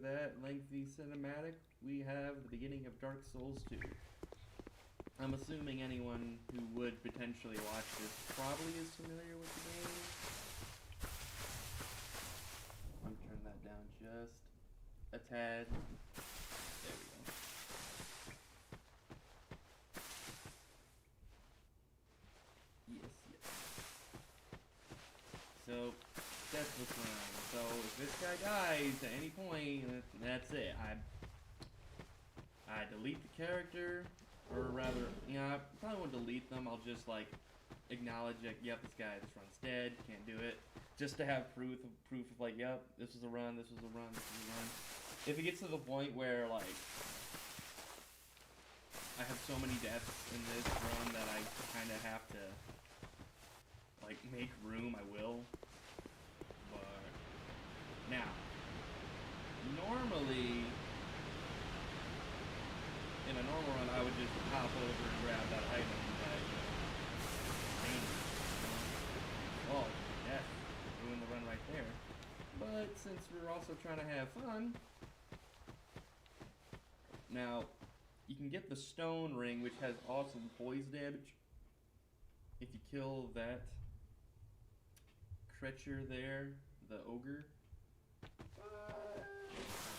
that lengthy cinematic, we have the beginning of Dark Souls 2. I'm assuming anyone who would potentially watch this probably is familiar with the game. Let me turn that down just a tad. There we go. Yes. So, Deathless Run. So, if this guy dies at any point, that's it. I delete the character, or rather, I probably won't delete them. I'll just, like, acknowledge, like, yep, this run's dead, can't do it. Just to have proof of, like, yep, this was a run, this was a run, this was a run. If it gets to the point where, like, I have so many deaths in this run that I kind of have to, like, make room, I will. But, now, normally, in a normal run, I would just hop over and grab that item that, oh, death. Ruin the run right there. But since we're also trying to have fun, now, you can get the stone ring, which has awesome poise damage. If you kill that creature there, the ogre.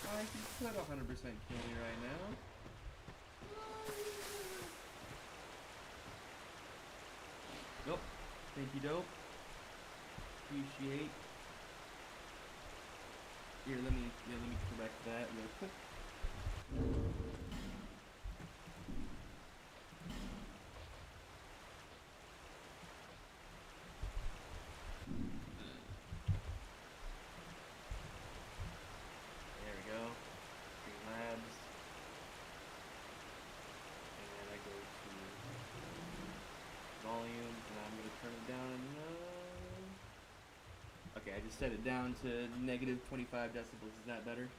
I could 100% kill me right now. Nope. Thank you, dope. Appreciate. Here, let me correct that real quick. There we go. Labs. And then I go to volume, and I'm going to turn it down. Okay, I just set it down to negative 25 decibels. Is that better?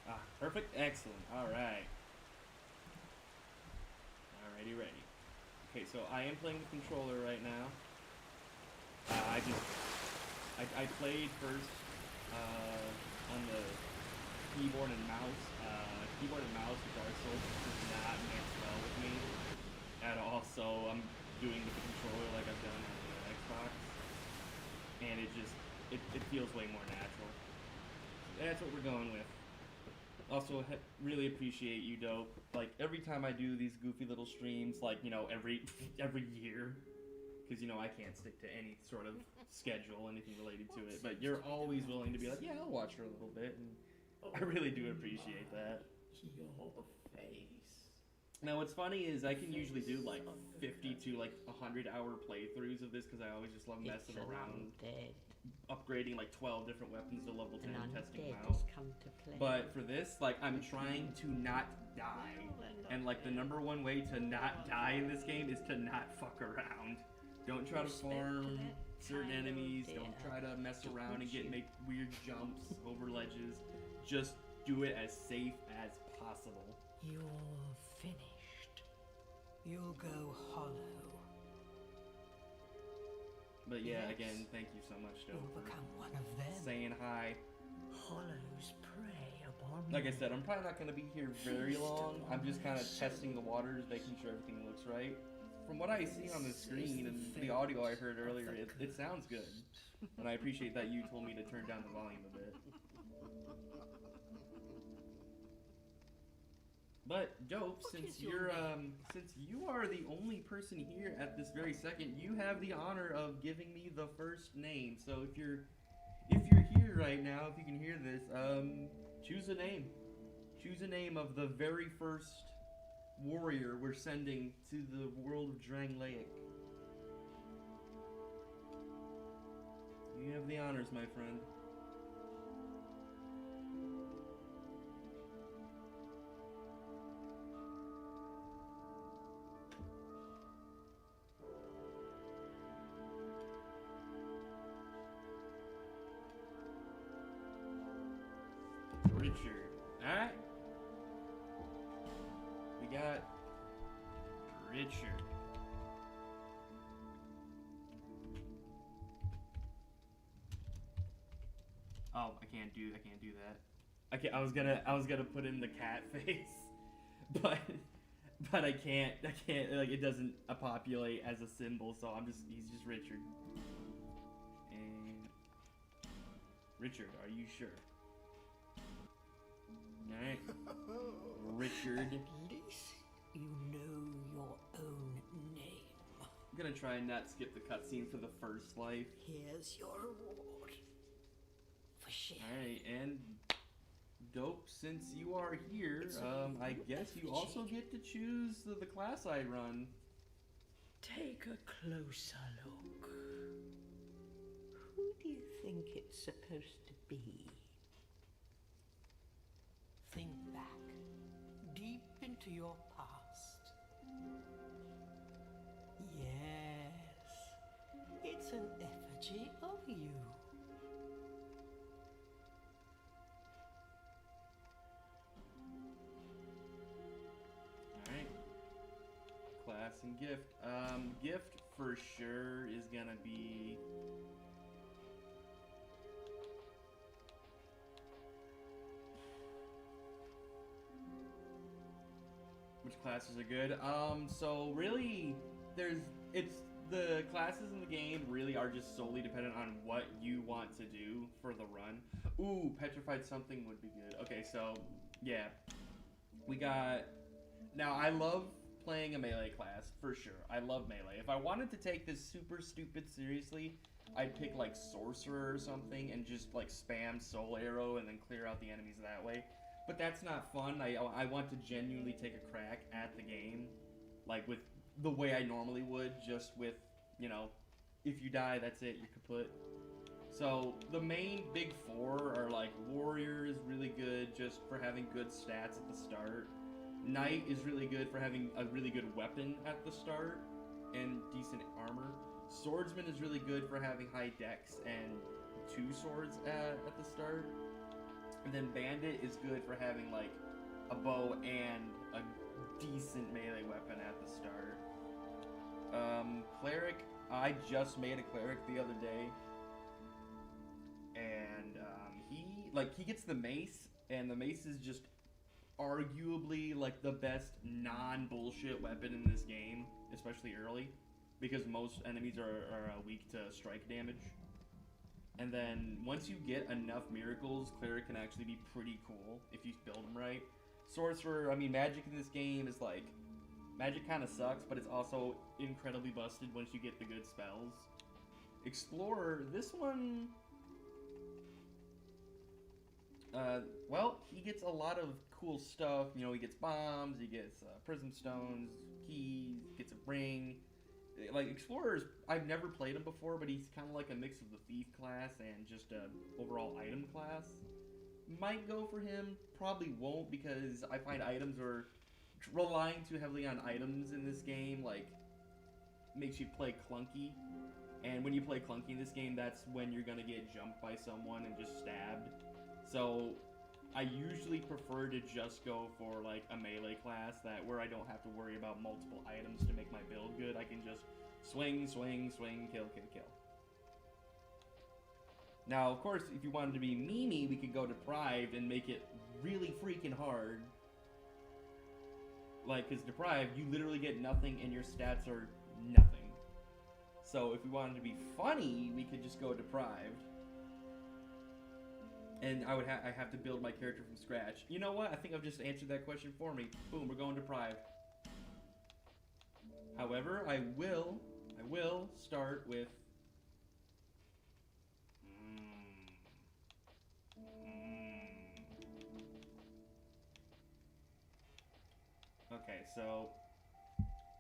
Ah, perfect. Excellent. All right. Alrighty, ready. Okay, so I am playing the controller right now. I played first on the keyboard and mouse. Keyboard and mouse with Dark Souls does not mix well with me at all, so I'm doing with the controller like I've done on the Xbox, and it feels way more natural. That's what we're going with. Also, really appreciate you, dope. Like, every time I do these goofy little streams, like, every year, because, I can't stick to any sort of schedule, anything related to it, but you're always willing to be like, yeah, I'll watch for a little bit, and I really do appreciate that. Your face. Now, what's funny is I can usually do, like, 50 to, like, 100-hour playthroughs of this, because I always just love messing around. Upgrading like 12 different weapons to level 10 and testing them out. But for this, like, I'm trying to not die. And like the number one way to not die in this game is to not fuck around. Don't try to farm certain enemies, don't try to mess around and make weird jumps over ledges. Just do it as safe as possible. You're finished. You'll go hollow. But yeah, again, thank you so much, Dope, You'll become one of them. Saying hi. Hollows prey upon Like I said, I'm probably not going to be here very long. I'm just kind of testing the waters, making sure everything looks right. From what I see on the screen and the audio I heard earlier, it sounds good. And I appreciate that you told me to turn down the volume a bit. But Dope, since you are the only person here at this very second, you have the honor of giving me the first name. So if you're here right now, if you can hear this, choose a name. Choose a name of the very first warrior we're sending to the world of Drangleic. You have the honors, my friend. Richard. Alright. We got Richard. Oh, I can't do that. I was gonna put in the cat face, but I can't like it doesn't populate as a symbol, so he's just Richard. And Richard, are you sure? Alright. Richard. At least you know your own name. I'm gonna try and not skip the cutscene for the first life. Here's your reward. For sharing. Alright, and Dope, since you are here, I guess you also get to choose the class I run. Take a closer look. Who do you think it's supposed to be? Think back, deep into your past. Yes, it's an effigy of you. Alright. Class and gift. Gift for sure is gonna be... Which classes are good? So really, the classes in the game really are just solely dependent on what you want to do for the run. Ooh, petrified something would be good. Okay, so, yeah. We got... Now, I love playing a melee class, for sure. I love melee. If I wanted to take this super stupid seriously, I'd pick, like, Sorcerer or something and just, like, spam Soul Arrow and then clear out the enemies that way. But that's not fun. I want to genuinely take a crack at the game, like, with the way I normally would, just with, you know, if you die, that's it, you're kaput. So, the main big four are, like, Warrior is really good just for having good stats at the start. Knight is really good for having a really good weapon at the start and decent armor. Swordsman is really good for having high dex and 2 swords at the start. And then Bandit is good for having like a bow and a decent melee weapon at the start. Cleric, I just made a cleric the other day. And he gets the mace, and the mace is just arguably like the best non-bullshit weapon in this game, especially early, because most enemies are weak to strike damage. And then once you get enough miracles, Cleric can actually be pretty cool if you build them right. Sorcerer, I mean, magic in this game is like, magic kind of sucks, but it's also incredibly busted once you get the good spells. Explorer, this one, well, he gets a lot of cool stuff. You know, he gets bombs, he gets prism stones, keys, gets a ring. Like, Explorers, I've never played him before, but he's kind of like a mix of the Thief class and just a overall item class. Might go for him, probably won't, because I find items are relying too heavily on items in this game, like, makes you play clunky. And when you play clunky in this game, that's when you're gonna get jumped by someone and just stabbed. So I usually prefer to just go for like a melee class where I don't have to worry about multiple items to make my build good. I can just swing, swing, swing, kill, kill, kill. Now, of course, if you wanted to be Mimi, we could go Deprived and make it really freaking hard. Like, because Deprived, you literally get nothing and your stats are nothing. So if we wanted to be funny, we could just go Deprived. And I have to build my character from scratch. You know what? I think I've just answered that question for me. Boom, we're going Deprived. However, I will start with... Okay, so...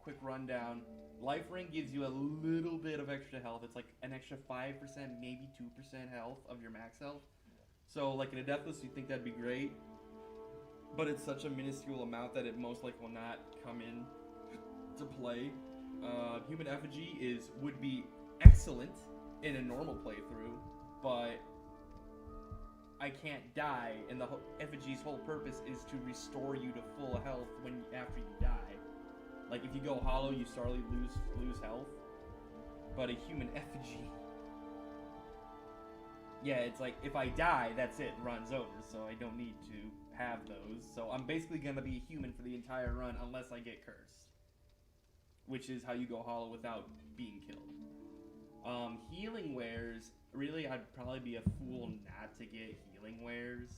Quick rundown. Life Ring gives you a little bit of extra health. It's like an extra 5%, maybe 2% health of your max health. So, like in a Deathless, you think that'd be great, but it's such a minuscule amount that it most likely will not come in to play. Human Effigy would be excellent in a normal playthrough, but I can't die, and the effigy's whole purpose is to restore you to full health after you die. Like, if you go hollow, you slowly lose health. But a human effigy... Yeah, it's like, if I die, that's it, run's over, so I don't need to have those. So I'm basically gonna be a human for the entire run unless I get cursed. Which is how you go hollow without being killed. Healing wares, really, I'd probably be a fool not to get healing wares.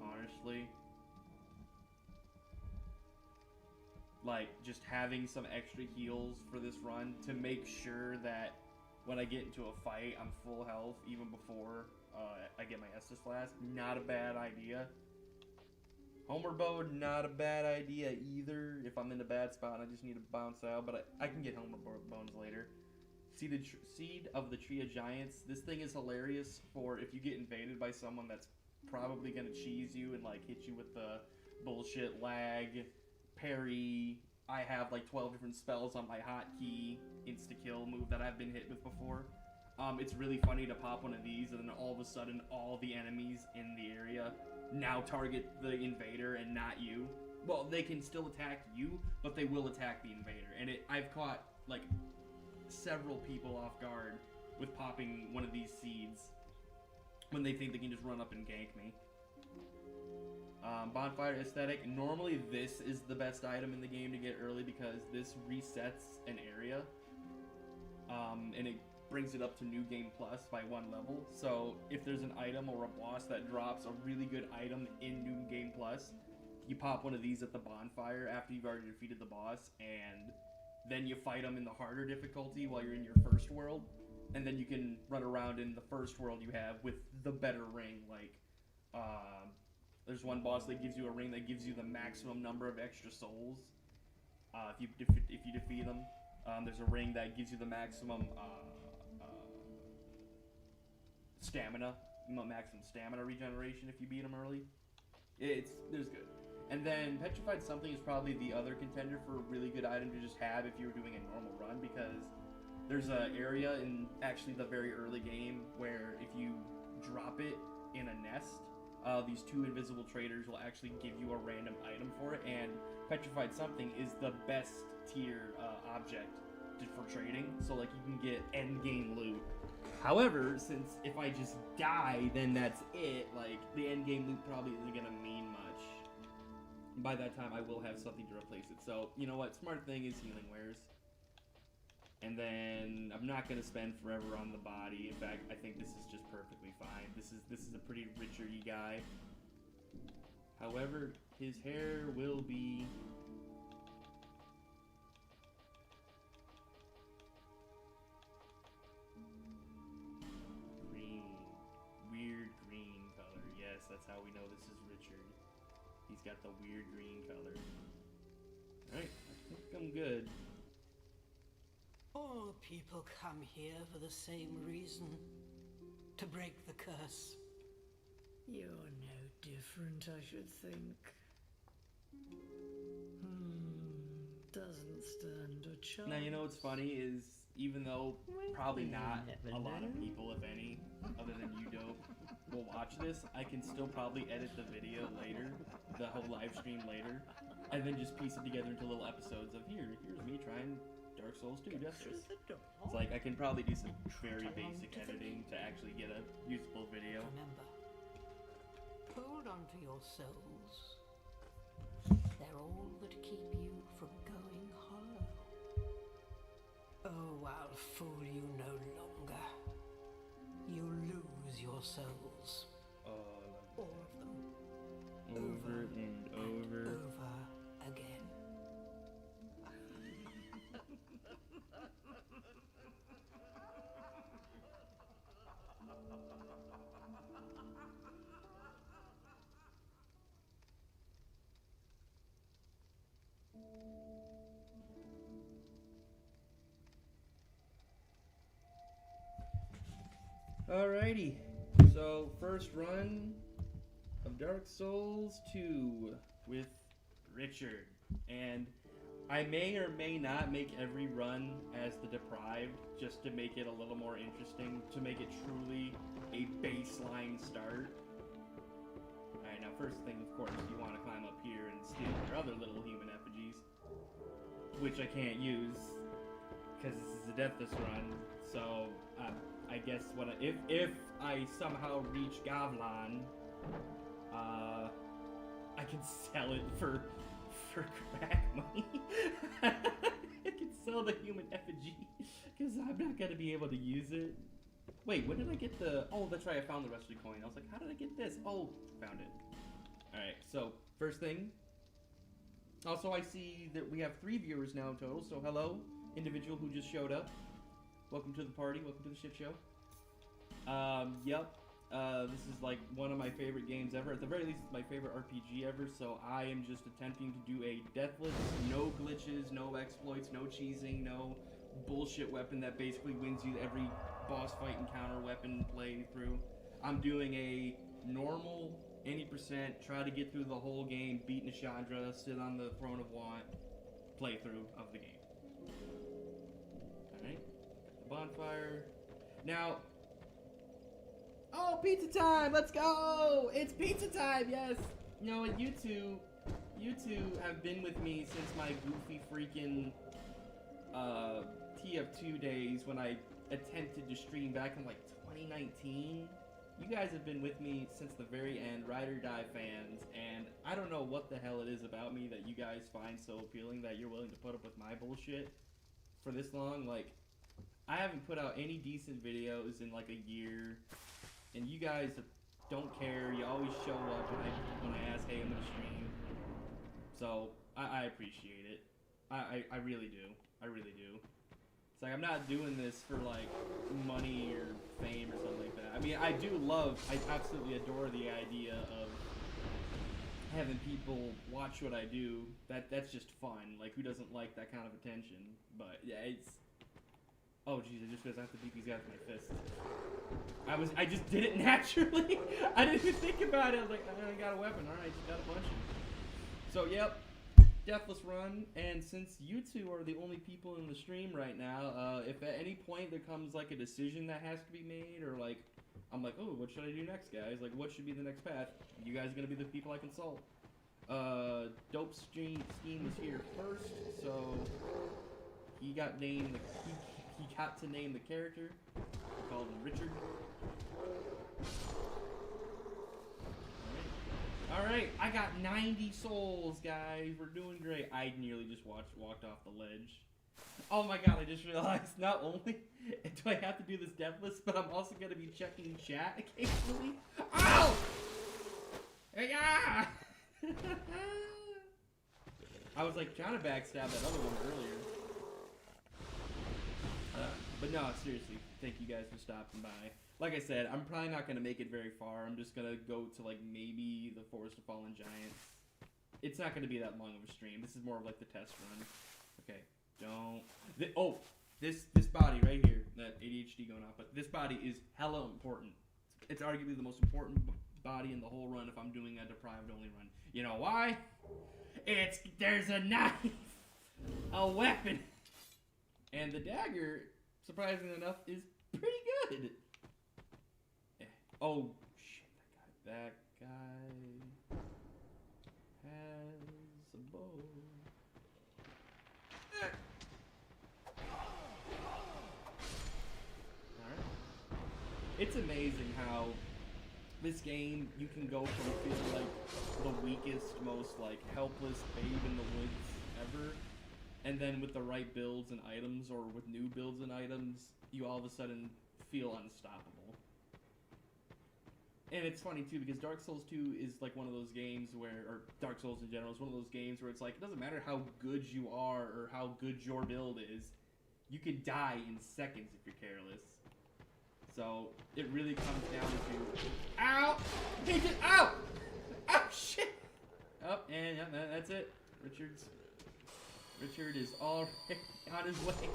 Honestly. Like, just having some extra heals for this run to make sure that when I get into a fight, I'm full health even before I get my Estus Flask. Not a bad idea. Homer Bode, not a bad idea either. If I'm in a bad spot and I just need to bounce out, but I can get Homer Bones later. Seed of the Tree of Giants. This thing is hilarious for if you get invaded by someone that's probably going to cheese you and like hit you with the bullshit lag, parry. I have like 12 different spells on my hotkey insta-kill move that I've been hit with before. It's really funny to pop one of these and then all of a sudden all the enemies in the area now target the invader and not you. Well, they can still attack you, but they will attack the invader. And I've caught like several people off guard with popping one of these seeds when they think they can just run up and gank me. Bonfire Aesthetic. Normally this is the best item in the game to get early because this resets an area. And it brings it up to New Game Plus by 1 level. So if there's an item or a boss that drops a really good item in New Game Plus, you pop one of these at the bonfire after you've already defeated the boss, and then you fight them in the harder difficulty while you're in your first world. And then you can run around in the first world you have with the better ring. Like, there's one boss that gives you a ring that gives you the maximum number of extra souls. If you defeat them, there's a ring that gives you the maximum maximum stamina regeneration if you beat them early. There's good. And then Petrified Something is probably the other contender for a really good item to just have if you were doing a normal run, because there's an area in actually the very early game where if you drop it in a nest, these 2 invisible traders will actually give you a random item for it, and Petrified Something is the best tier object for trading, so like you can get end game loot. However, since if I just die, then that's it, like the end game loot probably isn't gonna mean much. By that time I will have something to replace it, so you know what, smart thing is healing wares. And then I'm not gonna spend forever on the body. In fact, I think this is just perfectly fine. This is a pretty Richard-y guy. However, his hair will be green, weird green color. Yes, that's how we know this is Richard. He's got the weird green color. All right, I think I'm good. All people come here for the same reason. To break the curse. You're no different, I should think. Doesn't stand a chance. Now, you know what's funny is, even though probably not a lot of people, if any, other than you dope, will watch this, I can still probably edit the video later, the whole live stream later, and then just piece it together into little episodes of here's me trying Dark Souls 2 Deathless. It's like I can probably do some very basic editing to actually get a usable video. Remember, hold on to your souls. They're all that keep you from going hollow. Oh, I'll fool you no longer. You lose your souls. All of them. Over and over. Over again. Alrighty, so first run of Dark Souls 2 with Richard, and I may or may not make every run as the deprived, just to make it a little more interesting, to make it truly a baseline start. Alright, now first thing, of course, you want to climb up here and steal your other little human effigies, which I can't use, because this is a Deathless Run, so I guess if I somehow reach Gavlan, I can sell it for crack money. I can sell the human effigy, because I'm not going to be able to use it. Wait, when did I get the... Oh, that's right, I found the rest of the coin. I was like, how did I get this? Oh, found it. Alright, so, first thing. Also, I see that we have 3 viewers now in total, so hello, individual who just showed up. Welcome to the party, welcome to the shit show. Yep. This is like one of my favorite games ever. At the very least, it's my favorite RPG ever, so I am just attempting to do a deathless, no glitches, no exploits, no cheesing, no bullshit weapon that basically wins you every boss fight encounter weapon playthrough. I'm doing a normal, any percent, try to get through the whole game, beat Nishandra, sit on the throne of want, playthrough of the game. Alright, the bonfire. Now, oh, pizza time! Let's go! It's pizza time, yes! You know what, you two have been with me since my goofy freaking TF2 days when I attempted to stream back in like 2019. You guys have been with me since the very end, ride or die fans, and I don't know what the hell it is about me that you guys find so appealing that you're willing to put up with my bullshit for this long. Like, I haven't put out any decent videos in like a year, and you guys don't care. You always show up when I ask, hey, I'm gonna stream. So I appreciate it. I really do. I really do. It's like I'm not doing this for like money or fame or something like that. I mean, I absolutely adore the idea of having people watch what I do. That's just fun. Like, who doesn't like that kind of attention? But yeah, it's... Oh jeez, I just realized I have to beat these guys with my fists. I just did it naturally. I didn't even think about it. I was like, I got a weapon. All right, just got a bunch of them. So yep, Deathless Run. And since you two are the only people in the stream right now, if at any point there comes like a decision that has to be made, or like I'm like, oh, what should I do next, guys? Like, what should be the next path? You guys are gonna be the people I consult. Dope Scheme was here first, so he got named. He got to name the character. We called him Richard. Alright, I got 90 souls, guys. We're doing great. I nearly just walked off the ledge. Oh my god, I just realized not only do I have to do this deathless, but I'm also going to be checking chat occasionally. Ow! Yeah! I was like trying to backstab that other one earlier. But no, seriously, thank you guys for stopping by. Like I said, I'm probably not going to make it very far. I'm just going to go to, like, maybe the Forest of Fallen Giants. It's not going to be that long of a stream. This is more of, like, the test run. Okay, don't... This body right here, that ADHD going off, but this body is hella important. It's arguably the most important body in the whole run if I'm doing a deprived-only run. You know why? There's a knife! A weapon! And the dagger... surprisingly enough, is pretty good. Oh, shit, that guy has a bow. Alright. It's amazing how this game, you can go from feeling like the weakest, most like helpless babe in the woods ever, and then with the right builds and items, or with new builds and items, you all of a sudden feel unstoppable. And it's funny too, because Dark Souls 2 is like one of those games where, or Dark Souls in general is one of those games where it's like, it doesn't matter how good you are or how good your build is, you could die in seconds if you're careless. So, it really comes down to... Ow! He just... Ow! Oh, shit! Oh, and yeah, that's it. Richard is already on his way.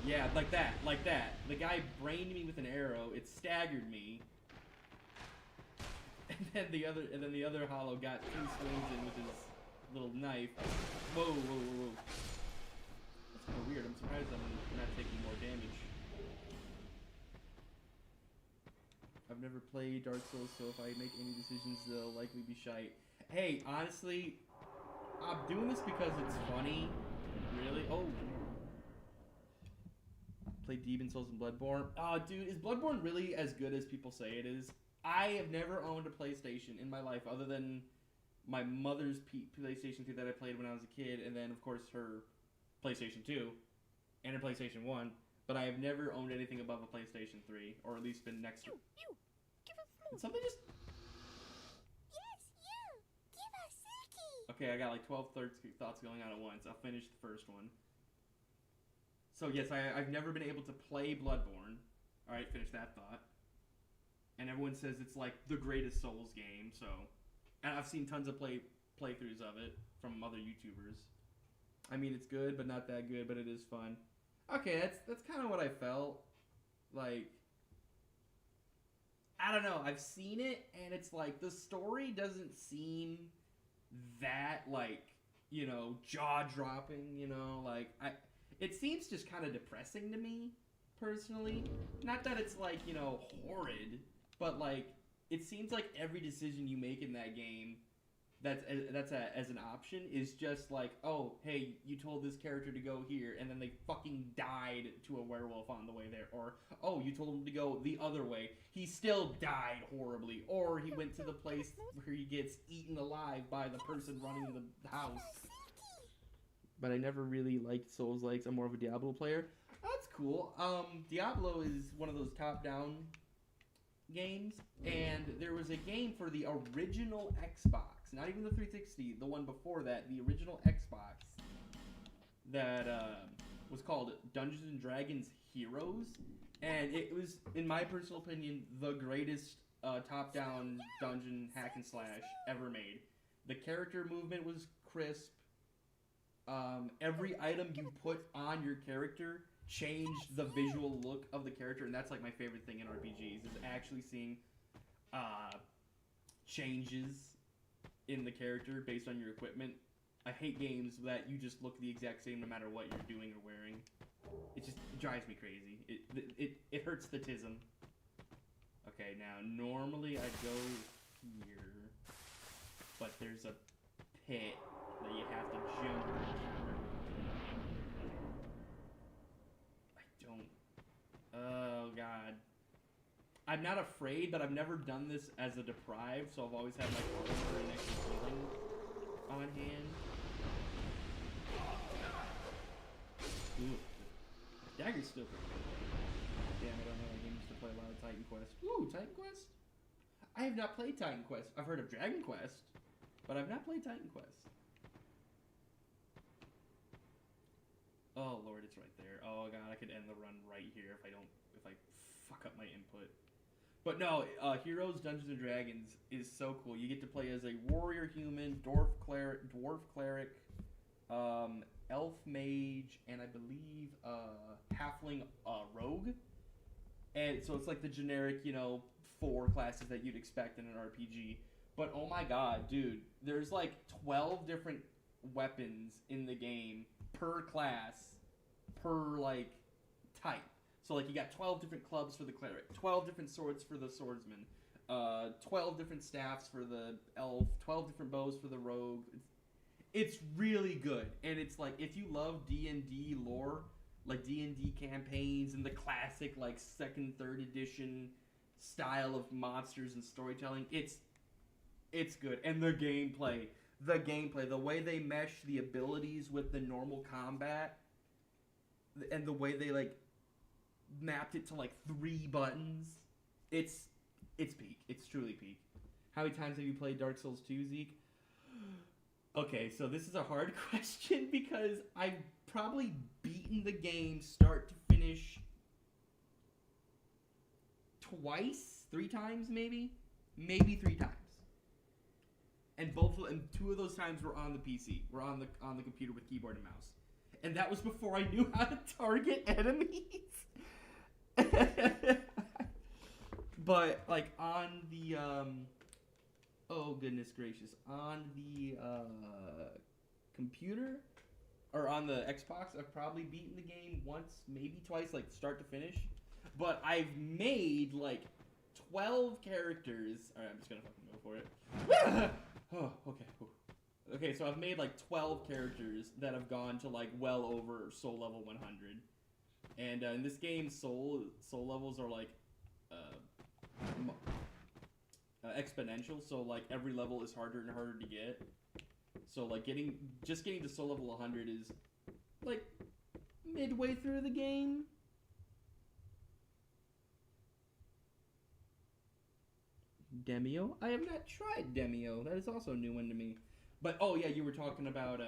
Yeah, like that. The guy brained me with an arrow. It staggered me, and then the other hollow got 2 swings in little knife. Whoa, whoa, whoa, whoa. That's kind of weird. I'm surprised I'm not taking more damage. I've never played Dark Souls, so if I make any decisions, they'll likely be shite. Hey, honestly, I'm doing this because it's funny. Really? Oh. Played Demon Souls and Bloodborne. Oh, dude, is Bloodborne really as good as people say it is? I have never owned a PlayStation in my life other than my mother's PlayStation 2 that I played when I was a kid, and then, of course, her PlayStation 2 and her PlayStation 1. But I have never owned anything above a PlayStation 3, or at least been next to... You! Give us food! Did something just... Yes, you! Give us Silky! Okay, I got like 12 thoughts going on at once. I'll finish the first one. So yes, I've never been able to play Bloodborne. Alright, finish that thought. And everyone says it's like the greatest Souls game, so... And I've seen tons of playthroughs of it from other YouTubers. I mean, it's good, but not that good, but it is fun. Okay, that's kind of what I felt. Like, I don't know. I've seen it, and it's like the story doesn't seem that, like, you know, jaw-dropping, you know? Like, it seems just kind of depressing to me, personally. Not that it's, like, you know, horrid, but, like, it seems like every decision you make in that game as an option is just like, oh, hey, you told this character to go here, and then they fucking died to a werewolf on the way there. Or, oh, you told him to go the other way. He still died horribly. Or he went to the place where he gets eaten alive by the person running the house. But I never really liked Souls-likes. I'm more of a Diablo player. That's cool. Diablo is one of those top-down games, and there was a game for the original Xbox. Not even the 360, the one before that, the original Xbox, that was called Dungeons & Dragons Heroes, and it was, in my personal opinion, the greatest top-down dungeon hack and slash ever made. The character movement was crisp. Every item you put on your character changed the visual look of the character, and that's like my favorite thing in RPGs, is actually seeing changes in the character based on your equipment. I hate games that you just look the exact same no matter what you're doing or wearing. It drives me crazy. It hurts the tism. Okay, now normally I go here, but there's a pit that you have to jump over. I don't... Oh, God. I'm not afraid, but I've never done this as a deprived, so I've always had my armor and extra healing on hand. Ooh, the dagger's still pretty good. Damn, I don't know. I used to play a lot of Titan Quest. Ooh, Titan Quest? I have not played Titan Quest. I've heard of Dragon Quest, but I've not played Titan Quest. Oh, Lord, it's right there. Oh, God, I could end the run right here if I fuck up my input. But no, Heroes Dungeons & Dragons is so cool. You get to play as a warrior human, dwarf cleric, elf mage, and I believe halfling rogue. And so it's like the generic, you know, 4 classes that you'd expect in an RPG. But oh my God, dude, there's like 12 different weapons in the game per class, per like type. So, like, you got 12 different clubs for the cleric, 12 different swords for the swordsman, 12 different staffs for the elf, 12 different bows for the rogue. It's really good. And it's, like, if you love D&D lore, like D&D campaigns and the classic, like, 2nd, 3rd edition style of monsters and storytelling, it's good. And the gameplay, the way they mesh the abilities with the normal combat, and the way they, like, mapped it to like 3 buttons. It's peak. It's truly peak. How many times have you played Dark Souls 2, Zeke? Okay, so this is a hard question because I've probably beaten the game start to finish twice, 3 times maybe 3 times. And 2 of those times were on the PC. Were on the computer with keyboard and mouse. And that was before I knew how to target enemies. But like on the oh goodness gracious, on the computer or on the Xbox, I've probably beaten the game once, maybe twice, like start to finish. But I've made like 12 characters. All right, I'm just gonna fucking go for it. Oh, okay. Okay, so I've made like 12 characters that have gone to like well over soul level 100. And in this game, soul levels are like exponential. So like every level is harder and harder to get. So like getting to soul level 100 is like midway through the game. Demio? I have not tried Demio. That is also a new one to me. But oh yeah, you were talking about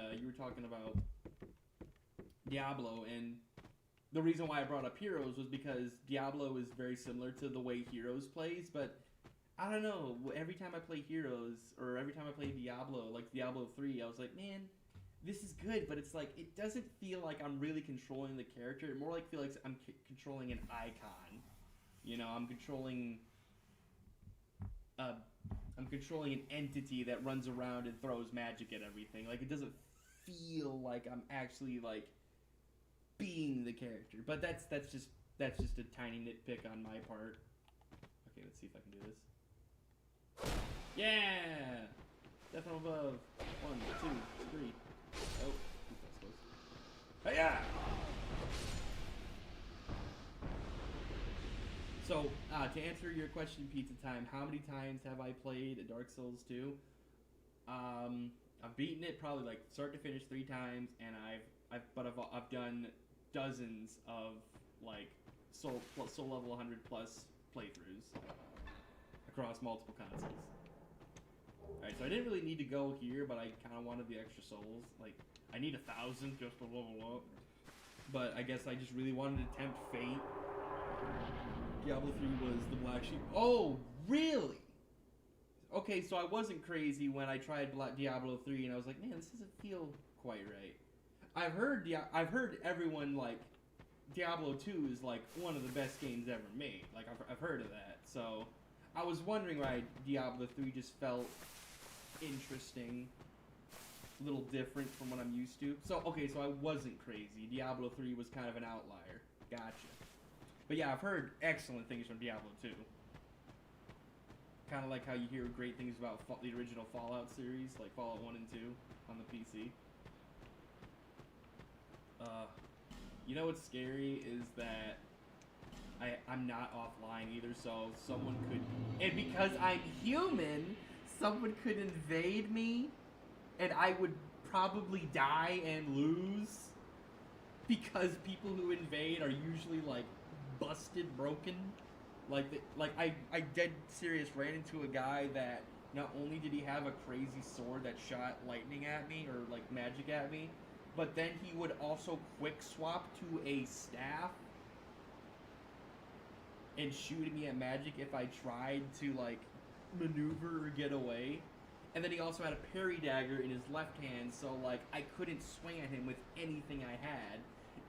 Diablo, and the reason why I brought up Heroes was because Diablo is very similar to the way Heroes plays, but I don't know, every time I play Heroes, or every time I play Diablo, like Diablo 3, I was like, man, this is good, but it's like, it doesn't feel like I'm really controlling the character. It more like feels like I'm controlling an icon. You know, I'm controlling an entity that runs around and throws magic at everything. Like, it doesn't feel like I'm actually, like, being the character. But that's just a tiny nitpick on my part. Okay, let's see if I can do this. Yeah! Death from above. 1, 2, 3. Oh, that's close. Hey-ya! So, to answer your question, Pizza Time, how many times have I played Dark Souls 2? I've beaten it probably like start to finish 3 times, and I've done dozens of like soul level 100 plus playthroughs across multiple consoles. Alright, so I didn't really need to go here, but I kind of wanted the extra souls. Like, I need 1,000 just to level up. But I guess I just really wanted to tempt fate. Diablo 3 was the black sheep. Oh, really? Okay, so I wasn't crazy when I tried Diablo 3, and I was like, man, this doesn't feel quite right. I've heard everyone like Diablo 2 is like one of the best games ever made. Like I've heard of that. So I was wondering why Diablo 3 just felt interesting, a little different from what I'm used to. So okay, so I wasn't crazy. Diablo 3 was kind of an outlier. Gotcha. But yeah, I've heard excellent things from Diablo 2. Kind of like how you hear great things about the original Fallout series, like Fallout 1 and 2 on the PC. You know what's scary is that I'm not offline either, so someone could... And because I'm human, someone could invade me, and I would probably die and lose. Because people who invade are usually, like, busted, broken. I dead serious ran into a guy that not only did he have a crazy sword that shot lightning at me, or, like, magic at me, but then he would also quick swap to a staff and shoot me at magic if I tried to, like, maneuver or get away. And then he also had a parry dagger in his left hand, so, like, I couldn't swing at him with anything I had.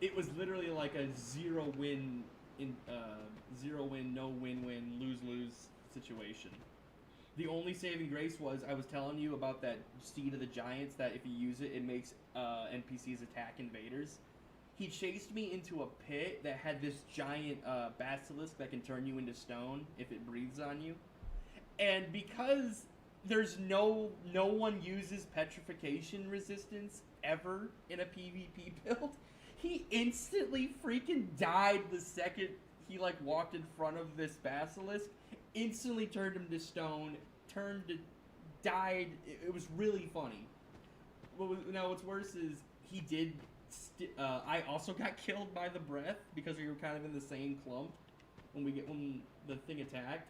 It was literally like a zero win, no win-win, lose-lose situation. The only saving grace was I was telling you about that Seed of the Giants, that if you use it, it makes NPCs attack invaders. He chased me into a pit that had this giant basilisk that can turn you into stone if it breathes on you. And because there's no one uses petrification resistance ever in a PvP build, he instantly freaking died the second he, like, walked in front of this basilisk. Instantly turned him to stone, died. It was really funny. Now, what's worse is he did... I also got killed by the breath because we were kind of in the same clump when the thing attacked.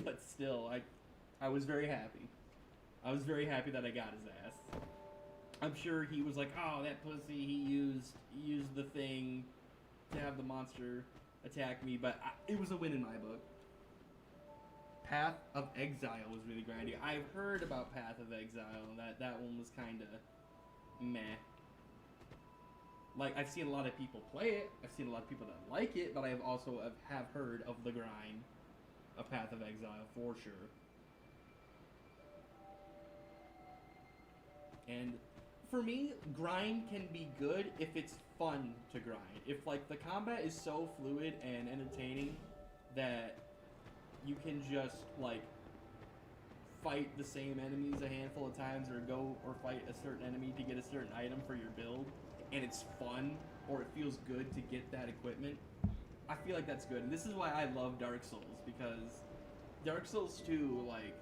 But still, I was very happy. I was very happy that I got his ass. I'm sure he was like, oh, that pussy, he used the thing to have the monster attack me, but it was a win in my book. Path of Exile was really grindy. I've heard about Path of Exile, and that one was kind of meh. Like, I've seen a lot of people play it, I've seen a lot of people that like it, but I have also have heard of the grind of Path of Exile, for sure. And for me, grind can be good if it's fun to grind. If like the combat is so fluid and entertaining that you can just like fight the same enemies a handful of times or go or fight a certain enemy to get a certain item for your build, and it's fun or it feels good to get that equipment, I feel like that's good. And this is why I love Dark Souls, because Dark Souls 2, like,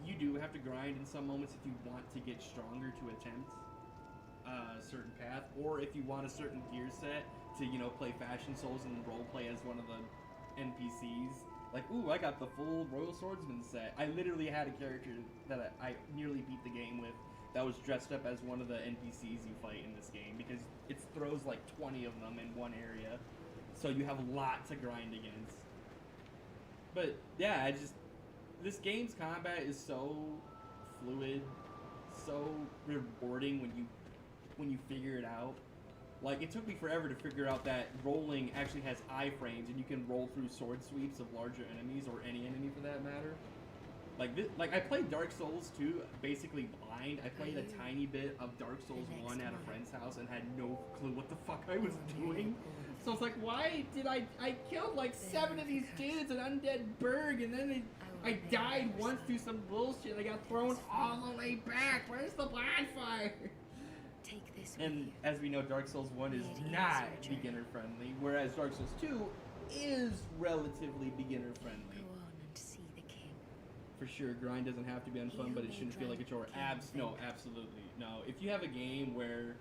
you do have to grind in some moments if you want to get stronger to attempt a certain path, or if you want a certain gear set to, you know, play Fashion Souls and roleplay as one of the NPCs. Like, ooh, I got the full Royal Swordsman set. I literally had a character that I nearly beat the game with that was dressed up as one of the NPCs you fight in this game, because it throws like 20 of them in one area, so you have a lot to grind against. But yeah, this game's combat is so fluid, so rewarding when you figure it out. Like, it took me forever to figure out that rolling actually has iframes, and you can roll through sword sweeps of larger enemies, or any enemy for that matter. Like I played Dark Souls 2 basically blind. I played a tiny bit of Dark Souls 1 at a friend's house and had no clue what the fuck I was doing. So it's like, why did I killed like 7 of these dudes in Undead Burg, and then I died once through some bullshit. I got thrown all the way back. Where's the bonfire? Take this And as we know, Dark Souls 1 is not beginner friendly, whereas Dark Souls 2 is relatively beginner friendly. Go on and see the king. For sure, grind doesn't have to be unfun, but it shouldn't feel like a chore. No, absolutely. No, if you have a game where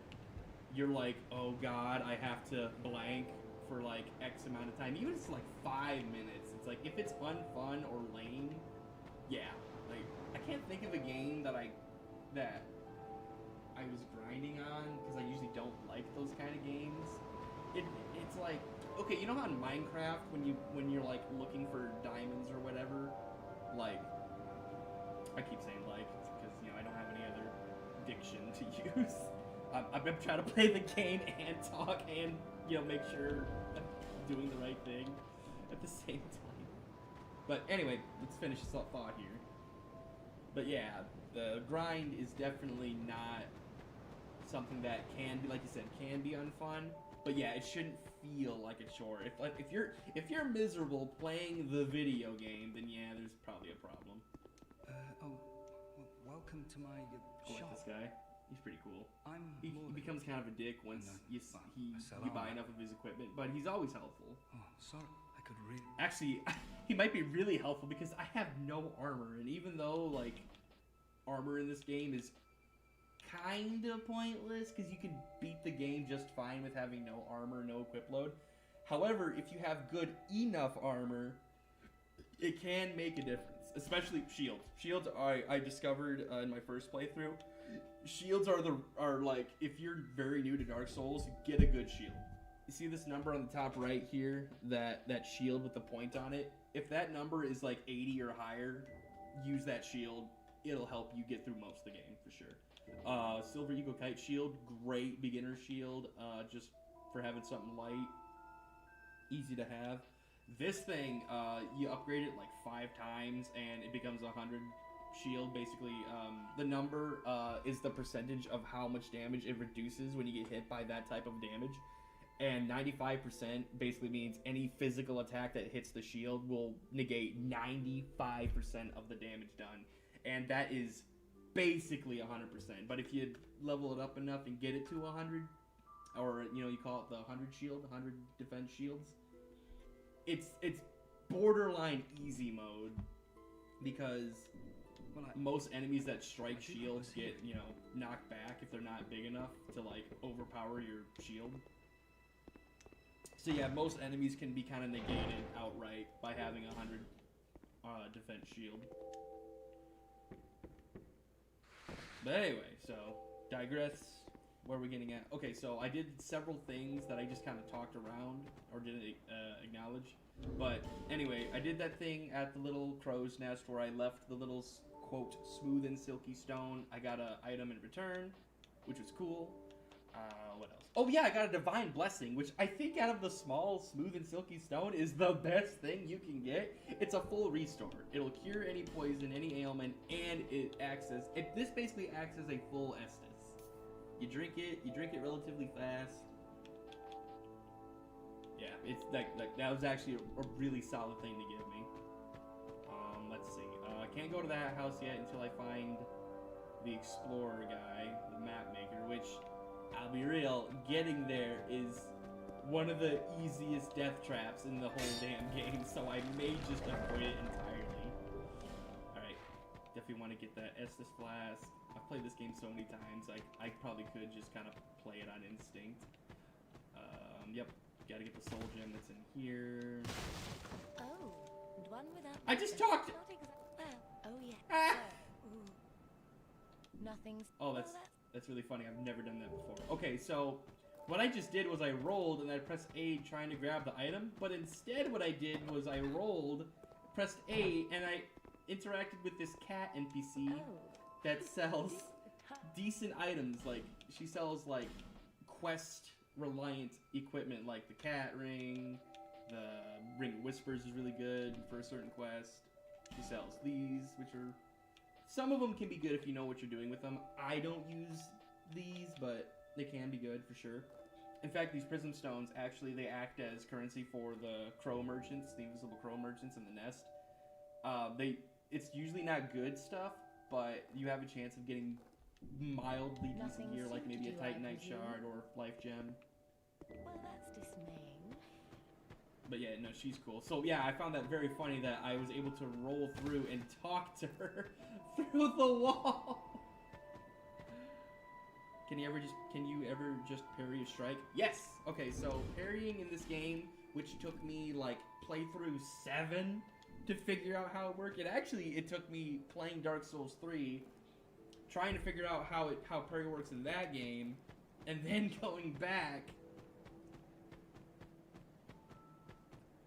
you're like, oh god, I have to blank for like X amount of time, even if it's like 5 minutes, it's like, if it's unfun or lame, yeah. Like, I can't think of a game that I was grinding on, because I usually don't like those kind of games. It's like, okay, you know how in Minecraft, when you're like looking for diamonds or whatever, like, I keep saying like, because, you know, I don't have any other diction to use. I'm trying to play the game and talk and, you know, make sure I'm doing the right thing at the same time. But anyway, let's finish this thought here. But yeah, the grind is definitely not something that can be, like you said, can be unfun. But yeah, it shouldn't feel like a chore. If you're miserable playing the video game, then yeah, there's probably a problem. Welcome to my I shop. like this guy. He's pretty cool. He Morley. becomes kind of a dick once you buy enough of his equipment, but he's always helpful. Oh, sorry, I could really. Actually, he might be really helpful because I have no armor, and even though like armor in this game is kind of pointless because you can beat the game just fine with having no armor, no equip load. However, if you have good enough armor, it can make a difference, especially shields. Shields I discovered in my first playthrough. Shields are like, if you're very new to Dark Souls, get a good shield. You see this number on the top right here, that shield with the point on it? If that number is like 80 or higher, use that shield. It'll help you get through most of the game for sure. Silver Eagle Kite shield, great beginner shield, just for having something light, easy to have. This thing, you upgrade it like 5 times and it becomes 100 shield. Basically, the number is the percentage of how much damage it reduces when you get hit by that type of damage. And 95% basically means any physical attack that hits the shield will negate 95% of the damage done. And that is basically 100%. But if you level it up enough and get it to 100, or, you know, you call it the 100 shield, 100 defense shields, it's borderline easy mode, because most enemies that strike shields get, you know, knocked back if they're not big enough to like overpower your shield. So yeah, most enemies can be kind of negated outright by having 100 defense shield. But anyway, so digress. Where are we getting at? Okay, so I did several things that I just kind of talked around or didn't acknowledge. But anyway, I did that thing at the little crow's nest where I left the little, quote, smooth and silky stone. I got an item in return, which was cool. What else? Oh yeah, I got a Divine Blessing, which I think out of the small, smooth, and silky stone is the best thing you can get. It's a full restore. It'll cure any poison, any ailment, and this basically acts as a full Estus. You drink it relatively fast. Yeah, it's like that was actually a really solid thing to give me. Let's see. I can't go to that house yet until I find the explorer guy, the map maker, which, I'll be real, getting there is one of the easiest death traps in the whole damn game, so I may just avoid it entirely. Alright, definitely want to get that Estus Flask. I've played this game so many times, I probably could just kind of play it on instinct. Yep, gotta get the soul gem that's in here. Oh, and one without. I just talked! Oh, yeah. Ah! Nothing's. Oh, that's really funny. I've never done that before. Okay, so what I just did was I rolled and I pressed A trying to grab the item, but instead what I did was I rolled, pressed A, and I interacted with this cat NPC that sells decent items. Like, she sells, like, quest-reliant equipment, like the cat ring, the Ring of Whispers is really good for a certain quest. She sells these, which are... Some of them can be good if you know what you're doing with them. I don't use these, but they can be good for sure. In fact, these prism stones, actually, they act as currency for the crow merchants, the invisible crow merchants in the nest. It's usually not good stuff, but you have a chance of getting mildly decent gear, like maybe a Titanite shard or life gem. Well, that's dismaying. But yeah, no, she's cool. So yeah, I found that very funny that I was able to roll through and talk to her through the wall. Can you ever just parry a strike? Yes! Okay, so parrying in this game, which took me like playthrough 7 to figure out how it worked. It took me playing Dark Souls 3, trying to figure out how parry works in that game, and then going back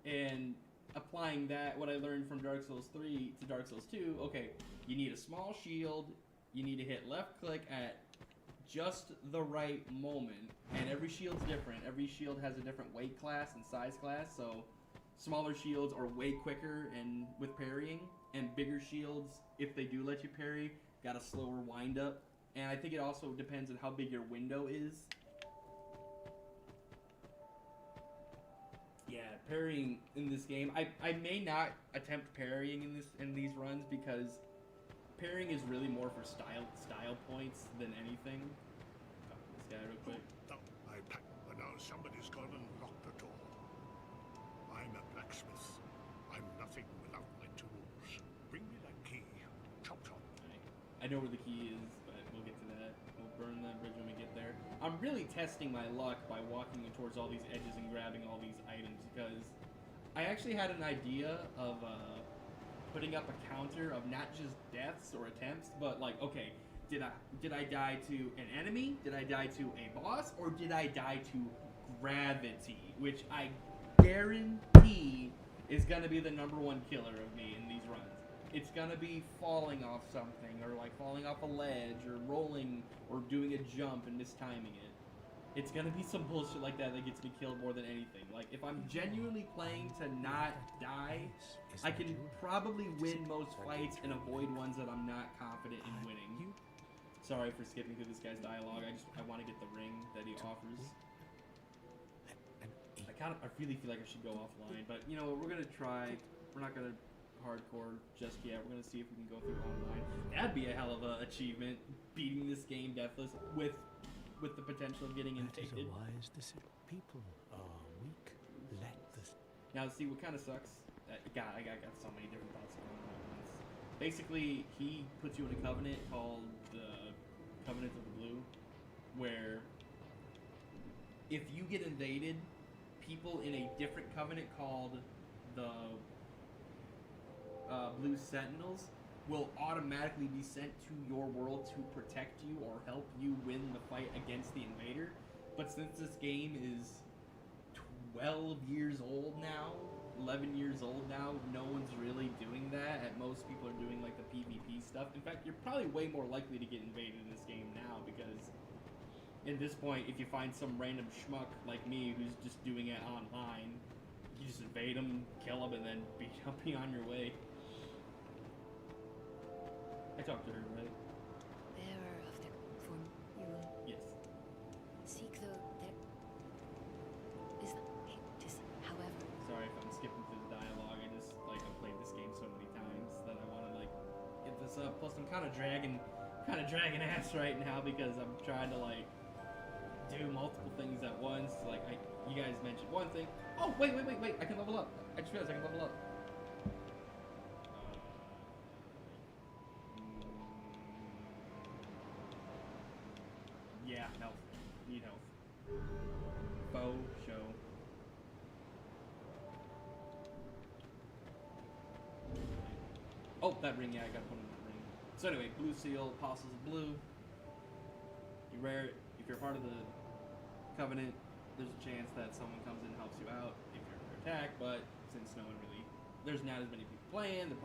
and applying what I learned from Dark Souls 3 to Dark Souls 2. Okay, you need a small shield, you need to hit left click at just the right moment, and every shield's different. Every shield has a different weight class and size class, so smaller shields are way quicker and with parrying, and bigger shields, if they do let you parry, got a slower wind up. And I think it also depends on how big your window is. Yeah, parrying in this game, I may not attempt parrying in these runs because parrying is really more for style points than anything. Talk to this guy real quick. I packed, but now somebody's gone and locked the door. I'm a blacksmith. I'm nothing without my tools. Bring me that key. Chop chop. Right. I know where the key is, but we'll get to that. We'll burn that bridge when we get there. I'm really testing my luck by walking towards all these edges and grabbing all these items because I actually had an idea of putting up a counter of not just deaths or attempts, but like, okay, did I die to an enemy? Did I die to a boss? Or did I die to gravity? Which I guarantee is gonna be the #1 killer of me in these runs. It's gonna be falling off something, or like falling off a ledge, or rolling, or doing a jump and mistiming it. It's gonna be some bullshit like that that gets me killed more than anything. Like, if I'm genuinely playing to not die, I can probably win most fights and avoid ones that I'm not confident in winning. Sorry for skipping through this guy's dialogue. I want to get the ring that he offers. I really feel like I should go offline, but you know, we're gonna try. We're not gonna hardcore just yet. We're gonna see if we can go through online. That'd be a hell of a achievement, beating this game deathless with the potential of getting invaded. Wise decision. People are weak. Let this. Now, see what kind of sucks. God, I got so many different thoughts going on at once. Basically, he puts you in a covenant called the Covenant of the Blue, where if you get invaded, people in a different covenant called the Blue Sentinels will automatically be sent to your world to protect you or help you win the fight against the invader. But since this game is 12 years old now, 11 years old now, no one's really doing that. At most, people are doing like the PvP stuff. In fact, you're probably way more likely to get invaded in this game now because at this point, if you find some random schmuck like me who's just doing it online, you just invade them, kill them, and then be on your way. I talked to her, right? Bearer of the form, you will Yes. seek though there is this, however. Sorry if I'm skipping through the dialogue. I just like I've played this game so many times that I want to like get this up. Plus, I'm kind of dragging ass right now because I'm trying to like do multiple things at once. Like you guys mentioned one thing. Oh wait! I can level up. I just realized I can level up. Yeah, health. Need health. Bow show. Oh, that ring, yeah, I gotta put in that ring. So anyway, blue seal, apostles of blue. You rare it. If you're part of the covenant, there's a chance that someone comes in and helps you out if you're under attack, but since no one really, there's not as many people playing, they're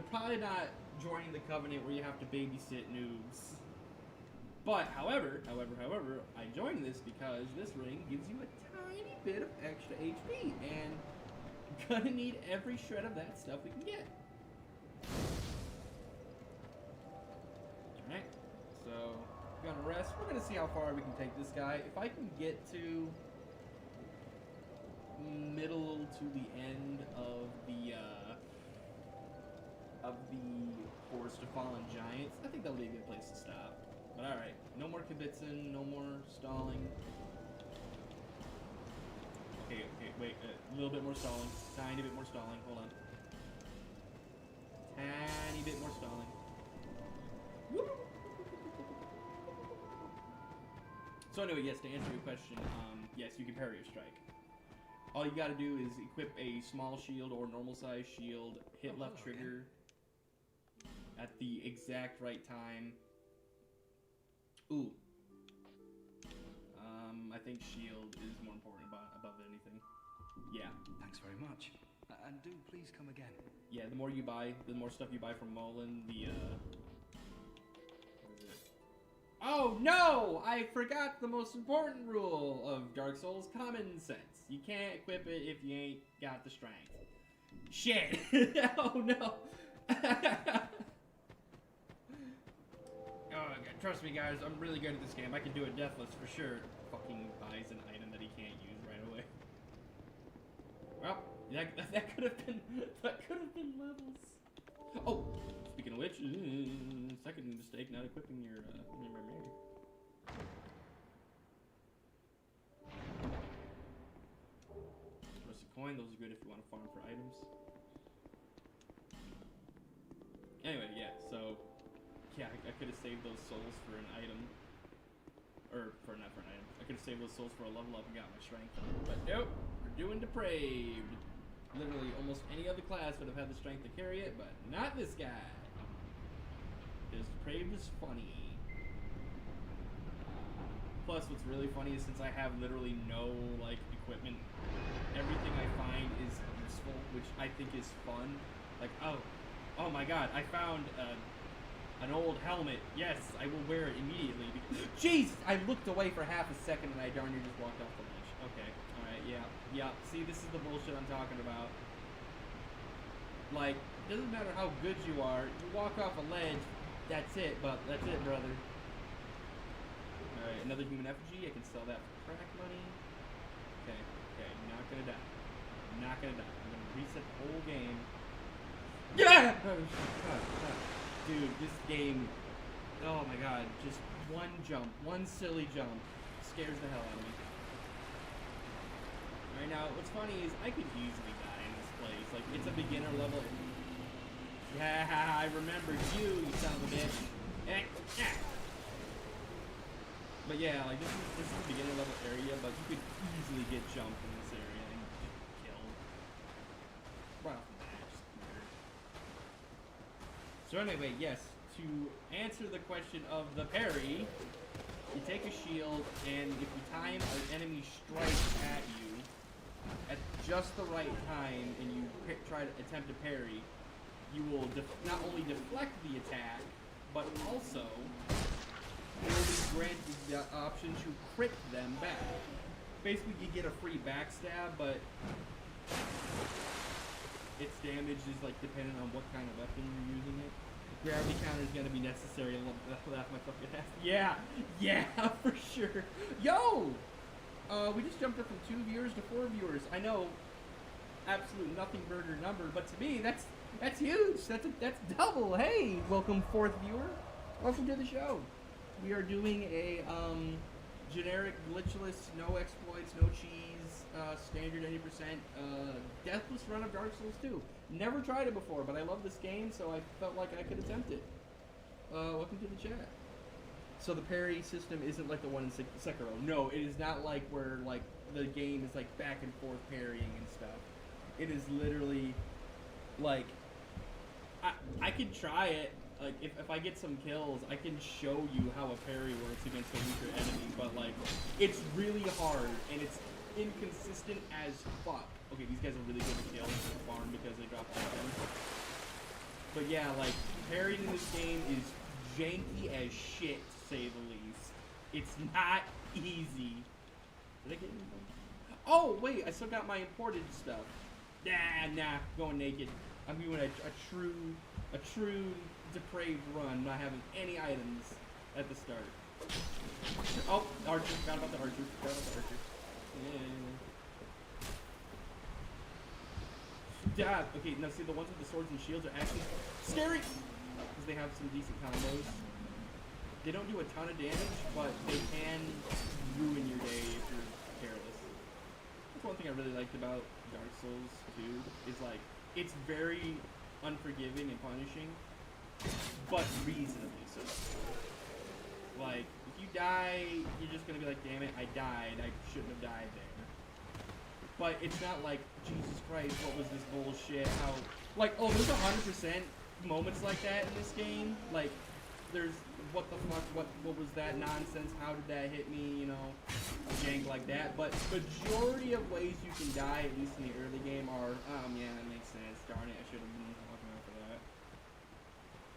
probably not joining the covenant where you have to babysit noobs. But however, I joined this because this ring gives you a tiny bit of extra HP, and you're gonna need every shred of that stuff we can get. Alright, so we're gonna rest. We're gonna see how far we can take this guy. If I can get to middle to the end of the Forest of Fallen Giants, I think that'll be a good place to stop. But alright, no more kibitzing, no more stalling. Okay, wait, a little bit more stalling. Tiny bit more stalling, hold on. Tiny bit more stalling. Woo! So anyway, yes, to answer your question, yes, you can parry your strike. All you gotta do is equip a small shield or normal size shield, hit left trigger at the exact right time. Ooh. I think shield is more important above anything. Yeah. Thanks very much. And do please come again. Yeah, the more you buy, the more stuff you buy from Mullen, the, what is it? Oh, no! I forgot the most important rule of Dark Souls, common sense. You can't equip it if you ain't got the strength. Shit! Oh, no! Oh, God. Trust me, guys, I'm really good at this game. I can do it deathless for sure. Fucking buys an item that he can't use right away. Well, that could have been levels. Oh, speaking of which, second mistake, not equipping your Rapier. Rusty coin, those are good if you want to farm for items. Anyway, yeah, so yeah, I could have saved those souls for an item. Not for an item. I could have saved those souls for a level up and got my strength up. But nope, we're doing depraved. Literally almost any other class would have had the strength to carry it, but not this guy. Because depraved is funny. Plus, what's really funny is since I have literally no, like, equipment, everything I find is useful, which I think is fun. Like, oh my god, I found an old helmet. Yes, I will wear it immediately. Jeez! I looked away for half a second and I darn near just walked off the ledge. Okay, alright, yeah. See, this is the bullshit I'm talking about. Like, doesn't matter how good you are, you walk off a ledge, that's it, brother. Alright, another human effigy, I can sell that for crack money. Okay, not gonna die. I'm gonna reset the whole game. Yeah! Dude, this game, oh my god, just one jump, one silly jump, scares the hell out of me. Right now, what's funny is I could easily die in this place. Like, it's a beginner level. Yeah, I remember you son of a bitch. But yeah, like, this is a beginner level area, but you could easily get jumped in this area and get killed. Right off the bat, just weird. So anyway, yes, to answer the question of the parry, you take a shield, and if you time an enemy strike at you at just the right time, and you try to attempt to parry, you will not only deflect the attack, but also you will be granted the option to crit them back. Basically, you get a free backstab, but its damage is like dependent on what kind of weapon you're using it. The gravity counter is gonna be necessary. Laugh my fucking ass. Yeah, for sure. Yo, we just jumped up from 2 viewers to 4 viewers. I know, absolute nothing burger number, but to me, that's huge. That's double. Hey, welcome 4th viewer. Welcome to the show. We are doing a generic, glitchless, no exploits, no cheese, standard 80%, Deathless Run of Dark Souls 2. Never tried it before, but I love this game, so I felt like I could attempt it. Welcome to the chat. So the parry system isn't like the one in Sekiro. No, it is not like where like the game is like back and forth parrying and stuff. It is literally like I could try it. Like, if I get some kills, I can show you how a parry works against a weaker enemy, but, like, it's really hard, and it's inconsistent as fuck. Okay, these guys are really good at kills in the farm because they drop items. But yeah, like, parrying in this game is janky as shit, to say the least. It's not easy. Did I get anything? Oh, wait, I still got my imported stuff. Nah, going naked. I'm doing a true depraved run, not having any items at the start. Oh, archer. Forgot about the archer. Yeah. Okay, now see, the ones with the swords and shields are actually scary because they have some decent combos. They don't do a ton of damage, but they can ruin your day if you're careless. That's one thing I really liked about Dark Souls 2 is like it's very unforgiving and punishing, but reasonably so. Like, if you die, you're just gonna be like, damn it, I died, I shouldn't have died there. But it's not like, Jesus Christ, what was this bullshit, how, like, oh, there's 100% moments like that in this game, like, there's, what the fuck, what was that nonsense, how did that hit me, you know, jank like that, but majority of ways you can die, at least in the early game, are, yeah, that makes sense, darn it, I should have been walking out for that.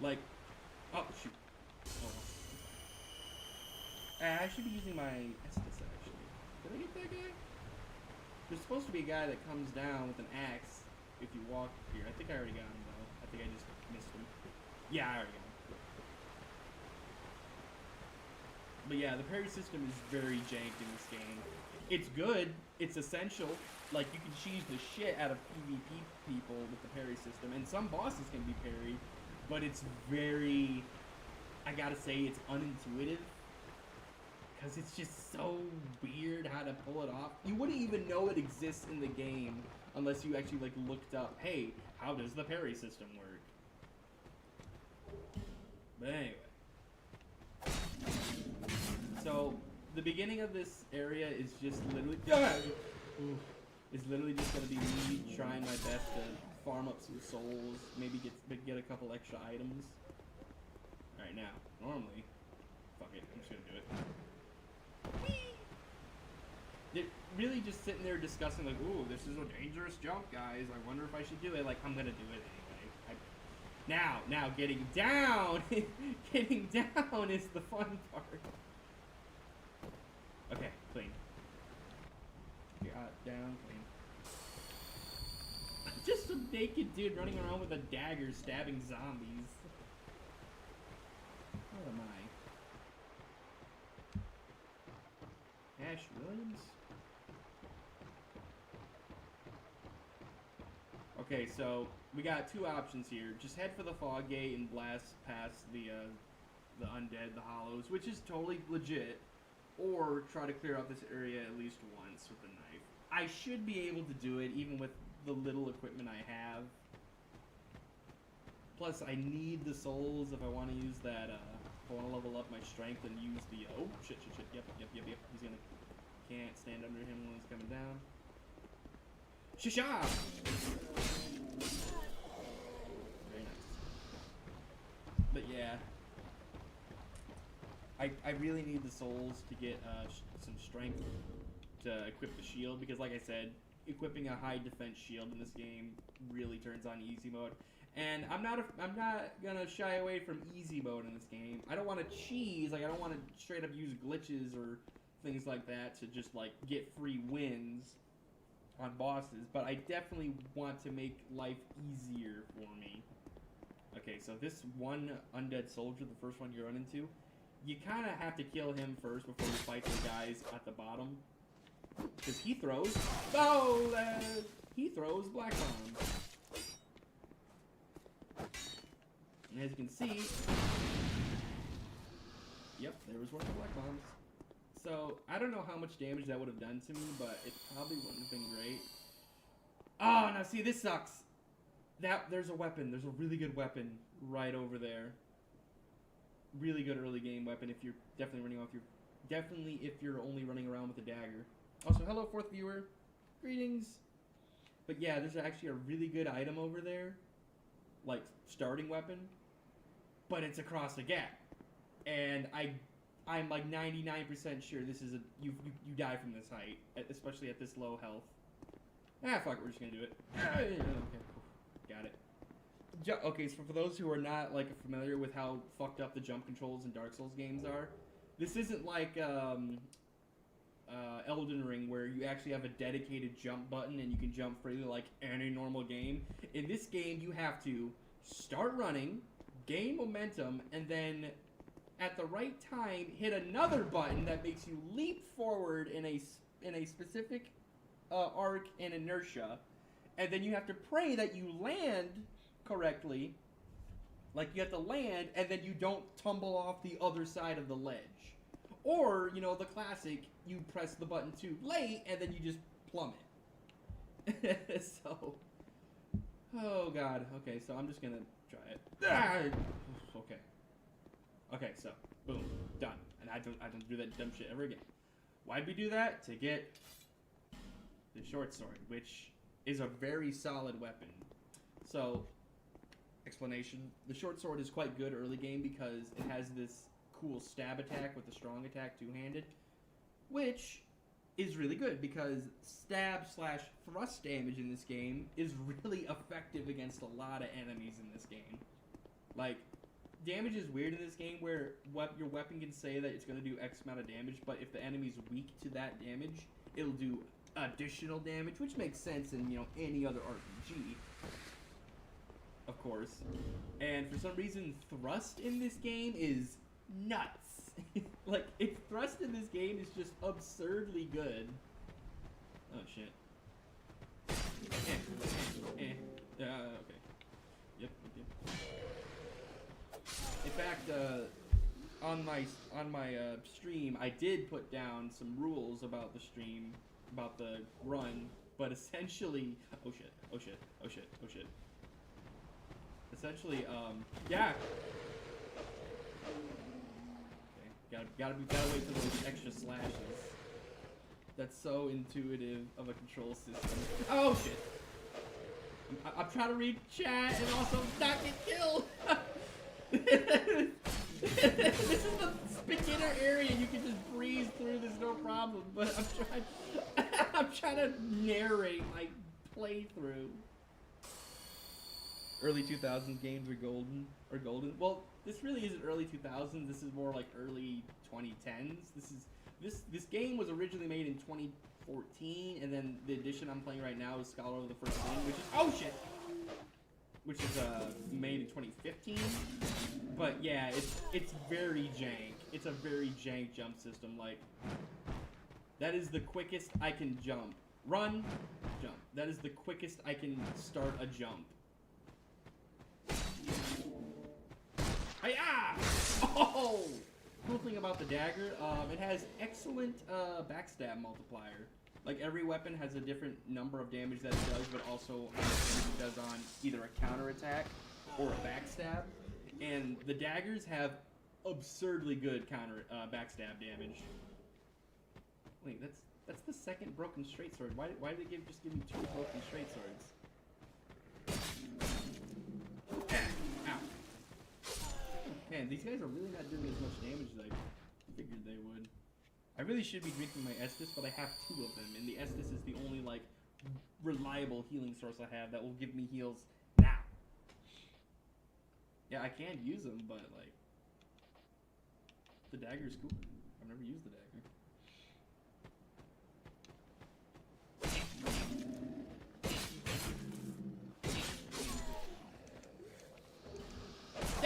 Like, oh, shoot. Oh, well. I should be using my Estus, actually. Did I get that guy? There's supposed to be a guy that comes down with an axe if you walk here. I think I already got him, though. I think I just missed him. Yeah, I already got him. But yeah, the parry system is very jank in this game. It's good. It's essential. Like, you can cheese the shit out of PvP people with the parry system. And some bosses can be parried. But it's very... I gotta say, it's unintuitive. Because it's just so weird how to pull it off. You wouldn't even know it exists in the game unless you actually like looked up, hey, how does the parry system work? But anyway. So, the beginning of this area is just literally... is literally just going to be me trying my best to farm up some souls, maybe get a couple extra items. Alright, now, normally... Fuck it, I'm just going to do it. They're really just sitting there discussing like, ooh, this is a dangerous jump, guys. I wonder if I should do it. Like, I'm gonna do it anyway. Now, getting down, getting down is the fun part. Okay, clean. Down, clean. Just a naked dude running around with a dagger stabbing zombies. What am I? Ash Williams? Okay, so we got two options here. Just head for the fog gate and blast past the undead, the hollows, which is totally legit. Or try to clear out this area at least once with a knife. I should be able to do it even with the little equipment I have. Plus, I need the souls if I want to use that, if I want to level up my strength and use the, oh, shit, yep, he's gonna, can't stand under him when he's coming down. Shisha! Very nice. But yeah, I really need the souls to get some strength to equip the shield, because like I said, equipping a high defense shield in this game really turns on easy mode. And I'm not gonna shy away from easy mode in this game. I don't want to cheese, like I don't want to straight up use glitches or things like that to just like get free wins on bosses, but I definitely want to make life easier for me. Okay, so this one undead soldier, the first one you run into, you kind of have to kill him first before you fight the guys at the bottom. Because he throws... Oh! He throws black bombs. And as you can see... Yep, there was one of the black bombs. So, I don't know how much damage that would have done to me, but it probably wouldn't have been great. Oh, now see, this sucks. There's a weapon. There's a really good weapon right over there. Really good early game weapon if you're definitely running off your... Definitely if you're only running around with a dagger. Also, hello, fourth viewer. Greetings. But yeah, there's actually a really good item over there. Like, starting weapon. But it's across the gap. And I'm like 99% sure this is a... You die from this height. Especially at this low health. Ah, fuck it, we're just gonna do it. Okay, got it. Okay, so for those who are not like familiar with how fucked up the jump controls in Dark Souls games are, this isn't like Elden Ring where you actually have a dedicated jump button and you can jump freely like any normal game. In this game, you have to start running, gain momentum, and then at the right time hit another button that makes you leap forward in a specific arc and inertia, and then you have to pray that you land correctly. Like, you have to land, and then you don't tumble off the other side of the ledge. Or, you know, the classic, you press the button too late, and then you just plummet. So, oh god. Okay, so I'm just gonna try it. Okay. Okay, so, boom, done. And I don't do that dumb shit ever again. Why'd we do that? To get the short sword, which is a very solid weapon. So, explanation. The short sword is quite good early game because it has this cool stab attack with the strong attack two-handed, which is really good because stab / thrust damage in this game is really effective against a lot of enemies in this game. Like, damage is weird in this game where your weapon can say that it's going to do X amount of damage, but if the enemy's weak to that damage, it'll do additional damage, which makes sense in, you know, any other RPG. Of course. And for some reason, thrust in this game is nuts. Like, thrust in this game is just absurdly good. Oh, shit. Okay. Yep. In fact, on my stream, I did put down some rules about the stream, about the run, but essentially... Oh, shit. Essentially, yeah. Okay, gotta wait for those extra slashes. That's so intuitive of a control system. Oh shit! I'm trying to read chat and also not get killed. This is the beginner area. You can just breeze through. There's no problem. But I'm trying to narrate my playthrough. Early 2000s games were golden. Well, this really isn't early 2000s. This is more like early 2010s. This game was originally made in 2014, and then the edition I'm playing right now is Scholar of the First Ring, which is made in 2015. But yeah, it's very jank. It's a very jank jump system. Like, that is the quickest I can jump. Run, jump. That is the quickest I can start a jump. Oh! Cool thing about the dagger, it has excellent backstab multiplier. Like, every weapon has a different number of damage that it does, but also how much damage it does on either a counterattack or a backstab. And the daggers have absurdly good backstab damage. Wait, that's the second broken straight sword. Why did it just give me 2 broken straight swords? Man, these guys are really not doing as much damage as I figured they would. I really should be drinking my Estus, but I have 2 of them, and the Estus is the only, like, reliable healing source I have that will give me heals now. Yeah, I can use them, but like the dagger's cool. I've never used the dagger.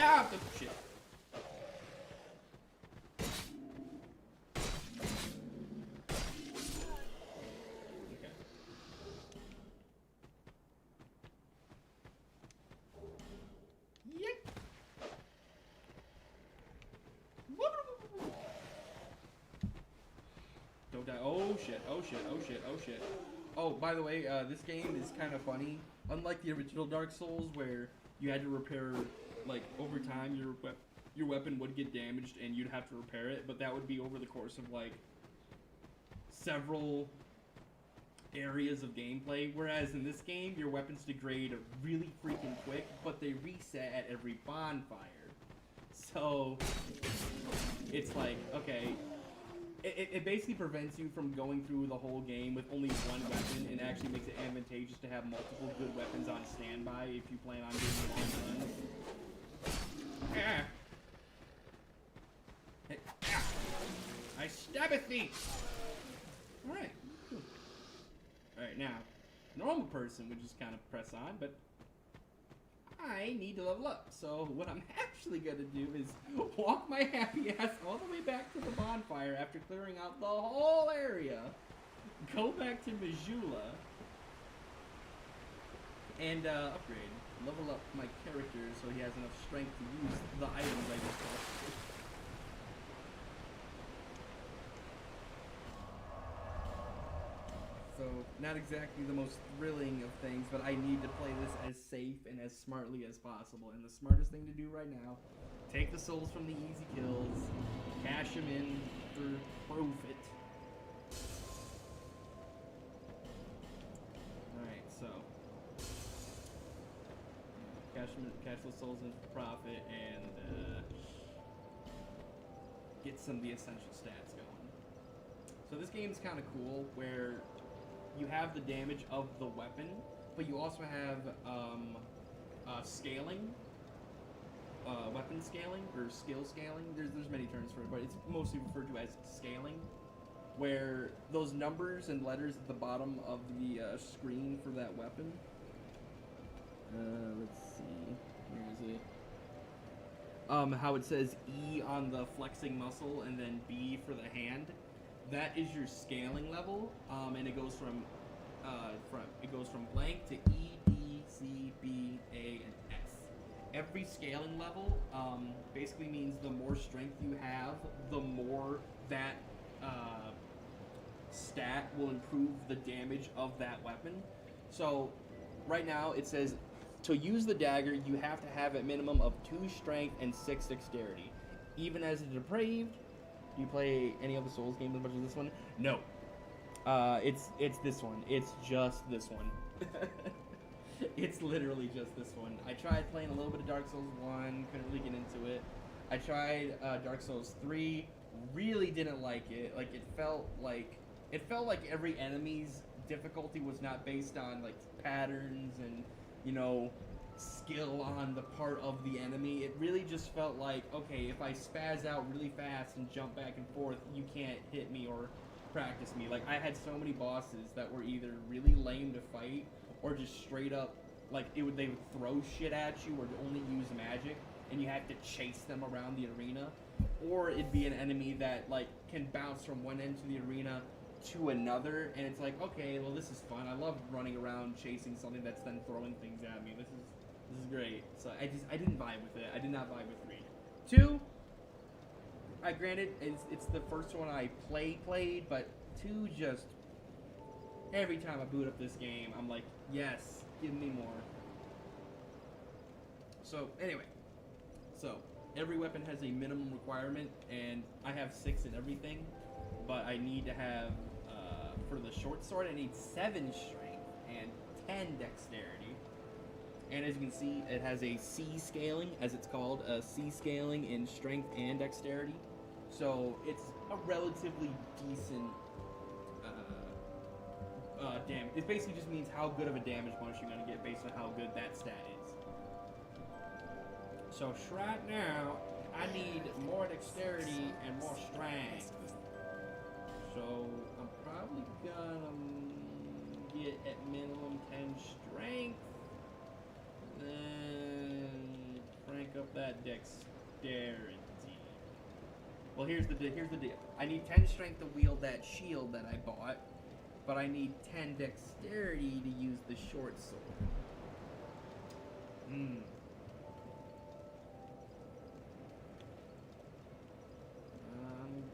Ah, the shit. Okay. Yep. Don't die. Oh shit, oh shit, oh shit, oh shit. Oh, by the way, this game is kind of funny. Unlike the original Dark Souls, where you had to repair, like, over time, your weapon would get damaged and you'd have to repair it, but that would be over the course of, like, several areas of gameplay. Whereas in this game, your weapons degrade really freaking quick, but they reset at every bonfire. So, it's like, okay, it basically prevents you from going through the whole game with only one weapon, and actually makes it advantageous to have multiple good weapons on standby if you plan on doing long runs. Ah. Hey, ah. I stabbeth thee! Alright, cool. Alright, now, normal person would just kind of press on, but I need to level up. So what I'm actually going to do is walk my happy ass all the way back to the bonfire after clearing out the whole area, go back to Majula, and upgrade. Level up my character so he has enough strength to use the items I just collected. So, not exactly the most thrilling of things, but I need to play this as safe and as smartly as possible. And the smartest thing to do right now, take the souls from the easy kills, cash them in for profit. Alright, so cash those souls in for profit and get some of the essential stats going. So this game's kind of cool, where you have the damage of the weapon, but you also have scaling, weapon scaling, or skill scaling. There's many terms for it, but it's mostly referred to as scaling, where those numbers and letters at the bottom of the screen for that weapon. Let's see. Where is it? How it says E on the flexing muscle and then B for the hand. That is your scaling level, and it goes from blank to E, D, C, B, A, and S. Every scaling level basically means the more strength you have, the more that stat will improve the damage of that weapon. So right now it says to use the dagger, you have to have a minimum of 2 strength and 6 dexterity. Even as a depraved. Do you play any of the Souls games as much as this one? No. It's this one. It's just this one. It's literally just this one. I tried playing a little bit of Dark Souls 1, couldn't really get into it. I tried Dark Souls 3, really didn't like it. Like it felt like every enemy's difficulty was not based on like patterns and, you know, skill on the part of the enemy. It really just felt like, okay, if I spaz out really fast and jump back and forth, you can't hit me or practice me. Like I had so many bosses that were either really lame to fight or just straight up like they would throw shit at you or only use magic and you had to chase them around the arena, or it'd be an enemy that like can bounce from one end to the arena to another, and it's like, okay, well this is fun. I love running around chasing something that's then throwing things at me. This is great. So I didn't vibe with it. I did not vibe with 3. 2, I granted it's the first one I played, but 2 just every time I boot up this game, I'm like, yes, give me more. So anyway, so every weapon has a minimum requirement, and I have 6 in everything, but I need to have for the short sword I need 7 strength and 10 dexterity. And as you can see, it has a C scaling, as it's called, a C scaling in strength and dexterity. So it's a relatively decent damage. It basically just means how good of a damage bonus you're going to get based on how good that stat is. So right now, I need more dexterity and more strength. So I'm probably gonna get at minimum 10 strength. Then crank up that dexterity. Well, here's the deal. I need 10 strength to wield that shield that I bought, but I need 10 dexterity to use the short sword.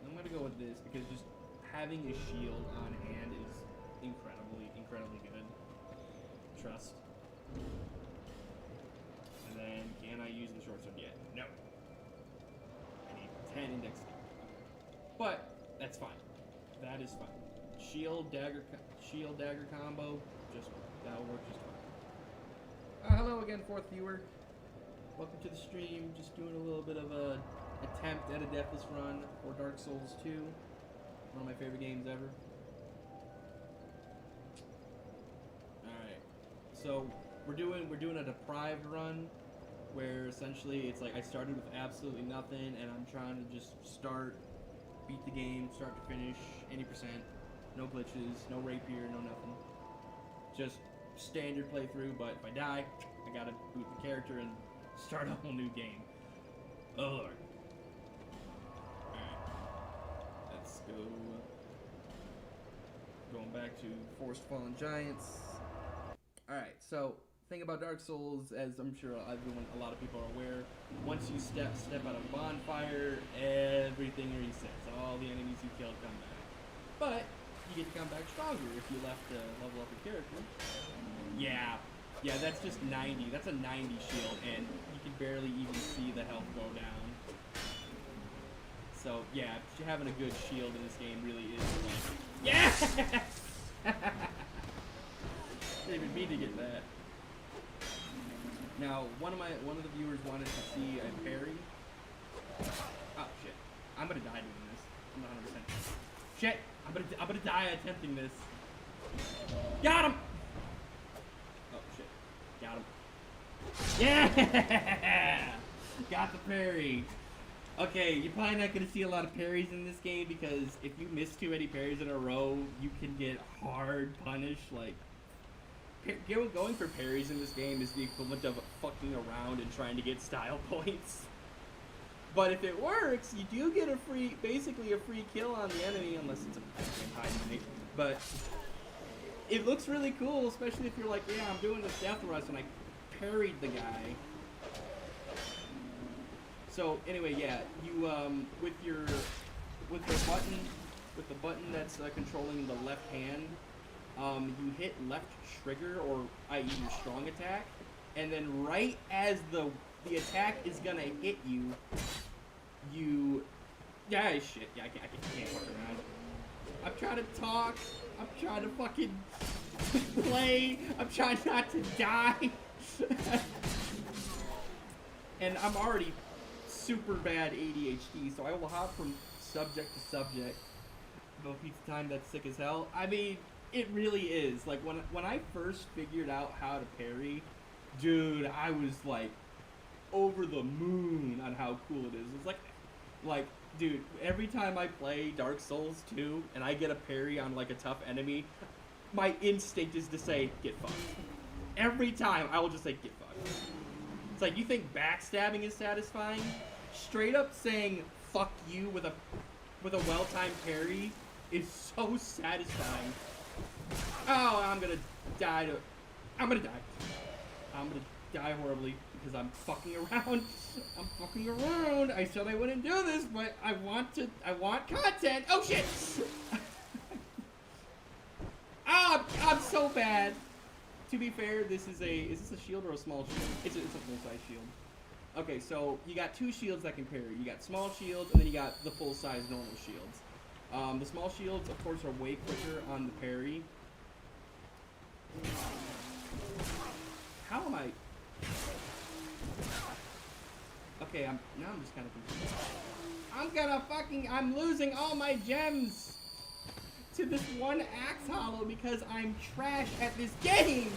I'm gonna go with this because just having a shield on hand is incredibly good. Trust. And then, can I use the short sword yet? No. I need 10 in dexterity. But that's fine. That is fine. Shield dagger combo, that'll work just fine. Hello again, fourth viewer. Welcome to the stream. Just doing a little bit of a attempt at a Deathless Run for Dark Souls 2. One of my favorite games ever. Alright. So we're doing a deprived run where essentially it's like I started with absolutely nothing and I'm trying to just beat the game, start to finish, 80%, no glitches, no rapier, no nothing. Just standard playthrough, but if I die, I gotta boot the character and start a whole new game. Oh lord. Alright. Let's go. Going back to Forest Fallen Giants. Alright, so thing about Dark Souls, as I'm sure a lot of people are aware, once you step out of a bonfire, everything resets. All the enemies you killed come back. But you get to come back stronger if you left to level up your character. Yeah, that's just 90. That's a 90 shield, and you can barely even see the health go down. So yeah, having a good shield in this game really is like, yeah. Didn't even mean to get that. Now, one of the viewers wanted to see a parry. Oh shit! I'm gonna die doing this. I'm not 100%. Shit! I'm gonna die attempting this. Got him! Oh shit! Got him. Yeah! Got the parry. Okay, you're probably not gonna see a lot of parries in this game because if you miss too many parries in a row, you can get hard punished. Like, going for parries in this game is the equivalent of fucking around and trying to get style points. But if it works, you do get basically a free kill on the enemy, unless it's a high enemy. But it looks really cool, especially if you're like, yeah, I'm doing this death rush and I parried the guy. So anyway, yeah, you with the button that's controlling the left hand. You hit left trigger, or i.e. your strong attack, and then right as the attack is gonna hit you, yeah, shit, yeah, I can't fuck around. I'm trying to talk, I'm trying to fucking play, I'm trying not to die, and I'm already super bad ADHD, so I will hop from subject to subject both each time. That's sick as hell. I mean, it really is. Like, when I first figured out how to parry, dude, I was, like, over the moon on how cool it is. It's like, dude, every time I play Dark Souls 2 and I get a parry on, like, a tough enemy, my instinct is to say, get fucked. Every time, I will just say, get fucked. It's like, you think backstabbing is satisfying? Straight up saying, fuck you with a well-timed parry is so satisfying. Oh, I'm gonna die. I'm gonna die horribly because I'm fucking around. I'm fucking around. I said I wouldn't do this, but I want content. Oh shit! Oh, I'm so bad. To be fair, is this a shield or a small shield? It's a full-size shield. Okay, so you got two shields that can parry. You got small shields, and then you got the full-size normal shields. The small shields, of course, are way quicker on the parry. How am I? Okay, I'm just kind of confused. I'm losing all my gems to this one axe hollow because I'm trash at this game.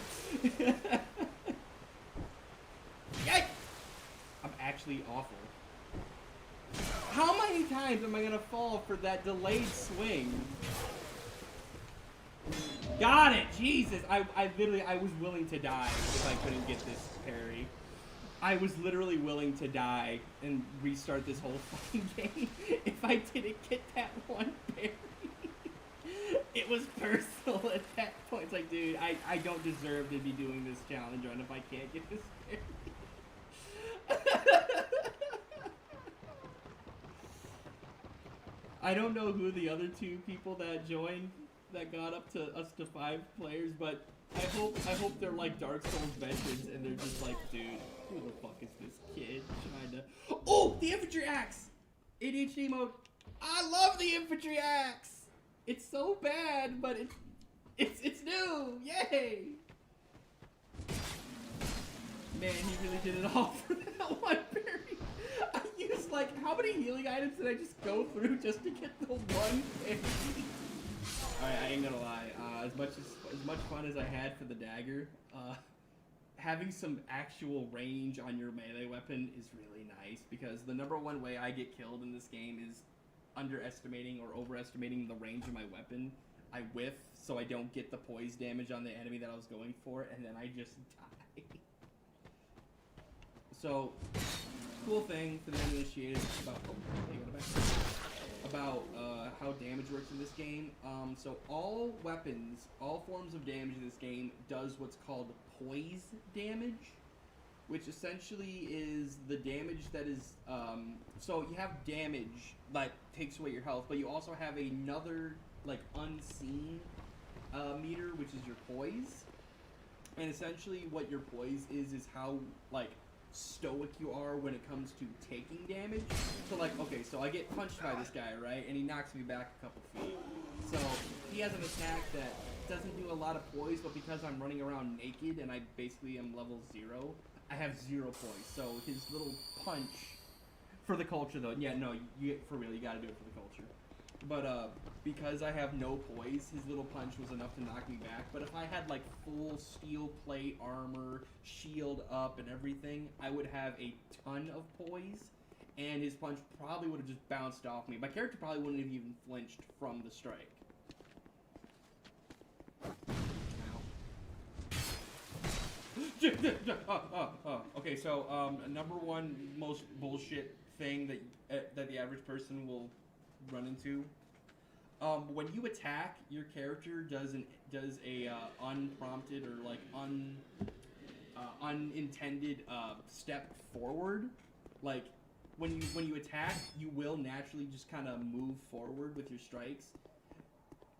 Yikes! actually awful. How many times am I gonna fall for that delayed swing? Got it! Jesus! I literally, I was willing to die if I couldn't get this parry. I was literally willing to die and restart this whole fucking game if I didn't get that one parry. It was personal at that point. It's like, dude, I don't deserve to be doing this challenge run if I can't get this parry. I don't know who the other two people that joined that got up to us to 5 players, but I hope they're like Dark Souls veterans and they're just like, dude, who the fuck is this kid trying to... Oh, the infantry axe! ADHD mode. I love the infantry axe! It's so bad, but it's new! Yay! Man, he really did it all for that one parry. I used like, how many healing items did I just go through just to get the one parry? Alright, I ain't gonna lie. As much fun as I had for the dagger, having some actual range on your melee weapon is really nice, because the #1 way I get killed in this game is underestimating or overestimating the range of my weapon. I whiff, so I don't get the poise damage on the enemy that I was going for, and then I just die. So, cool thing for the uninitiated about how damage works in this game. So all weapons, all forms of damage in this game does what's called poise damage, which essentially is the damage that is, so you have damage that takes away your health, but you also have another, like, unseen meter, which is your poise. And essentially what your poise is how, like, stoic you are when it comes to taking damage. So, like, okay, so I get punched by this guy, right? And he knocks me back a couple feet. So he has an attack that doesn't do a lot of poise, but because I'm running around naked and I basically am level 0, I have 0 poise. So his little punch, for the culture though, yeah, no, for real, you gotta do it for the culture. But because I have no poise, his little punch was enough to knock me back. But if I had like full steel plate armor, shield up and everything, I would have a ton of poise, and his punch probably would have just bounced off me. My character probably wouldn't have even flinched from the strike. Okay, so #1 most bullshit thing that the average person will run into. When you attack, your character does a unprompted or like unintended step forward. Like when you attack, you will naturally just kind of move forward with your strikes.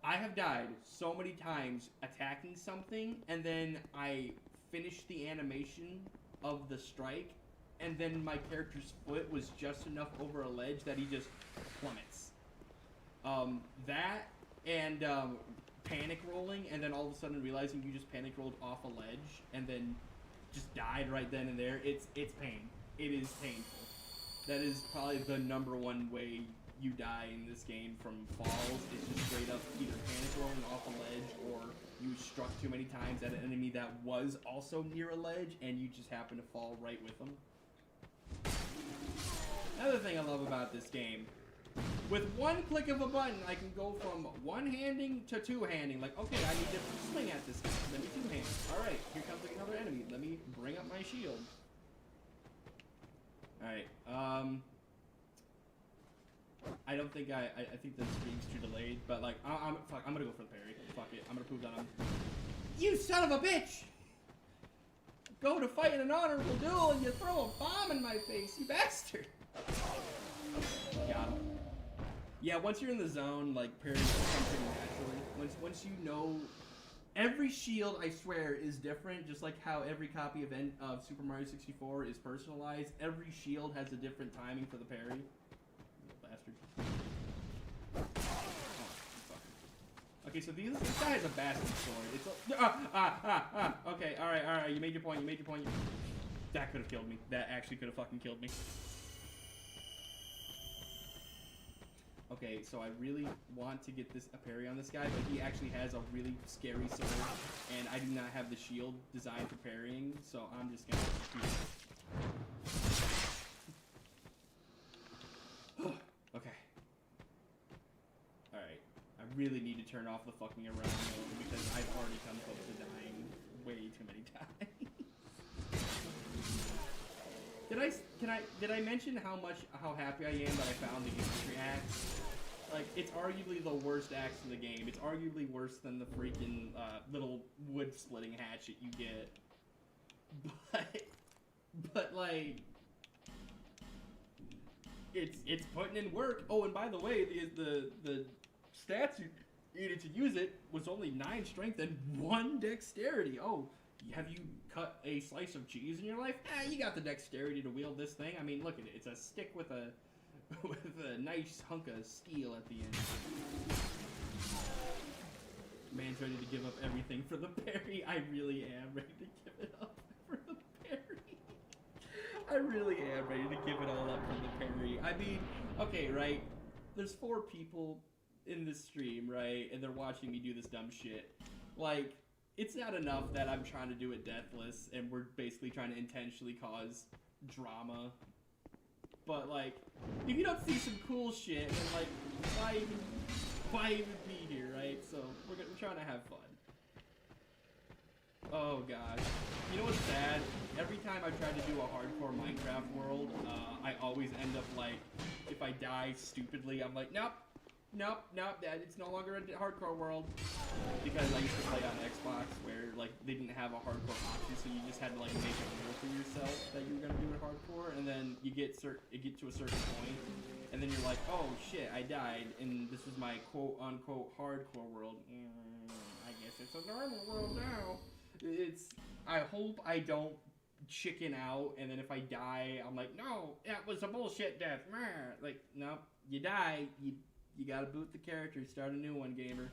I have died so many times attacking something, and then I finish the animation of the strike, and then my character's foot was just enough over a ledge that he just plummets. That and panic rolling, and then all of a sudden realizing you just panic rolled off a ledge and then just died right then and there. It's pain. It is painful. That is probably the #1 way you die in this game from falls. It's just straight up either panic rolling off a ledge, or you struck too many times at an enemy that was also near a ledge and you just happen to fall right with them. Another thing I love about this game, with one click of a button, I can go from one-handing to two-handing. Like, okay, I need to swing at this guy. Let me two-hand. Alright, here comes another enemy. Let me bring up my shield. Alright, I don't think I think the stream's too delayed, but like, I'm gonna go for the parry. Fuck it, I'm gonna prove that I'm... You son of a bitch! Go to fight in an honorable duel and you throw a bomb in my face, you bastard! Got him. Yeah, once you're in the zone, like, parries come pretty naturally. Once you know... Every shield, I swear, is different, just like how every copy of Super Mario 64 is personalized. Every shield has a different timing for the parry. Little bastard. Oh, fuck. Okay, so this guy has a bastard sword. It's okay, alright, you made your point, That could have killed me. That actually could have fucking killed me. Okay, so I really want to get a parry on this guy, but he actually has a really scary sword, and I do not have the shield designed for parrying, so I'm just gonna do it. really need to turn off the fucking around mode because I've already come close to dying way too many times. Did I mention how happy I am that I found the infantry axe? Like, it's arguably the worst axe in the game. It's arguably worse than the freaking little wood splitting hatchet you get. But like, it's putting in work. Oh, and by the way, the stats you needed to use it was only 9 strength and 1 dexterity. Oh, have you cut a slice of cheese in your life? You got the dexterity to wield this thing. I mean, look at it. It's a stick with a nice hunk of steel at the end. Man's ready to give up everything for the parry. I really am ready to give it up for the parry. I really am ready to give it all up for the parry. I mean, okay, right? There's 4 people in this stream, right? And they're watching me do this dumb shit. Like, it's not enough that I'm trying to do it deathless and we're basically trying to intentionally cause drama. But like, if you don't see some cool shit, then like, why even be here, right? So we're trying to have fun. Oh gosh, you know what's sad? Every time I try to do a hardcore Minecraft world, I always end up like, if I die stupidly, I'm like, nope, it's no longer a hardcore world. Because I used to play on Xbox where like they didn't have a hardcore option, so you just had to like make a rule for yourself that you were gonna do it hardcore, and then you get to a certain point, and then you're like, oh shit, I died, and this is my quote unquote hardcore world. I guess it's a normal world now. I hope I don't chicken out, and then if I die, I'm like, no, that was a bullshit death. Like, no, you die, you gotta boot the character, start a new one, gamer.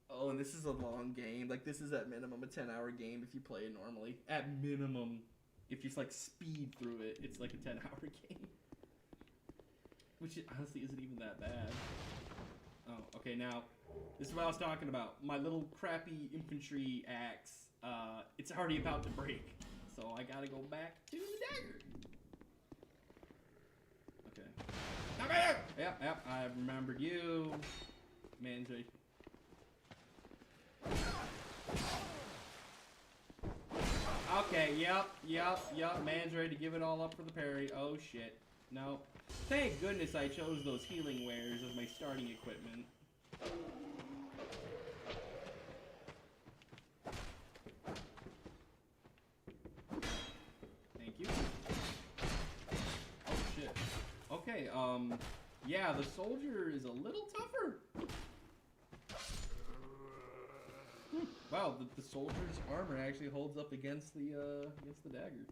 Oh, and this is a long game. Like, this is at minimum a 10-hour game if you play it normally. At minimum, if you just like speed through it, it's like a 10-hour game. Which honestly isn't even that bad. Oh, okay, now, this is what I was talking about. My little crappy infantry axe, it's already about to break. So I gotta go back to the dagger. Okay. Yep, I remembered you. Man's ready. Okay, yep, man's ready to give it all up for the parry. Oh shit. No. Thank goodness I chose those healing wares as my starting equipment. Thank you. Oh shit. Okay, yeah, the soldier is a little tougher. Wow, the soldier's armor actually holds up against the dagger.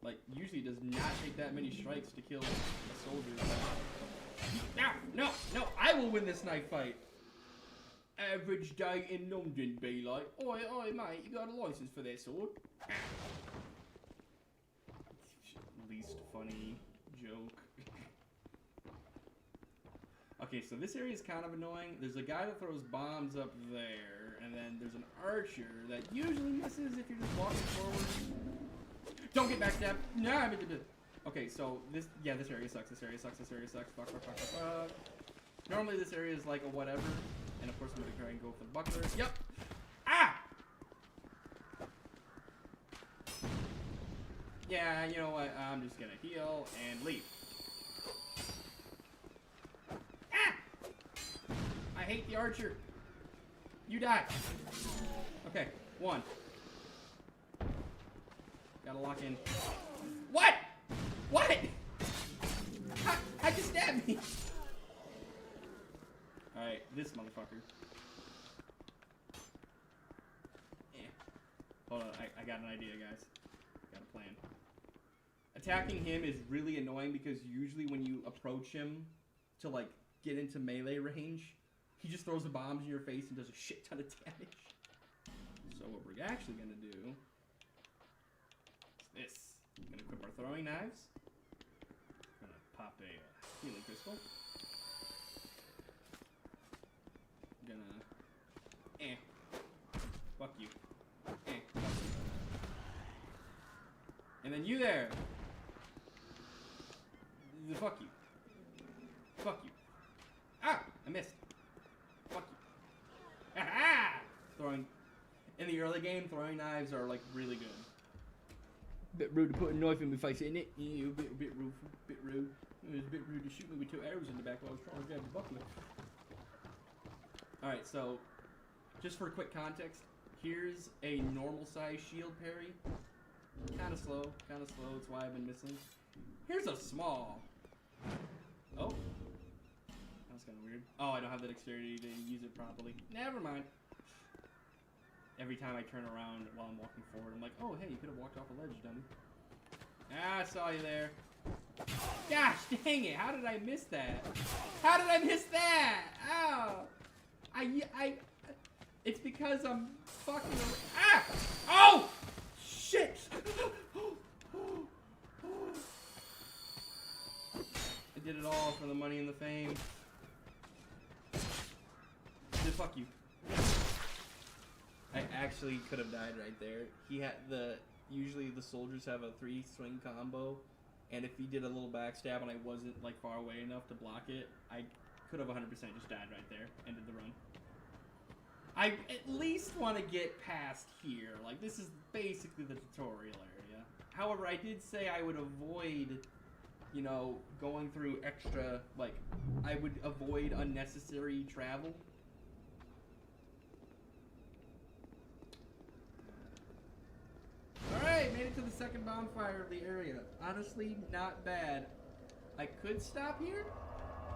Like, usually it does not take that many strikes to kill a soldier. No, I will win this knife fight. Average day in London be like, oi, mate, you got a license for that sword? Least funny joke. Okay, so this area is kind of annoying. There's a guy that throws bombs up there, and then there's an archer that usually misses if you're just walking forward. Don't get backstabbed. Nah. Okay, so this area sucks. This area sucks. Fuck. Normally this area is like a whatever, and of course I'm gonna try and go for the buckler. Yep. Ah. Yeah, you know what? I'm just gonna heal and leave. I hate the archer. You die. Okay, 1. Gotta lock in. What? How'd you stab me? Alright, this motherfucker. Yeah. Hold on, I got an idea, guys. Got a plan. Attacking him is really annoying because usually when you approach him to like get into melee range, he just throws the bombs in your face and does a shit ton of damage. So what we're actually gonna do is this. I'm gonna equip our throwing knives. I'm gonna pop a healing crystal. I'm gonna fuck you. Fuck you. And then you there. Fuck you. Ah! I missed. early game, throwing knives are like really good. Bit rude to put a knife in my face, isn't it? Yeah, bit rude. Bit rude. It was a bit rude to shoot me with 2 arrows in the back while I was trying to grab the buckler. Alright, so, just for quick context, here's a normal size shield parry. Kinda slow, that's why I've been missing. Here's a small. Oh. That was kinda weird. Oh, I don't have the dexterity to use it properly. Never mind. Every time I turn around while I'm walking forward, I'm like, oh, hey, you could have walked off a ledge, dummy. Ah, I saw you there. Gosh, dang it, how did I miss that? How did I miss that? Ow. It's because I'm fucking ah! Oh! Shit! I did it all for the money and the fame. Fuck you. I actually could have died right there. He had usually the soldiers have a 3 swing combo, and if he did a little backstab and I wasn't like far away enough to block it, I could have 100% just died right there, ended the run. I at least want to get past here. Like, this is basically the tutorial area. However, I did say I would avoid, you know, going through extra, like, I would avoid unnecessary travel. Alright, made it to the second bonfire of the area. Honestly, not bad. I could stop here.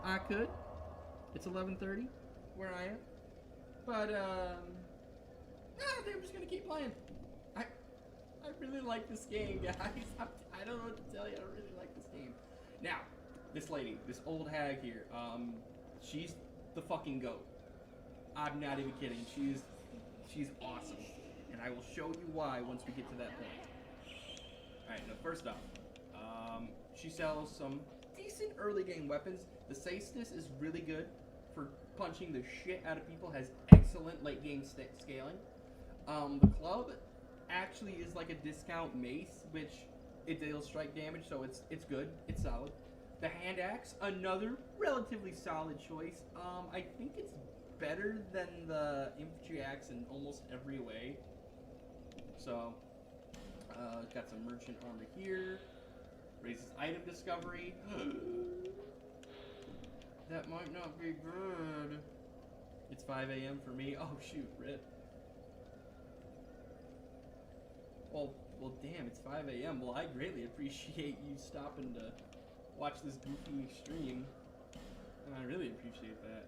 I could. It's 11:30 where I am. But, no, I think I'm just gonna keep playing. I really like this game, guys. I don't know what to tell you. I really like this game. Now, this lady, this old hag here, she's the fucking GOAT. I'm not even kidding. She's awesome. And I will show you why once we get to that point. Alright, now first off, she sells some decent early game weapons. The Saceness is really good for punching the shit out of people, has excellent late game scaling. The club actually is like a discount mace, which it deals strike damage, so it's good, it's solid. The hand axe, another relatively solid choice. I think it's better than the infantry axe in almost every way. So, got some merchant armor here. Raises item discovery. That might not be good. It's 5 a.m. for me. Oh shoot, rip. Well, damn, it's 5 a.m. Well, I greatly appreciate you stopping to watch this goofy stream. And I really appreciate that.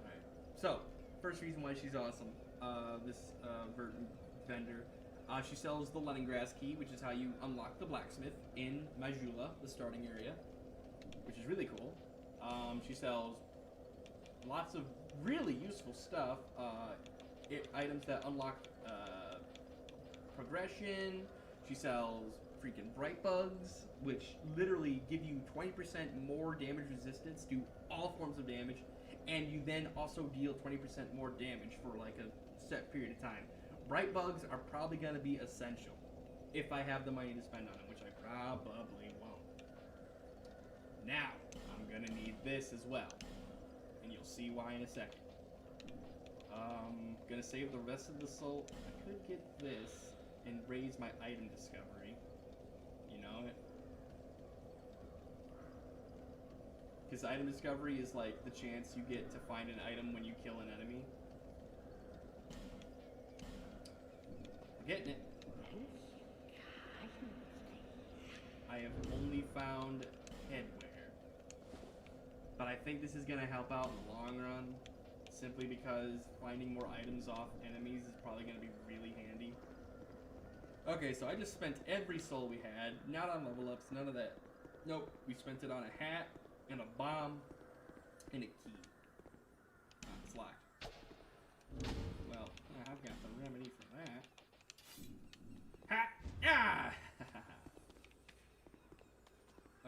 Alright, so, first reason why she's awesome. This vendor. She sells the Leningrad key, which is how you unlock the blacksmith in Majula, the starting area, which is really cool. She sells lots of really useful stuff. Items that unlock progression. She sells freaking bright bugs, which literally give you 20% more damage resistance to all forms of damage, and you then also deal 20% more damage for like a set period of time. Bright bugs are probably going to be essential if I have the money to spend on them, which I probably won't. Now, I'm going to need this as well, and you'll see why in a second. Going to save the rest of the soul. I could get this and raise my item discovery. You know it? Because item discovery is like the chance you get to find an item when you kill an enemy. Getting it. I have only found headwear. But I think this is going to help out in the long run, simply because finding more items off enemies is probably going to be really handy. Okay, so I just spent every soul we had, not on level ups, none of that. Nope, we spent it on a hat, and a bomb, and a key. It's locked. Well, I've got the remedy for that. Ha! Ah!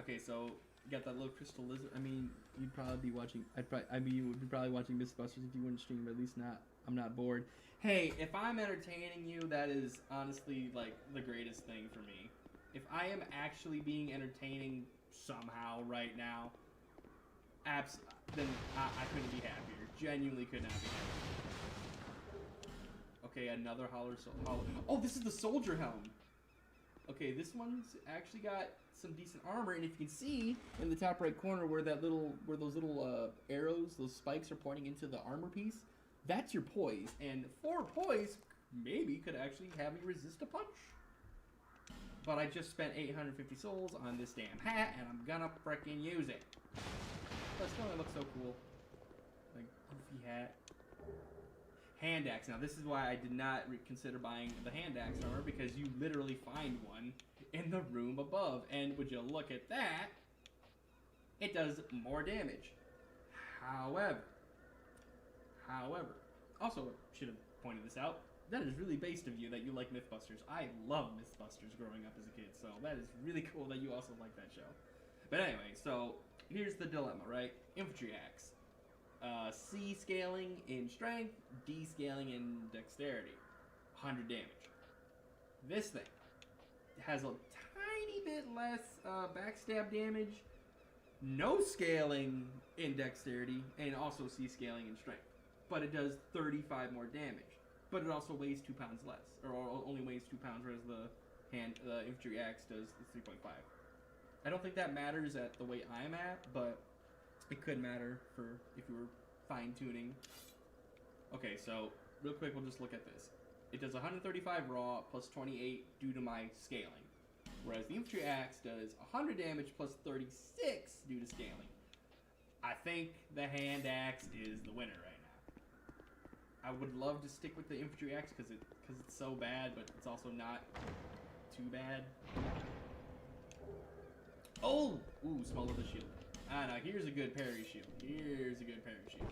Okay, so you got that little crystal lizard. I mean, you'd probably be watching. You would be probably watching Mythbusters if you wouldn't stream, but at least not. I'm not bored. Hey, if I'm entertaining you, that is honestly like the greatest thing for me. If I am actually being entertaining somehow right now, then I couldn't be happier. Genuinely could not be happier. Okay, another hollow. Oh, this is the soldier helm. Okay, this one's actually got some decent armor, and if you can see in the top right corner where those little arrows, those spikes are pointing into the armor piece, that's your poise. And 4 poise maybe could actually have me resist a punch. But I just spent 850 souls on this damn hat, and I'm gonna frickin' use it. But still, it looks so cool. Like, goofy hat. Hand axe. Now, this is why I did not consider buying the hand axe armor, because you literally find one in the room above. And would you look at that, it does more damage. However, also, should have pointed this out, that is really based of you that you like Mythbusters. I love Mythbusters growing up as a kid, so that is really cool that you also like that show. But anyway, so here's the dilemma, right? Infantry axe. C scaling in strength, D scaling in dexterity. 100 damage. This thing has a tiny bit less backstab damage, no scaling in dexterity, and also C scaling in strength. But it does 35 more damage. But it also weighs 2 pounds less, or only weighs 2 pounds, whereas the infantry axe does 3.5. I don't think that matters at the weight I'm at, but it could matter for if you were fine-tuning. Okay, so real quick, we'll just look at this. It does 135 raw plus 28 due to my scaling, whereas the infantry axe does 100 damage plus 36 due to scaling. I think the hand axe is the winner right now. I would love to stick with the infantry axe because it's so bad, but it's also not too bad. Oh! Ooh, smell of the shield. Ah, now here's a good parry shield. Here's a good parry shield.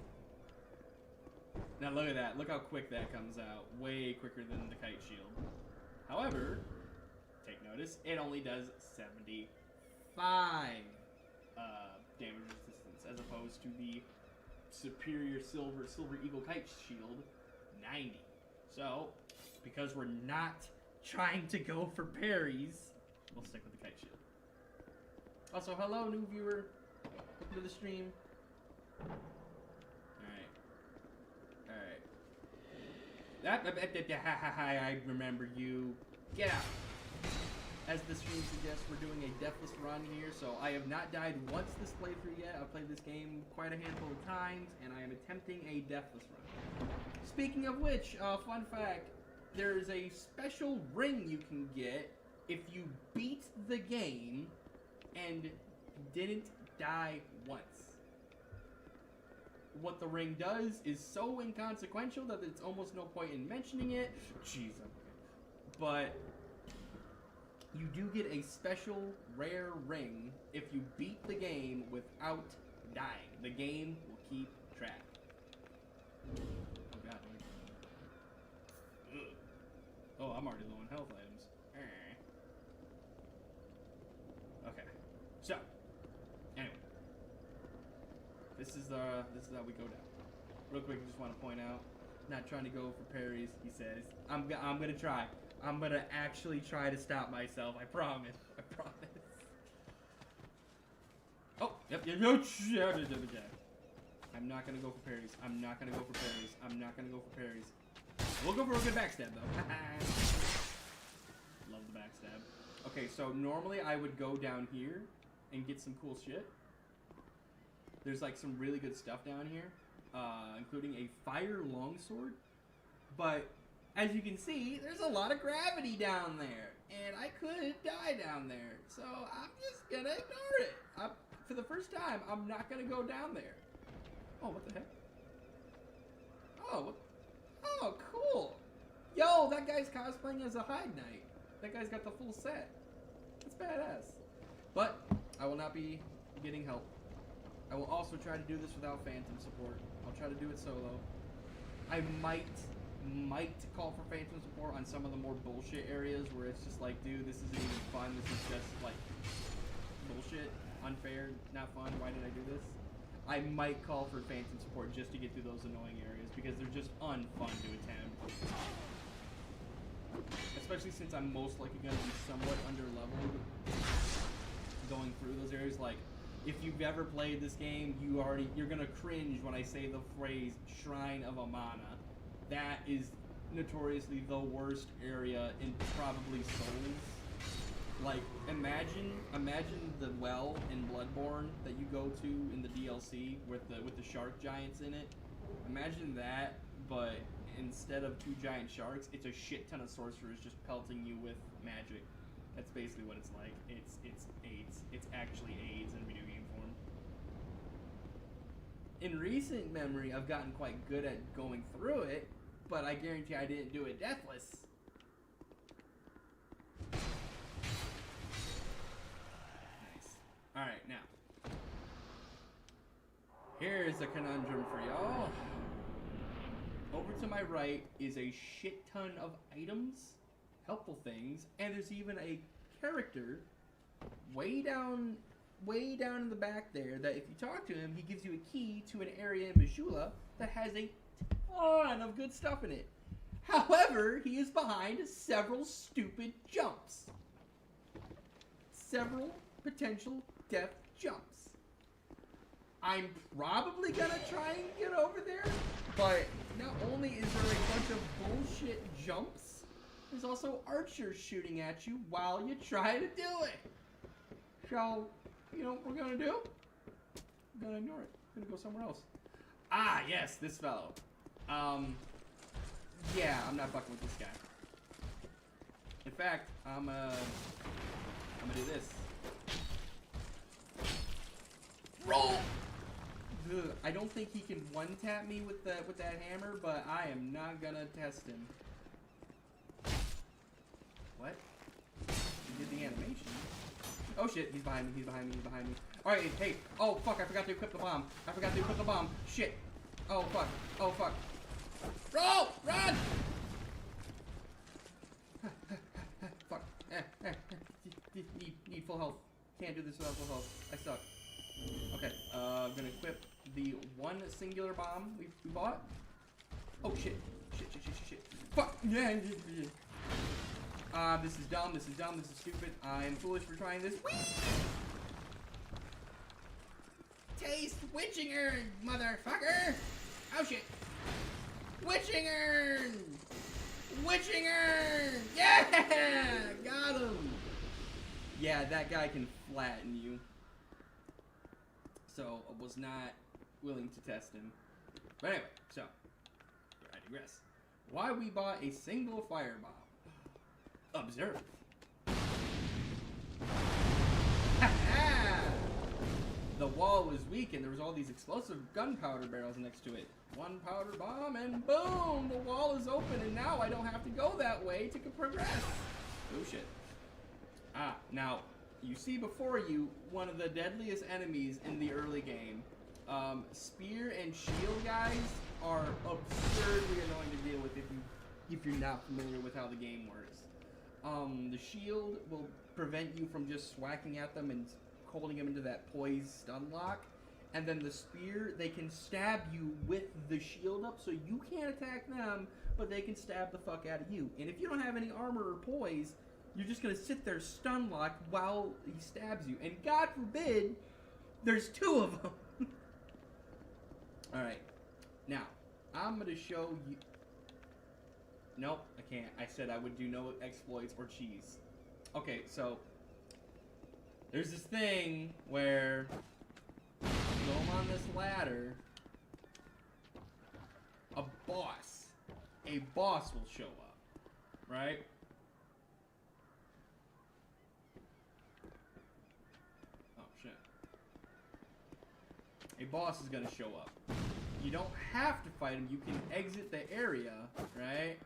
Now look at that. Look how quick that comes out. Way quicker than the kite shield. However, take notice, it only does 75 damage resistance as opposed to the superior Silver Eagle kite shield, 90. So, because we're not trying to go for parries, we'll stick with the kite shield. Also, hello, new viewer. Welcome to the stream. Alright. I remember you. Get out. As the stream suggests, we're doing a Deathless Run here, so I have not died once this playthrough yet. I've played this game quite a handful of times, and I am attempting a Deathless Run. Speaking of which, fun fact, there is a special ring you can get if you beat the game and didn't die once. What the ring does is so inconsequential that it's almost no point in mentioning it. Jeez, but you do get a special rare ring if you beat the game without dying. The game will keep track. Oh god. Ugh. Oh, I'm already low on health items. Okay. So, anyway. This is how we go down. Real quick, I just want to point out, not trying to go for parries, he says. I'm gonna try. I'm gonna actually try to stop myself. I promise. I promise. Oh, yep. I'm not gonna go for parries. I'm not gonna go for parries. I'm not gonna go for parries. We'll go for a good backstab though. Love the backstab. Okay, so normally I would go down here and get some cool shit. There's like some really good stuff down here, including a fire longsword. But as you can see, there's a lot of gravity down there, and I could die down there. So I'm just gonna ignore it. For the first time, I'm not gonna go down there. Oh, what the heck? Oh, oh, cool. Yo, that guy's cosplaying as a Hyde Knight. That guy's got the full set. That's badass. But I will not be getting help. I will also try to do this without phantom support. I'll try to do it solo. I might call for phantom support on some of the more bullshit areas where it's just like, dude, this isn't even fun. This is just like bullshit, unfair, not fun. Why did I do this? I might call for phantom support just to get through those annoying areas because they're just unfun to attempt. Especially since I'm most likely going to be somewhat under-leveled going through those areas. Like, if you've ever played this game, you're gonna cringe when I say the phrase Shrine of Amana. That is notoriously the worst area in probably Souls. Like, imagine the well in Bloodborne that you go to in the DLC with the shark giants in it. Imagine that, but instead of 2 giant sharks, it's a shit ton of sorcerers just pelting you with magic. That's basically what it's like. It's AIDS. It's actually AIDS in video game form. In recent memory, I've gotten quite good at going through it, but I guarantee I didn't do it deathless. Nice. Alright, now. Here's a conundrum for y'all. Over to my right is a shit ton of items, helpful things, and there's even a character way down in the back there that if you talk to him, he gives you a key to an area in Majula that has a ton of good stuff in it. However, he is behind several stupid jumps. Several potential death jumps. I'm probably gonna try and get over there, but not only is there a bunch of bullshit jumps, there's also archers shooting at you while you try to do it. So, you know what we're gonna do? We're gonna ignore it. We're gonna go somewhere else. Ah, yes, this fellow. Yeah, I'm not fucking with this guy. In fact, I'm gonna do this. Roll! Ugh, I don't think he can one-tap me with that hammer, but I am not gonna test him. What? He did the animation. Oh shit, he's behind me, he's behind me, he's behind me. Alright, hey, oh fuck, I forgot to equip the bomb. I forgot to equip the bomb. Shit. Oh fuck, oh fuck. Roll! Run! Fuck. Need full health. Can't do this without full health. I suck. Okay, I'm gonna equip the one singular bomb we bought. Oh shit. Shit. Fuck! Yeah. This is dumb, this is stupid. I am foolish for trying this. Whee! Taste witching urn, motherfucker! Oh shit! Witching urn! Witching urn! Yeah! Got him! Yeah, that guy can flatten you. So, I was not willing to test him. But anyway, so, I digress. Why we bought a single firebomb? Observe. The wall was weak and there was all these explosive gunpowder barrels next to it. One powder bomb and boom! The wall is open and now I don't have to go that way to progress. Oh shit. Ah, now, you see before you one of the deadliest enemies in the early game. Spear and shield guys are absurdly annoying to deal with if you're not familiar with how the game works. The shield will prevent you from just swacking at them and holding them into that poised stun lock. And then the spear, they can stab you with the shield up, so you can't attack them, but they can stab the fuck out of you. And if you don't have any armor or poise, you're just gonna sit there stun locked while he stabs you. And God forbid, there's 2 of them. Alright, now, I'm gonna show you... Nope, I can't. I said I would do no exploits or cheese. Okay, so there's this thing where you go on this ladder, a boss will show up, right? Oh shit. A boss is gonna show up. You don't have to fight him, you can exit the area, right?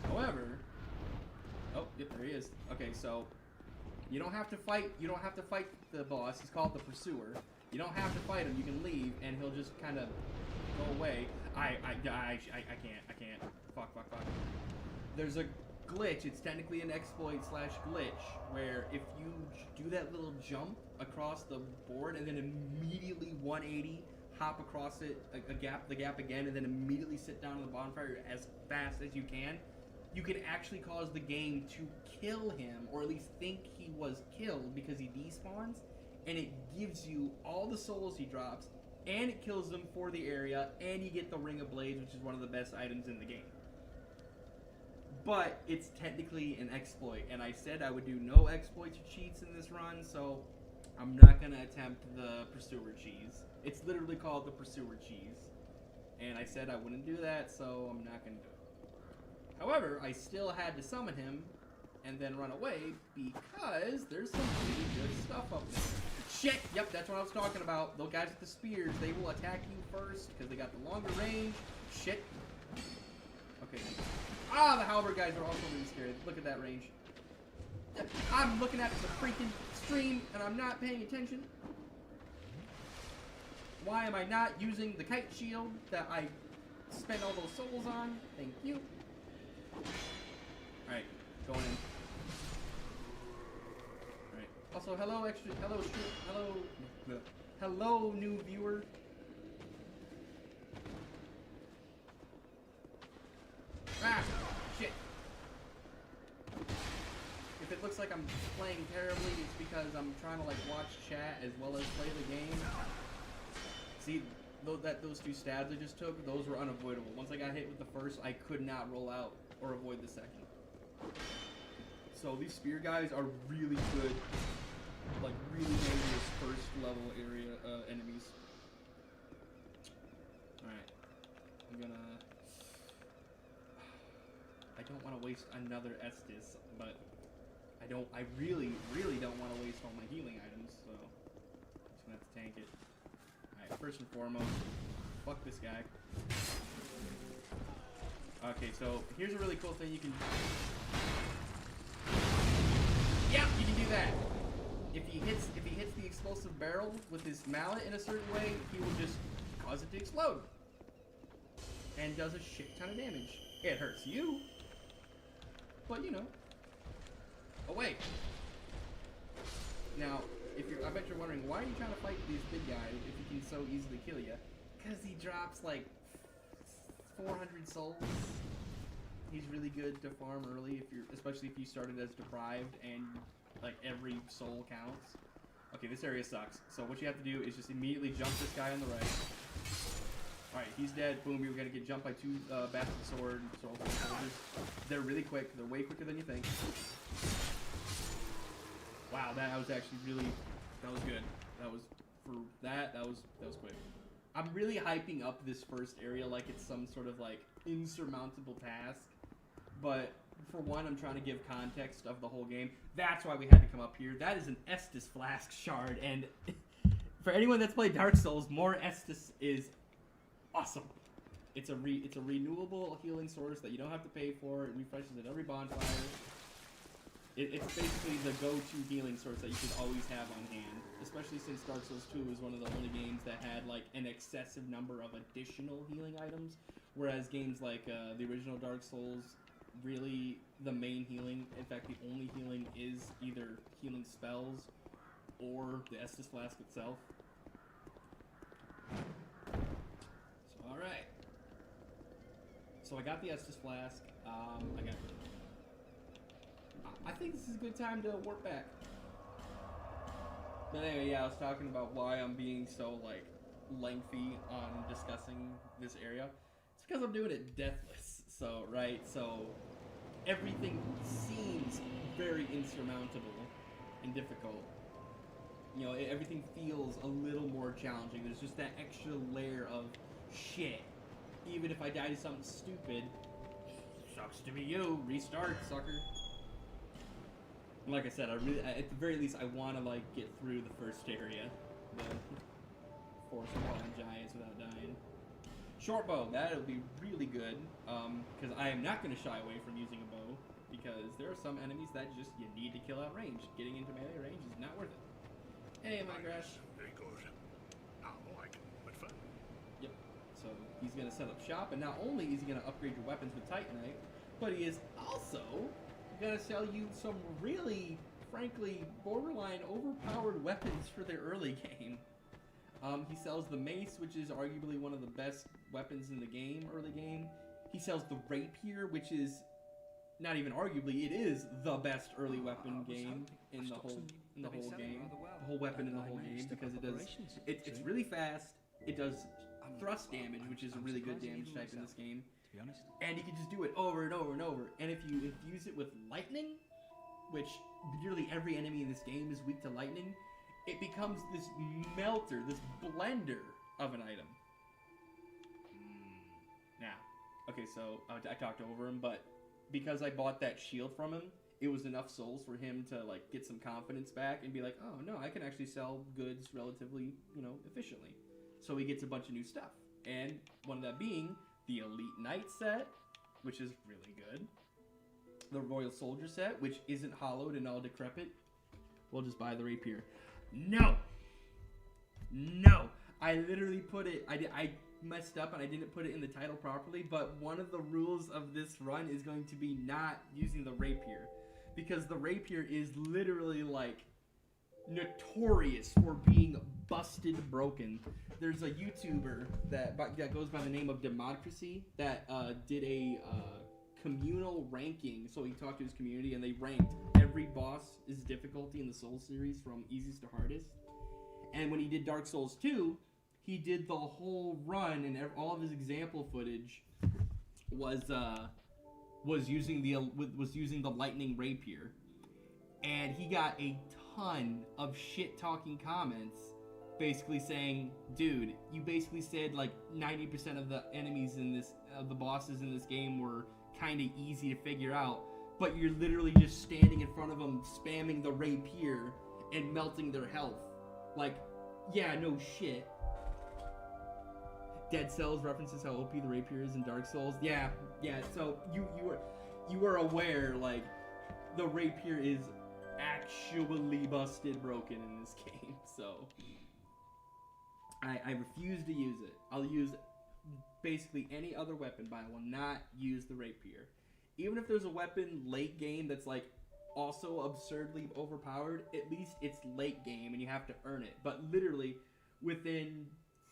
However, oh, yep, there he is. Okay, so you don't have to fight the boss. He's called the Pursuer. You don't have to fight him. You can leave, and he'll just kind of go away. I can't. Fuck. There's a glitch. It's technically an exploit / glitch where if you do that little jump across the board and then immediately 180 hop across it, the gap again, and then immediately sit down on the bonfire as fast as you can actually cause the game to kill him, or at least think he was killed because he despawns, and it gives you all the souls he drops, and it kills them for the area, and you get the Ring of Blades, which is one of the best items in the game. but it's technically an exploit, and I said I would do no exploits or cheats in this run, so I'm not going to attempt the Pursuer Cheese. It's literally called the Pursuer Cheese, and I said I wouldn't do that, so I'm not going to do it. However, I still had to summon him and then run away because there's some really good stuff up there. Shit! Yep, that's what I was talking about. Those guys with the spears, they will attack you first because they got the longer range. Shit. Okay. Ah, the halberd guys are also really scary. Look at that range. I'm looking at the freaking stream and I'm not paying attention. Why am I not using the kite shield that I spent all those souls on? Thank you. Alright, going in. Alright. Also, hello, new viewer. Ah, shit. If it looks like I'm playing terribly, it's because I'm trying to like watch chat as well as play the game. See, those two stabs I just took, those were unavoidable. Once I got hit with the first, I could not roll out or avoid the second. So these spear guys are really good, like really dangerous first level area enemies. Alright, I don't want to waste another Estus, but I really don't want to waste all my healing items, so I'm just gonna have to tank it. Alright, first and foremost, fuck this guy. Okay, so here's a really cool thing you can... Yeah, you can do that. If he hits the explosive barrel with his mallet in a certain way, he will just cause it to explode. And does a shit ton of damage. It hurts you, but you know. Away. Now, I bet you're wondering, why are you trying to fight these big guys if he can so easily kill you? Because he drops like 400 souls. He's really good to farm early, especially if you started as deprived and like every soul counts. Okay, this area sucks. So what you have to do is just immediately jump this guy on the right. Alright, he's dead. Boom, you're gonna get jumped by two bastard sword soldiers. They're really quick. They're way quicker than you think. Wow, that was actually really, that was good. That was quick. I'm really hyping up this first area like it's some sort of like insurmountable task. But for one, I'm trying to give context of the whole game. That's why we had to come up here. That is an Estus Flask shard, and for anyone that's played Dark Souls, more Estus is awesome. It's a renewable healing source that you don't have to pay for. It refreshes at every bonfire. It's basically the go-to healing source that you should always have on hand, especially since Dark Souls 2 is one of the only games that had like an excessive number of additional healing items, whereas games like the original Dark Souls, really the main healing, in fact the only healing, is either healing spells or the Estus Flask itself. So alright. So I got the Estus Flask, I think this is a good time to warp back. But anyway, yeah, I was talking about why I'm being so like lengthy on discussing this area. It's because I'm doing it deathless. So, right, so everything seems very insurmountable and difficult. You know, everything feels a little more challenging. There's just that extra layer of shit. Even if I die to something stupid, sucks to be you. Restart, sucker. Like I said, at the very least, I want to like get through the first area, the force fallen giants without dying. Short bow, that'll be really good, because I am not going to shy away from using a bow, because there are some enemies that just you need to kill out range. Getting into melee range is not worth it. Hey, my gosh. Very good. Now I can but fun. Yep. So he's going to set up shop, and not only is he going to upgrade your weapons with Titanite, but he is also gonna sell you some really, frankly, borderline overpowered weapons for the early game. He sells the mace, which is arguably one of the best weapons in the game, early game. He sells the rapier, which is not even arguably, it is the best early weapon game in the whole game. The whole weapon in the whole game, because it's really fast. It does thrust damage, which is a really good damage type in this game. be honest. And you can just do it over and over and over. And if you infuse it with lightning, which nearly every enemy in this game is weak to lightning, it becomes this melter, this blender of an item. Now, okay, so I talked over him, but because I bought that shield from him, it was enough souls for him to like get some confidence back and be like, oh no, I can actually sell goods relatively, efficiently. So he gets a bunch of new stuff. And one of that being the Elite Knight set, which is really good. The Royal Soldier set, which isn't hollowed and all decrepit. We'll just buy the Rapier. No! I literally put it, I messed up and I didn't put it in the title properly, but one of the rules of this run is going to be not using the Rapier. Because the Rapier is literally like notorious for being busted broken. There's a YouTuber that goes by the name of Democracy that did a communal ranking. So he talked to his community and they ranked every boss's difficulty in the Souls series from easiest to hardest. And when he did Dark Souls 2, he did the whole run and all of his example footage was using the lightning rapier, and he got a ton of shit talking comments basically saying, dude, you basically said like 90% of the enemies in this the bosses in this game were kind of easy to figure out, but you're literally just standing in front of them spamming the rapier and melting their health. Like, yeah, no shit. Dead Cells references how OP the Rapier is in Dark Souls. Yeah. So you were aware, like, the Rapier is actually busted broken in this game. So I refuse to use it. I'll use basically any other weapon, but I will not use the Rapier. Even if there's a weapon late game that's like also absurdly overpowered, at least it's late game and you have to earn it. But literally within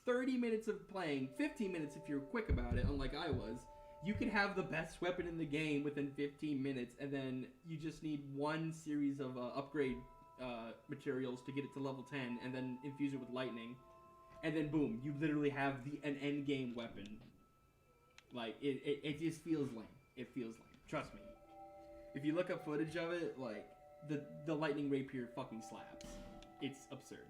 30 minutes of playing, 15 minutes if you're quick about it, unlike I was, you can have the best weapon in the game within 15 minutes, and then you just need one series of upgrade materials to get it to level 10, and then infuse it with lightning, and then boom, you literally have an end game weapon. Like, it just feels lame. It feels lame. Trust me. If you look up footage of it, like, the lightning rapier fucking slaps. It's absurd.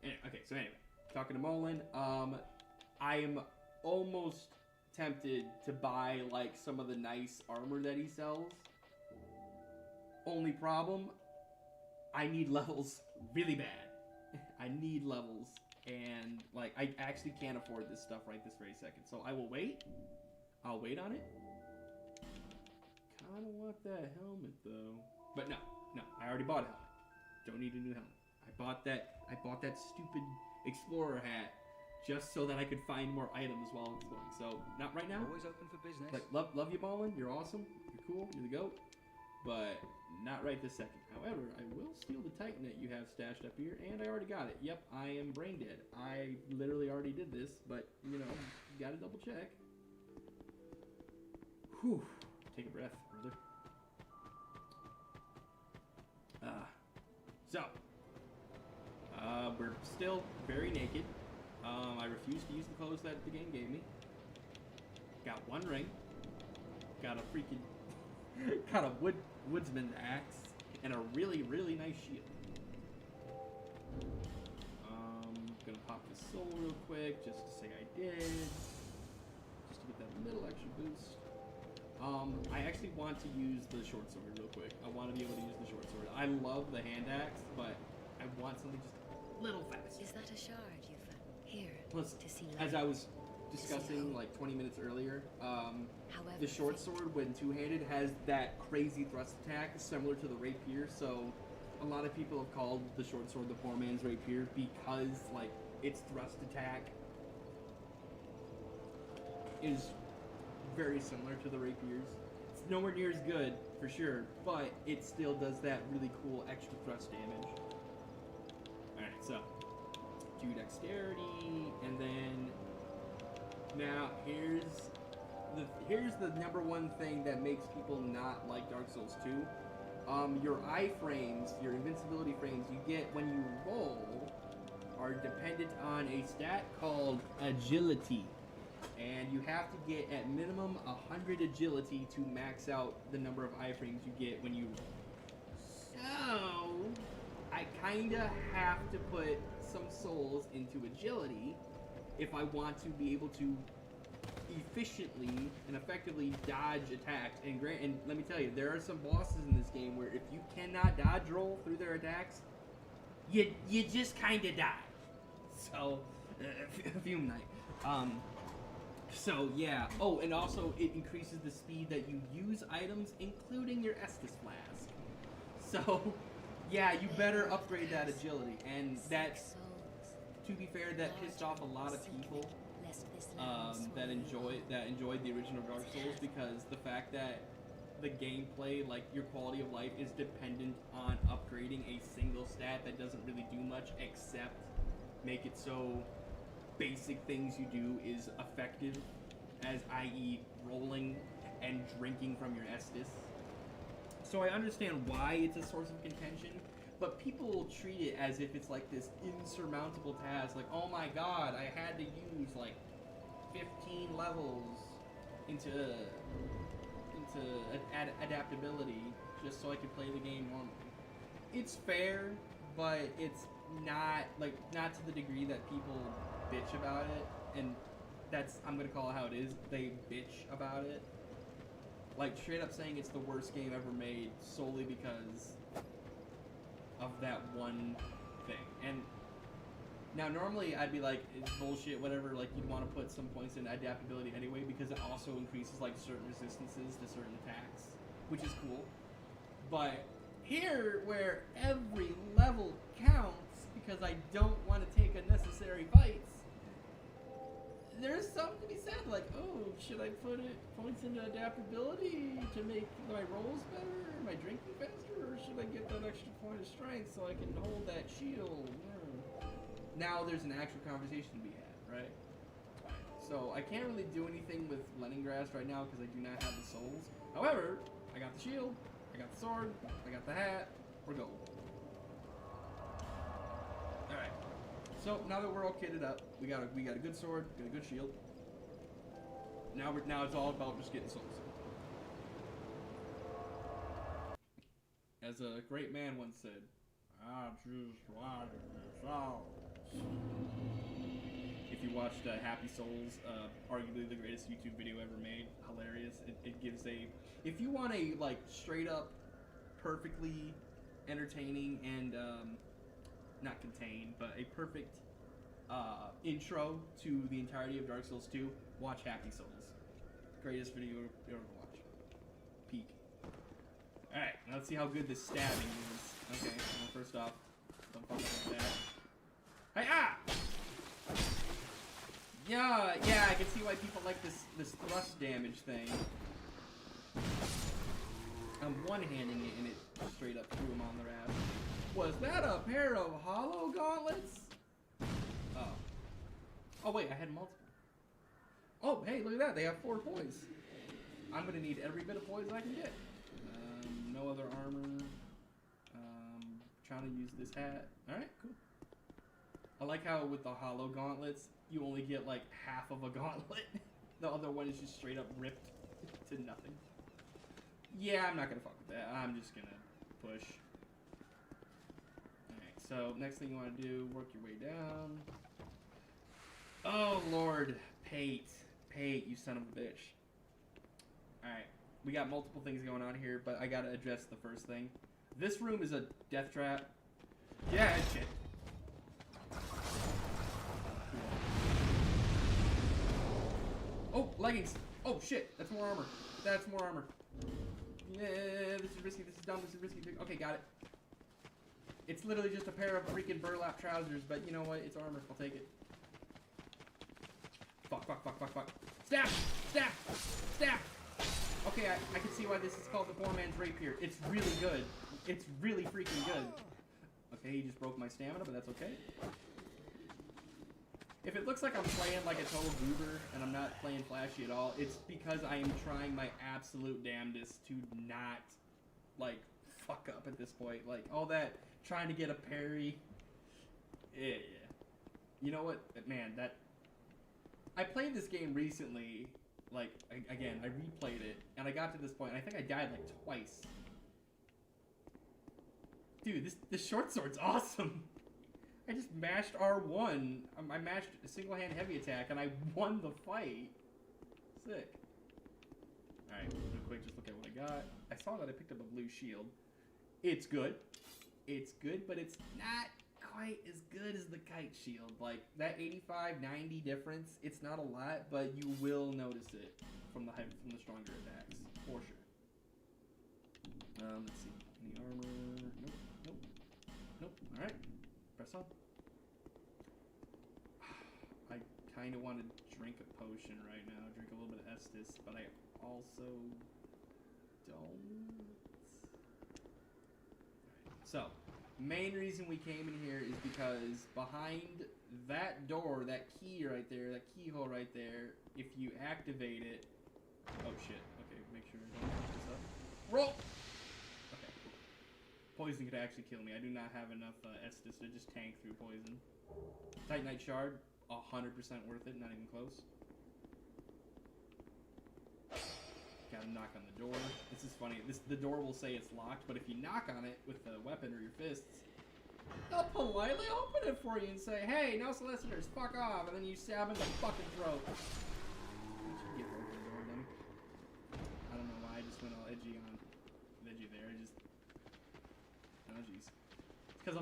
Okay, so anyway. Talking to Molin, I am almost tempted to buy like some of the nice armor that he sells. Only problem, I need levels really bad. I need levels, and like I actually can't afford this stuff right this very second. So I will wait. I'll wait on it. Kind of want that helmet though, but no, I already bought a helmet. Don't need a new helmet. I bought that stupid Explorer hat just so that I could find more items while it's going. So not right now. Always open for business. Like love you, Ballin. You're awesome. You're cool. You're the goat. But not right this second. However, I will steal the Titan that you have stashed up here, and I already got it. Yep, I am brain dead. I literally already did this, but you gotta double check. Whew. Take a breath, brother. We're still very naked. I refuse to use the clothes that the game gave me. Got one ring. Got a freaking... got a woodsman axe. And a really, really nice shield. Gonna pop this soul real quick just to say I did. Just to get that little extra boost. I actually want to use the short sword real quick. I want to be able to use the short sword. I love the hand axe, but I want something just a little faster. Is that a shard you've here? Plus, to see as I was discussing like 20 minutes earlier, the short sword, when two-handed, has that crazy thrust attack similar to the rapier. So a lot of people have called the short sword the poor man's rapier because like its thrust attack is very similar to the rapiers. It's nowhere near as good for sure, but it still does that really cool extra thrust damage. Alright, so 2 dexterity, and then now here's the number one thing that makes people not like Dark Souls 2. Your iframes, your invincibility frames you get when you roll are dependent on a stat called agility. and you have to get at minimum 100 agility to max out the number of iframes you get when you. So I kinda have to put some souls into agility if I want to be able to efficiently and effectively dodge attacks. And let me tell you, there are some bosses in this game where if you cannot dodge roll through their attacks, you just kind of die. So, Fume Knight. So yeah. Oh, and also it increases the speed that you use items, including your Estus Flask. So, yeah, you better upgrade that agility. And that's, to be fair, that pissed off a lot of people that enjoyed the original Dark Souls, because the fact that the gameplay, like your quality of life, is dependent on upgrading a single stat that doesn't really do much except make it so basic things you do is effective, as i.e. rolling and drinking from your Estus. So I understand why it's a source of contention, but people treat it as if it's like this insurmountable task, like, oh my god, I had to use like 15 levels into adaptability just so I could play the game normally. It's fair, but it's not to the degree that people bitch about it, and that's, I'm gonna call it how it is. They bitch about it, like straight up saying it's the worst game ever made solely because of that one thing. And now normally I'd be like, it's bullshit, whatever, like you'd want to put some points in adaptability anyway, because it also increases like certain resistances to certain attacks, which is cool. But here, where every level counts because I don't want to take unnecessary fights, there's something to be said, like, oh, should I put points into adaptability to make my rolls better, my drinking faster, or should I get that extra point of strength so I can hold that shield? Now there's an actual conversation to be had, right? So I can't really do anything with Leningrad right now because I do not have the souls. However, I got the shield, I got the sword, I got the hat, we're golden. Alright. So now that we're all kitted up, we got a good sword, got a good shield. Now it's all about just getting souls. As a great man once said, I just want the souls. If you watched Happy Souls, arguably the greatest YouTube video ever made, hilarious. It gives a, if you want a like straight up, perfectly entertaining and not contained, but a perfect intro to the entirety of Dark Souls 2, watch Happy Souls. Greatest video you ever watched. Peak. Alright, now let's see how good this stabbing is. Okay, well, first off, don't fuck with that. Hey, ah! Yeah, I can see why people like this thrust damage thing. I'm one-handing it and it straight up threw him on their ass. Was that a pair of hollow gauntlets? Oh. Oh wait, I had multiple. Oh, hey, look at that. They have 4 points. I'm gonna need every bit of points I can get. No other armor. Trying to use this hat. Alright, cool. I like how with the hollow gauntlets, you only get like half of a gauntlet. The other one is just straight up ripped to nothing. Yeah, I'm not gonna fuck with that. I'm just gonna push. Alright, so next thing you want to do, work your way down. Oh lord, Pate, you son of a bitch. Alright, we got multiple things going on here, but I gotta address the first thing. This room is a death trap. Yeah, shit. Oh, leggings. Oh shit, that's more armor. That's more armor. Yeah, this is risky, this is dumb, this is risky. Okay, got it. It's literally just a pair of freaking burlap trousers, but you know what? It's armor. I'll take it. Fuck. Stab! Stab! Stab! Okay, I can see why this is called the poor man's rapier. It's really good. It's really freaking good. Okay, he just broke my stamina, but that's okay. If it looks like I'm playing like a total goober and I'm not playing flashy at all, it's because I am trying my absolute damnedest to not, like, fuck up at this point. Like, all that trying to get a parry. Yeah. You know what? Man, I played this game recently, like, again, I replayed it, and I got to this point, and I think I died, like, twice. Dude, this short sword's awesome. I just mashed R1. I mashed a single-hand heavy attack, and I won the fight. Sick. Alright, real quick, just look at what I got. I saw that I picked up a blue shield. It's good. It's good, but it's not quite as good as the kite shield. Like, that 85-90 difference, it's not a lot, but you will notice it from the stronger attacks, for sure. Let's see. Any armor? Nope, nope, nope. Alright, press on. I kind of want to drink a potion right now, drink a little bit of Estus, but I also don't. So, main reason we came in here is because behind that door, that key right there, that keyhole right there, if you activate it... Oh shit, okay, make sure I don't fuck this up. Roll! Okay, cool. Poison could actually kill me. I do not have enough Estus to just tank through poison. Titanite Shard, 100% worth it, not even close. Gotta knock on the door. This is funny. The door will say it's locked, but if you knock on it with a weapon or your fists, they'll politely open it for you and say, "Hey, no solicitors, fuck off," and then you stab in the fucking throat. You should get over the door, then. I don't know why I just went all edgy there. Oh jeez. Because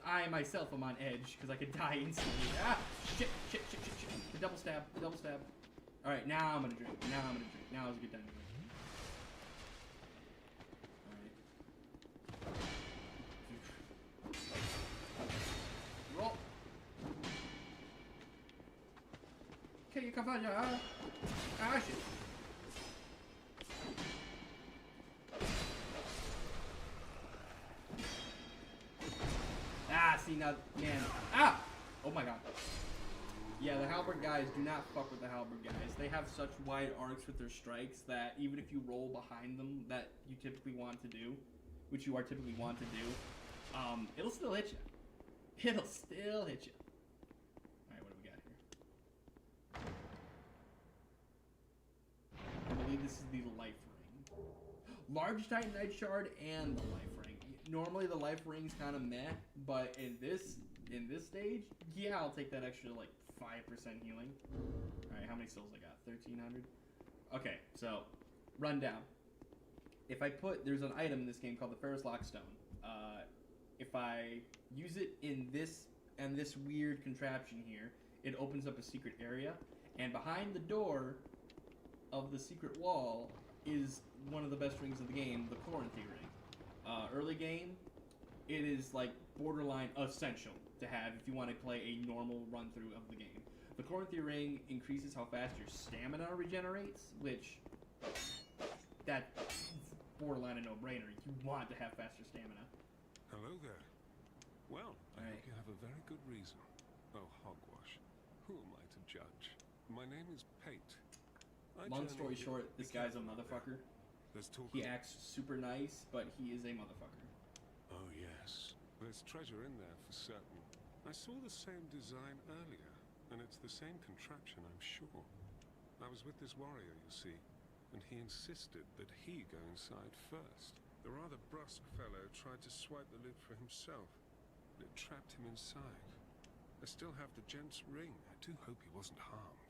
I myself am on edge, because I could die instantly. Ah! Shit. The double stab. Alright, now I'm gonna drink. Now is a good time to drink. Alright. Roll. Okay, you come on, yeah. Ah, shit. Ah, see now, man. Ah! Oh my god. Yeah, the halberd guys, do not fuck with the halberd guys. They have such wide arcs with their strikes that even if you roll behind them that you typically want to do, which you are typically want to do, it'll still hit you. It'll still hit you. Alright, what do we got here? I believe this is the life ring. Large Titanite Shard and the life ring. Normally the life ring's kind of meh, but in this stage, yeah, I'll take that extra, like, 5% healing. Alright, how many souls I got? 1,300? Okay, so, rundown. If I there's an item in this game called the Ferrous Lockstone. If I use it in this weird contraption here, it opens up a secret area, and behind the door of the secret wall is one of the best rings of the game, the Chloranthy ring. Early game, it is like borderline essential to have if you want to play a normal run through of the game. The Chloranthy ring increases how fast your stamina regenerates, which that's borderline a no-brainer. You want to have faster stamina. Hello there. Well, I hope you have a very good reason. Oh, hogwash. Who am I to judge? My name is Pate. Long story short, this guy's a motherfucker. Let's talk. He acts super nice, but he is a motherfucker. Oh yes, there's treasure in there for certain. I saw the same design earlier, and it's the same contraption, I'm sure. I was with this warrior, you see, and he insisted that he go inside first. The rather brusque fellow tried to swipe the lid for himself, but it trapped him inside. I still have the gent's ring. I do hope he wasn't harmed.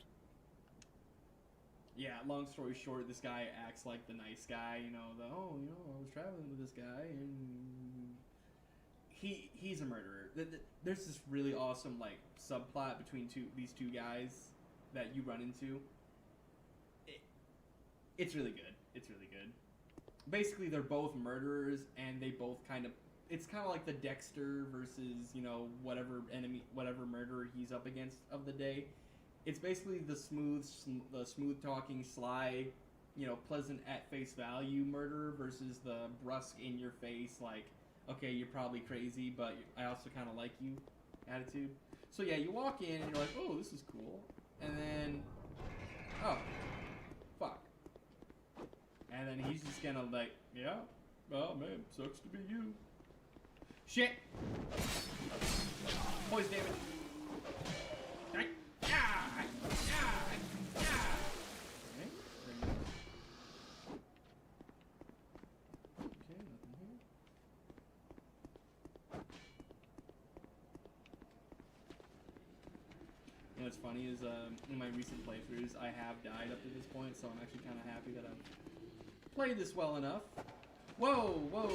Yeah, long story short, this guy acts like the nice guy, I was traveling with this guy, and he's a murderer. There's this really awesome, like, subplot between these two guys that you run into. It's really good. It's really good. Basically, they're both murderers, and they both it's kind of like the Dexter versus, whatever murderer he's up against of the day. It's basically the smooth talking, sly, pleasant at face value murderer versus the brusque in your face, like, okay, you're probably crazy, but I also kind of like you attitude. So yeah, you walk in and you're like, oh, this is cool, and then, oh, fuck. And then he's just gonna like, yeah, well, man, sucks to be you. Shit! Poison damage. that's funny is in my recent playthroughs, I have died up to this point, so I'm actually kind of happy that I've played this well enough. Whoa, whoa.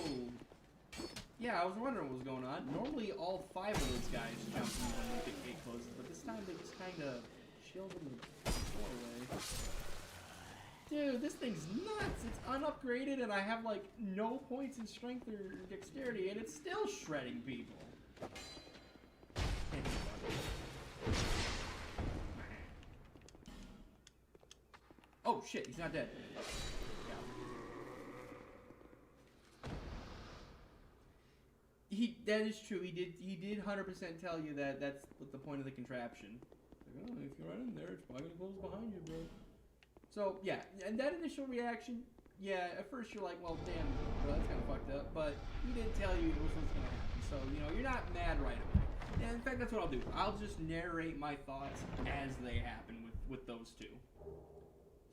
Yeah, I was wondering what was going on. Normally, all 5 of those guys jump in when the gate closes, but this time they just kind of chilled in the doorway. Dude, this thing's nuts! It's unupgraded, and I have, like, no points in strength or dexterity, and it's still shredding people. Oh, shit, he's not dead. That is true. He did 100% tell you that that's what the point of the contraption. Like, oh, if you run in there, it's probably gonna close behind you, bro. So yeah, and that initial reaction, yeah, at first you're like, well, damn, bro, that's kind of fucked up. But he did tell you it was what's gonna happen, so you know you're not mad right away. And in fact, that's what I'll do. I'll just narrate my thoughts as they happen with those two.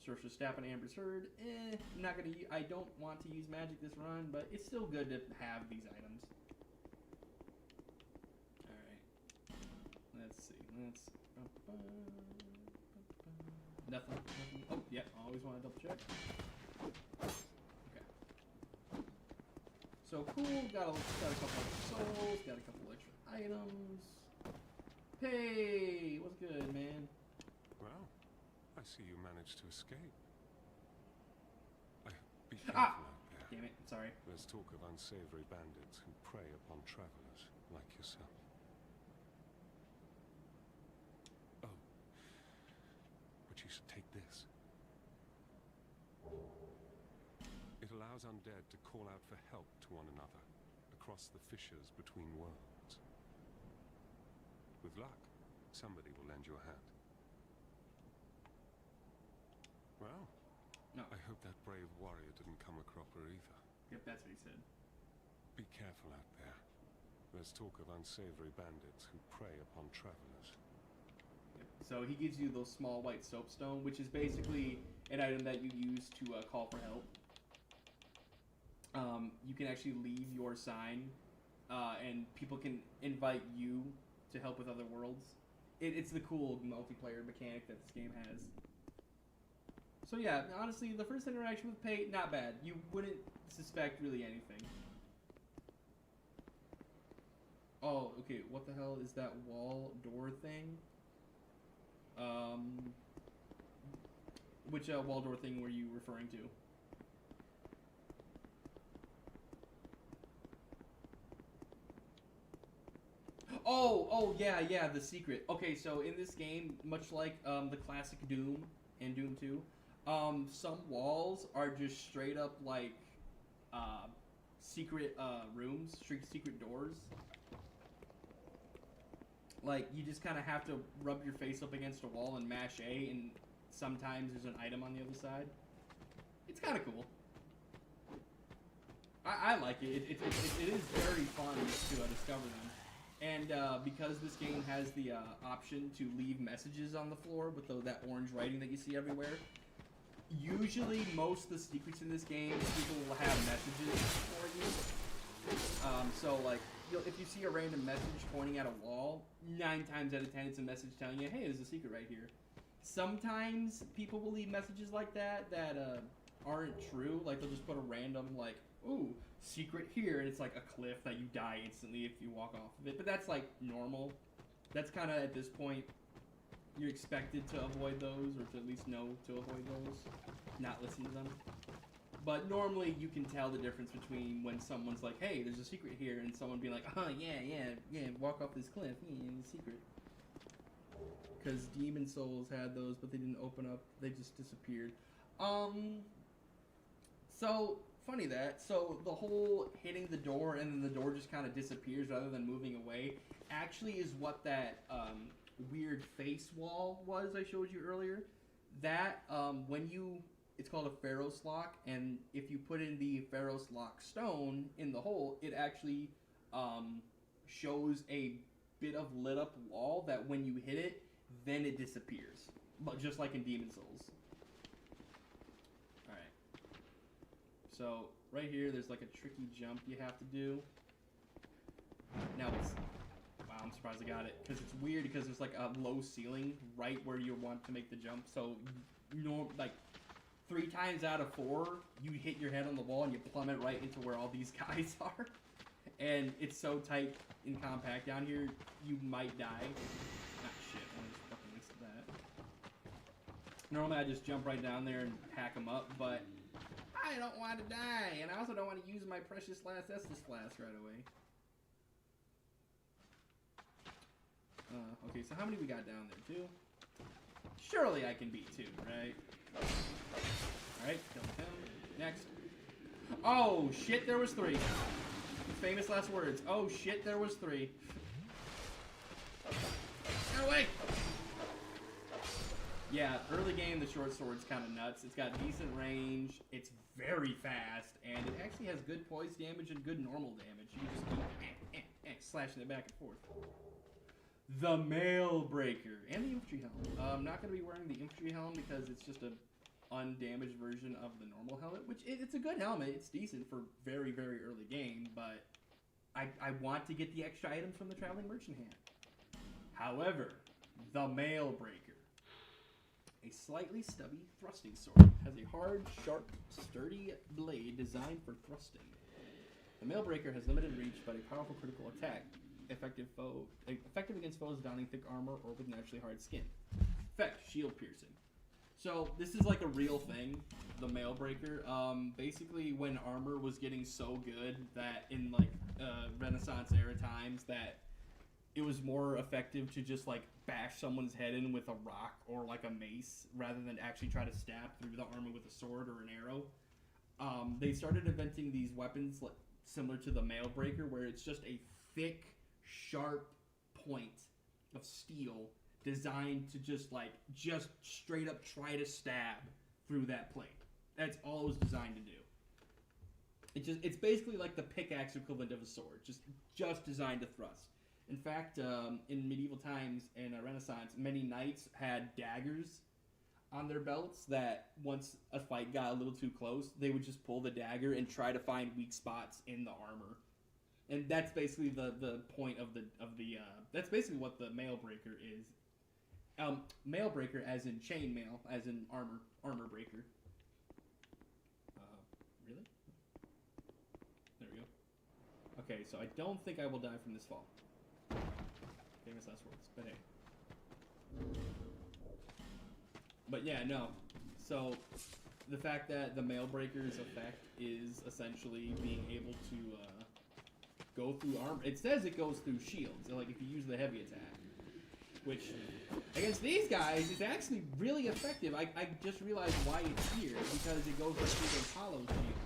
Sorcerer's Staff and Amber's Herd. I'm not gonna. I don't want to use magic this run, but it's still good to have these items. Let's nothing. Oh, yeah, always want to double check. Okay. So cool, got a couple extra souls, got a couple extra items. Hey, what's good, man? Well, I see you managed to escape. Be careful out there. Damn it, sorry. There's talk of unsavory bandits who prey upon travelers like yourself. You should take this. It allows undead to call out for help to one another across the fissures between worlds. With luck, somebody will lend you a hand. Well, no. I hope that brave warrior didn't come a cropper either. Yep, that's what he said. Be careful out there. There's talk of unsavory bandits who prey upon travelers. So he gives you those small white soapstone, which is basically an item that you use to call for help. You can actually leave your sign, and people can invite you to help with other worlds. It's the cool multiplayer mechanic that this game has. So yeah, honestly, the first interaction with Pate, not bad. You wouldn't suspect really anything. Oh, okay, what the hell is that wall door thing? Which wall door thing were you referring to? Oh, yeah, the secret. Okay, so in this game, much like the classic Doom and Doom 2, some walls are just straight up like secret rooms, secret doors. Like, you just kind of have to rub your face up against a wall and mash A, and sometimes there's an item on the other side. It's kind of cool. I like it. It is very fun to discover them. And because this game has the option to leave messages on the floor with that orange writing that you see everywhere, usually most of the secrets in this game, people will have messages for you. So, like, if you see a random message pointing at a wall, 9 times out of 10 it's a message telling you, hey, there's a secret right here. Sometimes people will leave messages like that aren't true. Like, they'll just put a random, like, ooh, secret here, and it's like a cliff that you die instantly if you walk off of it. But that's, like, normal. That's kind of, at this point, you're expected to avoid those, or to at least know to avoid those, not listen to them. But normally you can tell the difference between when someone's like, hey, there's a secret here, and someone being like, oh, yeah, walk off this cliff, the secret. Because Demon Souls had those, but they didn't open up, they just disappeared. So, funny that, so the whole hitting the door and then the door just kind of disappears rather than moving away, actually is what that weird face wall was I showed you earlier. That, it's called a Pharaoh's Lock, and if you put in the Pharaoh's Lock stone in the hole, it actually shows a bit of lit up wall that when you hit it, then it disappears. But just like in Demon Souls. Alright. So, right here, there's like a tricky jump you have to do. Now it's... Wow. I'm surprised I got it, because it's weird because there's like a low ceiling right where you want to make the jump. So, like 3 times out of 4, you hit your head on the wall and you plummet right into where all these guys are. And it's so tight and compact down here, you might die. Ah, shit, I just fucking missed that. Normally I just jump right down there and hack them up, but I don't want to die, and I also don't want to use my precious last Estus flask right away. Okay, so how many we got down there? 2? Surely I can beat 2, right? Alright, kill him. Next. Oh, shit, there was 3. Famous last words. Oh, shit, there was 3. Get away! Yeah, early game, the short sword's kind of nuts. It's got decent range, it's very fast, and it actually has good poise damage and good normal damage. You can just keep slashing it back and forth. The Mail Breaker and the Infantry Helm. I'm not going to be wearing the Infantry Helm because it's just a undamaged version of the normal helmet, which it's a good helmet. It's decent for very, very early game, but I want to get the extra items from the Traveling Merchant Hand. However, the Mail Breaker. A slightly stubby thrusting sword. Has a hard, sharp, sturdy blade designed for thrusting. The Mail Breaker has limited reach, but a powerful critical attack. Effective against foes donning thick armor or with naturally hard skin. Effect, shield piercing. So this is like a real thing, the Mail Breaker. Basically, when armor was getting so good that in like Renaissance era times that it was more effective to just like bash someone's head in with a rock or like a mace rather than actually try to stab through the armor with a sword or an arrow. They started inventing these weapons like similar to the Mail Breaker, where it's just a thick, sharp point of steel designed to just straight up try to stab through that plate. That's all it was designed to do. It's basically like the pickaxe equivalent of a sword, just designed to thrust. In fact, in medieval times and Renaissance, many knights had daggers on their belts that once a fight got a little too close, they would just pull the dagger and try to find weak spots in the armor. And that's basically the point of the that's basically what the Mail Breaker is. Mail Breaker as in chain mail, as in armor breaker. Really? There we go. Okay, so I don't think I will die from this fall. Famous last words, but hey. But yeah, no. So the fact that the Mail Breaker's effect is essentially being able to go through armor. It says it goes through shields, like if you use the heavy attack. Which, against these guys, is actually really effective. I just realized why it's here, because it goes right through those hollow shields.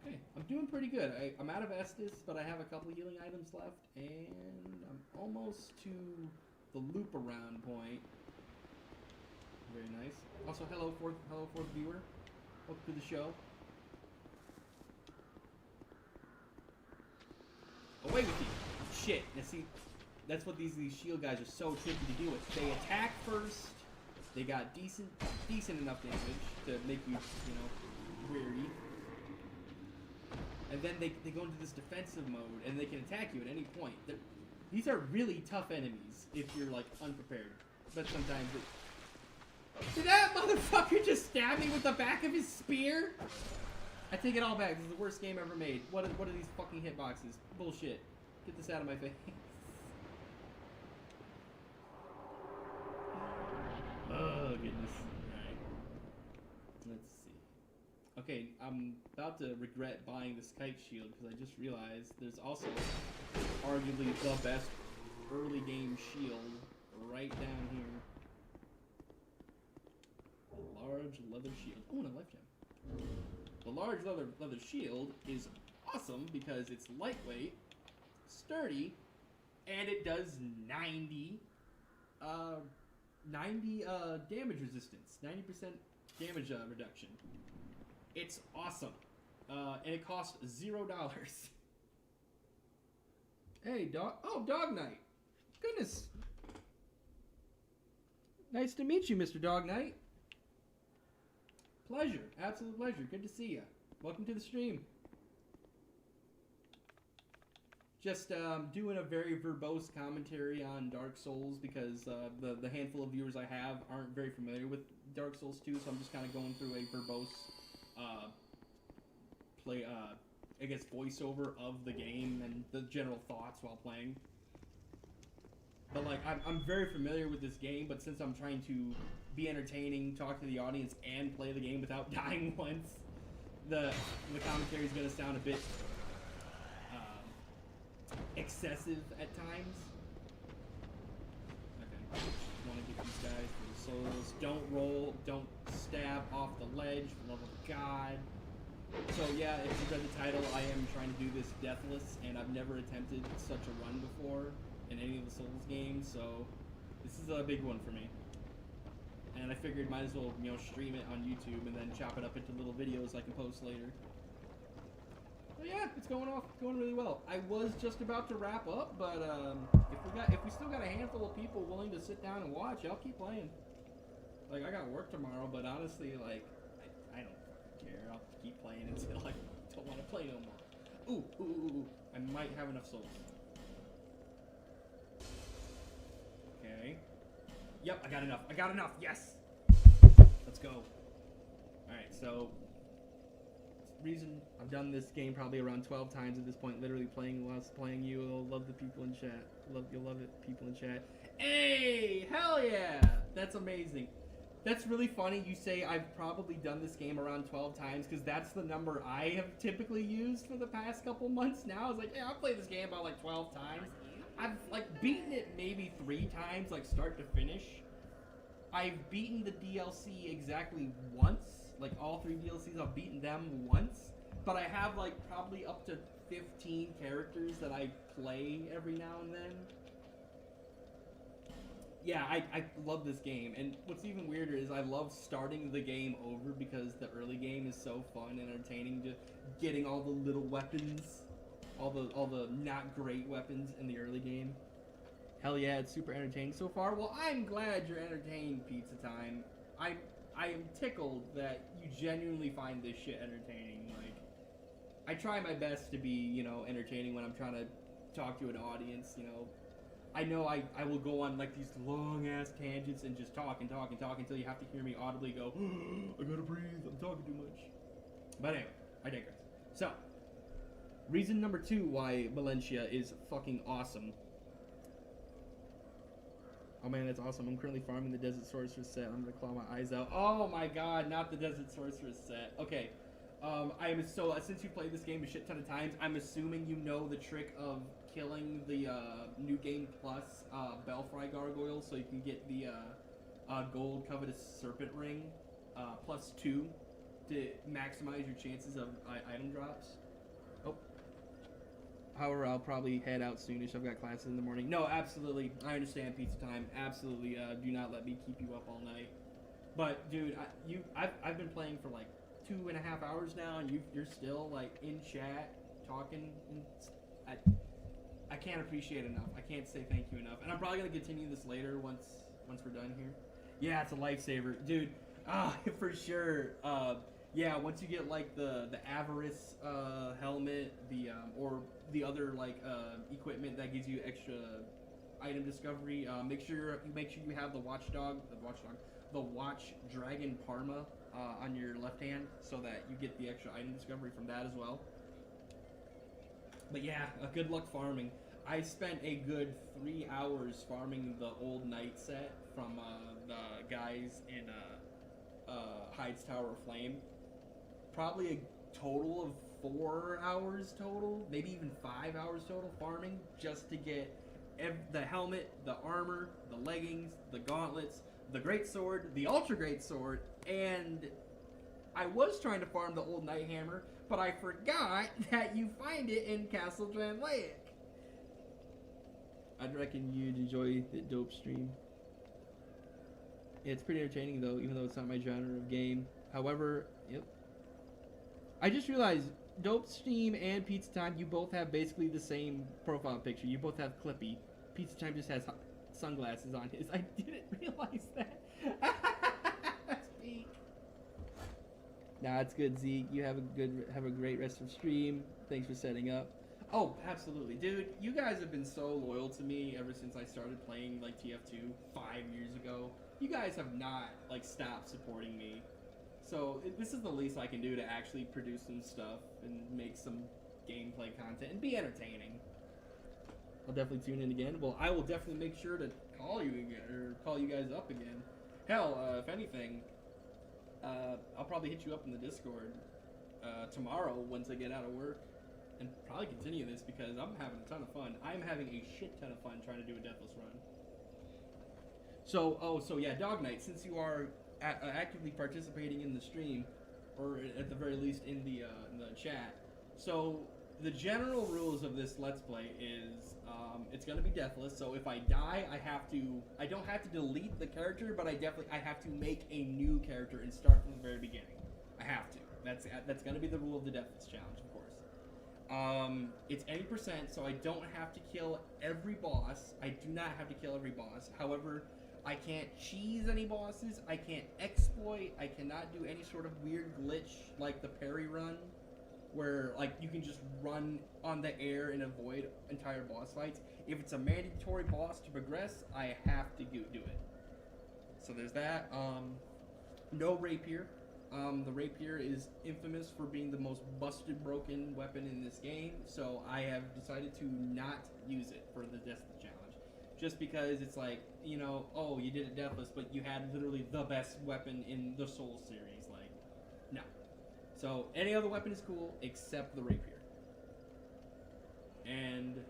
Okay, I'm doing pretty good. I'm out of Estus, but I have a couple healing items left, and I'm almost to the loop around point. Very nice. Also, hello fourth viewer. Welcome to the show. Away with you. Shit. Now see, that's what these shield guys are so tricky to deal with. They attack first. They got decent enough damage to make you, weary. And then they go into this defensive mode, and they can attack you at any point. These are really tough enemies if you're, unprepared. But sometimes Did that motherfucker just stab me with the back of his spear? I take it all back. This is the worst game ever made. What are these fucking hitboxes? Bullshit. Get this out of my face. Oh, goodness. Alright. Let's see. Okay, I'm about to regret buying this kite shield because I just realized there's also arguably the best early game shield right down here. The large leather shield. Oh, and a life gem. The large leather shield is awesome because it's lightweight, sturdy, and it does 90 damage resistance, 90% damage reduction. It's awesome, and it costs $0. Hey, dog! Oh, Dog Knight! Goodness, nice to meet you, Mr. Dog Knight. Pleasure, absolute pleasure. Good to see you. Welcome to the stream. Just doing a very verbose commentary on Dark Souls because the handful of viewers I have aren't very familiar with Dark Souls 2, so I'm just kind of going through a verbose voiceover of the game and the general thoughts while playing. But like, I'm very familiar with this game, but since I'm trying to be entertaining, talk to the audience, and play the game without dying once, the commentary is going to sound a bit excessive at times. Okay, want to get these guys for the souls. Don't roll, don't stab off the ledge, for the love of God. So yeah, if you read the title, I am trying to do this Deathless, and I've never attempted such a run before in any of the Souls games, so this is a big one for me. And I figured might as well, you know, stream it on YouTube and then chop it up into little videos I can post later. But yeah, it's going really well. I was just about to wrap up, but if we still got a handful of people willing to sit down and watch, I'll keep playing. Like, I got work tomorrow, but honestly, like, I don't fucking care. I'll keep playing until I don't want to play no more. Ooh. I might have enough souls. Okay. Yep, I got enough. Yes. Let's go. Alright, so reason I've done this game probably around 12 times at this point, literally playing whilst playing you. You'll love the people in chat. You'll love it, people in chat. Hey, hell yeah! That's amazing. That's really funny you say I've probably done this game around 12 times, because that's the number I have typically used for the past couple months now. I was like, yeah, I've played this game about like 12 times. I've like beaten it maybe 3 times, like start to finish. I've beaten the DLC exactly once. Like all 3 DLCs, I've beaten them once. But I have like probably up to 15 characters that I play every now and then. Yeah, I love this game. And what's even weirder is I love starting the game over because the early game is so fun and entertaining. Just getting all the little weapons, all the not great weapons in the early game. Hell yeah, it's super entertaining so far. Well, I'm glad you're entertained, Pizza Time. I am tickled that you genuinely find this shit entertaining. Like, I try my best to be, you know, entertaining when I'm trying to talk to an audience, you know. I know I will go on like these long ass tangents and just talk until you have to hear me audibly go, I gotta breathe, I'm talking too much. But anyway, I digress. So, reason number 2 why Valencia is fucking awesome. Oh man, that's awesome. I'm currently farming the Desert Sorceress set. I'm gonna claw my eyes out. Oh my god, not the Desert Sorceress set. Okay. Since you played this game a shit ton of times, I'm assuming you know the trick of killing the New Game Plus Belfry Gargoyle so you can get the gold covetous serpent ring +2 to maximize your chances of item drops. Oh. However, I'll probably head out soonish. I've got classes in the morning. No, absolutely. I understand, Pizza Time. Absolutely. Do not let me keep you up all night. But, dude, I've been playing for like 2.5 hours now, and you're still like in chat talking. And I can't appreciate enough. I can't say thank you enough. And I'm probably gonna continue this later once we're done here. Yeah, it's a lifesaver, dude. For sure. Yeah, once you get like the Avarice helmet, or the other like equipment that gives you extra item discovery, make sure you have the Watch Dragon Parma on your left hand, so that you get the extra item discovery from that as well. But yeah, good luck farming. I spent a good 3 hours farming the old knight set from the guys in Hyde's Tower of Flame. Probably a total of 4 hours total, maybe even 5 hours total farming just to get the helmet, the armor, the leggings, the gauntlets, the great sword, the ultra great sword, and I was trying to farm the old knight hammer, but I forgot that you find it in Castle Dranlaic. I'd reckon you'd enjoy the dope stream. Yeah, it's pretty entertaining though, even though it's not my genre of game. However, yep. I just realized Dope Stream and Pizza Time, you both have basically the same profile picture. You both have Clippy. Pizza Time just has sunglasses on his. I didn't realize that. Speak. Nah, it's good, Zeke. You have a great rest of stream. Thanks for setting up. Oh, absolutely. Dude, you guys have been so loyal to me ever since I started playing, like, TF2 5 years ago. You guys have not, like, stopped supporting me. So, this is the least I can do to actually produce some stuff and make some gameplay content and be entertaining. I'll definitely tune in again. Well, I will definitely make sure to call you again, or call you guys up again. Hell, if anything, I'll probably hit you up in the Discord tomorrow once I get out of work, and probably continue this because I'm having a ton of fun. I'm having a shit ton of fun trying to do a Deathless Run. So yeah, Dog Knight, since you are actively participating in the stream, or at the very least in the chat, so the general rules of this Let's Play is it's going to be deathless. So if I die, I don't have to delete the character, but I have to make a new character and start from the very beginning. I have to. That's going to be the rule of the Deathless Challenge, of course. It's any percent, so I don't have to kill every boss. I do not have to kill every boss. However, I can't cheese any bosses. I can't exploit. I cannot do any sort of weird glitch like the parry run, where like you can just run on the air and avoid entire boss fights. If it's a mandatory boss to progress, I have to do it. So there's that. No Rapier. The Rapier is infamous for being the most busted, broken weapon in this game, so I have decided to not use it for the Deathless Challenge. Just because it's like, you know, oh, you did it Deathless, but you had literally the best weapon in the Souls series. Like, no. So, any other weapon is cool, except the Rapier. And,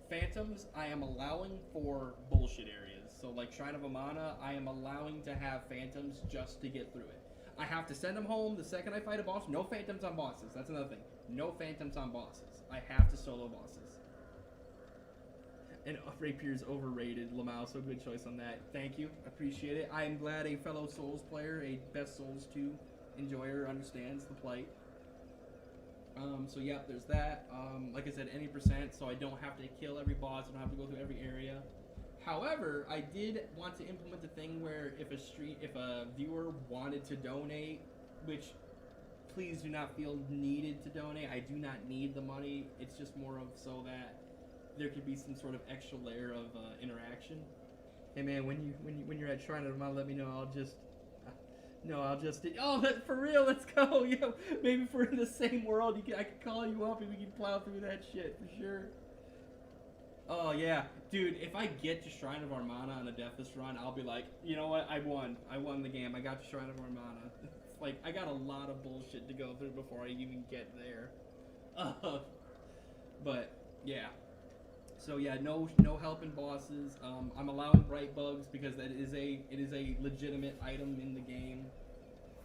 Phantoms, I am allowing for bullshit areas. So, like Shrine of Amana, I am allowing to have Phantoms just to get through it. I have to send them home the second I fight a boss. No Phantoms on bosses. That's another thing. No Phantoms on bosses. I have to solo bosses. And Rapier's overrated, Lamau, so good choice on that. Thank you. Appreciate it. I am glad a fellow Souls player, a best Souls 2 enjoyer, understands the plight. So yeah, there's that. Like I said, any percent, so I don't have to kill every boss. I don't have to go through every area. However, I did want to implement the thing where if a viewer wanted to donate, which please do not feel needed to donate. I do not need the money. It's just more of so that there could be some sort of extra layer of interaction. Hey man, when you're at Shrine of Amana, let me know. I'll just oh, that for real. Let's go. Yo, maybe if we're in the same world, I could call you up and we can plow through that shit for sure. Oh yeah, dude. If I get to Shrine of Amana on a Deathless Run, I'll be like, you know what? I won the game. I got to Shrine of Amana. It's like I got a lot of bullshit to go through before I even get there. But yeah. So yeah, no helping bosses. I'm allowing bright bugs because it is a legitimate item in the game,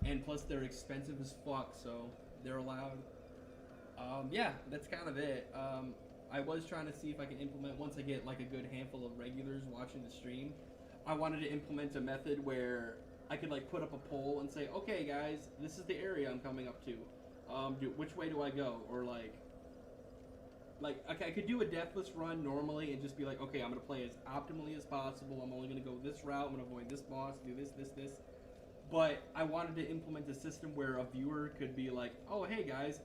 and plus they're expensive as fuck, so they're allowed. Yeah, that's kind of it. I was trying to see if I can implement, once I get like a good handful of regulars watching the stream, I wanted to implement a method where I could like put up a poll and say, okay guys, this is the area I'm coming up to. Which way do I go? Or like, okay, I could do a Deathless Run normally and just be like, okay, I'm going to play as optimally as possible. I'm only going to go this route. I'm going to avoid this boss, do this. But I wanted to implement a system where a viewer could be like, oh, hey guys,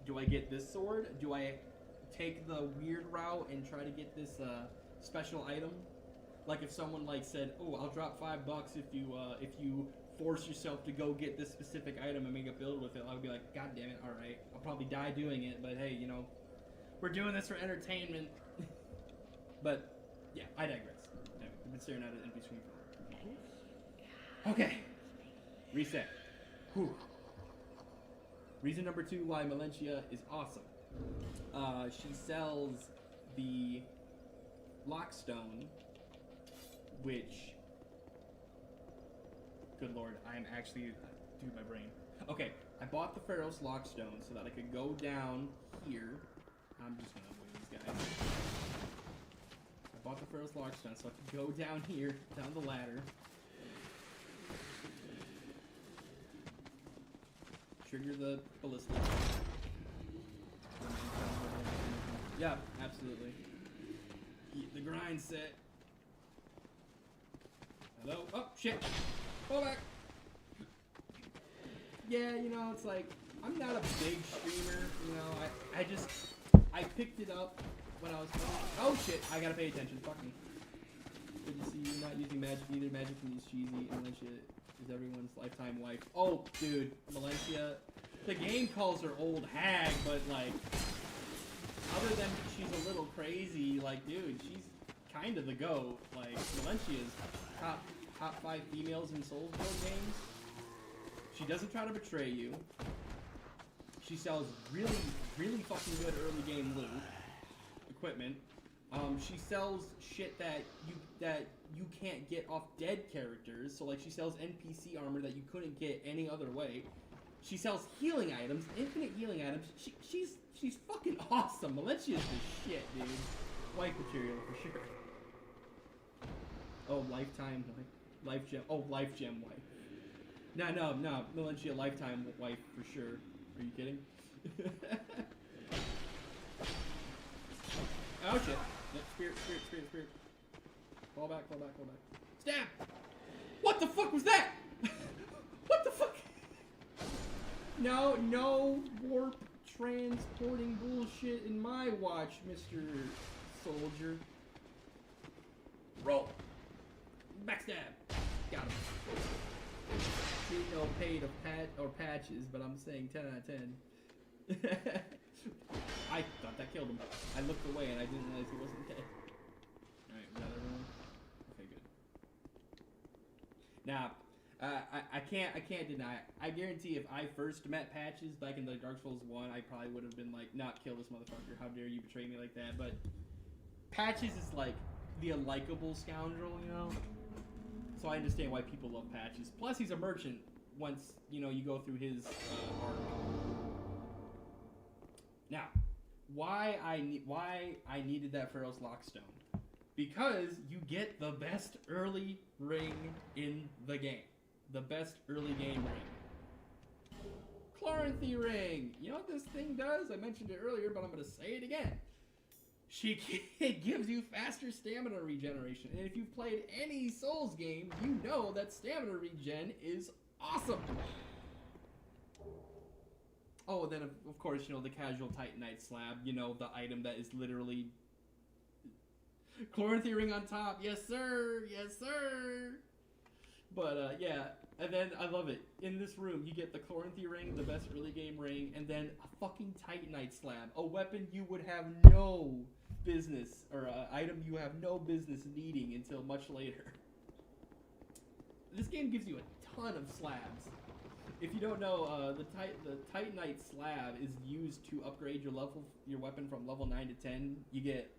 do I get this sword? Do I take the weird route and try to get this special item? Like if someone like said, oh, I'll drop $5 if you force yourself to go get this specific item and make a build with it, I would be like, god damn it, all right, I'll probably die doing it, but hey, you know, we're doing this for entertainment. But yeah, I digress. Anyway, I've been staring at an empty screen for okay. Reset. Whew. Reason number 2 why Melentia is awesome. She sells the Lockstone, which, good lord, I am actually, dude, my brain. Okay, I bought the Pharaoh's Lockstone so that I could go down here. I'm just gonna avoid these guys. I bought the Pharaoh's Lockstone so I could go down here, down the ladder. Trigger the ballista. Yeah, absolutely. Eat the grind set. Hello? Oh, shit. Fall back. Yeah, you know, it's like, I'm not a big streamer, you know, I just, I picked it up when I was playing. Oh shit, I gotta pay attention. Fuck me. Good to see you not using magic either. Magic can use cheesy, and Valencia is everyone's lifetime wife. Oh, dude, Valencia. The game calls her old hag, but like, other than she's a little crazy, like, dude, she's kind of the GOAT. Like, Valencia's top 5 females in Soulsborne games. She doesn't try to betray you. She sells really, really fucking good early game loot, equipment. She sells shit that you can't get off dead characters. So like, she sells NPC armor that you couldn't get any other way. She sells healing items, infinite healing items. She's fucking awesome. Valencia's the shit, dude. Wife material for sure. Oh, lifetime life gem. Oh, life gem wife. No. Valencia lifetime wife for sure. Are you kidding? Oh shit. Yep, spirit. Fall back. Stab! What the fuck was that? What the fuck? No warp transporting bullshit in my watch, Mr. Soldier. Roll. Backstab. Got him. Didn't know paid or patches, but I'm saying 10 out of 10. I thought that killed him. I looked away and I didn't realize he wasn't dead. Alright, was that everyone? Okay, good. Now, I can't deny it. I guarantee if I first met Patches back in the Dark Souls 1, I probably would have been like, not kill this motherfucker. How dare you betray me like that? But Patches is like the unlikable scoundrel, you know? So I understand why people love Patches. Plus, he's a merchant once, you know, you go through his arc. Now, why I needed that Pharaoh's Lockstone? Because you get the best early ring in the game. The best early game ring. Chloranthy ring! You know what this thing does? I mentioned it earlier, but I'm going to say it again. It gives you faster stamina regeneration. And if you've played any Souls game, you know that stamina regen is awesome. Oh, and then of course, you know, the casual Titanite slab, you know, the item that is literally Chloranthy ring on top. Yes, sir. Yes, sir. But yeah, and then I love it. In this room, you get the Chloranthy ring, the best early game ring, and then a fucking Titanite slab, a weapon you would have no business, or an item you have no business needing until much later. This game gives you a ton of slabs. If you don't know, the Titanite slab is used to upgrade your weapon from level 9 to 10. You get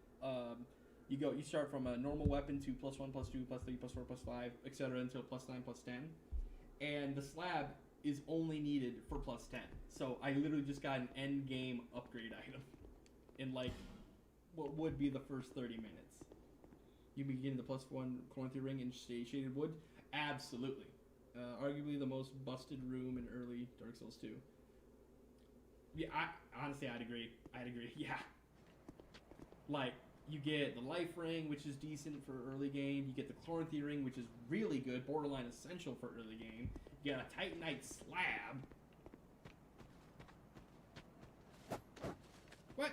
you start from a normal weapon to +1, +2, +3, +4, +5, etc. until +9, +10. And the slab is only needed for +10. So I literally just got an end game upgrade item in like what would be the first 30 minutes. You begin the +1 Chloranthy ring and shaded wood. Absolutely. Arguably the most busted room in early Dark Souls 2. Yeah, honestly, I'd agree. Yeah. Like, you get the life ring, which is decent for early game. You get the Chloranthy ring, which is really good, borderline essential for early game. You got a Titanite slab. What?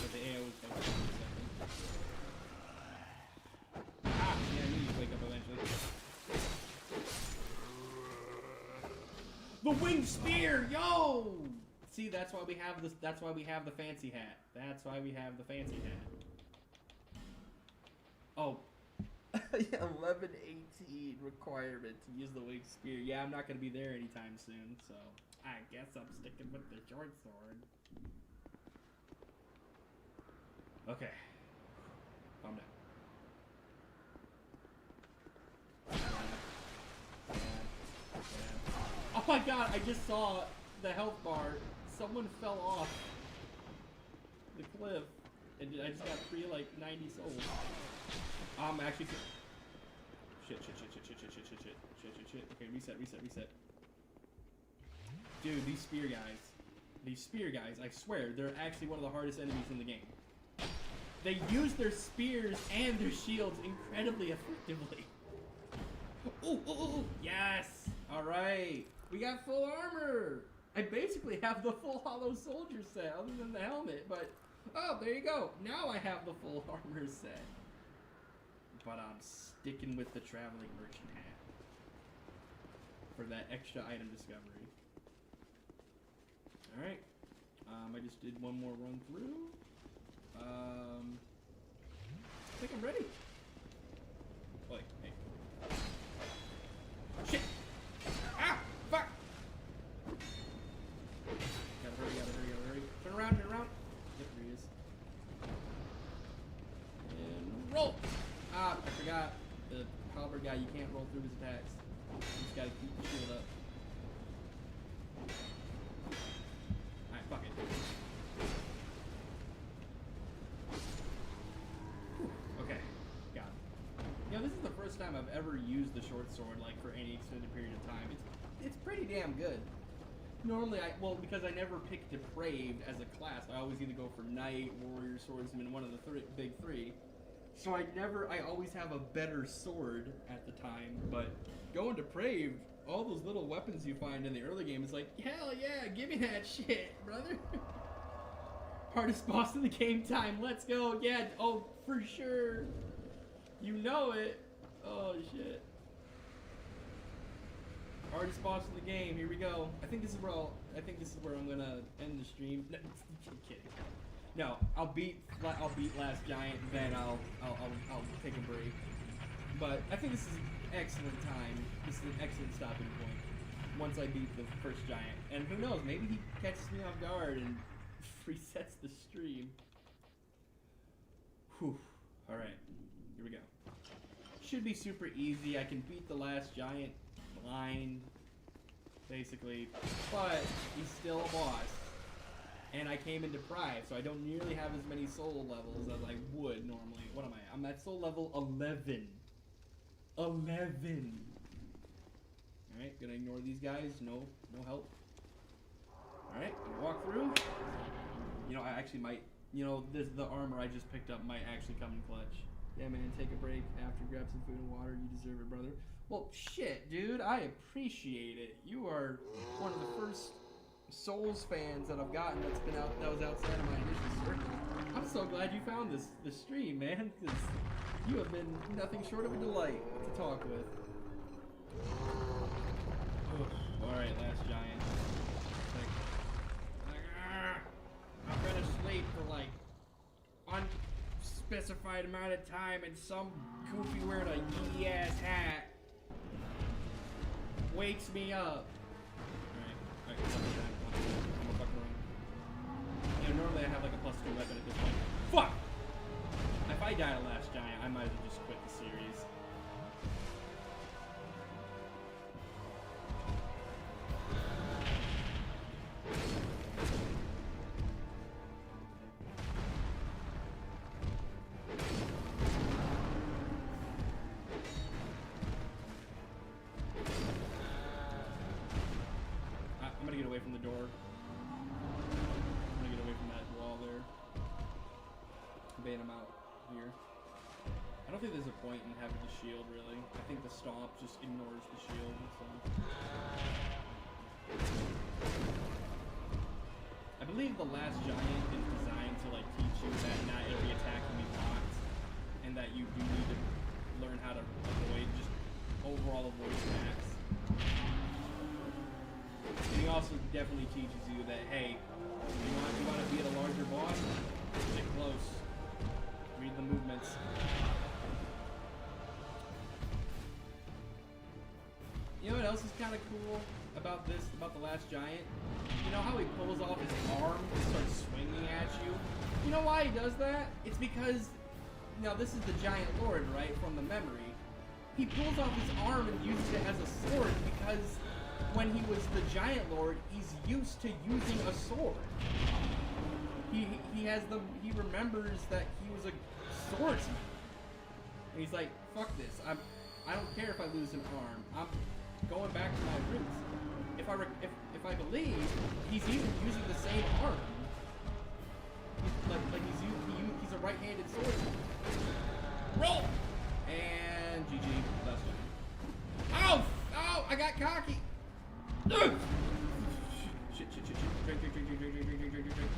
But the AO is like 1 second. Ah, yeah, I knew you'd wake up eventually. The winged spear, yo! See, that's why we have this. That's why we have the fancy hat. That's why we have the fancy hat. Oh, 11:18 requirement to use the winged spear. Yeah, I'm not gonna be there anytime soon, so I guess I'm sticking with the short sword. Okay, calm down. Oh my god, I just saw the health bar. Someone fell off the cliff, and I just got 90 souls. Actually, shit. Okay, reset. Dude, these spear guys, I swear, they're actually one of the hardest enemies in the game. They use their spears and their shields incredibly effectively. Ooh, yes! Alright. We got full armor! I basically have the full Hollow Soldier set, other than the helmet, but... Oh, there you go. Now I have the full armor set. But I'm sticking with the Traveling Merchant hat. For that extra item discovery. Alright. I just did one more run through. I think I'm ready. Wait, hey. Shit! Ah! Fuck! Gotta hurry. Turn around. Yep, there he is. And roll! Ah, I forgot. The halberd guy, you can't roll through his attacks. You just gotta keep the shield up. Alright, fuck it. Okay, got it. You know, this is the first time I've ever used the short sword, like, for any extended period of time. It's pretty damn good. Normally, because I never picked Depraved as a class, I always either go for Knight, Warrior, Swordsman, one of the big three. So I always have a better sword at the time, but going Depraved, all those little weapons you find in the early game is like, hell yeah, give me that shit, brother. Hardest boss of the game time, let's go, yeah, oh, for sure. You know it. Oh, shit. Hardest boss of the game, here we go. I think this is where I'm gonna end the stream. No, I'm kidding. No, I'll beat Last Giant, then I'll take a break. But I think this is an excellent time. This is an excellent stopping point. Once I beat the first giant, and who knows, maybe he catches me off guard and resets the stream. Whew. All right, here we go. Should be super easy. I can beat the Last Giant blind, basically, but he's still a boss. And I came in deprived, so I don't nearly have as many soul levels as I would normally. What am I? I'm at soul level 11. 11. Alright, gonna ignore these guys. No help. Alright, gonna walk through. You know, I actually might, the armor I just picked up might actually come in clutch. Yeah, man, take a break after, grab some food and water. You deserve it, brother. Well, shit, dude, I appreciate it. You are one of the first Souls fans that I've gotten that was outside of my initial circle. I'm so glad you found this stream, man, because you have been nothing short of a delight to talk with. Alright, Last Giant. I'm gonna sleep for like unspecified amount of time, and some goofy wearing a yee ass hat wakes me up. Alright, I'm gonna fucking run. Normally I have like a +2 weapon at this point. Fuck! If I die to Last Giant, I might as well just quit the series. I'm gonna get away from the door. I'm gonna get away from that wall there. Bait him out here. I don't think there's a point in having the shield, really. I think the stomp just ignores the shield, so. I believe the Last Giant is designed to like teach you that not every attack can be blocked, and that you do need to learn how to avoid, just overall avoid attacks. And he also definitely teaches you that, hey, you want to be at a larger boss, stick close. Read the movements. You know what else is kind of cool about the Last Giant? You know how he pulls off his arm and starts swinging at you? You know why he does that? It's because, now this is the Giant Lord, right, from the memory. He pulls off his arm and uses it as a sword because when he was the Giant Lord, he's used to using a sword. He remembers that he was a swordsman. And he's like, fuck this. I don't care if I lose an arm. I'm going back to my roots. If I believe he's even using the same arm. He's a right-handed swordsman. Roll! And GG. That's fine. Oh! I got cocky! Shit. Drink.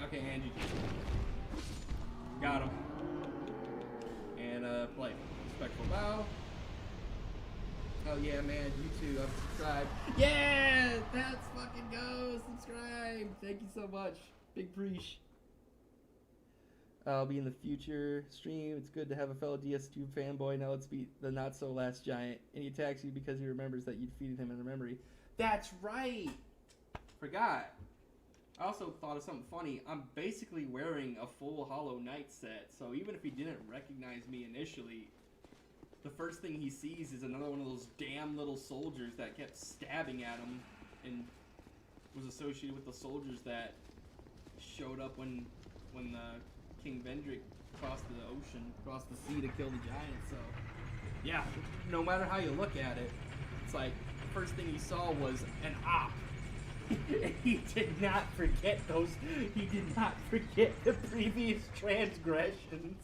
Okay, Angie. Got him. And, play. Respectful bow. Oh yeah, man, you too. I'm subscribed. Yeah! That's fucking go! Subscribe! Thank you so much. Big preach. I'll be in the future stream. It's good to have a fellow DS2 fanboy. Now let's beat the not-so last giant. And he attacks you because he remembers that you defeated him in the memory. That's right! Forgot. I also thought of something funny. I'm basically wearing a full Hollow Knight set, so even if he didn't recognize me initially, the first thing he sees is another one of those damn little soldiers that kept stabbing at him and was associated with the soldiers that showed up when King Vendrick crossed the ocean, crossed the sea to kill the giant. So, yeah, no matter how you look at it, it's like the first thing he saw was an op. He did not forget those. He did not forget the previous transgressions.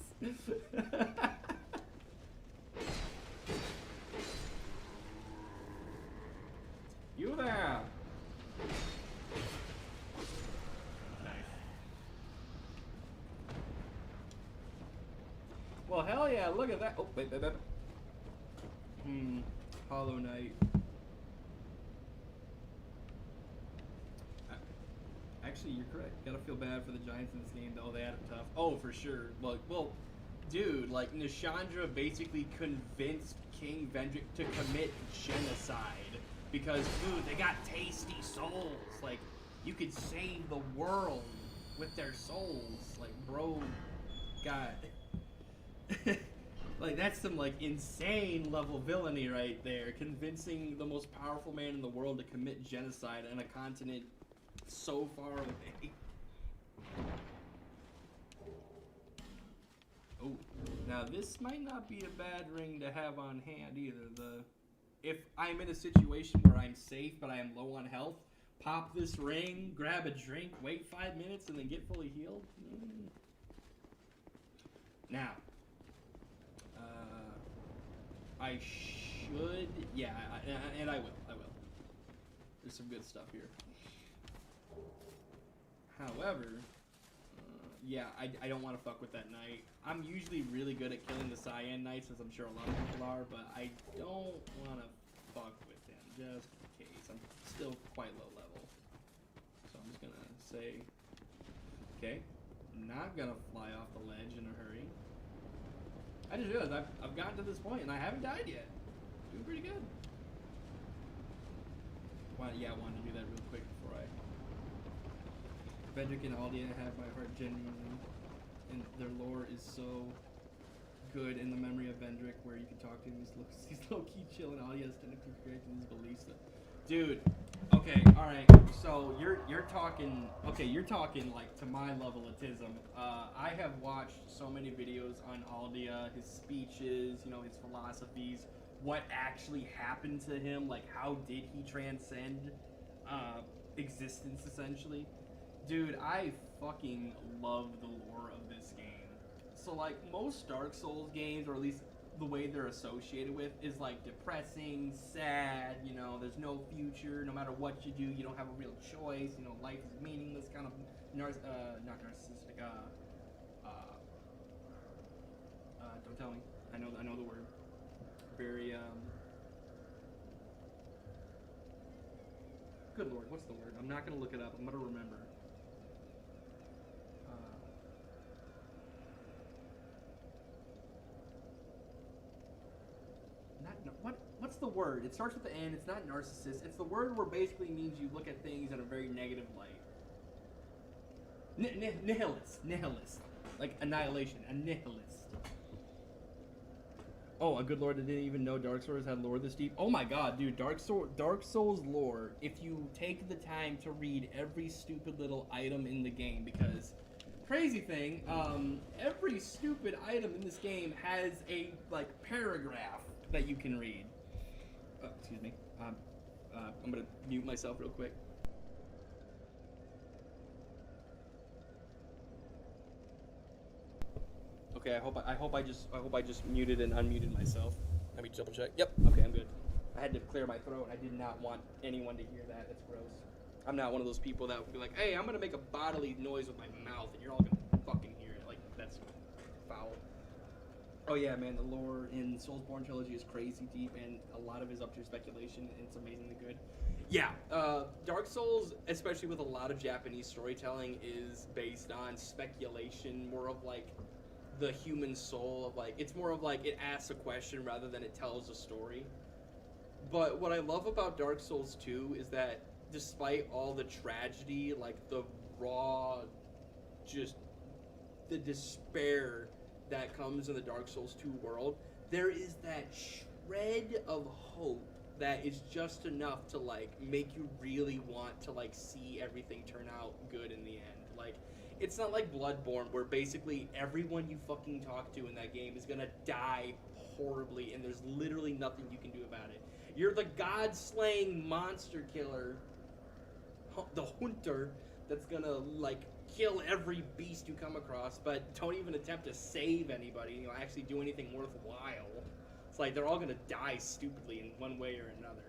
You there? Nice. Well, hell yeah! Look at that. Oh, wait. Hollow Knight. Actually, you're correct. Gotta feel bad for the Giants in this game, though. They had it tough. Oh, for sure. Well, dude, like, Nishandra basically convinced King Vendrick to commit genocide. Because, dude, they got tasty souls. Like, you could save the world with their souls. Like, bro, God. Like, that's some, like, insane level villainy right there. Convincing the most powerful man in the world to commit genocide on a continent so far away. Oh, now this might not be a bad ring to have on hand either. If I'm in a situation where I'm safe but I am low on health, pop this ring, grab a drink, wait 5 minutes, and then get fully healed. Now, I should, yeah, and I will. There's some good stuff here. However, yeah, I don't want to fuck with that knight. I'm usually really good at killing the Cyan Knights, as I'm sure a lot of people are, but I don't want to fuck with him, just in case. I'm still quite low level. So I'm just going to say, okay, not going to fly off the ledge in a hurry. I just realized I've gotten to this point and I haven't died yet. Doing pretty good. Yeah, I wanted to do that real quick before I... Vendrick and Aldia have my heart genuinely, and their lore is so good in the memory of Vendrick, where you can talk to him, he's low-key chill, and Aldia is technically correct in his beliefs. Dude, okay, alright, so you're talking like to my level of tism. I have watched so many videos on Aldia, his speeches, you know, his philosophies, what actually happened to him, like how did he transcend existence, essentially. Dude, I fucking love the lore of this game. So, like, most Dark Souls games, or at least the way they're associated with, is, like, depressing, sad, you know, there's no future, no matter what you do, you don't have a real choice, you know, life is meaningless, kind of, not narcissistic, don't tell me, I know the word. Very, good lord, what's the word? I'm not gonna look it up, I'm gonna remember. What's the word? It starts with the N. It's not narcissist. It's the word where basically means you look at things in a very negative light. Nihilist. Like annihilation. A nihilist. Oh, a good lord that didn't even know Dark Souls had lore this deep. Oh my god, dude. Dark Souls lore, if you take the time to read every stupid little item in the game, because... Crazy thing, every stupid item in this game has a, like, paragraph that you can read. Excuse me. I'm gonna mute myself real quick. Okay, I hope I just muted and unmuted myself. Let me double check. Yep. Okay, I'm good. I had to clear my throat. I did not want anyone to hear that. That's gross. I'm not one of those people that would be like, hey, I'm going to make a bodily noise with my mouth, and you're all going to fucking hear it. Like, that's foul. Oh, yeah, man, the lore in Soulsborne Trilogy is crazy deep, and a lot of it is up to speculation, and it's amazingly good. Yeah, Dark Souls, especially with a lot of Japanese storytelling, is based on speculation, more of, like, the human soul of, like, it's more of, like, it asks a question rather than it tells a story. But what I love about Dark Souls 2 is that despite all the tragedy, like, the raw, just the despair that comes in the Dark Souls 2 world, there is that shred of hope that is just enough to, like, make you really want to, like, see everything turn out good in the end. Like, it's not like Bloodborne, where basically everyone you fucking talk to in that game is gonna die horribly, and there's literally nothing you can do about it. You're the god-slaying monster killer, the hunter, that's gonna, like, kill every beast you come across, but don't even attempt to save anybody, you know, actually do anything worthwhile. It's like they're all gonna die stupidly in one way or another.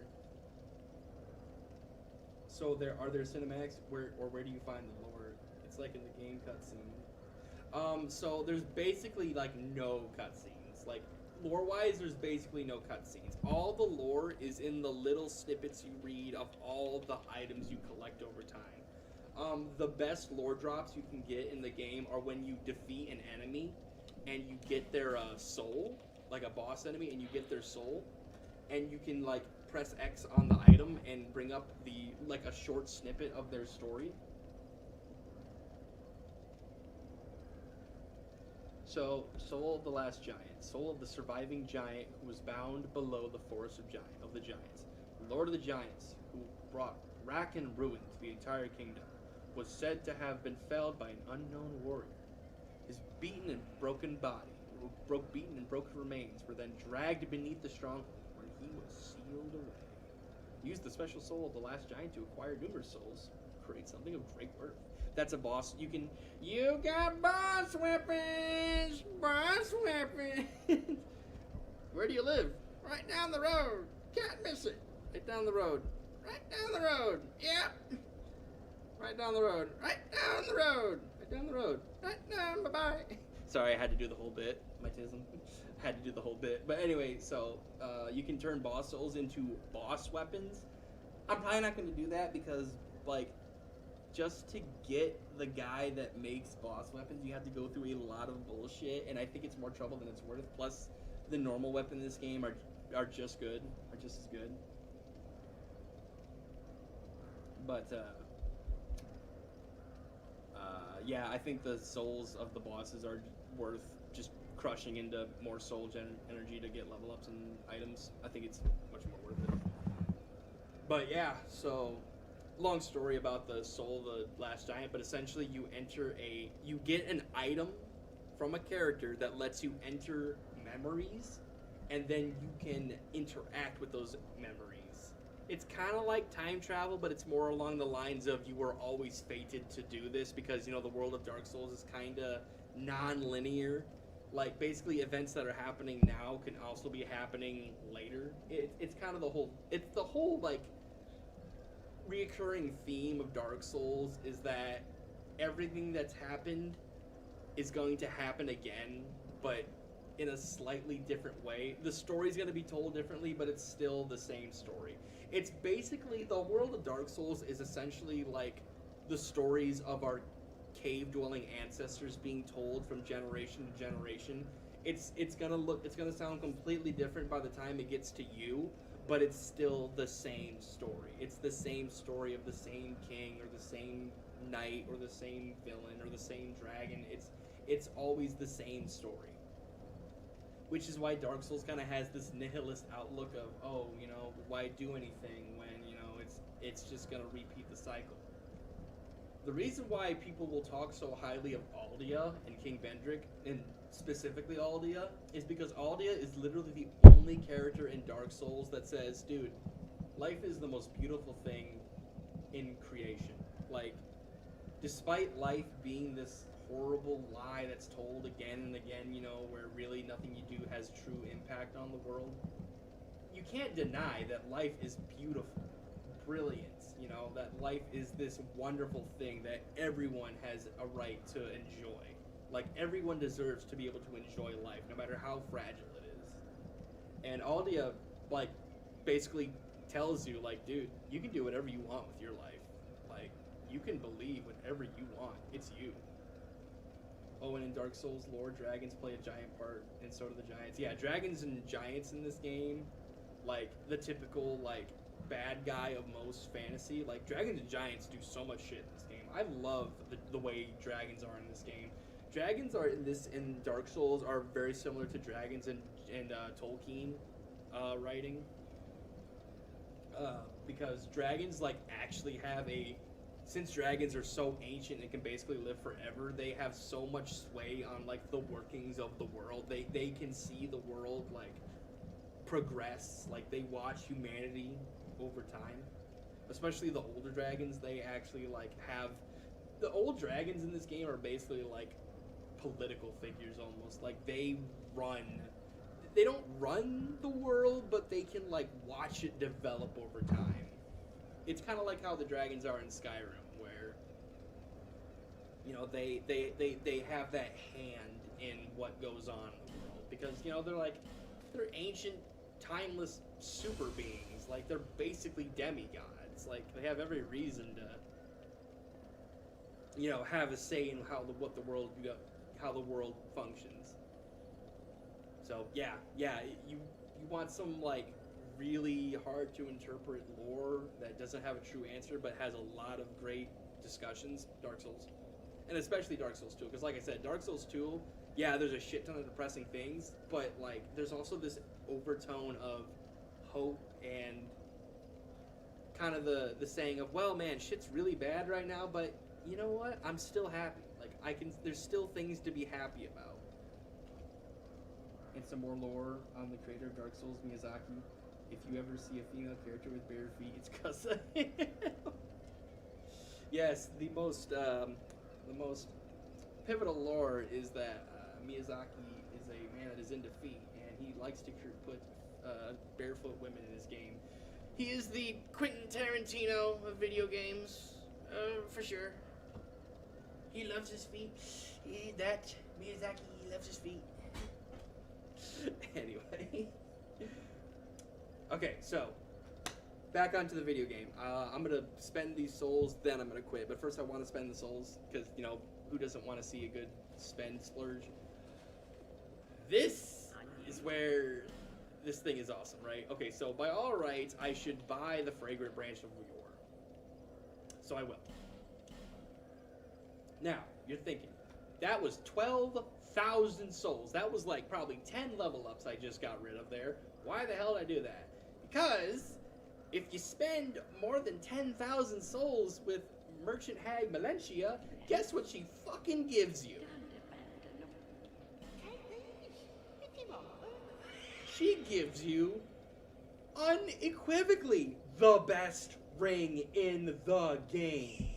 So are there cinematics? Where do you find the lore? It's like in the game cutscene. So there's basically like no cutscenes. Like lore-wise, there's basically no cutscenes. All the lore is in the little snippets you read of all of the items you collect over time. The best lore drops you can get in the game are when you defeat an enemy and you get their soul, like a boss enemy, and you get their soul, and you can like press X on the item and bring up like a short snippet of their story. So, soul of the last giant, soul of the surviving giant who was bound below the forest of the giants, Lord of the Giants, who brought rack and ruin to the entire kingdom, was said to have been felled by an unknown warrior. His beaten and broken remains were then dragged beneath the stronghold, where he was sealed away. Use the special soul of the last giant to acquire numerous souls. Create something of great worth. That's a boss. You got boss weapons! Boss weapons! Where do you live? Right down the road. Can't miss it. Right down the road. Right down the road. Yep. Right down the road. Right down the road. Right down the road. Right down. Bye-bye. Sorry, I had to do the whole bit. My tism. I had to do the whole bit. But anyway, so you can turn boss souls into boss weapons. I'm probably not going to do that because, like, just to get the guy that makes boss weapons, you have to go through a lot of bullshit, and I think it's more trouble than it's worth. Plus, the normal weapons in this game are just good, are just as good. But, yeah, I think the souls of the bosses are worth just crushing into more soul energy to get level ups and items. I think it's much more worth it. But yeah, so long story about the soul of the last giant, but essentially you get an item from a character that lets you enter memories, and then you can interact with those memories. It's kind of like time travel, but it's more along the lines of you were always fated to do this because, you know, the world of Dark Souls is kind of non-linear. Like, basically events that are happening now can also be happening later. It's kind of the whole, like, reoccurring theme of Dark Souls is that everything that's happened is going to happen again, but in a slightly different way. The story's going to be told differently, but it's still the same story. It's basically, the world of Dark Souls is essentially like the stories of our cave-dwelling ancestors being told from generation to generation. It's gonna sound completely different by the time it gets to you, but it's still the same story. It's the same story of the same king or the same knight or the same villain or the same dragon. It's always the same story. Which is why Dark Souls kind of has this nihilist outlook of, oh, you know, why do anything when, you know, it's just going to repeat the cycle. The reason why people will talk so highly of Aldia and King Vendrick, and specifically Aldia, is because Aldia is literally the only character in Dark Souls that says, dude, life is the most beautiful thing in creation. Like, despite life being this horrible lie that's told again and again, you know, where really nothing you do has true impact on the world. You can't deny that life is beautiful, brilliant, you know, that life is this wonderful thing that everyone has a right to enjoy. Like, everyone deserves to be able to enjoy life, no matter how fragile it is. And Aldia, like, basically tells you, like, dude, you can do whatever you want with your life. Like, you can believe whatever you want. It's you. Oh, and in Dark Souls lore, dragons play a giant part, and so do the giants. Yeah, dragons and giants in this game, like, the typical, like, bad guy of most fantasy. Like, dragons and giants do so much shit in this game. I love the way dragons are in this game. Dragons are in Dark Souls are very similar to dragons in Tolkien writing. Because dragons, like, actually have since dragons are so ancient and can basically live forever, they have so much sway on, like, the workings of the world. They can see the world, like, progress. Like, they watch humanity over time. Especially the older dragons, they actually, like, have... The old dragons in this game are basically, like, political figures almost. Like, they don't run the world, but they can, like, watch it develop over time. It's kind of like how the dragons are in Skyrim, where, you know, they have that hand in what goes on in the world. Because, you know, they're ancient, timeless super beings. Like, they're basically demigods. Like, they have every reason to, you know, have a say in how the world functions. So yeah, you want some, like, really hard to interpret lore that doesn't have a true answer but has a lot of great discussions. Dark Souls, and especially Dark Souls 2, because like I said, Dark Souls 2, yeah, there's a shit ton of depressing things, but, like, there's also this overtone of hope and kind of the saying of, well, man, shit's really bad right now, but you know what? I'm still happy. Like, there's still things to be happy about. And some more lore on the creator of Dark Souls, Miyazaki. If you ever see a female character with bare feet, it's because of him. Yes, the most pivotal lore is that Miyazaki is a man that is into feet, and he likes to put barefoot women in his game. He is the Quentin Tarantino of video games, for sure. He loves his feet. Miyazaki loves his feet. Anyway. Okay, so, back onto the video game. I'm going to spend these souls, then I'm going to quit. But first I want to spend the souls, because, you know, who doesn't want to see a good splurge? This is where this thing is awesome, right? Okay, so by all rights, I should buy the Fragrant Branch of War. So I will. Now, you're thinking, that was 12,000 souls. That was like probably 10 level ups I just got rid of there. Why the hell did I do that? Because if you spend more than 10,000 souls with Merchant Hag Melentia, guess what she fucking gives you? She gives you, unequivocally, the best ring in the game.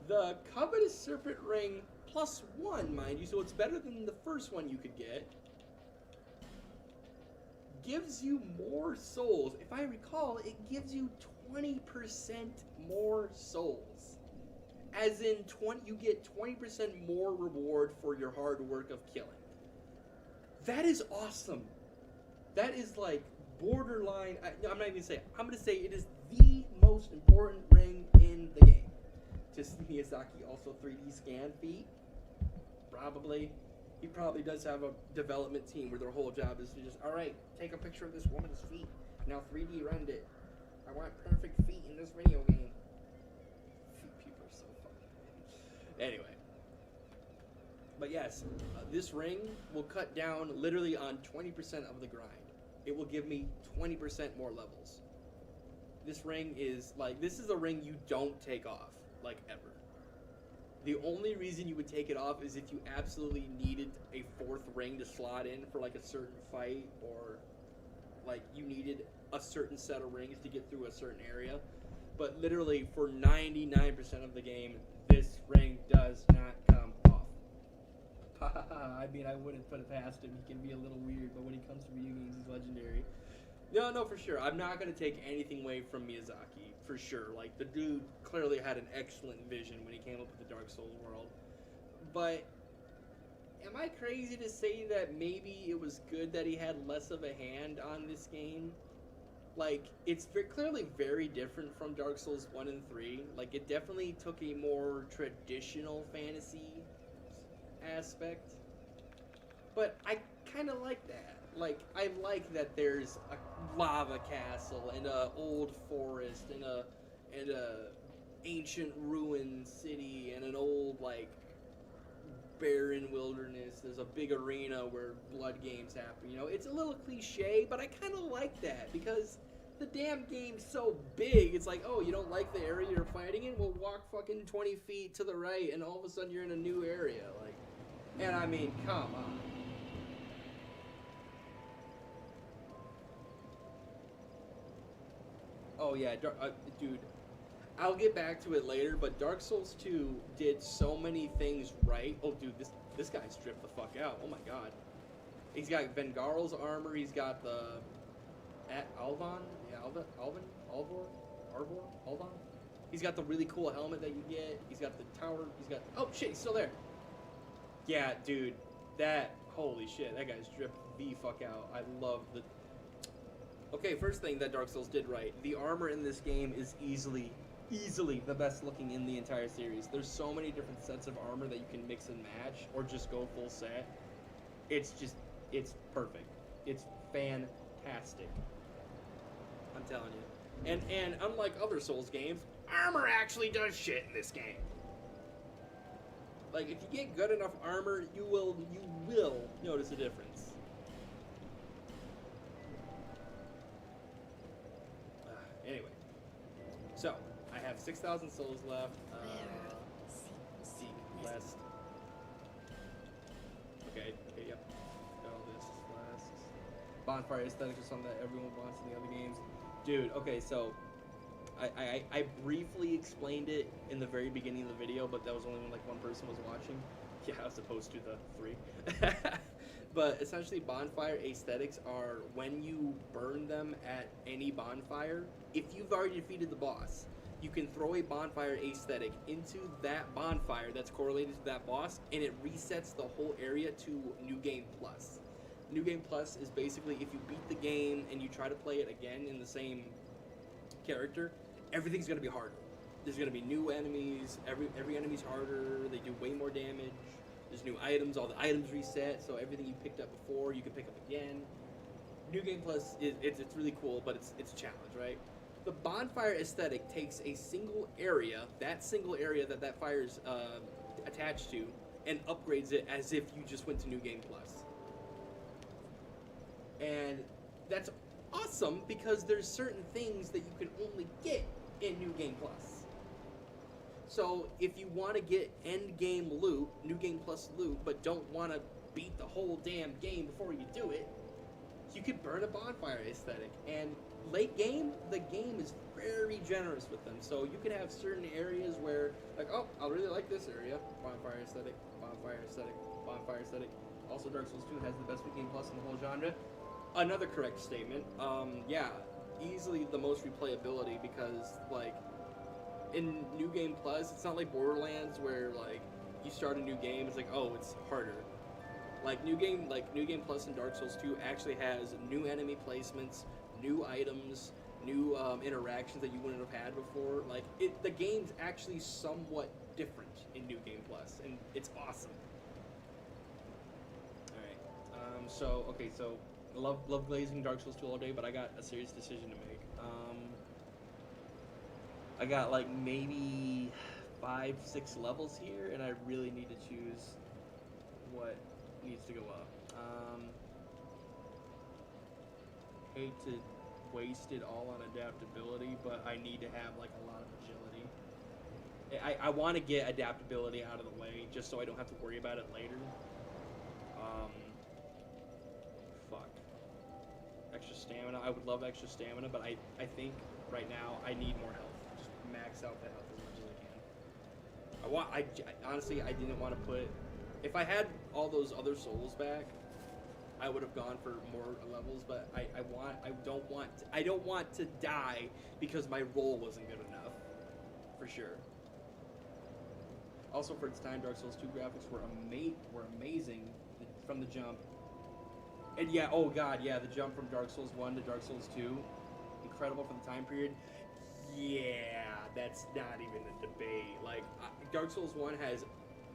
The Covetous Serpent Ring +1, mind you, so it's better than the first one you could get. Gives you more souls. If I recall, it gives you 20% more souls. As in, you get 20% more reward for your hard work of killing. That is awesome. That is, like, borderline. No, I'm not even going to say it. I'm going to say it is the most important ring in the game. Just Miyazaki also 3D scan feet. Probably. He probably does have a development team where their whole job is to just, alright, take a picture of this woman's feet. Now 3D render it. I want perfect feet in this video game. Feet people are so fucking weird. Anyway. But yes, this ring will cut down literally on 20% of the grind. It will give me 20% more levels. This ring is, like, this is a ring you don't take off, like, ever. The only reason you would take it off is if you absolutely needed a 4th ring to slot in for, like, a certain fight, or, like, you needed a certain set of rings to get through a certain area. but literally for 99% of the game, this ring does not come off. I mean, I wouldn't put it past him. He can be a little weird, but when it comes to video games, he's legendary. No, for sure. I'm not going to take anything away from Miyazaki, for sure. Like, the dude clearly had an excellent vision when he came up with the Dark Souls world. But am I crazy to say that maybe it was good that he had less of a hand on this game? Like, it's clearly very different from Dark Souls 1 and 3. Like, it definitely took a more traditional fantasy aspect. But I kind of like that. Like, I like that there's a lava castle and a old forest and a ancient ruin city and an old, like, barren wilderness. There's a big arena where blood games happen. You know, it's a little cliche, but I kind of like that because the damn game's so big. It's like, oh, you don't like the area you're fighting in? Well, walk fucking 20 feet to the right, and all of a sudden you're in a new area. Like, and I mean, come on. Oh yeah, dude. I'll get back to it later, but Dark Souls 2 did so many things right. Oh, dude, this guy stripped the fuck out. Oh my god. He's got Vengarl's armor. He's got the Alvon. Yeah, Alvon. He's got the really cool helmet that you get. He's got the tower. He's got. Oh shit, he's still there. Yeah, dude. Holy shit, that guy stripped the fuck out. I love the. Okay, first thing that Dark Souls did right. The armor in this game is easily the best looking in the entire series. There's so many different sets of armor that you can mix and match or just go full set. It's perfect. It's fantastic. I'm telling you. And unlike other Souls games, armor actually does shit in this game. Like, if you get good enough armor, you will notice a difference. Anyway, so I have 6,000 souls left. Seek last. Okay, yep. Got all this last. Bonfire aesthetics is something that everyone wants in the other games. Dude, okay, so I briefly explained it in the very beginning of the video, but that was only when like one person was watching. Yeah, as opposed to the 3. But essentially, bonfire aesthetics are when you burn them at any bonfire. If you've already defeated the boss, you can throw a bonfire aesthetic into that bonfire that's correlated to that boss, and it resets the whole area to New Game Plus. New Game Plus is basically if you beat the game and you try to play it again in the same character, everything's going to be harder. There's going to be new enemies. Every enemy's harder. They do way more damage. There's new items. All the items reset, so everything you picked up before you can pick up again. New Game Plus it's really cool, but it's a challenge, right? The bonfire aesthetic takes a single area, that fire's attached to, and upgrades it as if you just went to New Game Plus. And that's awesome because there's certain things that you can only get in New Game Plus. So if you want to get end game loot, New Game Plus loot, but don't want to beat the whole damn game before you do it, you could burn a bonfire aesthetic. And late game, the game is very generous with them. So you can have certain areas where, like, oh, I really like this area. Bonfire aesthetic, bonfire aesthetic, bonfire aesthetic. Also, Dark Souls 2 has the best New Game Plus in the whole genre. Another correct statement. Yeah, easily the most replayability because, like, in New Game Plus, it's not like Borderlands where, like, you start a new game, it's like, oh, it's harder. Like New Game Plus and Dark Souls 2 actually has new enemy placements, new items, new interactions that you wouldn't have had before. Like, the game's actually somewhat different in New Game Plus, and it's awesome. Alright, so I love glazing Dark Souls 2 all day, but I got a serious decision to make. I got like maybe 5-6 levels here, and I really need to choose what needs to go up. Hate to waste it all on adaptability, but I need to have like a lot of agility. I want to get adaptability out of the way just so I don't have to worry about it later. Fuck. Extra stamina. I would love extra stamina, but I think right now I need more health. Just max out the health as much as I can. Honestly, I didn't want to put. If I had all those other souls back, I would have gone for more levels. But I don't want to die because my roll wasn't good enough, for sure. Also, for its time, Dark Souls 2 graphics were amazing from the jump. And yeah, oh god, yeah, the jump from Dark Souls 1 to Dark Souls 2, incredible for the time period. Yeah, that's not even a debate. Like, Dark Souls 1 has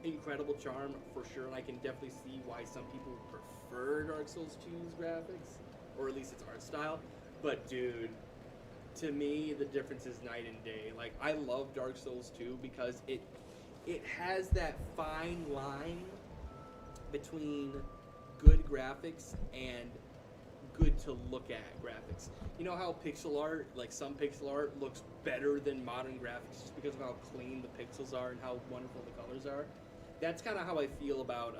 incredible charm, for sure, and I can definitely see why some people prefer Dark Souls 2's graphics, or at least its art style. But, dude, to me, the difference is night and day. Like, I love Dark Souls 2 because it has that fine line between good graphics and good to look at graphics. You know how pixel art, like some pixel art, looks better than modern graphics just because of how clean the pixels are and how wonderful the colors are? That's kind of how I feel about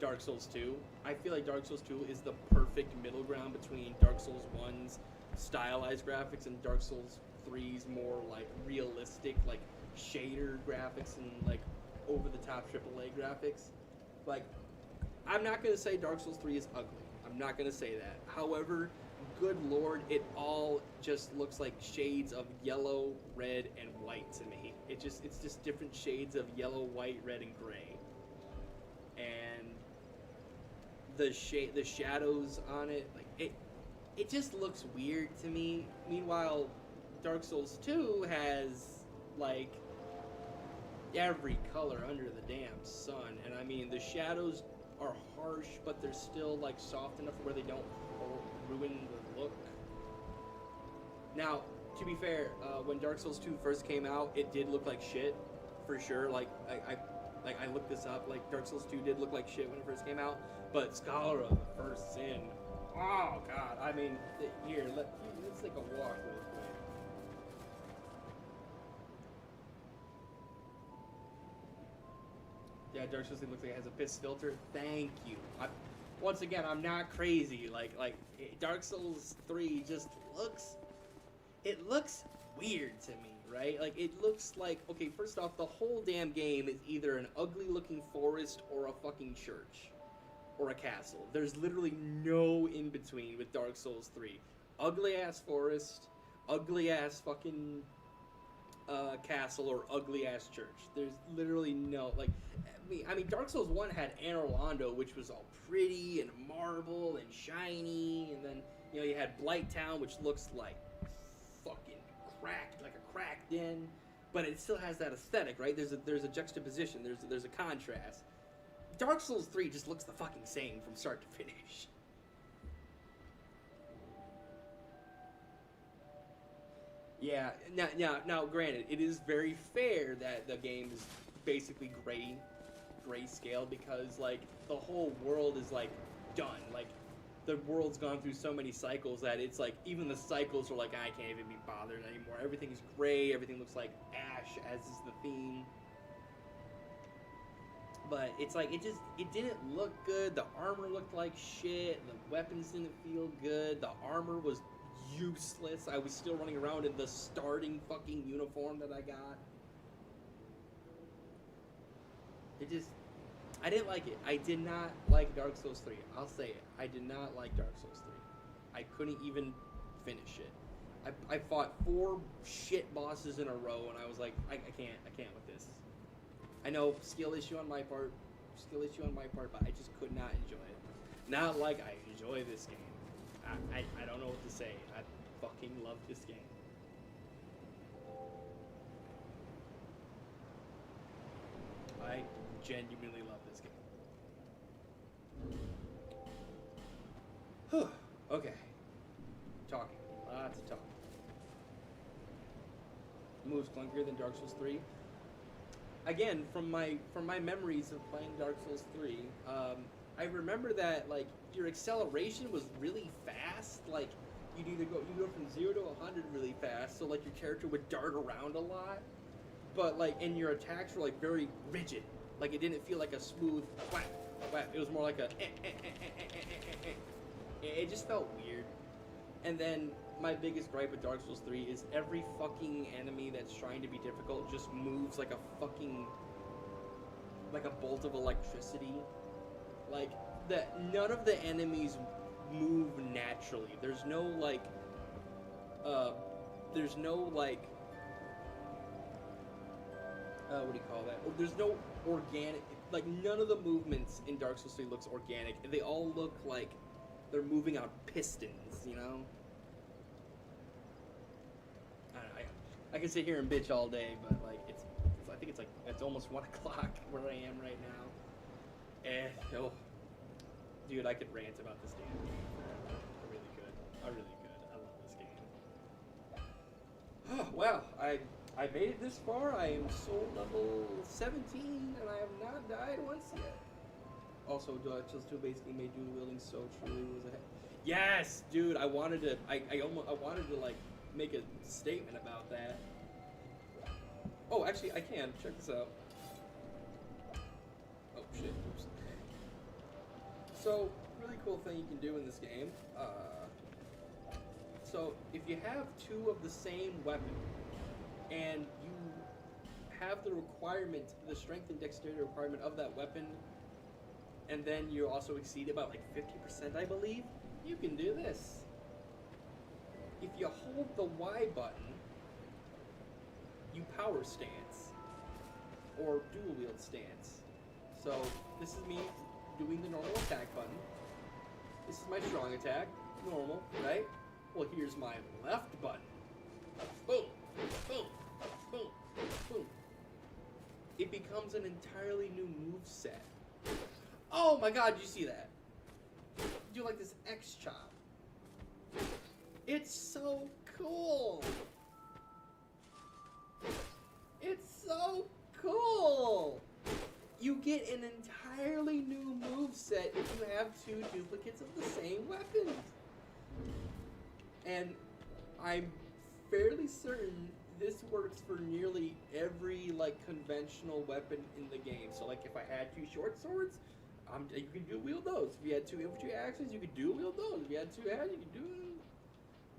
Dark Souls 2. I feel like Dark Souls 2 is the perfect middle ground between Dark Souls 1's stylized graphics and Dark Souls 3's more like realistic, like shader graphics and like over-the-top AAA graphics. Like, I'm not going to say Dark Souls 3 is ugly. I'm not going to say that. However, good lord, it all just looks like shades of yellow, red, and white to me. It's just different shades of yellow, white, red, and gray. And the shadows on it, like it just looks weird to me. Meanwhile, Dark Souls 2 has like every color under the damn sun, and I mean the shadows are harsh, but they're still like soft enough where they don't ruin the look. Now, to be fair, when Dark Souls 2 first came out, it did look like shit, for sure. Like I looked this up. Like Dark Souls 2 did look like shit when it first came out, but Scholar of the First Sin, oh god! I mean, here let's take a walk real quick. Yeah, Dark Souls looks like it has a piss filter. Thank you. Once again, I'm not crazy. Like Dark Souls 3 just looks weird to me, right? Like, it looks like, okay, first off, the whole damn game is either an ugly-looking forest or a fucking church or a castle. There's literally no in-between with Dark Souls 3. Ugly-ass forest, ugly-ass fucking castle, or ugly-ass church. There's literally no, like, I mean, Dark Souls 1 had Anor Londo, which was all pretty and marble and shiny, and then, you know, you had Blighttown, which looks like fucking cracked, like a cracked in, but it still has that aesthetic, right? There's a juxtaposition, there's a contrast. Dark Souls 3 just looks the fucking same from start to finish. Yeah, now, granted, it is very fair that the game is basically grayscale because, like, the whole world is, like, done. Like, the world's gone through so many cycles that it's, like, even the cycles are like, I can't even be bothered anymore. Everything is gray, everything looks like ash, as is the theme. But it's like, it didn't look good. The armor looked like shit. The weapons didn't feel good. The armor was useless. I was still running around in the starting fucking uniform that I got. I didn't like it. I did not like Dark Souls 3. I'll say it. I did not like Dark Souls 3. I couldn't even finish it. I fought 4 shit bosses in a row, and I was like, I can't with this. I know, skill issue on my part, but I just could not enjoy it. Not like I enjoy this game. I don't know what to say. I fucking love this game. I genuinely love this game. Okay. Talking. Lots of talking. Moves clunkier than Dark Souls 3. Again, from my memories of playing Dark Souls 3, I remember that, like, your acceleration was really fast. Like, you go from 0 to 100 really fast, so, like, your character would dart around a lot. But, like, and your attacks were, like, very rigid. Like, it didn't feel like a smooth whap, whap. It was more like a It just felt weird. And then my biggest gripe with Dark Souls 3 is every fucking enemy that's trying to be difficult just moves like a fucking, like a bolt of electricity. Like, none of the enemies move naturally. There's no, like, what do you call that? There's no organic, like, none of the movements in Dark Souls 3 looks organic. They all look like they're moving on pistons, you know? I can sit here and bitch all day, but, like, I think it's almost 1 o'clock where I am right now. And, oh, dude, I could rant about this damn game forever. I really could. I love this game. Oh, wow, I made it this far. I am soul level 17, and I have not died once yet. Also, Dark Souls 2 basically made dual wielding so truly was a... Yes, dude, I wanted to, like, make a statement about that. Oh, actually, I can. Check this out. Oh, shit. Oops. So, really cool thing you can do in this game. So, if you have 2 of the same weapon, and you have the requirement, the strength and dexterity requirement of that weapon, and then you also exceed about like 50%, I believe, you can do this. If you hold the Y button, you power stance, or dual wield stance. So, this is me doing the normal attack button. This is my strong attack, normal, right? Well, here's my left button. Boom, boom, boom, boom. It becomes an entirely new move set. Oh my god, did you see that? Do like this X chop. It's so cool. It's so cool. You get an entirely new move set if you have 2 duplicates of the same weapon. And I'm fairly certain this works for nearly every, like, conventional weapon in the game. So, like, if I had 2 short swords, you can dual wield those. If you had 2 infantry axes, you could dual wield those. If you had 2 hands, you could do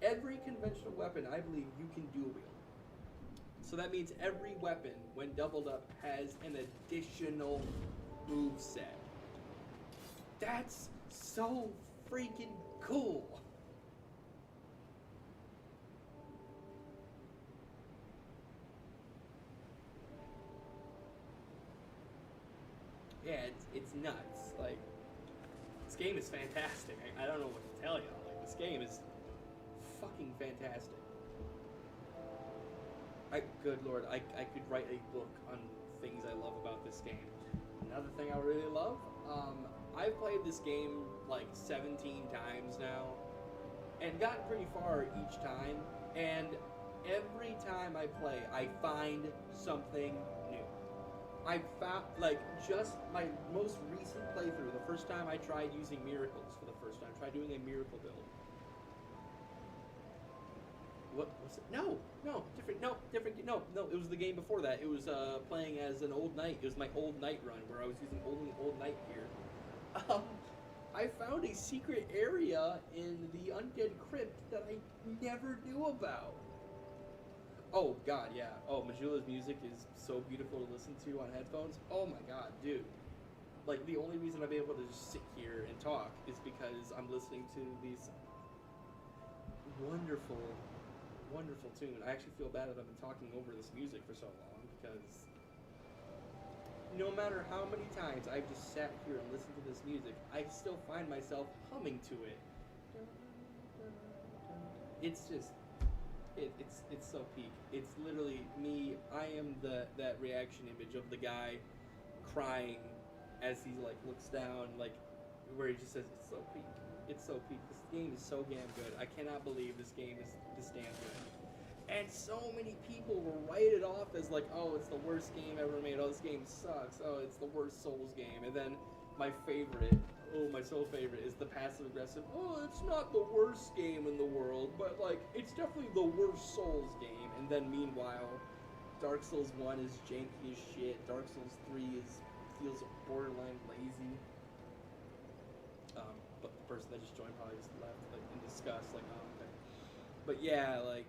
every conventional weapon. I believe you can dual wield. So that means every weapon, when doubled up, has an additional move set. That's so freaking cool. Yeah, it's nuts. Like, this game is fantastic. I don't know what to tell y'all. Like, this game is fucking fantastic. Good lord, I could write a book on things I love about this game. Another thing I really love, I've played this game like 17 times now, and gotten pretty far each time, and every time I play, I find something new. I found, like, just my most recent playthrough, the first time I tried using miracles for the first time, tried doing a miracle build. What was it? No, it was the game before that. It was playing as an old knight. It was my old knight run where I was using only old knight gear. I found a secret area in the Undead Crypt that I never knew about. Oh god, yeah. Oh, Majula's music is so beautiful to listen to on headphones. Oh my god, dude. Like, the only reason I'm able to just sit here and talk is because I'm listening to these wonderful tune. I actually feel bad that I've been talking over this music for so long, because no matter how many times I've just sat here and listened to this music, I still find myself humming to it. It's just, it's so peak. It's literally me. I am that reaction image of the guy crying as he, like, looks down, like, where he just says, it's so peak. It's so peak. This game is so damn good. I cannot believe this game is this damn good. And so many people will write it off as like, oh, it's the worst game ever made. Oh, this game sucks. Oh, it's the worst Souls game. And then my favorite, my sole favorite, is the passive aggressive, oh, it's not the worst game in the world, but, like, it's definitely the worst Souls game. And then meanwhile, Dark Souls 1 is janky as shit. Dark Souls 3 feels borderline lazy. But the person that just joined probably just left, like, in disgust, like, oh, okay. But yeah, like,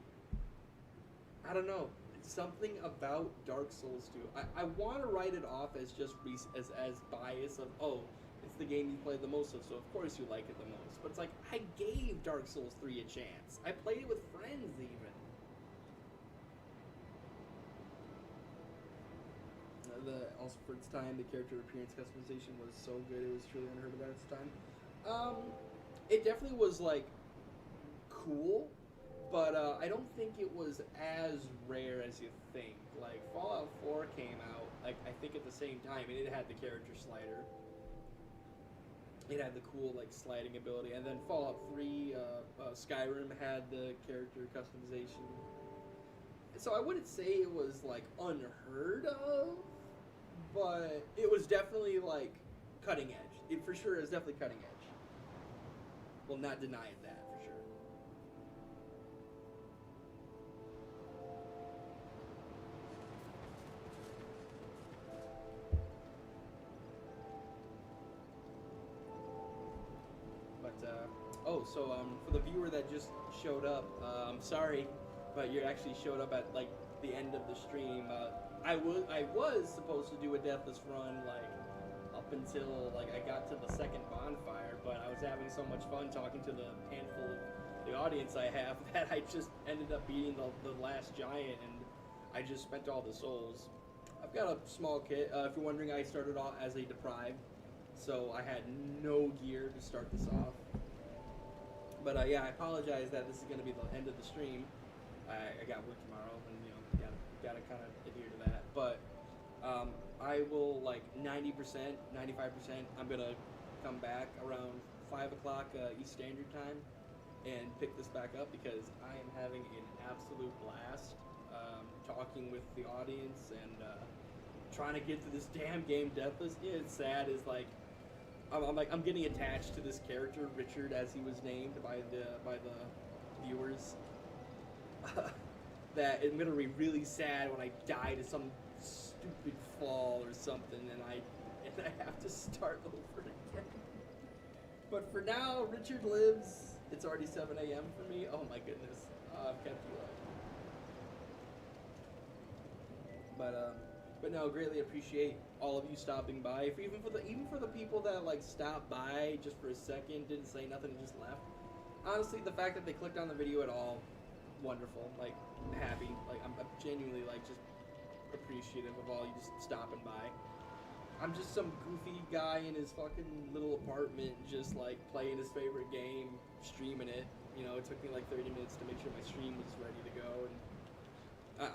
I don't know. It's something about Dark Souls 2. I want to write it off as just as bias of, oh, it's the game you play the most of, so of course you like it the most. But it's like, I gave Dark Souls 3 a chance. I played it with friends even. Also for its time, the character appearance customization was so good, it was truly unheard of at its time. It definitely was, like, cool, but I don't think it was as rare as you think. Like, Fallout 4 came out, like, I think at the same time, and it had the character slider. It had the cool, like, sliding ability, and then Fallout 3, Skyrim had the character customization. So I wouldn't say it was, like, unheard of, but it was definitely, like, cutting edge. It for sure is definitely cutting edge. Well, not denying that, for sure. But, for the viewer that just showed up, I'm sorry, but you actually showed up at, like, the end of the stream. I was supposed to do a Deathless Run, like, up until, like, I got to the second bonfire, but I was having so much fun talking to the handful of the audience I have that I just ended up beating the last giant, and I just spent all the souls. I've got a small kit. If you're wondering, I started off as a deprived, so I had no gear to start this off. But, yeah, I apologize that this is going to be the end of the stream. I got work tomorrow, and, you know, gotta kind of adhere to that. But I will, like, 90%, 95%, I'm gonna come back around 5 o'clock East Standard Time and pick this back up, because I am having an absolute blast talking with the audience and trying to get to this damn game, Deathless. Yeah, it's sad. Is like I'm getting attached to this character, Richard, as he was named by the viewers. That I'm gonna be really sad when I die to some stupid fall or something, and I have to start over again. But for now, Richard lives. It's already 7 a.m. for me. Oh my goodness, I've kept you up. But no, greatly appreciate all of you stopping by. Even for the people that like stopped by just for a second, didn't say nothing, and just left. Honestly, the fact that they clicked on the video at all, wonderful. Like, happy. Like, I'm genuinely like just appreciative of all you just stopping by. I'm just some goofy guy in his fucking little apartment, just like playing his favorite game, streaming it. You know, it took me like 30 minutes to make sure my stream was ready to go, and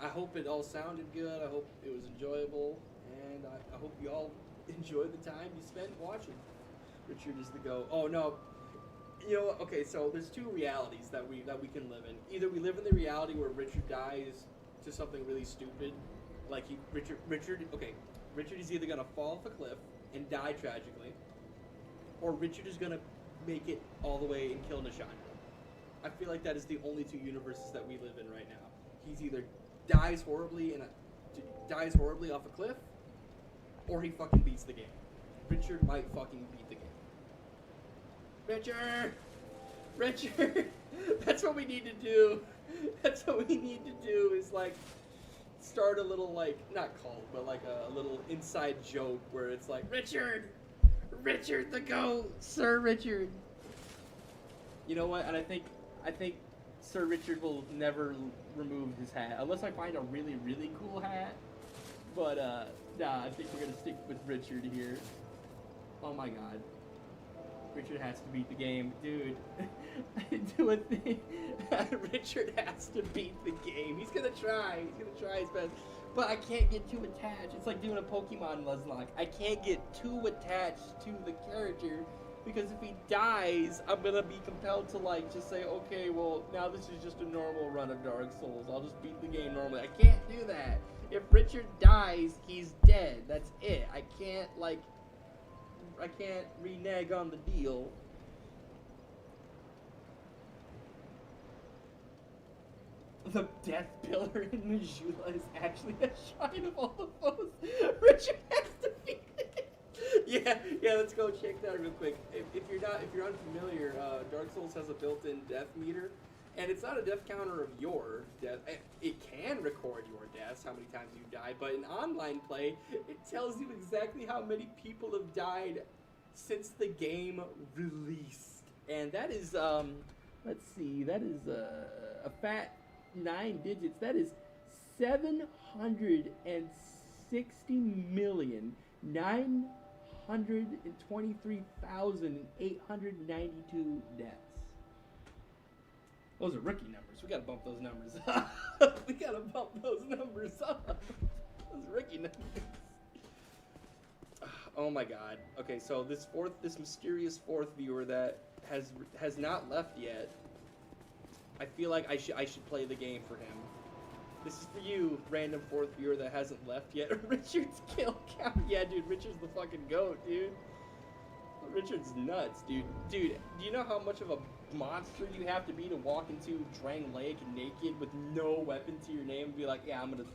I hope it all sounded good. I hope it was enjoyable, and I hope you all enjoyed the time you spent watching. Richard is the go. Oh no, you know, okay. So there's two realities that we can live in. Either we live in the reality where Richard dies to something really stupid, like Richard. Okay, Richard is either gonna fall off a cliff and die tragically, or Richard is gonna make it all the way and kill Nishandra. I feel like that is the only two universes that we live in right now. He's either dies horribly off a cliff, or he fucking beats the game. Richard might fucking beat the game. Richard, that's what we need to do. That's what we need to do is like start a little like not cult, but like a little inside joke where it's like Richard the GOAT, Sir Richard. You know what? And I think Sir Richard will never remove his hat unless I find a really, really cool hat. But nah, I think we're gonna stick with Richard here. Oh my god. Richard has to beat the game. Dude, do a thing. Richard has to beat the game. He's gonna try. He's gonna try his best. But I can't get too attached. It's like doing a Pokemon Nuzlocke. I can't get too attached to the character, because if he dies, I'm gonna be compelled to like just say, okay, well, now this is just a normal run of Dark Souls. I'll just beat the game normally. I can't do that. If Richard dies, he's dead. That's it. I can't renege on the deal. The Death Pillar in Majula is actually a shrine of all the foes. Richard has to beat it. Yeah, let's go check that real quick. If you're unfamiliar, Dark Souls has a built-in death meter, And it's not a death counter of your death. It can record your deaths, how many times you died, but in online play, it tells you exactly how many people have died since the game released. And that is, let's see, that is a fat 9 digits. That is 760,923,892 deaths. Those are rookie numbers. We gotta bump those numbers up. We gotta bump those numbers up. Those rookie numbers. Oh my god. Okay, so this mysterious fourth viewer that has not left yet. I feel like I should play the game for him. This is for you, random fourth viewer that hasn't left yet. Richard's kill count. Yeah, dude, Richard's the fucking GOAT, dude. Richard's nuts, dude. Dude, do you know how much of a monster you have to be to walk into Drang Lake naked with no weapon to your name and be like, yeah, I'm gonna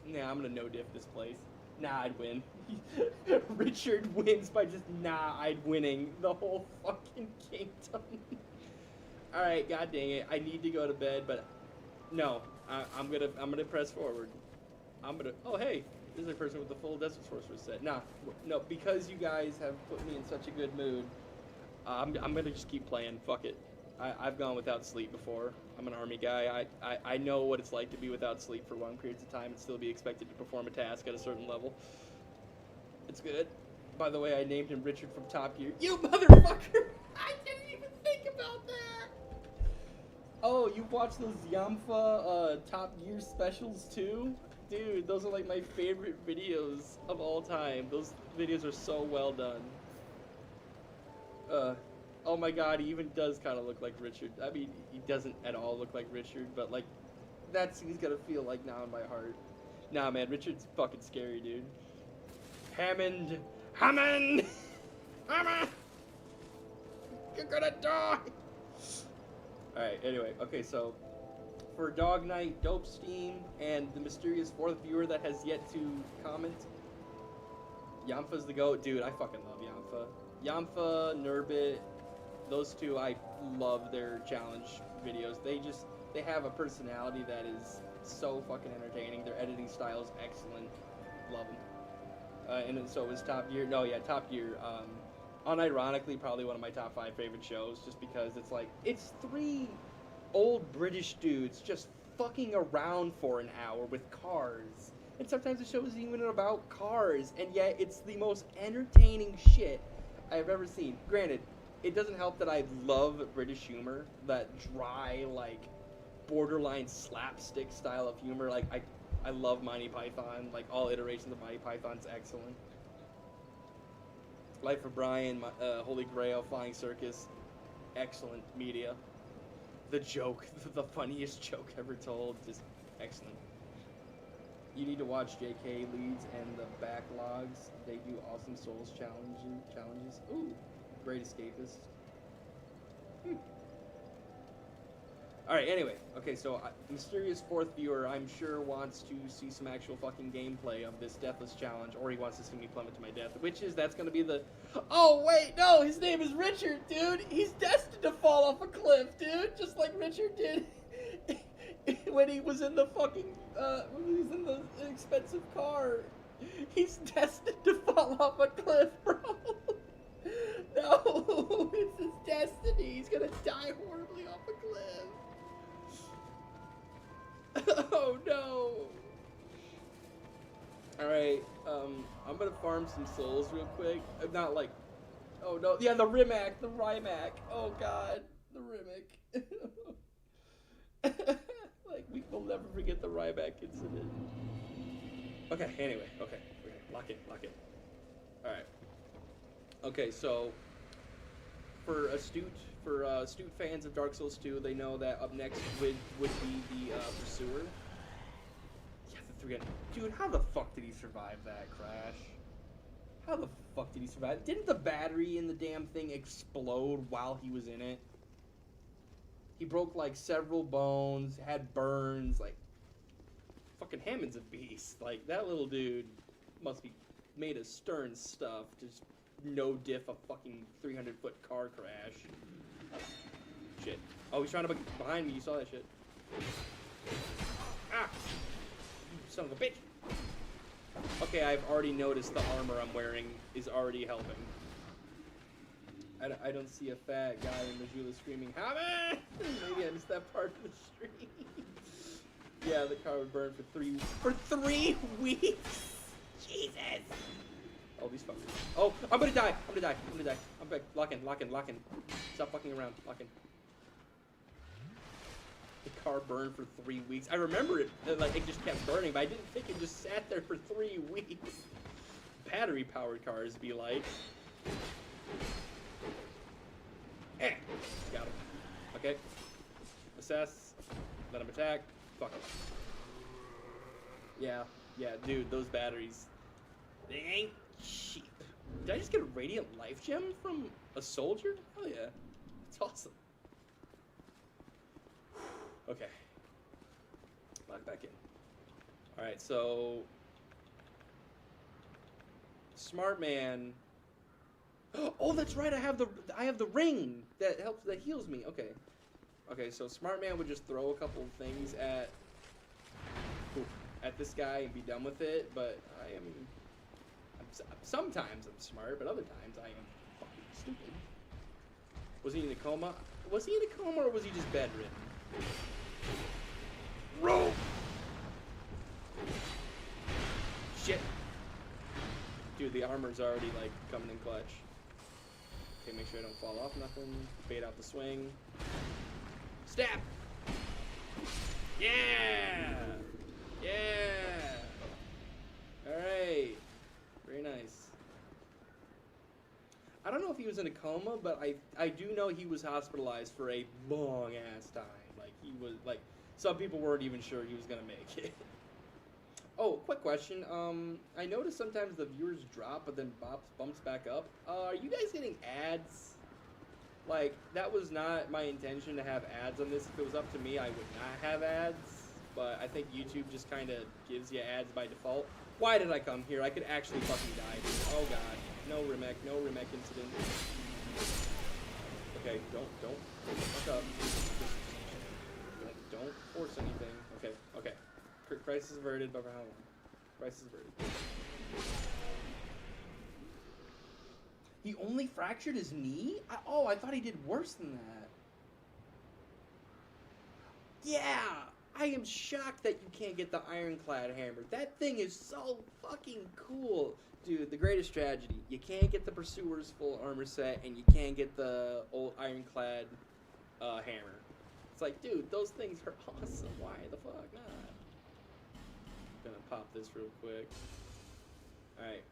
no diff this place. Nah, I'd win. Richard wins by just I'd winning the whole fucking kingdom. Alright, god dang it. I need to go to bed, but no. I'm gonna press forward. Oh hey, there's a person with the full Desert Sorcerer set. No, because you guys have put me in such a good mood, I'm gonna just keep playing. Fuck it. I've gone without sleep before. I'm an army guy. I know what it's like to be without sleep for long periods of time and still be expected to perform a task at a certain level. It's good. By the way, I named him Richard from Top Gear. You motherfucker! I didn't even think about that! Oh, you watched those Yamfa Top Gear specials too? Dude, those are like my favorite videos of all time. Those videos are so well done. Oh my god, he even does kind of look like Richard. I mean, he doesn't at all look like Richard, but like, he's gonna feel like now in my heart. Nah, man, Richard's fucking scary, dude. Hammond! You're gonna die! Alright, anyway, okay, so for Dog Night, Dope Steam, and the mysterious fourth viewer that has yet to comment, Yamfa's the GOAT. Dude, I fucking love Yamfa. Yamfa, Nurbit, those two, I love their challenge videos. They have a personality that is so fucking entertaining. Their editing style is excellent. Love them. And so is Top Gear. No, yeah, Top Gear. Unironically, probably one of my top 5 favorite shows, just because it's 3 old British dudes just fucking around for an hour with cars. And sometimes the show isn't even about cars, and yet it's the most entertaining shit I've ever seen. Granted, it doesn't help that I love British humor, that dry, like, borderline slapstick style of humor. Like, I love Monty Python. Like, all iterations of Monty Python's excellent. Life of Brian, Holy Grail, Flying Circus, excellent media. The joke, the funniest joke ever told, just excellent. You need to watch JK Leads and the Backlogs. They do awesome Souls challenges. Ooh, Great Escapist. Alright, anyway. Okay, so mysterious fourth viewer, I'm sure, wants to see some actual fucking gameplay of this Deathless challenge, or he wants to see me plummet to my death, that's gonna be the... Oh, wait, no, his name is Richard, dude! He's destined to fall off a cliff, dude! Just like Richard did when he was in the fucking, when he was in the expensive car. He's destined to fall off a cliff, bro! No, it's his destiny. He's gonna die horribly off a cliff. Oh no! Alright, I'm gonna farm some souls real quick. Not like... Oh no, yeah, the Rimac! Oh god, the Rimac. Like, we'll never forget the Ryback incident. Okay, anyway, okay, lock it. Alright. Okay, so, for astute fans of Dark Souls 2, they know that up next would be the Pursuer. Yeah, the 300. Dude, how the fuck did he survive that crash? How the fuck did he survive? Didn't the battery in the damn thing explode while he was in it? He broke, like, several bones, had burns, like... Fucking Hammond's a beast. Like, that little dude must be made of stern stuff to just no diff a fucking 300-foot car crash. Shit. Oh, he's trying to behind me. You saw that shit. Ah! You son of a bitch! Okay, I've already noticed the armor I'm wearing is already helping. I don't see a fat guy in Majula screaming, Hammer! Maybe I missed that part of the stream. Yeah, the car would burn for 3 weeks? Jesus! Oh, these fuckers. Oh, I'm gonna die! I'm gonna die. I'm back. Lock in. Stop fucking around. Lock in. The car burned for 3 weeks. I remember it, like, it just kept burning, but I didn't think it just sat there for 3 weeks. Battery-powered cars be like. Got him. Okay. Assess. Let him attack. Fuck him. Yeah, dude, those batteries. They ain't cheap. Did I just get a radiant life gem from a soldier? Hell yeah. It's awesome. Okay. Lock back in. Alright, so Smart Man. Oh, that's right. I have the ring that heals me. Okay, so Smart Man would just throw a couple of things at this guy and be done with it, but sometimes I'm smart, but other times I am fucking stupid. Was he in a coma? Was he in a coma or was he just bedridden? Roll! Shit. Dude, the armor's already, like, coming in clutch. Okay, make sure I don't fall off nothing. Bait out the swing. Stab! Yeah! Yeah! Alright. Very nice. I don't know if he was in a coma, but I do know he was hospitalized for a long-ass time. Like, he was, like, some people weren't even sure he was gonna make it. Oh, quick question. I noticed sometimes the viewers drop, but then bumps back up. Are you guys getting ads? Like, that was not my intention to have ads on this. If it was up to me, I would not have ads. But I think YouTube just kind of gives you ads by default. Why did I come here? I could actually fucking die here. Oh god. No Rimek incident. Okay, don't fuck up. Don't force anything. Okay. Crisis averted, but for how long? Crisis averted. He only fractured his knee? I thought he did worse than that. Yeah! I am shocked that you can't get the ironclad hammer. That thing is so fucking cool. Dude, the greatest tragedy. You can't get the Pursuer's full armor set, and you can't get the old ironclad hammer. It's like, dude, those things are awesome. Why the fuck not? Gonna pop this real quick. Alright.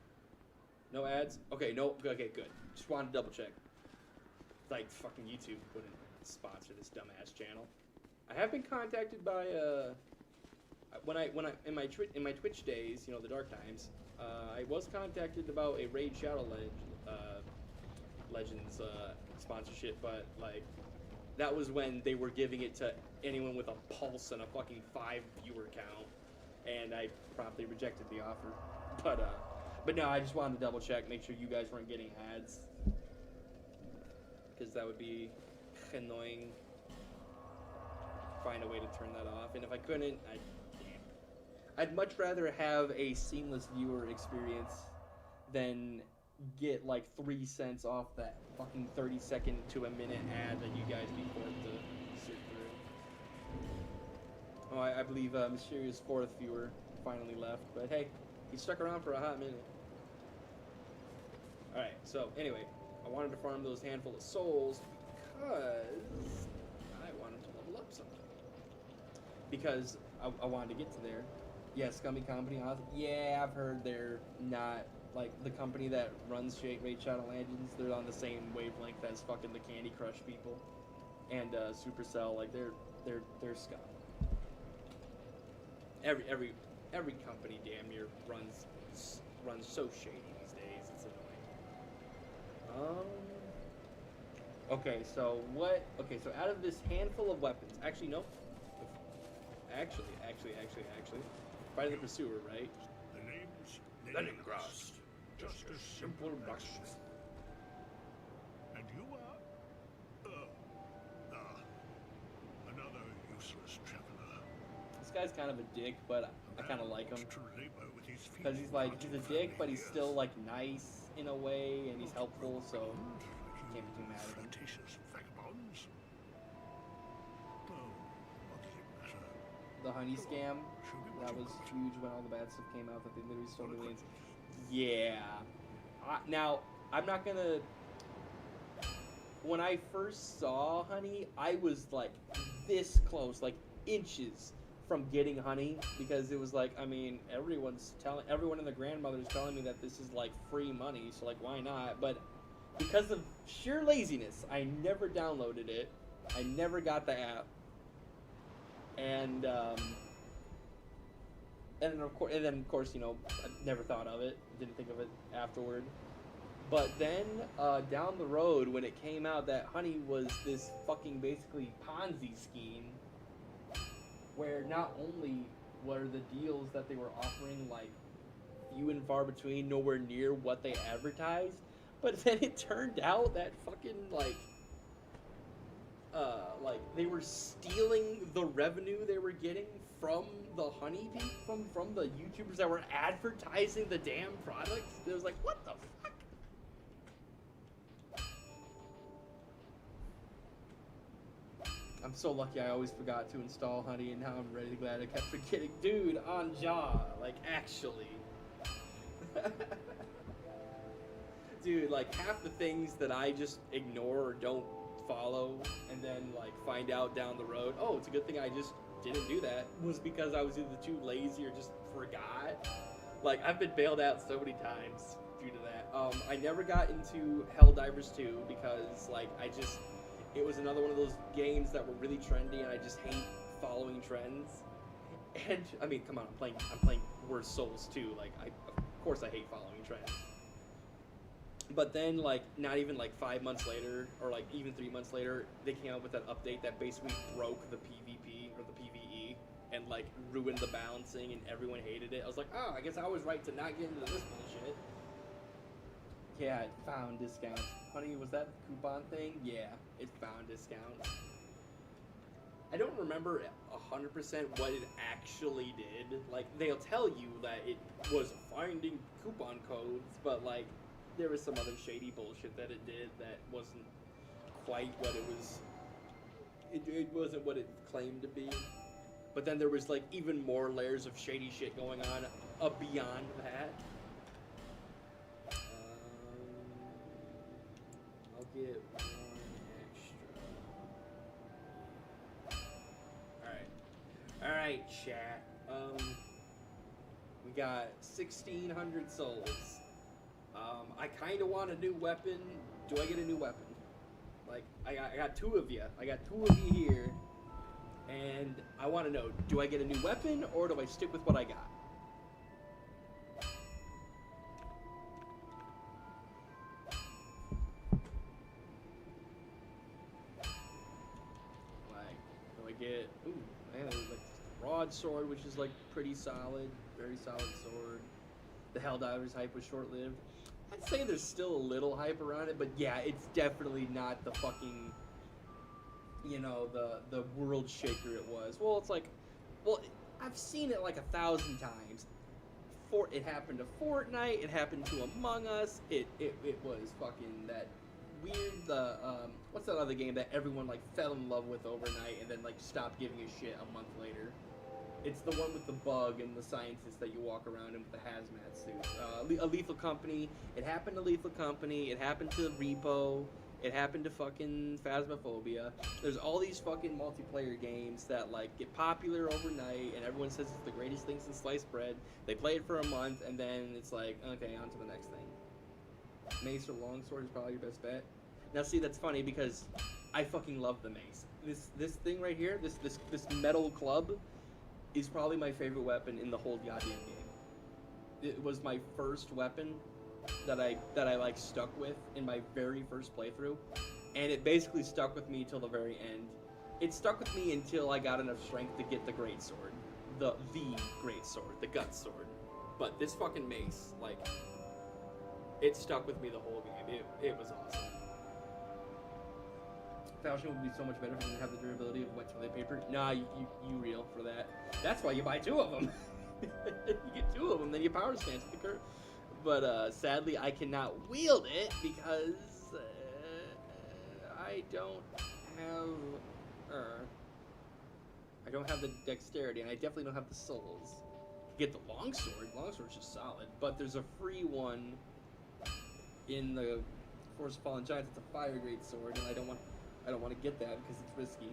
No ads? Okay, no. Okay, good. Just wanted to double check. Like, fucking YouTube wouldn't sponsor this dumbass channel. I have been contacted by when I in my Twitch days, you know, the dark times, I was contacted about a Raid Shadow Legends sponsorship, but like that was when they were giving it to anyone with a pulse and a fucking 5 viewer count, and I promptly rejected the offer. But no, I just wanted to double check, make sure you guys weren't getting ads, because that would be annoying. Find a way to turn that off, and if I couldn't, I'd much rather have a seamless viewer experience than get like 3 cents off that fucking 30-second to a minute ad that you guys be forced to sit through. Oh, I believe Mysterious 4th viewer finally left, but hey, he stuck around for a hot minute. Alright, so anyway, I wanted to farm those handful of souls because I wanted to level up something. Because I wanted to get to there. Yeah, Scummy Company. Yeah, I've heard they're not, like, the company that runs Raid Shadow Legends, they're on the same wavelength as fucking the Candy Crush people. And Supercell, like, they're scum. Every company damn near runs so shady these days, it's annoying. Okay, so out of this handful of weapons, actually, no. Actually, Fighting the Pursuer, right? The name's Leningrad. Just a simple blacksmith. And you are? Another useless traveler. guy's kind of a dick, but I kind of like him. To labor with his Because he's like, he's a dick, but he's still like nice in a way, and he's helpful, so can't be too mad at him. flirtatious vagabonds. Oh, what does it matter? The honey scam, that was huge when all the bad stuff came out, that they literally stole millions. Yeah. Now, I'm not gonna... When I first saw honey, I was like this close, like inches from getting honey, because it was like, I mean, everyone and their grandmother's telling me that this is like free money, so like, why not? But because of sheer laziness, I never downloaded it. I never got the app. And then of course, you know, I never thought of it. Didn't think of it afterward. But then down the road, when it came out that honey was this fucking basically Ponzi scheme, where not only were the deals that they were offering like few and far between, nowhere near what they advertised, but then it turned out that fucking like they were stealing the revenue they were getting from the honey from the YouTubers that were advertising the damn products. It was like, what the fuck? I'm so lucky I always forgot to install honey, and now I'm really glad I kept forgetting. Dude, on jaw, like actually. Dude, like half the things that I just ignore or don't follow and then like find out down the road, oh, it's a good thing I just didn't do that, was because I was either too lazy or just forgot. Like I've been bailed out so many times due to that. I never got into Helldivers 2 because like it was another one of those games that were really trendy, and I just hate following trends. And I mean, come on, I'm playing Worse Souls 2. Like of course I hate following trends. But then, like, not even like 5 months later, or like even 3 months later, they came out with that update that basically broke the PvP or the PvE and like ruined the balancing, and everyone hated it. I was like, oh, I guess I was right to not get into this bullshit. Yeah, it found discounts. Honey, was that the coupon thing? Yeah, it found discounts. I don't remember 100% what it actually did. Like, they'll tell you that it was finding coupon codes, but like, there was some other shady bullshit that it did that wasn't quite what it was. It wasn't what it claimed to be. But then there was like even more layers of shady shit going on beyond that. I'll get one extra. Alright, chat. We got 1,600 souls. I kind of want a new weapon. Do I get a new weapon? Like, I got two of you. I got two of you here. And I want to know, do I get a new weapon, or do I stick with what I got? Like, do I get... Ooh, man, there's like broadsword, which is like pretty solid. Very solid sword. The Helldivers hype was short-lived. I'd say there's still a little hype around it, but yeah, it's definitely not the fucking, you know, the world shaker it was. Well, it's like, well, I've seen it like 1,000 times. It happened to Fortnite, it happened to Among Us, it was fucking that weird, what's that other game that everyone like fell in love with overnight and then like stopped giving a shit a month later? It's the one with the bug and the scientist that you walk around in with the hazmat suit. A Lethal Company. It happened to Lethal Company. It happened to Repo. It happened to fucking Phasmophobia. There's all these fucking multiplayer games that like get popular overnight, and everyone says it's the greatest thing since sliced bread. They play it for a month, and then it's like, okay, on to the next thing. Mace or longsword is probably your best bet. Now, see, that's funny because I fucking love the mace. This thing right here, this metal club, is probably my favorite weapon in the whole goddamn game. It was my first weapon that I like stuck with in my very first playthrough, and it basically stuck with me till the very end. It stuck with me until I got enough strength to get the great sword, the great sword, the gut sword. But this fucking mace, like, it stuck with me the whole game. It was awesome. Falchion would be so much better if it didn't have the durability of wet toilet paper. Nah, you real for that. That's why you buy 2 of them. You get 2 of them, then you power stance with the curve. But sadly, I cannot wield it because I don't have the dexterity, and I definitely don't have the souls. You get the longsword. Longsword's just solid, but there's a free one in the Force of Fallen Giants. It's a fire great sword, and I don't want to get that because it's risky.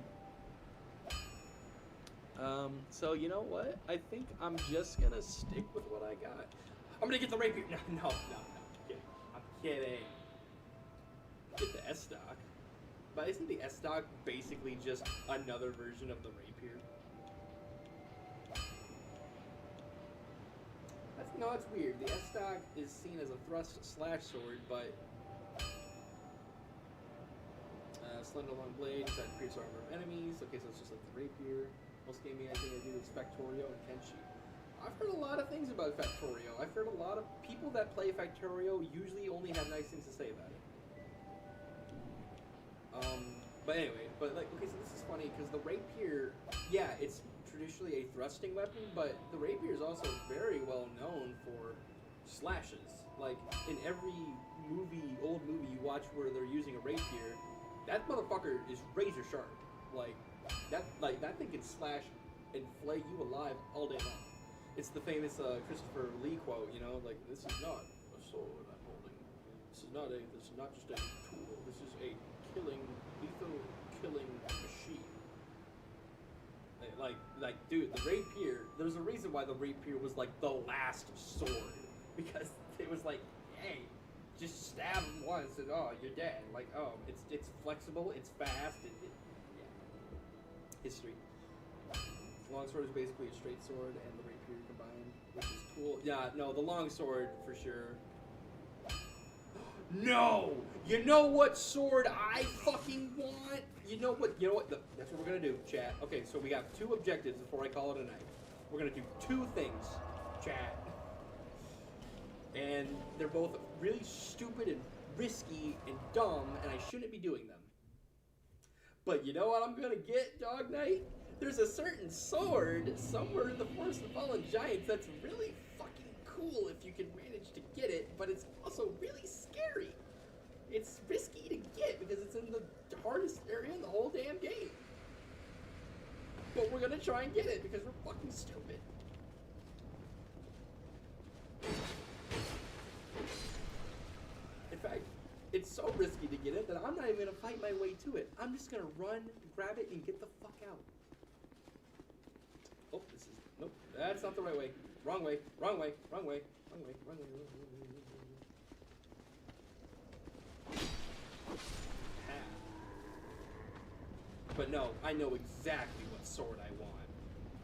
So you know what? I think I'm just gonna stick with what I got. I'm gonna get the rapier. No, I'm kidding. Get the S stock. But isn't the S stock basically just another version of the rapier? It's weird. The S stock is seen as a thrust slash sword, but slender long blade, inside pierce armor of enemies. Okay, so it's just like the rapier. Most gaming I think I do is Factorio and Kenshi. I've heard a lot of things about Factorio. I've heard a lot of people that play Factorio usually only have nice things to say about it. But anyway, okay, so this is funny because the rapier, yeah, it's traditionally a thrusting weapon, but the rapier is also very well known for slashes. Like in every old movie you watch where they're using a rapier, that motherfucker is razor sharp. Like that thing can slash and flay you alive all day long. It's the famous Christopher Lee quote, you know, like, this is not a sword I'm holding. This is not just a tool. This is a lethal killing machine. Like, dude, the rapier. There's a reason why the rapier was like the last sword, because it was like, hey, just stab him once and oh, you're dead. Like, oh, it's flexible, it's fast, yeah. History. Longsword is basically a straight sword and the rapier combined, which is cool. Yeah, no, the longsword for sure. No! You know what sword I fucking want? You know what? That's what we're gonna do, chat. Okay, so we got 2 objectives before I call it a night. We're gonna do 2 things, chat. And they're both really stupid and risky and dumb, and I shouldn't be doing them. But you know what I'm gonna get, Dog Knight? There's a certain sword somewhere in the Force of Fallen Giants that's really fucking cool if you can manage to get it, but it's also really scary. It's risky to get because it's in the hardest area in the whole damn game. But we're gonna try and get it because we're fucking stupid. In fact, it's so risky to get it that I'm not even gonna fight my way to it. I'm just gonna run, grab it, and get the fuck out. Oh, nope, that's not the right way. Wrong way. But no, I know exactly what sword I want.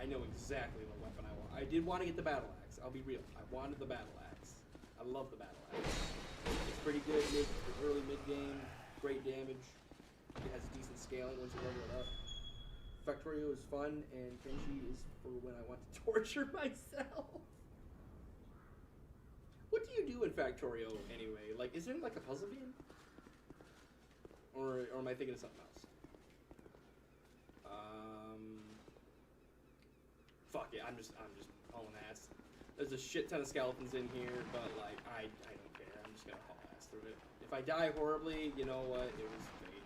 I know exactly what weapon I want. I did want to get the battle axe. I'll be real. I wanted the battle axe. I love the battle axe. It's pretty good early mid game. Great damage. It has decent scaling once you level it up. Factorio is fun, and Kenshi is for when I want to torture myself. What do you do in Factorio anyway? Like, is there like a puzzle game? Or am I thinking of something else? Fuck it, I'm just hauling ass. There's a shit ton of skeletons in here, but like, I don't care. I'm just gonna haul ass through it. If I die horribly, you know what? It was fate.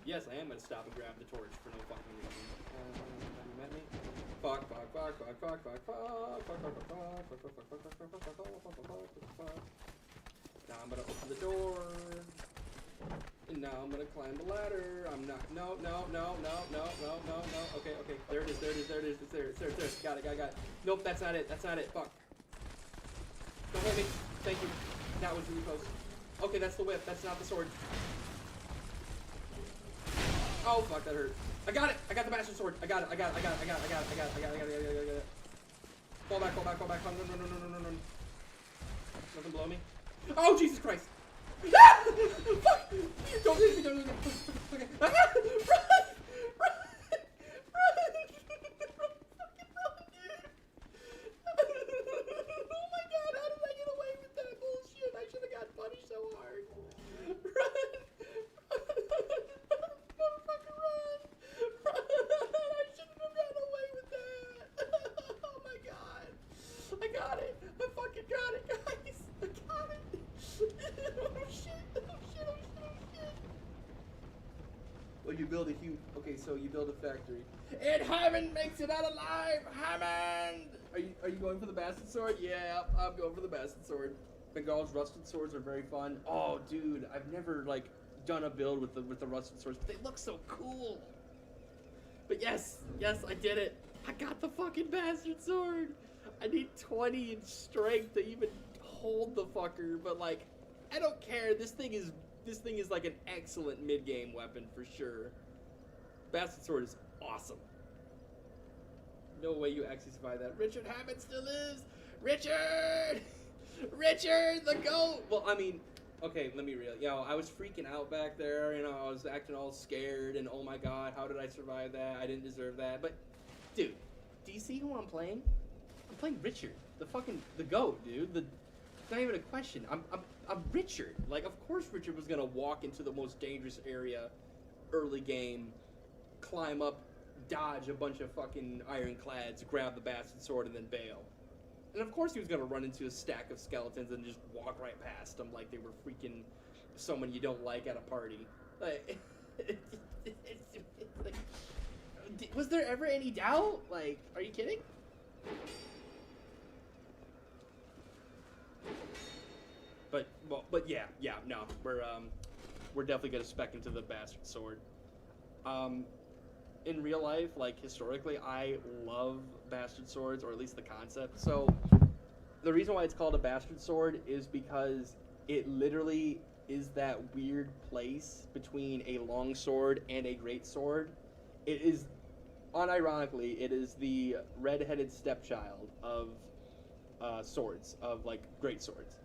Yes, I am gonna stop and grab the torch for no fucking reason. Have you met me? Fuck. Now I'm gonna open the door. And now I'm gonna climb the ladder. I'm not. No. Okay. There it is. It's there. Got it. Nope, that's not it. Fuck. Don't hit me. Thank you. That was really close. Okay, that's the whip. That's not the sword. Oh fuck, that hurt. I got it. I got the master sword. I got it. Fall back. No. Nothing below me. Oh Jesus Christ. Ah! Fuck! Don't hit me. Okay. Ah! Run! Oh my god, how did I get away with that bullshit? I should have got punished so hard. Run! build a huge. Okay, so you build a factory. And Hammond makes it out alive. Hammond. Are you going for the bastard sword? Yeah, I'm going for the bastard sword. Bengal's rusted swords are very fun. Oh, dude, I've never like done a build with the rusted swords, but they look so cool. But yes, I did it. I got the fucking bastard sword. I need 20 in strength to even hold the fucker, but like, I don't care. This thing is like an excellent mid-game weapon for sure. Bastard sword is awesome. No way you actually survive that. Richard Hammond still lives. Richard, the GOAT. Well, I mean, okay, let me real. I was freaking out back there. I was acting all scared, and oh my god, how did I survive that? I didn't deserve that. But, dude, do you see who I'm playing? I'm playing Richard, the GOAT, dude. It's not even a question. I'm Richard. Like, of course Richard was gonna walk into the most dangerous area, early game, climb up, dodge a bunch of fucking ironclads, grab the bastard sword, and then bail. And of course he was gonna run into a stack of skeletons and just walk right past them like they were freaking someone you don't like at a party. Like, like, was there ever any doubt? Like, are you kidding? But yeah, no, we're definitely gonna spec into the bastard sword. In real life, like historically, I love bastard swords, or at least the concept. So the reason why it's called a bastard sword is because it literally is that weird place between a long sword and a great sword. It is, unironically, it is the red-headed stepchild of swords, of like great swords.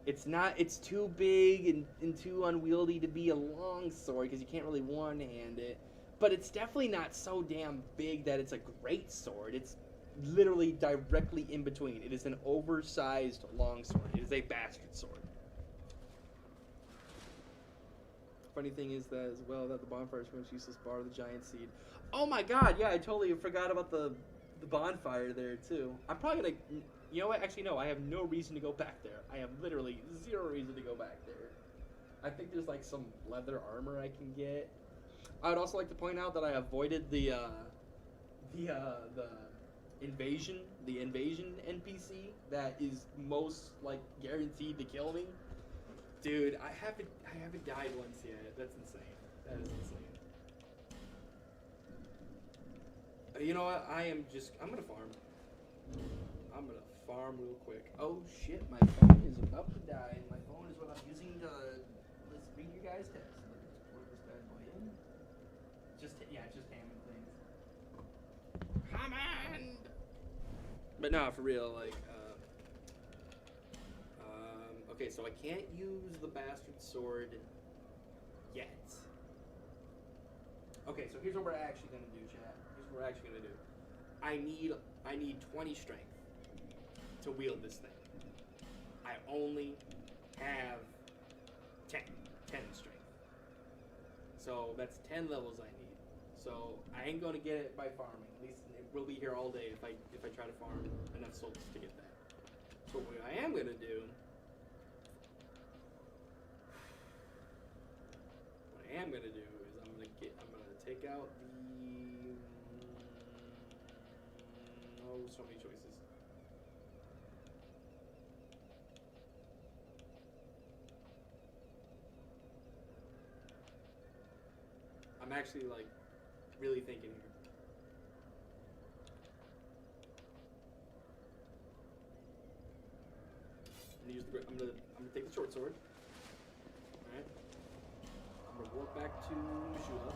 It's too big and too unwieldy to be a long sword because you can't really one-hand it. But it's definitely not so damn big that it's a great sword. It's literally directly in between. It is an oversized longsword. It is a bastard sword. Funny thing is that as well that the bonfire is most useless bar of the giant seed. Oh my god, yeah, I totally forgot about the bonfire there too. I'm probably gonna. You know what? Actually, no. I have no reason to go back there. I have literally zero reason to go back there. I think there's like some leather armor I can get. I would also like to point out that I avoided the invasion NPC that is most like guaranteed to kill me. Dude, I haven't died once yet. That's insane. That is insane. You know what? I'm gonna farm. I'm gonna farm real quick. Oh shit, my phone is about to die, and my phone is what I'm using to let's read your guys' text. Let's plug this bad boy in. Just hamming things. Hammond! But no, for real, like, okay, so I can't use the bastard sword yet. Okay, so here's what we're actually gonna do, chat. Here's what we're actually gonna do. I need 20 strength to wield this thing. I only have 10 strength. So that's 10 levels I need. So I ain't gonna get it by farming. At least we'll be here all day if I try to farm enough souls to get that. So what I am gonna do, is I'm gonna take out the so many choices. I'm actually like really thinking here. I'm gonna take the short sword. Alright. I'm gonna walk back to Mishula.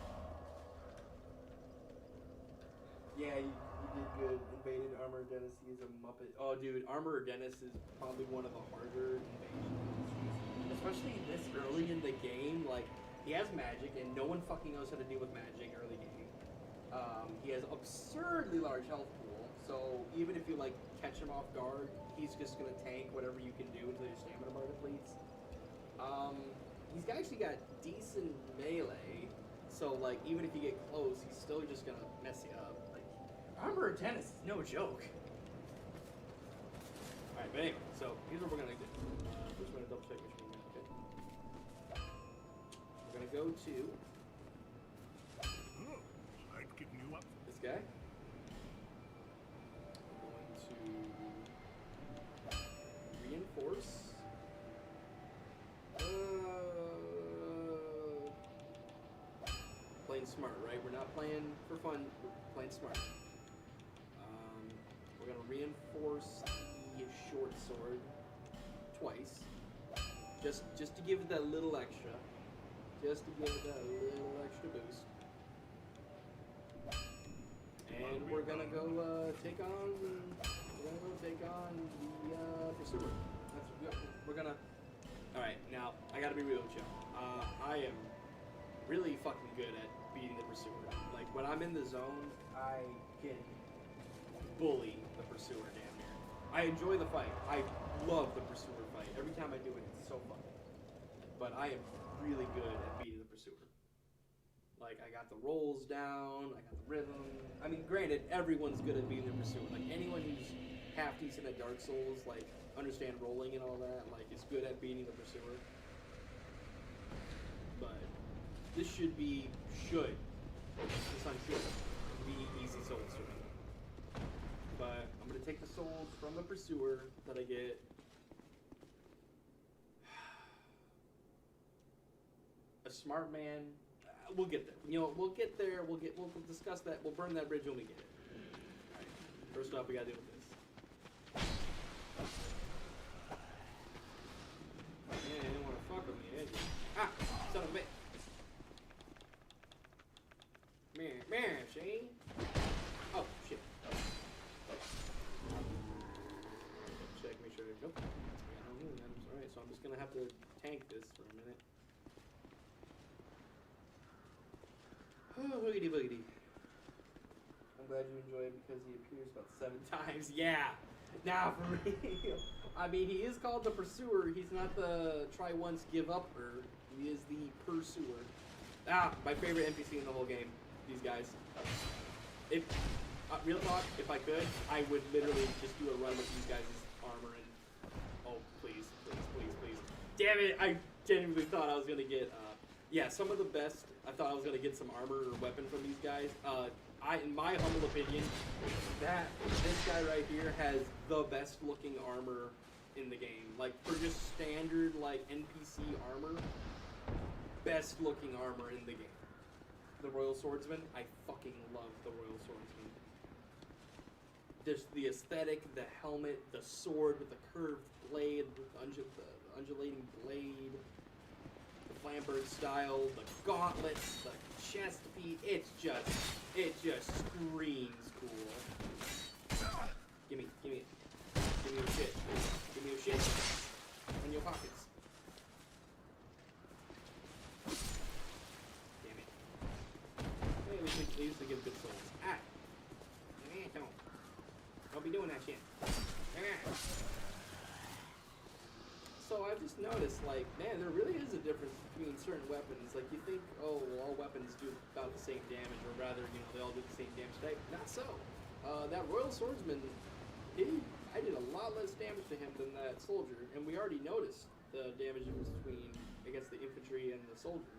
Yeah, you did good. Invaded Armor Dennis. He's a Muppet. Oh, dude, Armor Dennis is probably one of the harder invasions. Especially this early in the game. Like, he has magic, and no one fucking knows how to deal with magic early game. He has absurdly large health pool, so even if you, like, catch him off guard, he's just gonna tank whatever you can do until your stamina bar depletes. He's actually got decent melee, so, like, even if you get close, he's still just gonna mess you up. Like, Armor Dennis is no joke. Alright, but anyway, so here's what we're gonna do. We're just gonna double check which one, okay? We're gonna go to guy. I'm going to reinforce. Playing smart, right? We're not playing for fun. We're playing smart. We're gonna reinforce the short sword twice, just to give it that little extra, just to give it that little extra boost. And we're gonna go take on the pursuer. We're gonna. All right, now I gotta be real with you. I am really fucking good at beating the pursuer. Like when I'm in the zone, I can bully the pursuer damn near. I enjoy the fight. I love the pursuer fight. Every time I do it, it's so fun. But I am really good at beating the pursuer. Like I got the rolls down, I got the rhythm. I mean, granted, everyone's good at beating the pursuer. Like anyone who's half decent at Dark Souls, like understand rolling and all that, like is good at beating the pursuer. But this should be easy souls for me. But I'm gonna take the souls from the pursuer that I get. A smart man. We'll get there. You know, we'll get there. We'll discuss that. We'll burn that bridge when we get it. All right. First off, we gotta deal with this. Yeah, you didn't want to fuck with me, did you? Ah, son of a bitch. Man, see? Oh, shit. Check, make sure. Nope. I got no healing items. Alright, so I'm just gonna have to tank this for a minute. Oh, boogity boogity. I'm glad you enjoy it because he appears about 7 times. Yeah! Now, for real. I mean, he is called the Pursuer. He's not the try once, give up-er. He is the Pursuer. Ah, my favorite NPC in the whole game. These guys. If real talk, if I could, I would literally just do a run with these guys' armor and please. Damn it! I genuinely thought I was gonna get yeah, some of the best. I thought I was gonna get some armor or weapon from these guys. In my humble opinion, this guy right here has the best looking armor in the game. Like for just standard like NPC armor, best looking armor in the game. The Royal Swordsman, I fucking love the Royal Swordsman. There's the aesthetic, the helmet, the sword with the curved blade, the undulating blade, the Flamberg style, the gauntlets, the chest piece. It just screams cool. Give me your shit. Give me your shit. In your pockets. They used to give good souls. Ah! Don't be doing that shit. So I've just noticed, like, man, there really is a difference between certain weapons. Like, you think, oh, well, all weapons do about the same damage, or rather, you know, they all do the same damage type. Not so. That Royal Swordsman, I did a lot less damage to him than that soldier, and we already noticed the damage between, I guess, the infantry and the soldiers.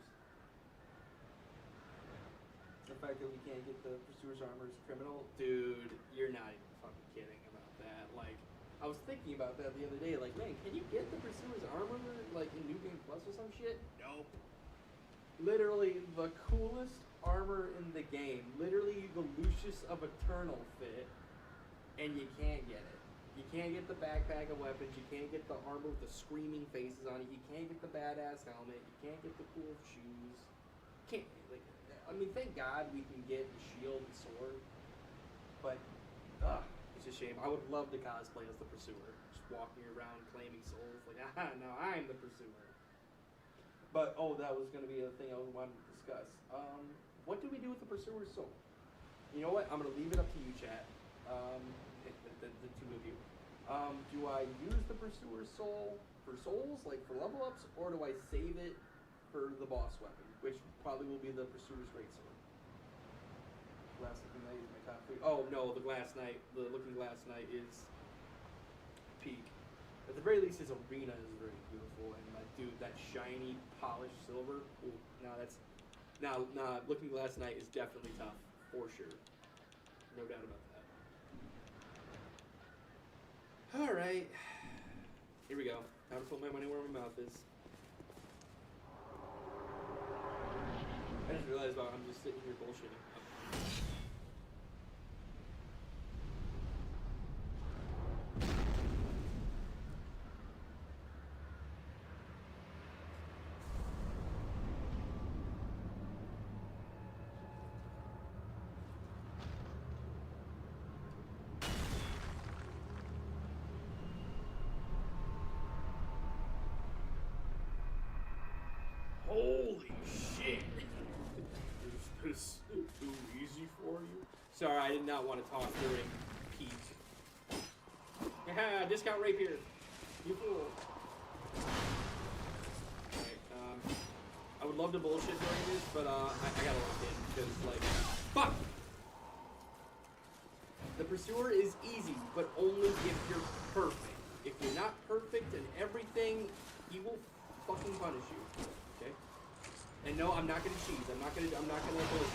The fact that we can't get the Pursuer's armor is criminal. Dude, you're not even fucking kidding about that. Like, I was thinking about that the other day. Like, man, can you get the Pursuer's armor, like, in New Game Plus or some shit? Nope. Literally, the coolest armor in the game. Literally, the Lucius of Eternal fit. And you can't get it. You can't get the backpack of weapons. You can't get the armor with the screaming faces on it. You can't get the badass helmet. You can't get the cool shoes. Can't, like... I mean, thank God we can get the shield and sword, but it's a shame. I would love to cosplay as the Pursuer, just walking around claiming souls, like, no, I'm the Pursuer. But, that was going to be a thing I wanted to discuss. What do we do with the Pursuer's soul? You know what? I'm going to leave it up to you, chat, the two of you. Do I use the Pursuer's soul for souls, like for level ups, or do I save it for the boss weapon, which probably will be the Pursuer's Greatsword? Glass Looking Knight is my top 3. Oh no, the Looking Glass Knight is peak. At the very least, his arena is very beautiful, and dude, that shiny, polished silver. Ooh, Looking Glass Knight is definitely tough for sure. No doubt about that. Alright. Here we go. Time to put my money where my mouth is. I just realized I'm just sitting here bullshitting. Holy shit! Is this too easy for you? Sorry, I did not want to talk during peak. Haha, discount Rapier. You fool. Alright, I would love to bullshit during this, but I gotta lock in, because, like, fuck! The Pursuer is easy, but only if you're perfect. If you're not perfect in everything, he will fucking punish you. Okay? And no, I'm not gonna cheese. I'm not gonna bullshit.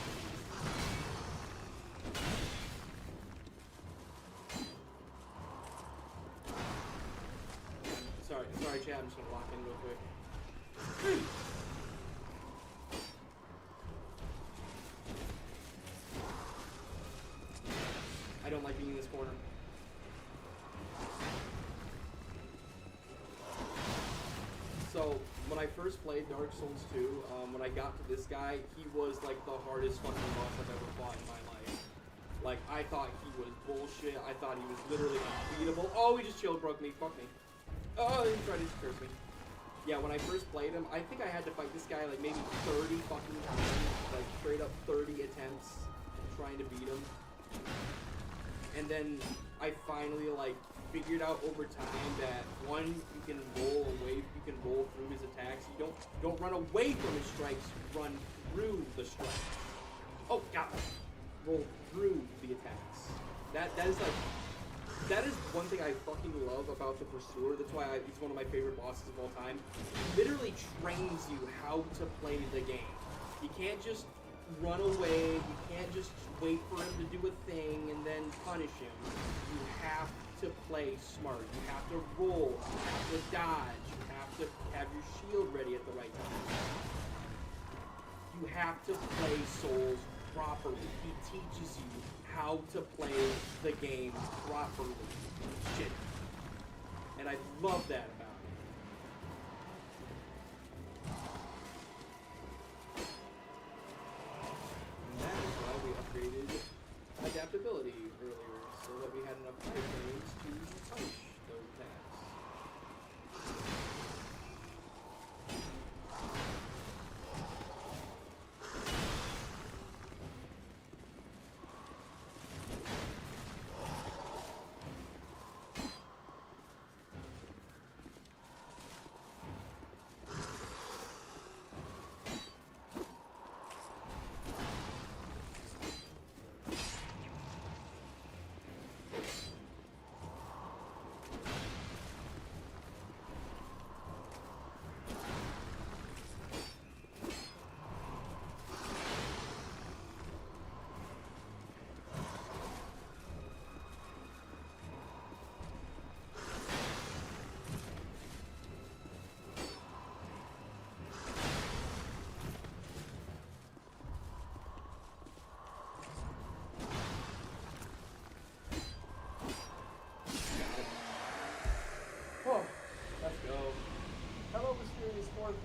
Sorry, chat. I'm just gonna lock in real quick. I don't like being in this corner. So, when I first played Dark Souls 2, when I got to this guy, he was like the hardest fucking boss I've ever fought in my life. Like, I thought he was bullshit. I thought he was literally unbeatable. Oh, he just shield broke me. Fuck me. Oh, he tried to curse me. Yeah, when I first played him, I think I had to fight this guy like maybe 30 fucking times. Like, straight up 30 attempts trying to beat him. And then I finally, like, figured out over time that one, you can roll away, you can roll through his attacks. You don't run away from his strikes, you run through the strikes. Oh god. Roll through the attacks. That is one thing I fucking love about the Pursuer. That's why he's one of my favorite bosses of all time. He literally trains you how to play the game. You can't just run away, you can't just wait for him to do a thing and then punish him. You have to play smart. You have to roll, you have to dodge, you have to have your shield ready at the right time. You have to play Souls properly. He teaches you how to play the game properly. Shit. And I love that about him. And that is why we upgraded adaptability earlier, so that we had enough frames to punish those attacks.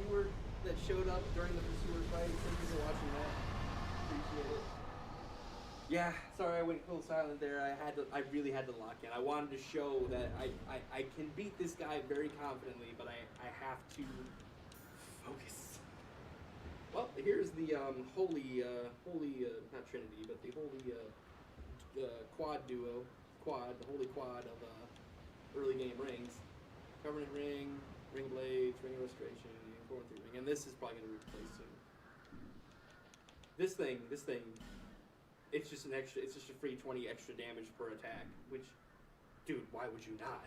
Viewer that showed up during the Pursuer fight. Thank you for watching that. Appreciate it. Yeah, sorry I went full silent there. I really had to lock in. I wanted to show that I can beat this guy very confidently, but I have to focus. Well, here's the holy not Trinity, but the holy quad duo, the holy quad of early game rings. Covenant ring, ring blades, ring of restoration, ring, and this is probably gonna replace soon. This thing, it's just an extra. It's just a free 20 extra damage per attack. Which, dude, why would you not?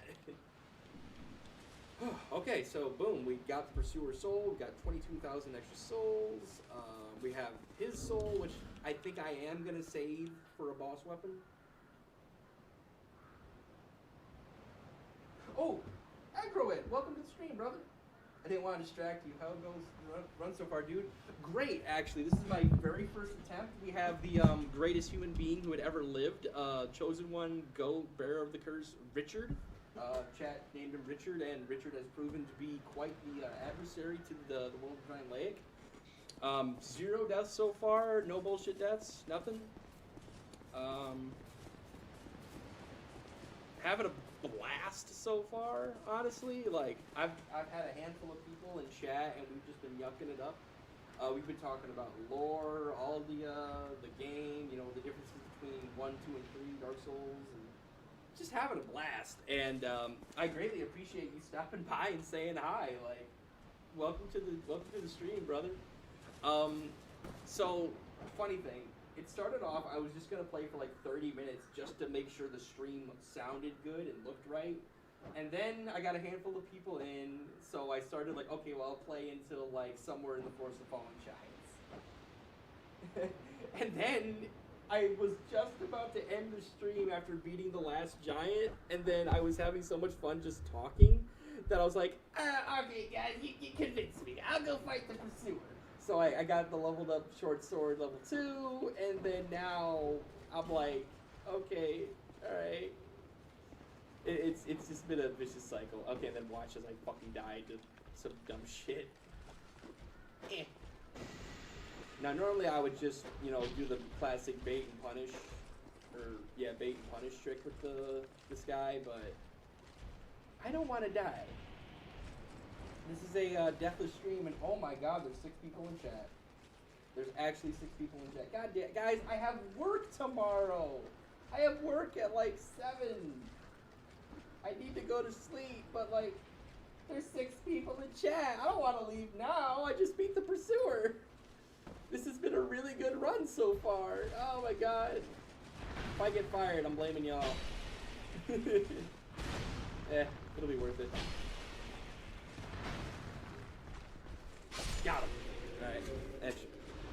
Okay, so boom, we got the Pursuer soul. We got 22,000 extra souls. We have his soul, which I think I am gonna save for a boss weapon. Oh, Agroid, welcome to the stream, brother. I didn't want to distract you. How it goes run so far, dude? Great, actually. This is my very first attempt. We have the greatest human being who had ever lived, chosen one, bearer of the curse, Richard. Chat named him Richard, and Richard has proven to be quite the adversary to the World of Giant Lake. 0 deaths so far, no bullshit deaths, nothing. Having a blast so far, honestly. Like, I've had a handful of people in chat, and we've just been yucking it up. We've been talking about lore, all the game, you know, the differences between 1, 2, and 3 Dark Souls, and just having a blast. And I greatly appreciate you stopping by and saying hi. Like, welcome to the stream, brother. So, funny thing, it started off, I was just going to play for like 30 minutes just to make sure the stream sounded good and looked right. And then I got a handful of people in, so I started like, okay, well, I'll play until like somewhere in the Forest of Fallen Giants. And then I was just about to end the stream after beating the last giant, and then I was having so much fun just talking that I was like, okay, guys, you convinced me. I'll go fight the Pursuer. So I got the leveled up short sword level 2, and then now I'm like, okay, alright. It's just been a vicious cycle. Okay, and then watch as I fucking die to some dumb shit. Eh. Now normally I would just, you know, do the classic bait and punish, bait and punish trick with this guy, but I don't want to die. This is a deathless stream, and oh my god, there's 6 people in chat. There's actually 6 people in chat. God damn, guys, I have work tomorrow. I have work at like 7. I need to go to sleep, but like, there's 6 people in chat. I don't want to leave now. I just beat the Pursuer. This has been a really good run so far. Oh my god. If I get fired, I'm blaming y'all. It'll be worth it. Got him. Alright.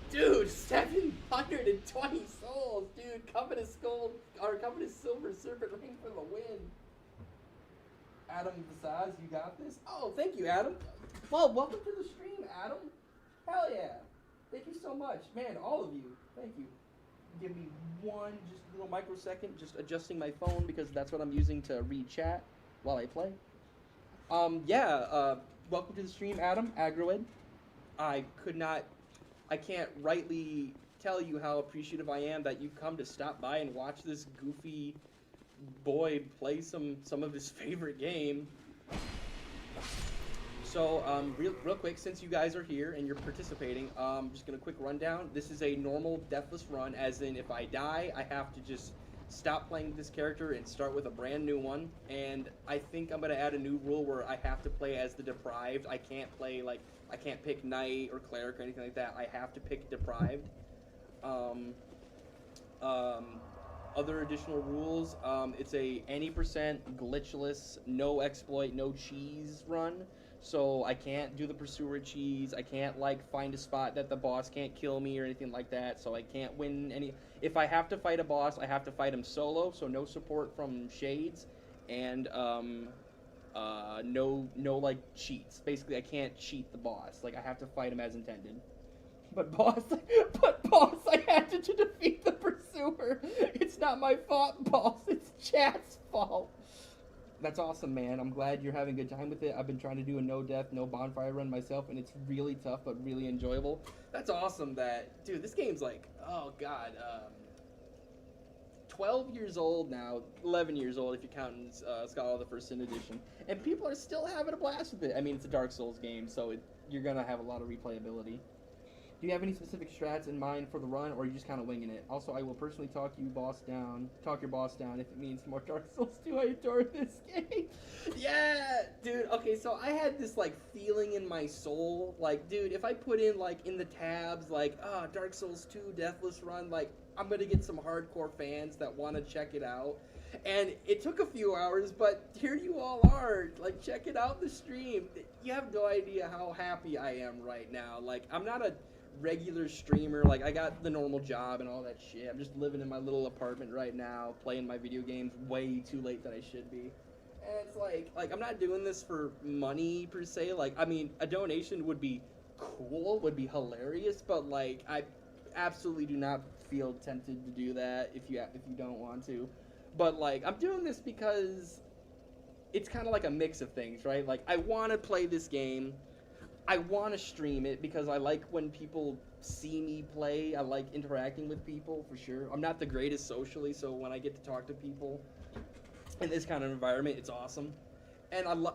Dude, 720 souls, dude. Covetous Gold, or Covetous Silver Serpent Ring for the win. Adam Visage, you got this? Oh, thank you, Adam. Well, welcome to the stream, Adam. Hell yeah. Thank you so much. Man, all of you. Thank you. Give me one just little microsecond, just adjusting my phone because that's what I'm using to read chat while I play. Welcome to the stream, Adam, Agroid. I can't rightly tell you how appreciative I am that you come to stop by and watch this goofy boy play some of his favorite game. So, real quick, since you guys are here and you're participating, just gonna quick rundown. This is a normal Deathless Run, as in if I die, I have to just stop playing with this character and start with a brand new one. And I think I'm gonna add a new rule where I have to play as the Deprived. I can't play, like, I can't pick Knight or Cleric or anything like that. I have to pick Deprived. Other additional rules, it's a any percent glitchless, no exploit, no cheese run. So I can't do the Pursuer cheese. I can't, like, find a spot that the boss can't kill me or anything like that. So I can't win any. If I have to fight a boss, I have to fight him solo. So no support from Shades, and no like cheats. Basically, I can't cheat the boss. Like, I have to fight him as intended. But boss, I had to defeat the Pursuer. It's not my fault, boss. It's chat's fault. That's awesome, man. I'm glad you're having a good time with it. I've been trying to do a no death, no bonfire run myself, and it's really tough, but really enjoyable. That's awesome that, dude, this game's like, oh god, 12 years old now, 11 years old if you're counting Scholar of the First Sin Edition, and people are still having a blast with it. I mean, it's a Dark Souls game, so you're gonna have a lot of replayability. Do you have any specific strats in mind for the run, or are you just kind of winging it? Also, I will personally talk your boss down if it means more Dark Souls 2. I adore this game. Yeah, dude. Okay, so I had this, like, feeling in my soul. Like, dude, if I put in, like, in the tabs, like, Dark Souls 2, Deathless Run, like, I'm going to get some hardcore fans that want to check it out. And it took a few hours, but here you all are. Like, check it out, the stream. You have no idea how happy I am right now. Like, I'm not a regular streamer. Like, I got the normal job and all that shit. I'm just living in my little apartment right now, playing my video games way too late that I should be. And it's like I'm not doing this for money per se. Like, I mean, a donation would be cool, would be hilarious, but like I absolutely do not feel tempted to do that if you don't want to. But like I'm doing this because it's kind of like a mix of things, right? Like I want to play this game. I want to stream it because I like when people see me play. I like interacting with people for sure. I'm not the greatest socially, so when I get to talk to people in this kind of environment, it's awesome. And I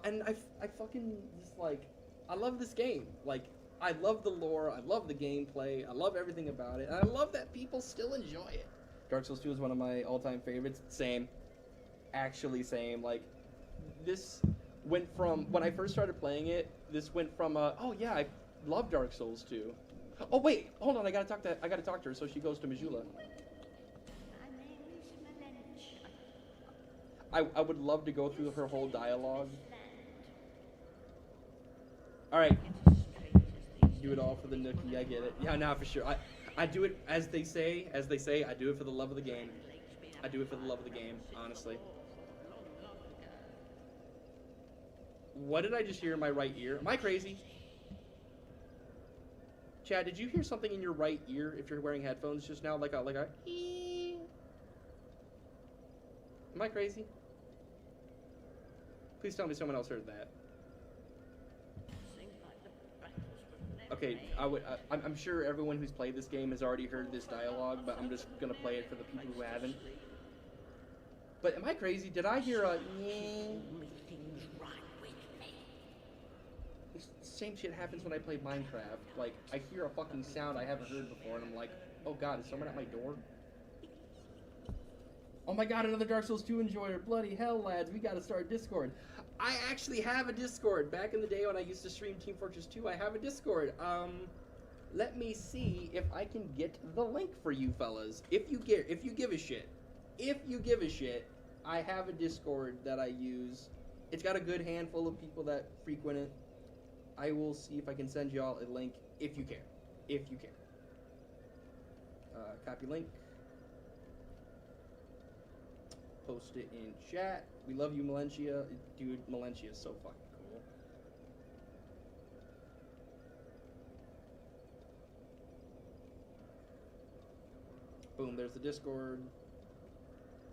fucking just like I love this game. Like I love the lore, I love the gameplay, I love everything about it, and I love that people still enjoy it. Dark Souls 2 is one of my all-time favorites. Same. Actually same. Like this went from when I first started playing it, this went from oh yeah, I love Dark Souls 2. Oh wait, hold on, I gotta talk to her so she goes to Majula. I would love to go through her whole dialogue. Alright. Do it all for the nookie, I get it. Yeah, nah, for sure. I do it as they say, I do it for the love of the game. I do it for the love of the game, honestly. What did I just hear in my right ear? Am I crazy? Chad, did you hear something in your right ear if you're wearing headphones just now? Like a Am I crazy? Please tell me someone else heard that. Okay, I'm sure everyone who's played this game has already heard this dialogue, but I'm just gonna play it for the people who haven't. But am I crazy? Did I hear a... Same shit happens when I play Minecraft. Like, I hear a fucking sound I haven't heard before, and I'm like, oh god, is someone at my door? Oh my god, another Dark Souls 2 enjoyer. Bloody hell, lads, we gotta start Discord. I actually have a Discord. Back in the day when I used to stream Team Fortress 2, I have a Discord. Let me see if I can get the link for you fellas. If you give a shit. If you give a shit, I have a Discord that I use. It's got a good handful of people that frequent it. I will see if I can send y'all a link if you care. If you care. Copy link. Post it in chat. We love you, Malencia. Dude, Malencia is so fucking cool. Boom, there's the Discord.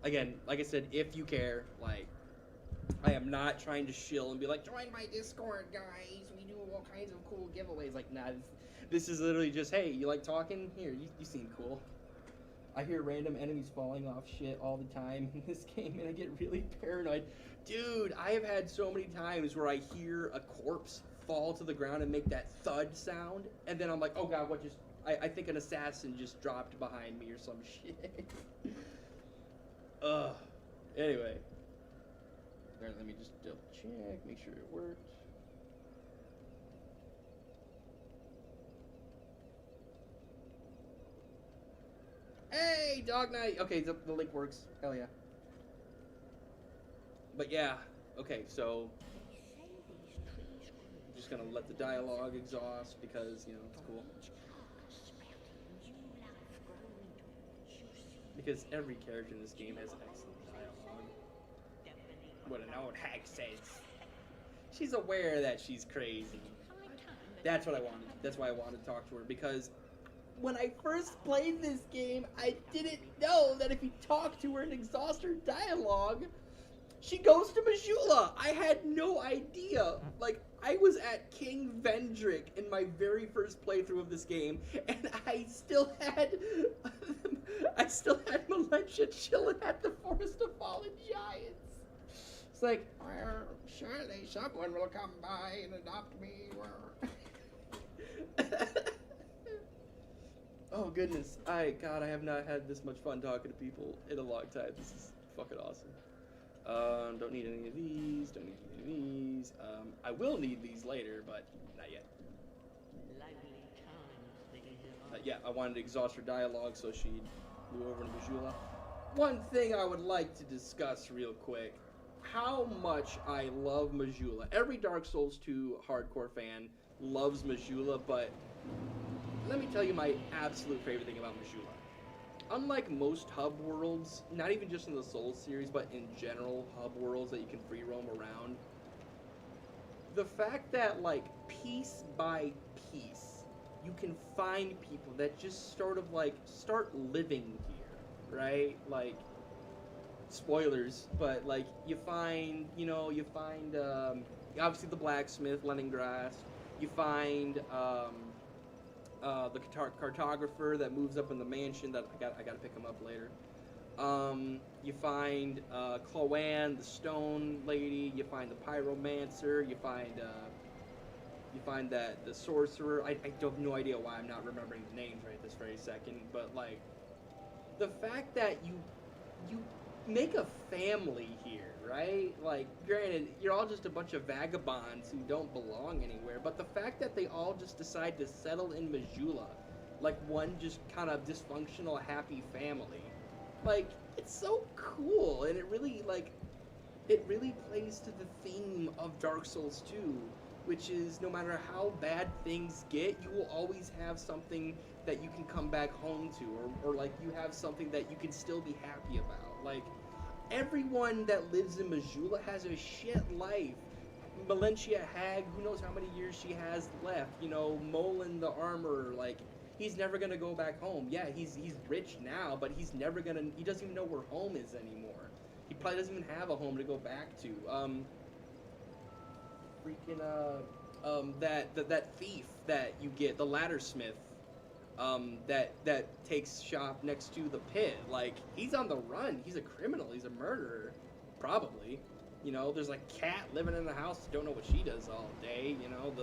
Again, like I said, if you care, like, I am not trying to shill and be like, join my Discord, guys. We do all kinds of cool giveaways. Like, nah, this is literally just, hey, you like talking? Here, you seem cool. I hear random enemies falling off shit all the time in this game, and I get really paranoid. Dude, I have had so many times where I hear a corpse fall to the ground and make that thud sound, and then I'm like, oh god, what just... I think an assassin just dropped behind me or some shit. Ugh. Anyway. Alright, let me just double check, make sure it worked. Hey, Dog Knight! Okay, the link works. Hell yeah. But yeah, okay, so... I'm just gonna let the dialogue exhaust because, you know, it's cool. Because every character in this game has excellent dialogue. What an old hag says. She's aware that she's crazy. That's what I wanted. That's why I wanted to talk to her, because when I first played this game, I didn't know that if you talk to her and exhaust her dialogue, she goes to Majula. I had no idea. Like, I was at King Vendrick in my very first playthrough of this game, and I still had Malencia chilling at the Forest of Fallen Giants. It's like, well, surely someone will come by and adopt me. Oh goodness, God, I have not had this much fun talking to people in a long time. This is fucking awesome. Don't need any of these, don't need any of these. I will need these later, but not yet. Yeah, I wanted to exhaust her dialogue so she'd move over to Majula. One thing I would like to discuss real quick, how much I love Majula. Every Dark Souls 2 hardcore fan loves Majula, but let me tell you my absolute favorite thing about Majula. unlike most hub worlds, not even just in the Souls series, but in general hub worlds that you can free roam around, the fact that, like, piece by piece, you can find people that just sort of, like, start living here, right? Like, spoilers, but, like, you find, obviously the blacksmith, Leningrad. You find, the cartographer that moves up in the mansion that I gotta pick him up later. You find Chloanne, the stone lady. You find the pyromancer. You find that the sorcerer. I have no idea why I'm not remembering the names right this very second. But like, the fact that you make a family here, right? Like, granted, you're all just a bunch of vagabonds who don't belong anywhere, but the fact that they all just decide to settle in Majula, like one just kind of dysfunctional, happy family, like, it's so cool, and it really plays to the theme of Dark Souls 2, which is no matter how bad things get, you will always have something that you can come back home to, or like you have something that you can still be happy about. Like, everyone that lives in Majula has a shit life. Valencia Hag, who knows how many years she has left. You know, Molin the armorer, like, he's never gonna go back home. Yeah, he's rich now, but he doesn't even know where home is anymore. He probably doesn't even have a home to go back to. That thief that you get, the laddersmith, that takes shop next to the pit. Like, he's on the run. He's a criminal. He's a murderer, probably. You know, there's a cat living in the house. Don't know what she does all day. You know,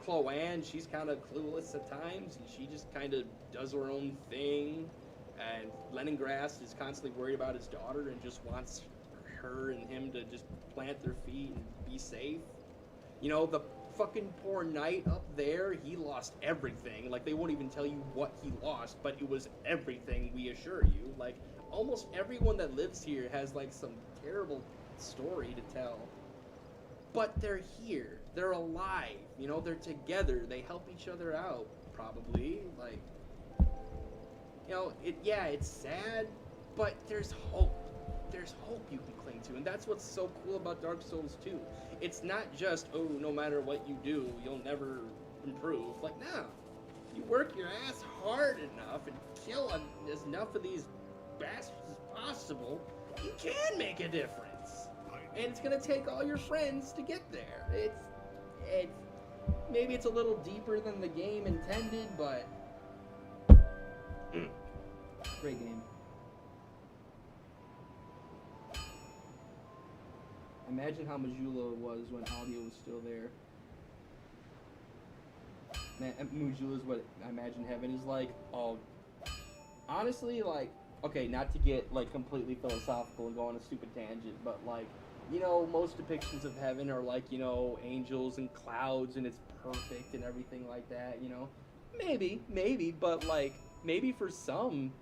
Chloanne, she's kind of clueless at times, and she just kind of does her own thing. And Leningrad is constantly worried about his daughter and just wants her and him to just plant their feet and be safe. You know, the fucking poor knight up there, he lost everything. Like, they won't even tell you what he lost, but it was everything, we assure you. Like, almost everyone that lives here has, like, some terrible story to tell. But they're here. They're alive. You know, they're together. They help each other out, probably. Like, you know, it's sad, but there's hope. There's hope you can cling to, and that's what's so cool about Dark Souls 2. It's not just, oh, no matter what you do, you'll never improve. Like, no. You work your ass hard enough and kill enough of these bastards as possible, you can make a difference. And it's gonna take all your friends to get there. It's maybe it's a little deeper than the game intended, but great game. Imagine how Majula was when audio was still there. Man, Majula is what I imagine heaven is like. Oh, honestly, like, okay, not to get, like, completely philosophical and go on a stupid tangent, but, like, you know, most depictions of heaven are, like, you know, angels and clouds and it's perfect and everything like that, you know? Maybe, but, like, maybe for some,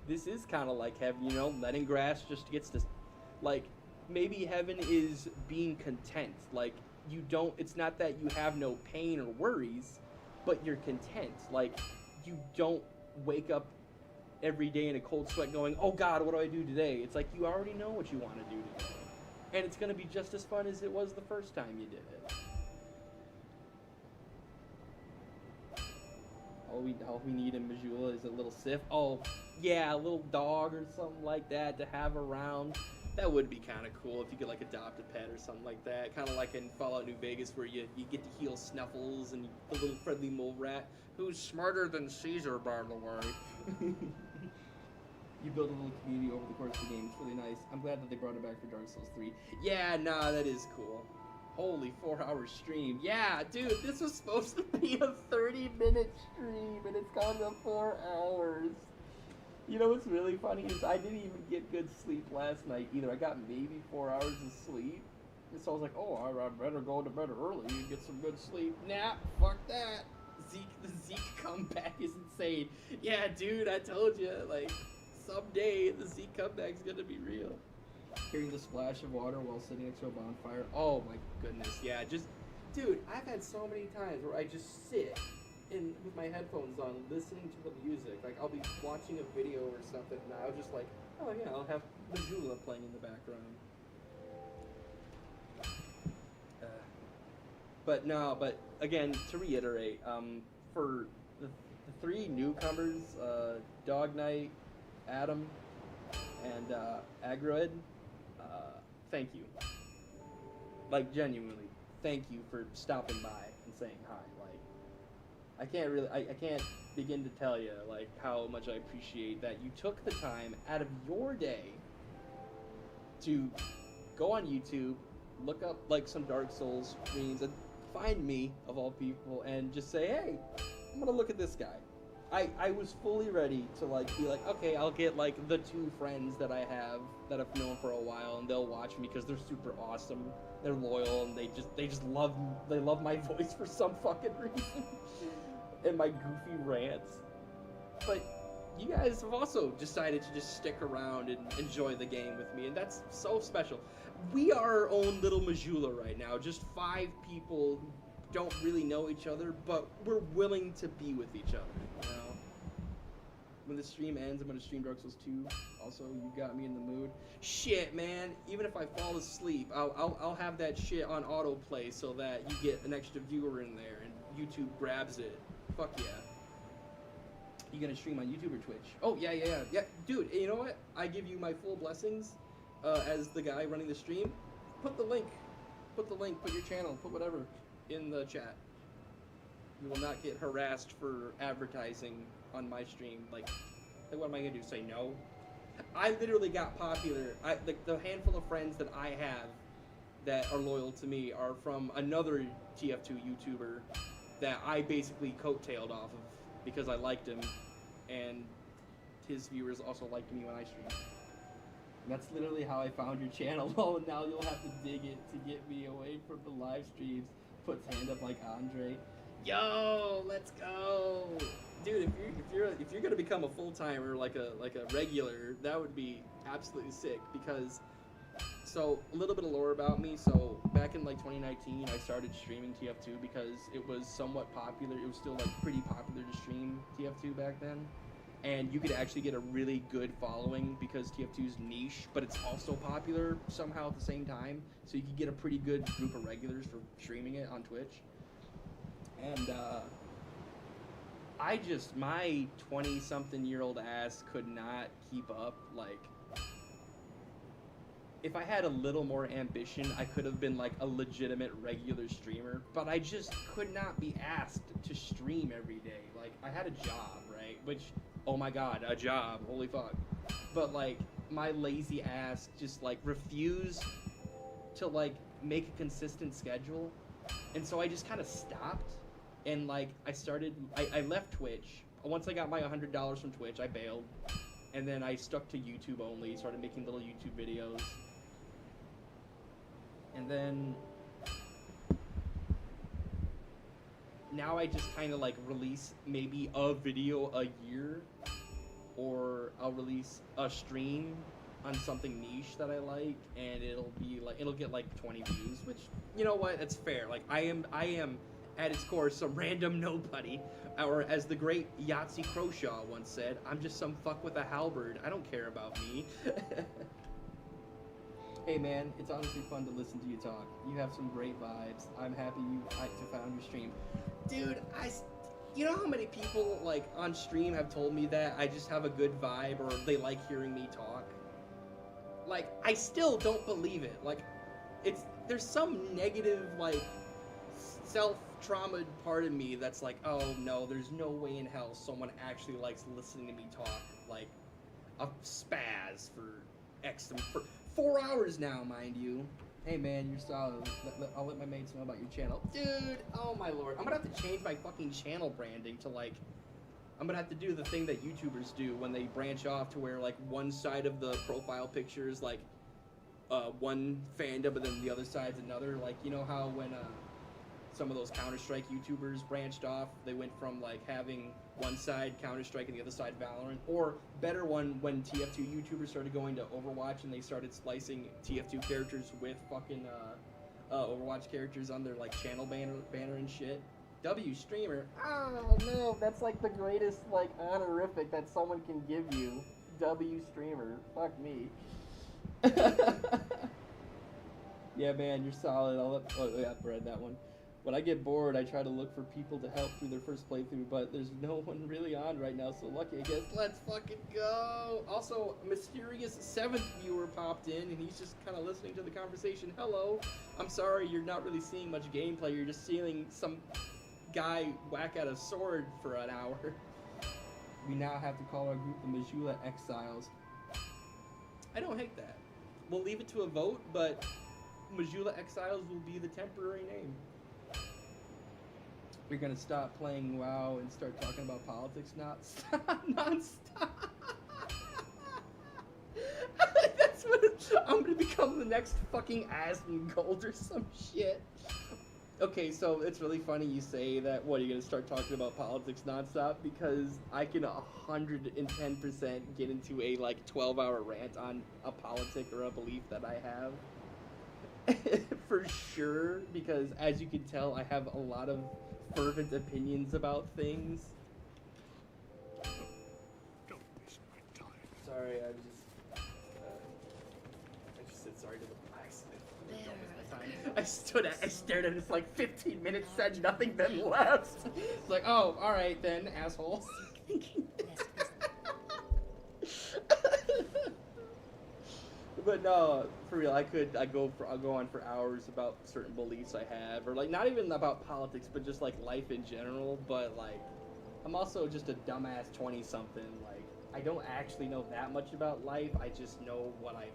this is kind of like heaven, you know? Leningrad just gets to, like, maybe heaven is being content. Like, it's not that you have no pain or worries, but you're content. Like, you don't wake up every day in a cold sweat going, oh God, what do I do today? It's like, you already know what you want to do today. And it's going to be just as fun as it was the first time you did it. All we need in Majula is a little Sif. Oh, yeah, a little dog or something like that to have around. That would be kind of cool if you could, like, adopt a pet or something like that. Kind of like in Fallout New Vegas where you get to heal Snuffles and the little friendly mole rat who's smarter than Caesar, by the way. You build a little community over the course of the game. It's really nice. I'm glad that they brought it back for Dark Souls 3. Yeah, nah, that is cool. Holy 4-hour stream. Yeah, dude, this was supposed to be a 30-minute stream, and it's gone to 4 hours. You know what's really funny is I didn't even get good sleep last night either. I got maybe 4 hours of sleep. And so I was like, oh, I better go to bed early and get some good sleep. Nah, fuck that. The Zeke comeback is insane. Yeah, dude, I told you, like, someday the Zeke comeback's gonna be real. Hearing the splash of water while sitting next to a bonfire. Oh my goodness, yeah, just, dude, I've had so many times where I just sit with my headphones on, listening to the music. Like, I'll be watching a video or something, and I'll just like, oh yeah, I'll have Majula playing in the background. But again, to reiterate, for the three newcomers, Dog Knight, Adam, and Agroid, thank you. Like, genuinely, thank you for stopping by and saying hi. Like, I can't begin to tell you, like, how much I appreciate that you took the time out of your day to go on YouTube, look up, like, some Dark Souls streams, and find me, of all people, and just say, hey, I'm gonna look at this guy. I was fully ready to, like, be like, okay, I'll get, like, the two friends that I have that I've known for a while, and they'll watch me because they're super awesome, they're loyal, and they just love my voice for some fucking reason, and my goofy rants. But you guys have also decided to just stick around and enjoy the game with me, and that's so special. We are our own little Majula right now, just 5 people who don't really know each other, but we're willing to be with each other, you know? When the stream ends, I'm gonna stream Dark Souls 2. Also, you got me in the mood. Shit, man, even if I fall asleep, I'll have that shit on autoplay so that you get an extra viewer in there, and YouTube grabs it. Fuck yeah. You gonna stream on YouTube or Twitch? Oh, yeah. Dude, you know what? I give you my full blessings as the guy running the stream. Put the link, put your channel, put whatever in the chat. You will not get harassed for advertising on my stream. Like what am I gonna do? Say no? I literally got popular. The handful of friends that I have that are loyal to me are from another TF2 YouTuber that I basically coattailed off of because I liked him, and his viewers also liked me when I streamed. And that's literally how I found your channel. Oh, now you'll have to dig it to get me away from the live streams. Puts hand up like Andre. Yo, let's go, dude. If you're gonna become a full timer, like a regular, that would be absolutely sick. Because, so a little bit of lore about me. So back in like 2019, I started streaming TF2 because it was somewhat popular. It was still like pretty popular to stream TF2 back then, and you could actually get a really good following because TF2 is niche, but it's also popular somehow at the same time. So you could get a pretty good group of regulars for streaming it on Twitch. And my 20-something-year-old ass could not keep up. Like, if I had a little more ambition, I could have been like a legitimate regular streamer, but I just could not be asked to stream every day. Like, I had a job, right? Which, oh my god, a job, holy fuck. But like, my lazy ass just like refused to like make a consistent schedule, and so I just kind of stopped. And like, I left Twitch. Once I got my $100 from Twitch, I bailed. And then I stuck to YouTube only, started making little YouTube videos. And then now I just kind of like release maybe a video a year, or I'll release a stream on something niche that I like, and it'll get like 20 views, which, you know what, that's fair. Like, I am at its core some random nobody, or as the great Yahtzee Croshaw once said, I'm just some fuck with a halberd. I don't care about me. Hey man, it's honestly fun to listen to you talk. You have some great vibes. I'm happy you found your stream. Dude, you know how many people like on stream have told me that I just have a good vibe, or they like hearing me talk? Like, I still don't believe it. Like, there's some negative, like, self-traumaed part of me that's like, oh no, there's no way in hell someone actually likes listening to me talk like a spaz for for 4 hours now, mind you. Hey man, you're solid. I'll let my mates know about your channel. Dude, oh my lord. I'm gonna have to change my fucking channel branding to like, I'm gonna have to do the thing that YouTubers do when they branch off to where like one side of the profile picture is like one fandom, but then the other side's another. Like, you know how when some of those Counter-Strike YouTubers branched off, they went from like having one side Counter-Strike and the other side Valorant, or better one, when TF2 YouTubers started going to Overwatch and they started splicing TF2 characters with fucking Overwatch characters on their like channel banner and shit. W streamer. Oh no, that's like the greatest like honorific that someone can give you. W streamer. Fuck me. Yeah, man, you're solid. I've read that one. When I get bored, I try to look for people to help through their first playthrough, but there's no one really on right now, so lucky, I guess. Let's fucking go! Also, a mysterious 7th viewer popped in, and he's just kind of listening to the conversation. Hello! I'm sorry, you're not really seeing much gameplay, you're just seeing some guy whack at a sword for an hour. We now have to call our group the Majula Exiles. I don't hate that. We'll leave it to a vote, but Majula Exiles will be the temporary name. We're gonna stop playing WoW and start talking about politics non-stop. That's what I'm gonna become the next fucking Asmongold or some shit. Okay, so it's really funny you say that. What, are you gonna start talking about politics nonstop? Because I can 110% get into a like 12-hour rant on a politic or a belief that I have. For sure, because as you can tell, I have a lot of fervent opinions about things. Don't waste my time. Sorry, I just said sorry to the blacksmith. I stared at it for like 15 minutes, said nothing, then left. It's like, oh, alright then, asshole. But no, for real, I'll go on for hours about certain beliefs I have, or like not even about politics, but just like life in general. But like, I'm also just a dumbass 20-something. Like, I don't actually know that much about life. I just know what I've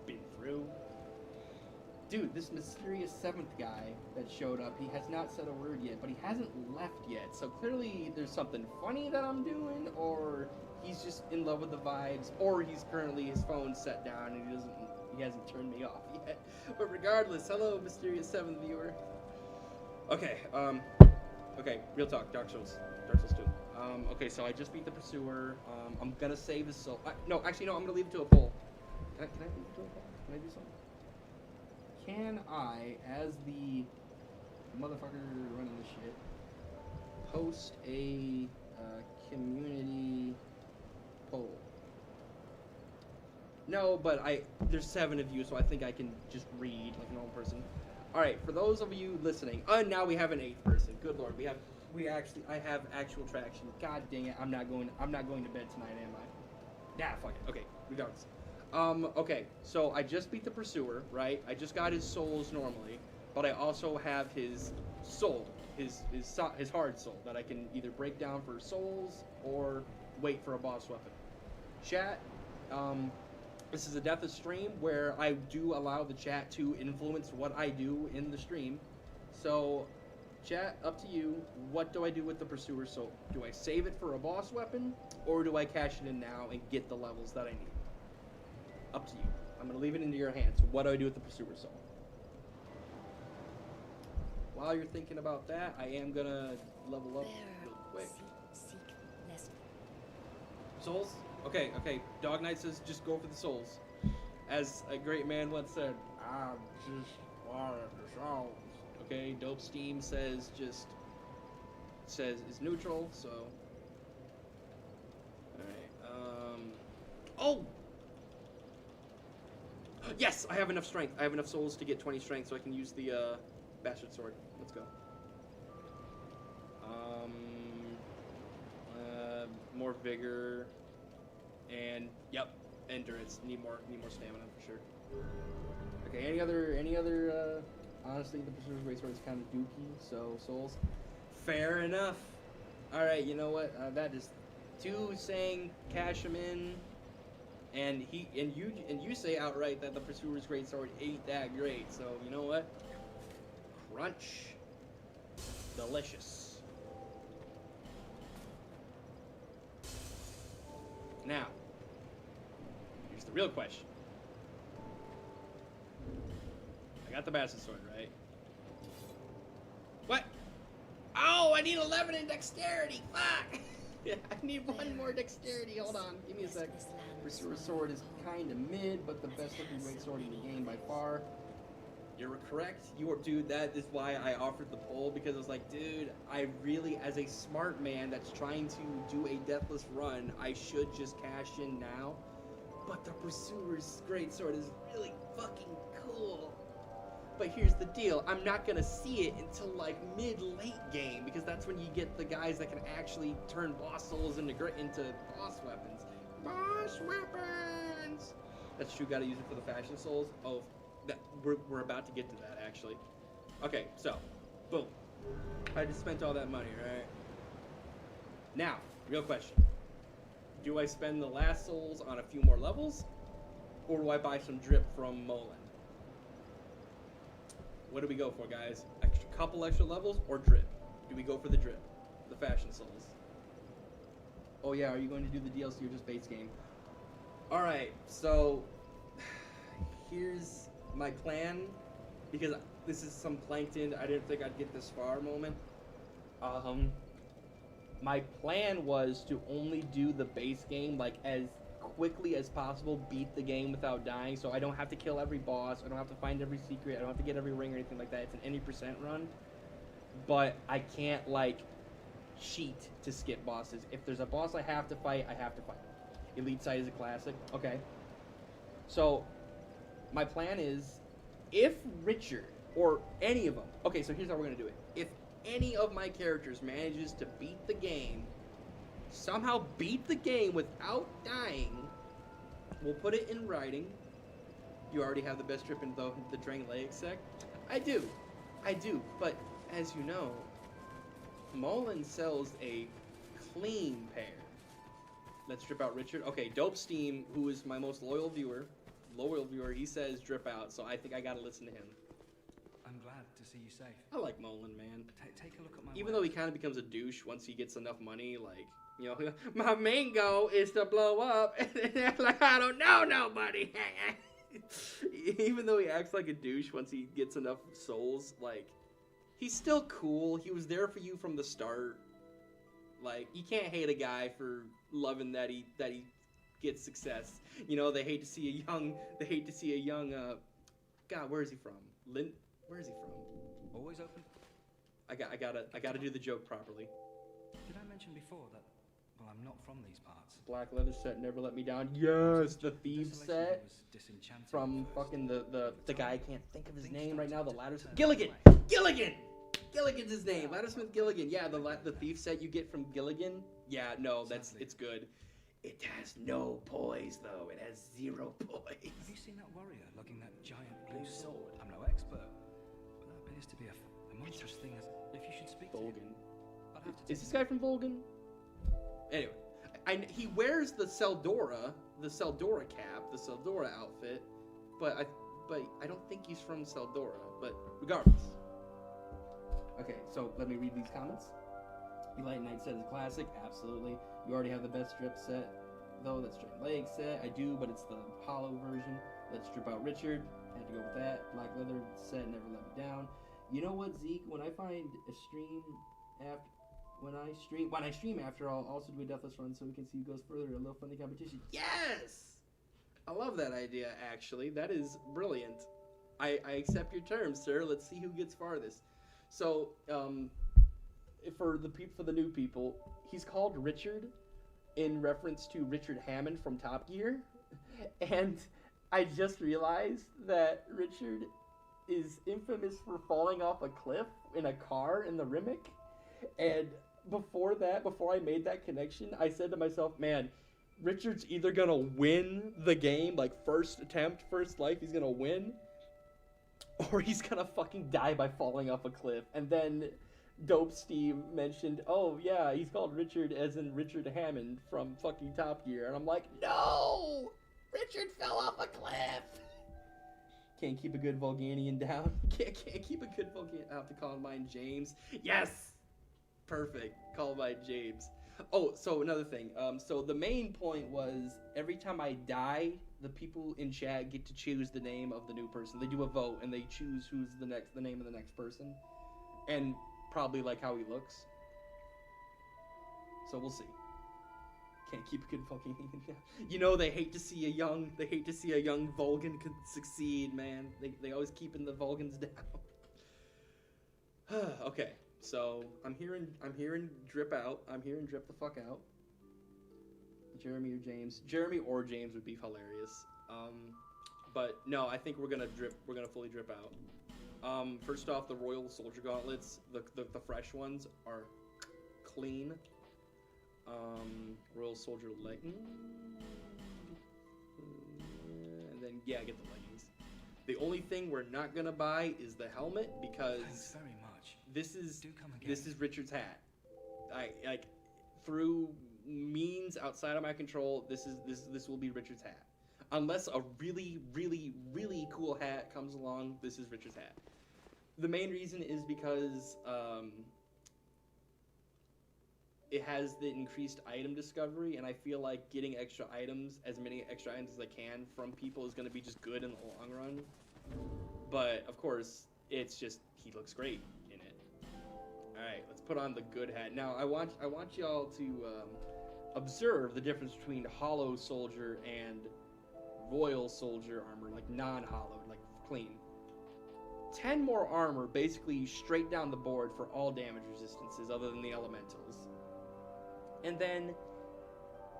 been through. Dude, this mysterious 7th guy that showed up, he has not said a word yet, but he hasn't left yet. So clearly there's something funny that I'm doing, or he's just in love with the vibes, or he's currently, his phone's set down and he hasn't turned me off yet. But regardless, hello, mysterious 7th viewer. Okay, okay, real talk, Dark Souls 2. Okay, so I just beat the Pursuer. I'm gonna save his soul. No, actually, no, I'm gonna leave it to a poll. Can I leave it to a poll? Can I do something? Can I, as the motherfucker running this shit, post a community poll? No, but there's 7 of you, so I think I can just read like a normal person. All right, for those of you listening, now we have an 8th person. Good lord, I have actual traction. God dang it, I'm not going to bed tonight, am I? Nah, fuck it. Okay, regardless. Okay, so I just beat the Pursuer, right? I just got his souls normally, but I also have his soul, his hard soul, that I can either break down for souls or wait for a boss weapon. Chat, this is a Deathless stream where I do allow the chat to influence what I do in the stream. So, chat, up to you. What do I do with the Pursuer soul? Do I save it for a boss weapon, or do I cash it in now and get the levels that I need? Up to you. I'm going to leave it into your hands. What do I do with the Pursuer soul? While you're thinking about that, I am going to level up real quick. Souls? Okay. Dog Knight says just go for the souls. As a great man once said, I just wanted the souls. Okay, Dope Steam says is neutral, so. Alright, oh! Yes, I have enough strength. I have enough souls to get 20 strength, so I can use the bastard sword. Let's go. More vigor, and yep, endurance. Need more stamina for sure. Okay, any other? Honestly, the Pursuer's Great Sword is kind of dookie. So souls, fair enough. All right, you know what? That is 2 saying cash him in. And you say outright that the Pursuer's Great Sword ain't that great. So you know what? Crunch. Delicious. Now, here's the real question. I got the bastard sword, right? What? Oh, I need 11 in dexterity. Fuck. I need 1 more dexterity. Hold on, give me a sec. Pursuer's sword is kind of mid, but the best looking great sword in the game by far. You're correct. You are, dude. That is why I offered the poll, because I was like, dude, I really, as a smart man that's trying to do a deathless run, I should just cash in now. But the Pursuer's Greatsword is really fucking cool. But here's the deal: I'm not gonna see it until like mid-late game, because that's when you get the guys that can actually turn boss souls into boss weapons. Boss weapons. That's true. Got to use it for the fashion souls. Oh. That we're about to get to that, actually. Okay, so, boom. I just spent all that money, right? Now, real question. Do I spend the last souls on a few more levels? Or do I buy some drip from Molen? What do we go for, guys? Couple extra levels or drip? Do we go for the drip? The fashion souls? Oh yeah, are you going to do the DLC or just base game? Alright, so... here's... my plan, because this is some plankton, I didn't think I'd get this far moment. My plan was to only do the base game like as quickly as possible, beat the game without dying, so I don't have to kill every boss, I don't have to find every secret, I don't have to get every ring or anything like that. It's an any percent run, but I can't like cheat to skip bosses. If there's a boss I have to fight, I have to fight. Elite side is a classic. Okay, so my plan is, if Richard, or any of them... okay, so here's how we're going to do it. If any of my characters manages to beat the game, somehow beat the game without dying, we'll put it in writing. You already have the best trip in the Trivialize sec? I do, but as you know, Molen sells a clean pair. Let's strip out Richard. Okay, Dope Steam, who is my most loyal viewer, he says drip out, so I think I gotta listen to him. I'm glad to see you safe. I like Molen, man. Take a look at my Even though he kind of becomes a douche once he gets enough money, like, you know, my main goal is to blow up, and like, I don't know nobody. Even though he acts like a douche once he gets enough souls, like, he's still cool. He was there for you from the start. Like, you can't hate a guy for loving that he gets success. You know, they hate to see a young, God, where is he from? Where is he from? Always open. I gotta do the joke properly. Did I mention before that, well, I'm not from these parts? Black leather set, never let me down. Yes, the thieves set from fucking the guy, I can't think of his name right now, the laddersmith. Gilligan's his name. Laddersmith Gilligan. Yeah, the thief set you get from Gilligan. Yeah, no, it's good. It has no poise, though. It has zero poise. Have you seen that warrior lugging that giant blue sword? I'm no expert, but that appears to be a monstrous thing. If you should speak Volgan. to him, I'll have to Is this guy from Volgan? Anyway, he wears the Seldora cap, the Seldora outfit, but I don't think he's from Seldora. But regardless. Okay, so let me read these comments. Light Knight set is a classic, absolutely. You already have the best strip set, though. That's straight leg set. I do, but it's the hollow version. Let's strip out Richard. Had to go with that. Black leather set, never let me down. You know what, Zeke? When I find a stream after, when I stream after, I'll also do a Deathless Run so we can see who goes further. A little funny competition. Yes, I love that idea. Actually, that is brilliant. I accept your terms, sir. Let's see who gets farthest. So, for the new people, he's called Richard in reference to Richard Hammond from Top Gear, and I just realized that Richard is infamous for falling off a cliff in a car in the remake, and before I made that connection, I said to myself, man, Richard's either gonna win the game, like first attempt, first life, he's gonna win, or he's gonna fucking die by falling off a cliff. And then Dope Steve mentioned, oh yeah, he's called Richard as in Richard Hammond from fucking Top Gear. And I'm like, no! Richard fell off a cliff! Can't keep a good Volganian down. Can't keep a good Volganian. I have to call mine James. Yes! Perfect. Call mine James. Oh, so another thing. So the main point was, every time I die, the people in chat get to choose the name of the new person. They do a vote, and they choose who's the name of the next person. And probably like how he looks. So we'll see. Can't keep a good fucking you know they hate to see a young Vulcan could succeed, man. They always keeping the Vulcans down. Okay, so I'm hearing drip out. I'm hearing drip the fuck out. Jeremy or James. Jeremy or James would be hilarious. But no, I think we're gonna fully drip out. First off, the Royal Soldier Gauntlets, the fresh ones are clean. Royal Soldier leggings, and then yeah, get the leggings. The only thing we're not gonna buy is the helmet because Thanks very much. this is Do come again. this is Richard's hat. I like through means outside of my control. This will be Richard's hat. Unless a really, really, really cool hat comes along, this is Richard's hat. The main reason is because it has the increased item discovery, and I feel like getting extra items, as many extra items as I can from people is going to be just good in the long run. But, of course, it's just, he looks great in it. Alright, let's put on the good hat. Now, I want y'all to observe the difference between Hollow Soldier and Royal Soldier armor, like non-hollowed, like clean. 10 more armor, basically straight down the board for all damage resistances other than the elementals. And then,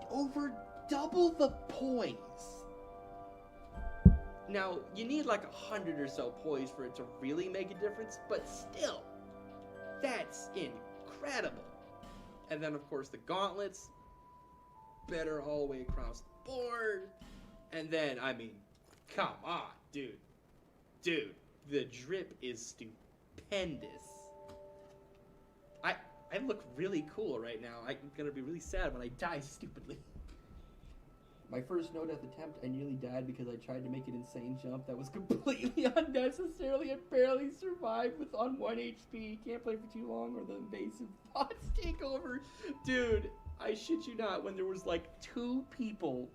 over double the poise. Now, you need like 100 or so poise for it to really make a difference, but still, that's incredible. And then, of course, the gauntlets, better all the way across the board. And then, I mean, come on, dude. Dude, the drip is stupendous. I look really cool right now. I'm gonna be really sad when I die stupidly. My first no-death attempt, I nearly died because I tried to make an insane jump that was completely unnecessarily and barely survived with on 1 HP. Can't play for too long or the invasive thoughts take over. Dude, I shit you not, when there was like 2 people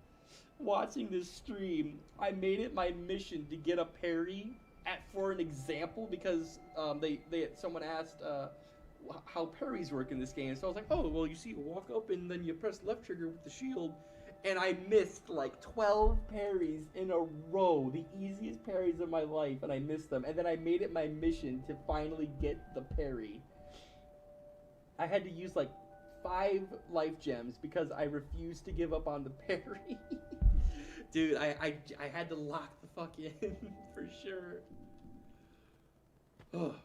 watching this stream, I made it my mission to get a parry for an example because someone asked how parries work in this game. So I was like, oh, well, you see, you walk up and then you press left trigger with the shield. And I missed like 12 parries in a row, the easiest parries of my life, and I missed them. And then I made it my mission to finally get the parry. I had to use like 5 life gems because I refused to give up on the parry. Dude, I had to lock the fuck in for sure. Ugh.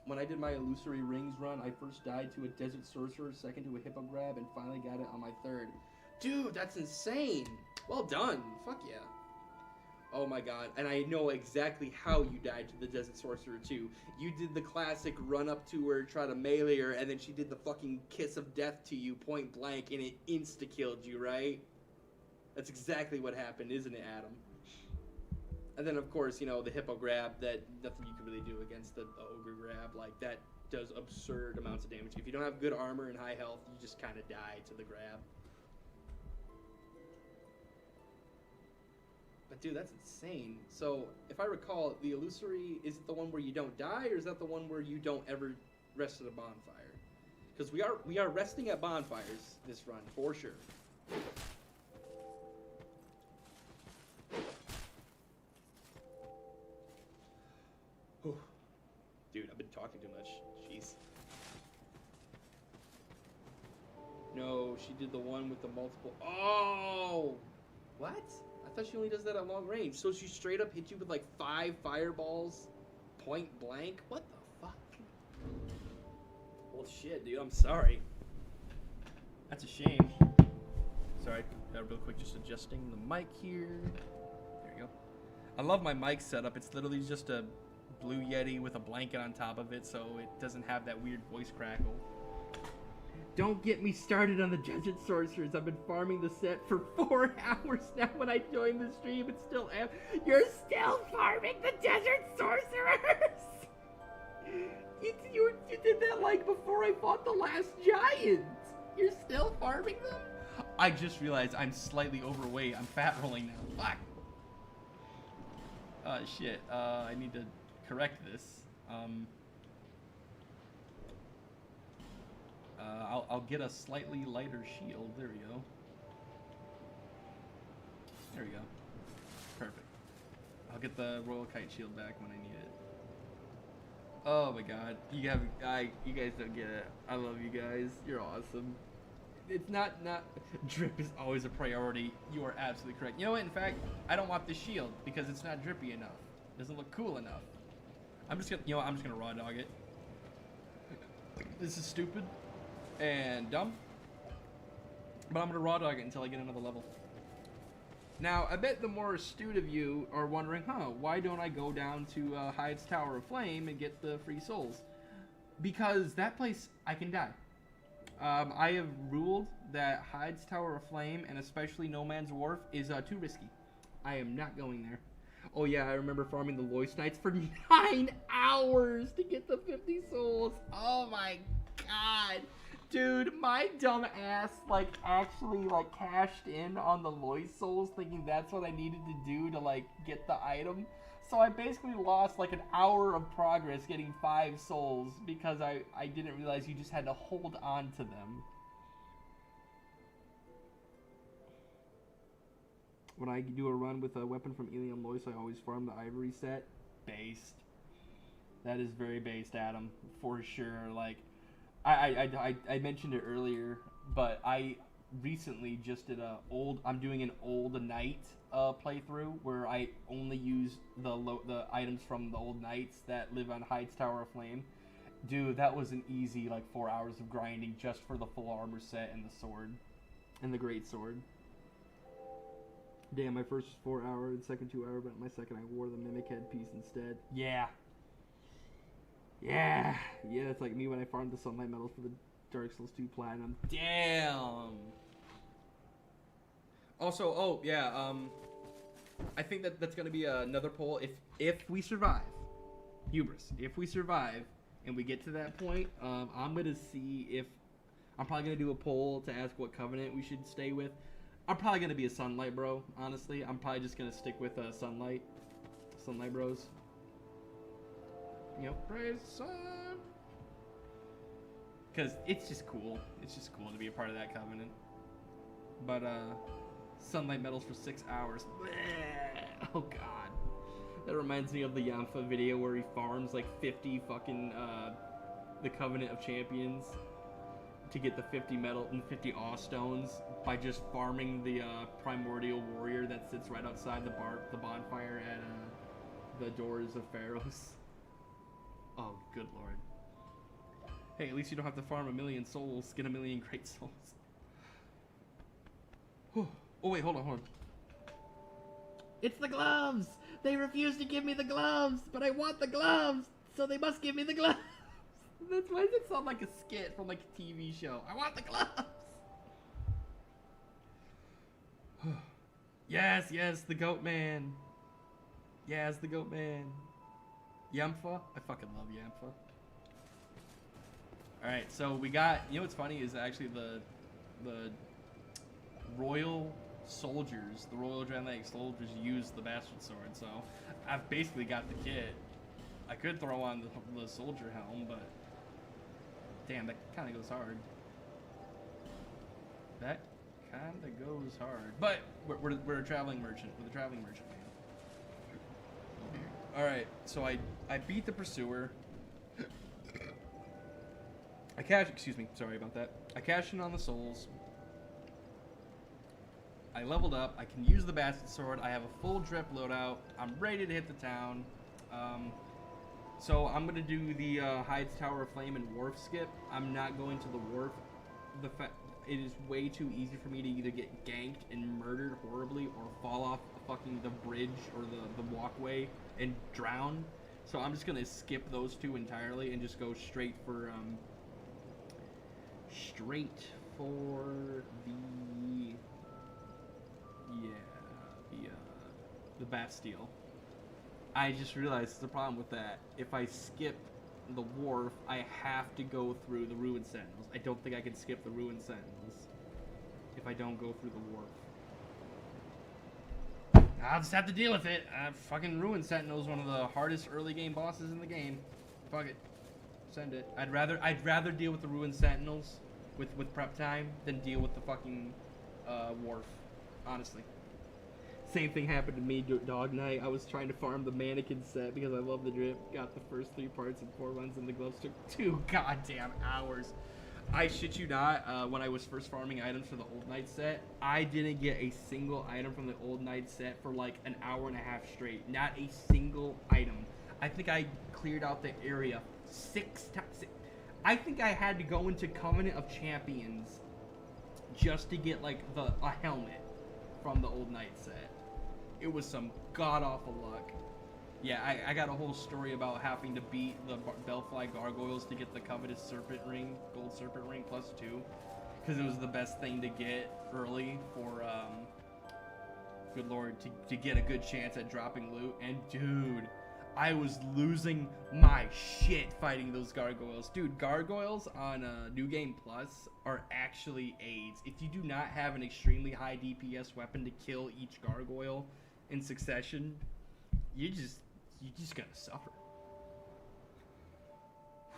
When I did my Illusory Rings run, I first died to a Desert Sorcerer, second to a Hippo Grab, and finally got it on my third. Dude, that's insane! Well done! Fuck yeah. Oh my god, and I know exactly how you died to the Desert Sorcerer too. You did the classic run up to her, try to melee her, and then she did the fucking kiss of death to you point blank, and it insta-killed you, right? That's exactly what happened, isn't it, Adam? And then, of course, you know, the Hippo Grab, that nothing you can really do against the Ogre Grab. Like, that does absurd amounts of damage. If you don't have good armor and high health, you just kind of die to the grab. But, dude, that's insane. So, if I recall, the Illusory, is it the one where you don't die, or is that the one where you don't ever rest at a bonfire? Because we are resting at bonfires this run, for sure. Dude, I've been talking too much. Jeez. No, she did the one with the multiple... Oh! What? I thought she only does that at long range. So she straight up hit you with like 5 fireballs point blank? What the fuck? Well, shit, dude. I'm sorry. That's a shame. Sorry, real quick, just adjusting the mic here. There you go. I love my mic setup. It's literally just a Blue Yeti with a blanket on top of it, so it doesn't have that weird voice crackle. Don't get me started on the Desert Sorcerers. I've been farming the set for 4 hours now. When I joined the stream, it's still You're still farming the Desert Sorcerers! You did that like before I fought the last giant. You're still farming them? I just realized I'm slightly overweight. I'm fat rolling now. Fuck. Shit. I need to correct this. I'll get a slightly lighter shield. There we go. There we go. Perfect. I'll get the Royal Kite Shield back when I need it. Oh my god. You guys don't get it. I love you guys. You're awesome. It's not drip is always a priority. You are absolutely correct. You know what? In fact, I don't want this shield because it's not drippy enough. It doesn't look cool enough. I'm just gonna raw dog it. This is stupid and dumb. But I'm gonna raw dog it until I get another level. Now, I bet the more astute of you are wondering, why don't I go down to Hyde's Tower of Flame and get the free souls? Because that place, I can die. I have ruled that Hyde's Tower of Flame, and especially No Man's Wharf, is too risky. I am not going there. Oh yeah, I remember farming the Loist Knights for 9 hours to get the 50 souls. Oh my god. Dude, my dumb ass, actually, cashed in on the Loist souls thinking that's what I needed to do to, get the item. So I basically lost, an hour of progress getting 5 souls because I didn't realize you just had to hold on to them. When I do a run with a weapon from Ilium Loist, I always farm the Ivory set. Based. That is very based, Adam, for sure. I mentioned it earlier, but I recently just did I'm doing an old knight playthrough where I only use the items from the old knights that live on Hyde's Tower of Flame. Dude, that was an easy 4 hours of grinding just for the full armor set and the sword and the great sword. Damn, my first was 4 hour and second 2 hour, but my second I wore the mimic headpiece instead. Yeah, it's like me when I farmed the Sunlight Medals for the Dark Souls 2 Platinum. Damn! Also, I think that's gonna be another poll. If we survive, Hubris, if we survive and we get to that point, I'm gonna see if... I'm probably gonna do a poll to ask what Covenant we should stay with. I'm probably gonna be a Sunlight bro, honestly. I'm probably just gonna stick with Sunlight bros. Yep, praise the sun. Cause it's just cool. It's just cool to be a part of that Covenant. But Sunlight Medals for 6 hours. Bleh. Oh god. That reminds me of the Yamfa video where he farms 50 fucking the Covenant of Champions to get the 50 metal and 50 awe stones by just farming the primordial warrior that sits right outside the bonfire at the Doors of Pharaohs. Oh, good lord. Hey, at least you don't have to farm 1,000,000 souls, get 1,000,000 great souls. Oh wait, hold on. It's the gloves! They refuse to give me the gloves, but I want the gloves, so they must give me the gloves. That's why it sounds like a skit from a TV show. I want the gloves! Yes, the goat man. Yes, the goat man. Yamfa? I fucking love Yamfa. Alright, so we got... You know what's funny is actually the royal soldiers, the royal Dramatic soldiers use the bastard sword, so I've basically got the kit. I could throw on the soldier helm, but... Damn, that kind of goes hard. That kind of goes hard. But we're a traveling merchant. We're the traveling merchant, man. Alright, so I beat the pursuer. Excuse me, sorry about that. I cashed in on the souls. I leveled up. I can use the bastard sword. I have a full drip loadout. I'm ready to hit the town. So I'm gonna do the Hyde's Tower of Flame and Wharf skip. I'm not going to the wharf. It is way too easy for me to either get ganked and murdered horribly or fall off fucking the bridge or the walkway and drown. So I'm just gonna skip those two entirely and just go straight for the Bastille. I just realized the problem with that. If I skip the wharf, I have to go through the Ruin Sentinels. I don't think I can skip the Ruin Sentinels if I don't go through the wharf. I'll just have to deal with it. Fucking Ruin Sentinel is one of the hardest early game bosses in the game. Fuck it. Send it. I'd rather deal with the Ruin Sentinels with prep time than deal with the fucking wharf. Honestly. Same thing happened to me, Dog Night. I was trying to farm the mannequin set because I love the drip. Got the first 3 parts in 4 runs, and the gloves took 2 goddamn hours. I shit you not, when I was first farming items for the Old Knight set, I didn't get a single item from the Old Knight set for like an hour and a half straight. Not a single item. I think I cleared out the area 6 times. I think I had to go into Covenant of Champions just to get like a helmet from the Old Knight set. It was some god-awful luck. Yeah, I got a whole story about having to beat the Bellfly Gargoyles to get the coveted Serpent Ring, Gold Serpent Ring +2, because it was the best thing to get early for, good lord, to get a good chance at dropping loot. And dude, I was losing my shit fighting those gargoyles. Dude, gargoyles on New Game Plus are actually aids. If you do not have an extremely high DPS weapon to kill each gargoyle in succession, you're just gonna suffer.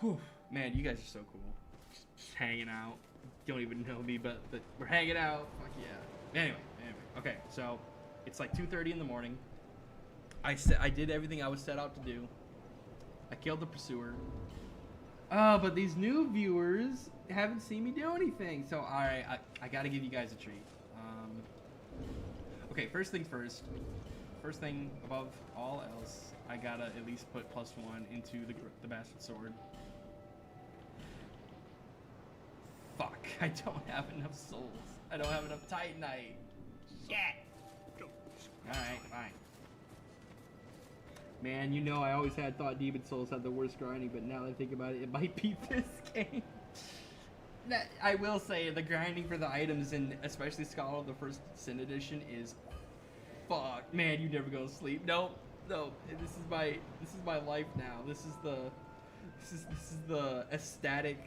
Whew. Man, you guys are so cool. Just hanging out. You don't even know me, but we're hanging out. Fuck yeah. Anyway. Okay, so it's like 2:30 in the morning. I did everything I was set out to do. I killed the pursuer. But these new viewers haven't seen me do anything. So alright, I gotta give you guys a treat. Okay, first things first. First thing above all else, I gotta at least put +1 into the bastard sword. Fuck, I don't have enough souls. I don't have enough Titanite. Shit. Alright, fine. Man, you know I always thought Demon Souls had the worst grinding, but now that I think about it, it might beat this game. I will say, the grinding for the items, in especially Scholar of the First Sin Edition, is fuck. Man, you never go to sleep. Nope. This is my life now. This is the ecstatic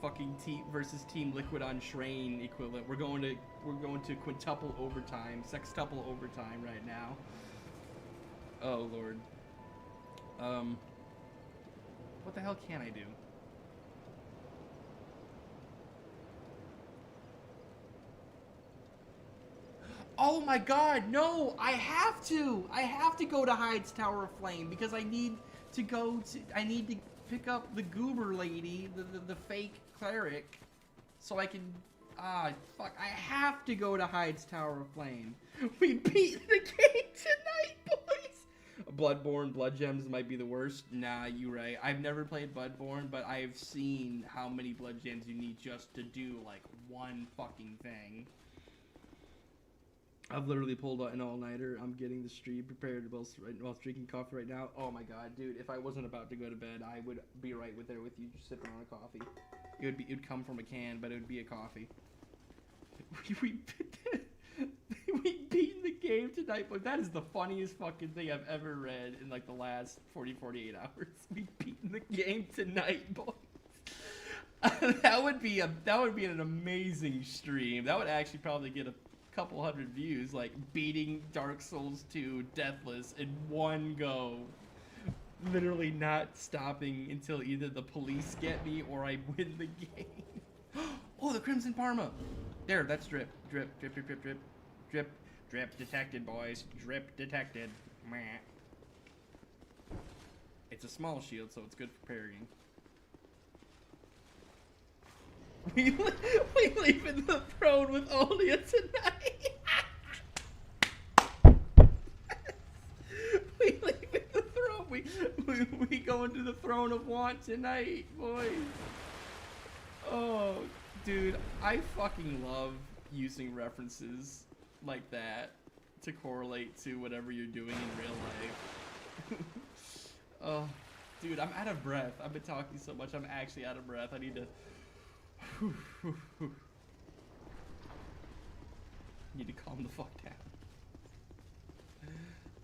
fucking team versus Team Liquid on Shrine equivalent. We're going to quintuple overtime, sextuple overtime right now. Oh lord. What the hell can I do? Oh my god, no! I have to go to Hyde's Tower of Flame because I need to pick up the goober lady, the fake cleric, so I can, fuck, I have to go to Hyde's Tower of Flame. We beat the game tonight, boys! Bloodborne, Blood Gems might be the worst. Nah, you right. I've never played Bloodborne, but I've seen how many Blood Gems you need just to do, like, one fucking thing. I've literally pulled out an all-nighter. I'm getting the stream prepared while drinking coffee right now. Oh my god, dude, if I wasn't about to go to bed, I would be right there with you, just sipping on a coffee. It would come from a can, but it would be a coffee. We beat the game tonight, but that is the funniest fucking thing I've ever read in like the last 48 hours. We beat the game tonight, boys. That would be an amazing stream. That would actually probably get a couple hundred views, like beating Dark Souls 2 Deathless in one go. Literally not stopping until either the police get me or I win the game. Oh, the Crimson Parma. There, that's drip. Drip detected, boys. Drip detected. Meh. It's a small shield, so it's good for parrying. We leave in the throne with Olia tonight. We leave in the throne. We go into the throne of want tonight, boys. Oh, dude, I fucking love using references like that to correlate to whatever you're doing in real life. Oh, dude, I'm out of breath. I've been talking so much, I'm actually out of breath. I need to... Need to calm the fuck down.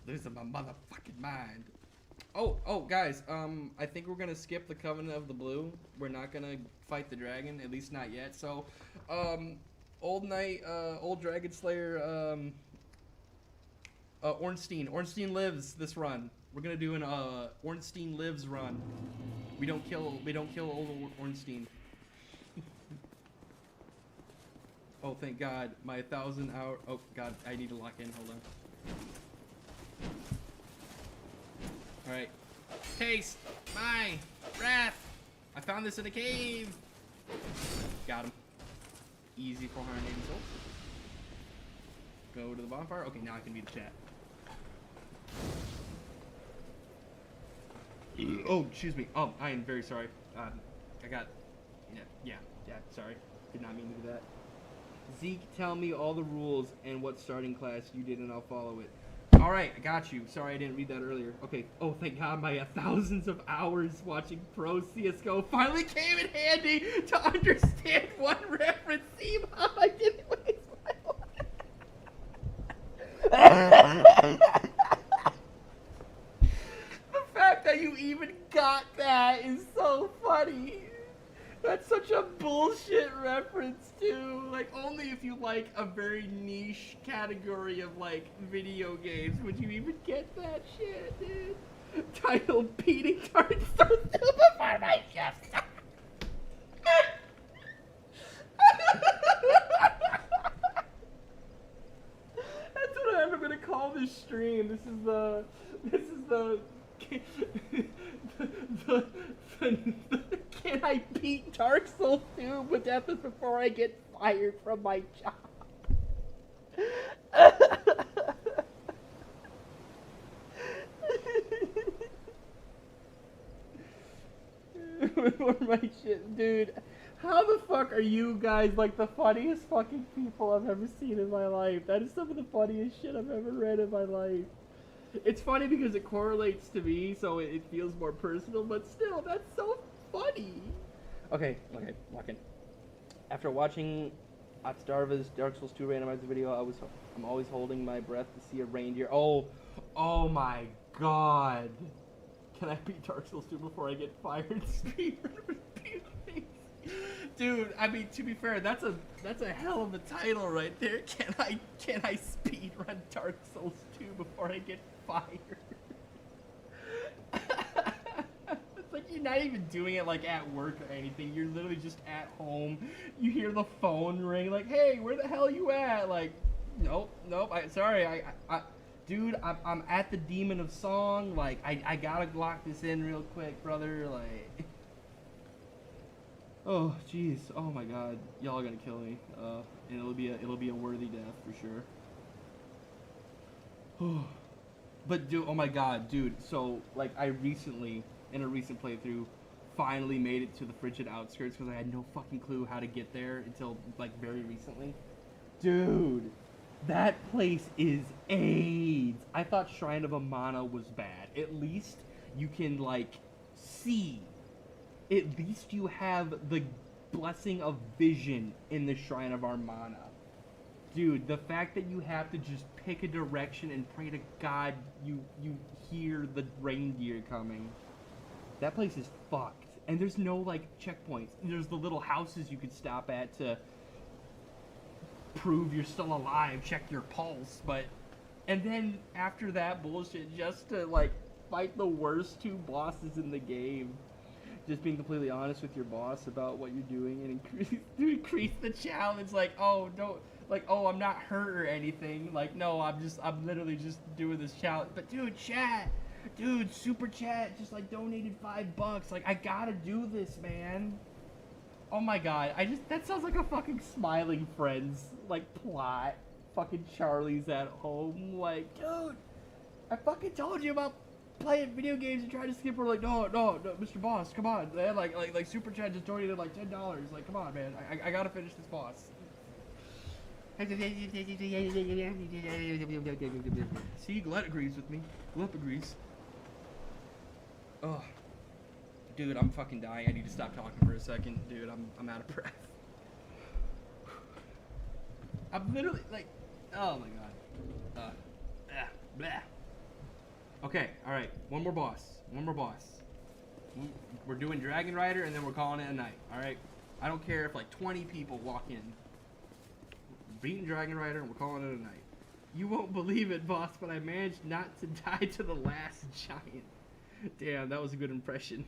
Losing my motherfucking mind. Oh, guys, I think we're gonna skip the Covenant of the Blue. We're not gonna fight the dragon, at least not yet. So, Old Knight, Old Dragon Slayer, Ornstein. Ornstein lives this run. We're gonna do an Ornstein lives run. We don't kill old Ornstein. Oh, thank God. My 1,000 hour... Oh, God. I need to lock in. Hold on. Alright. Taste my wrath. I found this in a cave. Got him. Easy 480 souls. Go to the bonfire. Okay, now I can read the chat. Oh, excuse me. I am very sorry. I got... Yeah, sorry. Did not mean to do that. Zeke, tell me all the rules and what starting class you did and I'll follow it. Alright, I got you. Sorry I didn't read that earlier. Okay. Oh, thank God my thousands of hours watching pro CSGO finally came in handy to understand one reference. See how I didn't waste my life. The fact that you even got that is so funny. That's such a bullshit reference, too. Like, only if you like a very niche category of, like, video games would you even get that shit, dude. Titled Beating Cards So Stupid for My Chest. That's what I'm gonna call this stream. This is the can I beat Dark Souls 2 with Deathless before I get fired from my job? For my shit, dude. How the fuck are you guys like the funniest fucking people I've ever seen in my life? That is some of the funniest shit I've ever read in my life. It's funny because it correlates to me, so it feels more personal, but still, that's so funny. Okay, walking. After watching Otstarva's Dark Souls 2 randomizer video, I'm always holding my breath to see a reindeer. Oh my God. Can I beat Dark Souls 2 before I get fired? Dude, I mean, to be fair, that's a hell of a title right there. Can I speed run Dark Souls 2 before I get fired? It's like you're not even doing it like at work or anything. You're literally just at home. You hear the phone ring, like, "Hey, where the hell you at?" Like, nope. Sorry, dude, I'm at the Demon of Song. Like, I gotta lock this in real quick, brother. Like. Oh jeez, oh my God, y'all are gonna kill me, and it'll be a worthy death for sure. But dude, oh my God, dude, so like I recently, in a recent playthrough, finally made it to the frigid outskirts because I had no fucking clue how to get there until like very recently. Dude, that place is AIDS. I thought Shrine of Amana was bad. At least you can like see. At least you have the blessing of vision in the Shrine of Amana. Dude, the fact that you have to just pick a direction and pray to God you hear the reindeer coming. That place is fucked. And there's no, like, checkpoints. There's the little houses you could stop at to prove you're still alive, check your pulse, but... And then, after that bullshit, just to, like, fight the worst two bosses in the game. Just being completely honest with your boss about what you're doing and increase the challenge. Like, oh, don't, like, oh, I'm not hurt or anything. Like, no, I'm literally just doing this challenge. But dude, super chat, just like donated $5. Like, I gotta do this, man. Oh my God, that sounds like a fucking Smiling Friends, like, plot. Fucking Charlie's at home. Like, dude, I fucking told you about playing video games and trying to skip. We're like, no, Mr. Boss, come on, man. Like Super Chat just donated like $10. Like, come on, man. I gotta finish this boss. See, Glenn agrees with me. Glip agrees. Oh, dude, I'm fucking dying. I need to stop talking for a second, dude. I'm out of breath. I'm literally like, oh my God. Blah. Okay, alright, one more boss. We're doing Dragon Rider and then we're calling it a night, alright? I don't care if like 20 people walk in. We're beating Dragon Rider and we're calling it a night. You won't believe it, boss, but I managed not to die to the last giant. Damn, that was a good impression.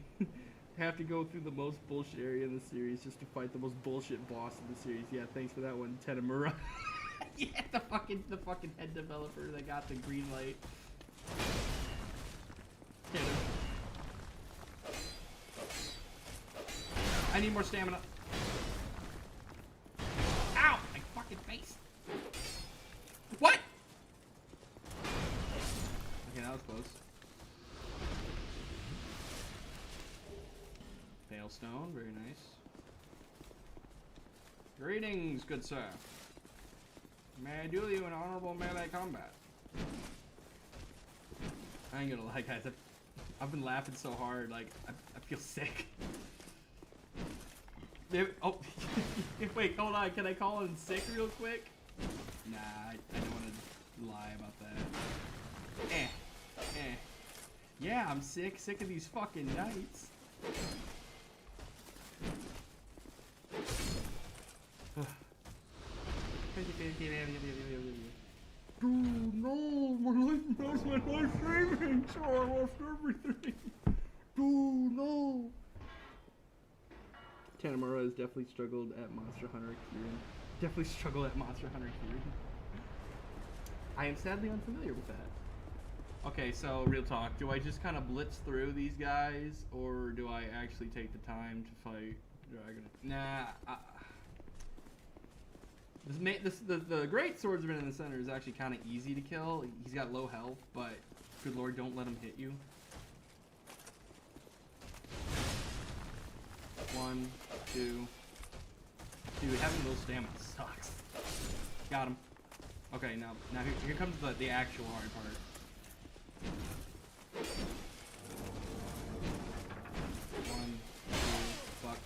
Have to go through the most bullshit area in the series just to fight the most bullshit boss in the series. Yeah, thanks for that one, Tenamura. Yeah, the fucking head developer that got the green light. I need more stamina. Ow! My fucking face. What? Okay, that was close. Pale stone, very nice. Greetings, good sir. May I duel you in honorable melee combat? I ain't gonna lie, guys. I've been laughing so hard, like, I feel sick. Oh, wait, hold on. Can I call in sick real quick? Nah, I don't want to lie about that. Yeah, I'm sick of these fucking knights. Dude, no, my life is my life saving, so I lost everything. Dude, no. Tanamura has definitely struggled at Monster Hunter Kieran. Definitely struggled at Monster Hunter Kieran. I am sadly unfamiliar with that. Okay, so real talk. Do I just kind of blitz through these guys, or do I actually take the time to fight Dragon? Nah. The great swordsman in the center is actually kind of easy to kill. He's got low health, but good lord, don't let him hit you. 1, 2. Dude, having low stamina sucks. Got him. Okay, now here comes the actual hard part. One, two, fuck.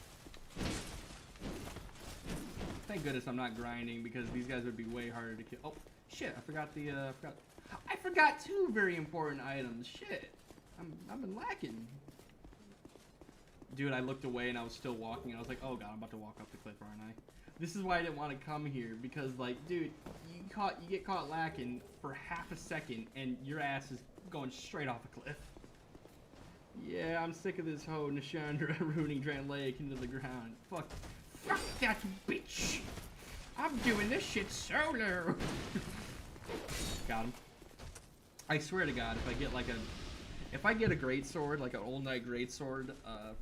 Thank goodness I'm not grinding, because these guys would be way harder to kill. Oh shit! I forgot I forgot 2 very important items. Shit, I've been lacking. Dude, I looked away and I was still walking. I was like, oh god, I'm about to walk up the cliff, aren't I? This is why I didn't want to come here, because like, dude, you get caught lacking for half a second and your ass is going straight off a cliff. Yeah, I'm sick of this hoe Nishandra ruining Dran Lake into the ground. Fuck that bitch! I'm doing this shit solo. Got him. I swear to God, if I get a great sword, like an old knight great sword,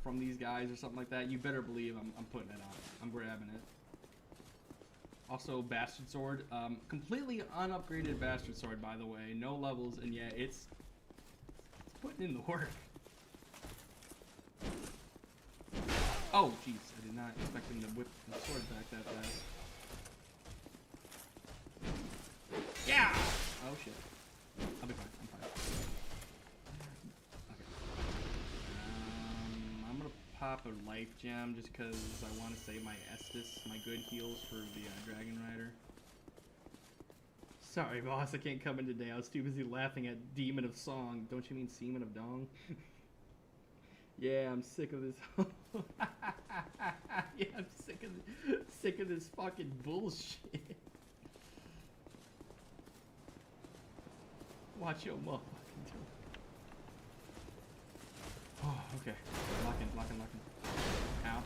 from these guys or something like that, you better believe I'm putting it on. I'm grabbing it. Also, bastard sword, completely unupgraded bastard sword, by the way, no levels, and yeah, it's putting in the work. Oh, jeez, I did not expect him to whip the sword back that fast. Yeah! Oh shit. I'll be fine. I'm fine. Okay. I'm gonna pop a life gem just because I want to save my Estus, my good heals for the Dragon Rider. Sorry, boss, I can't come in today. I was too busy laughing at Demon of Song. Don't you mean Seaman of Dong? Yeah, I'm sick of this. Yeah, I'm sick of this fucking bullshit. Watch your motherfucking do. Oh, okay. Lock in. Ow, ow,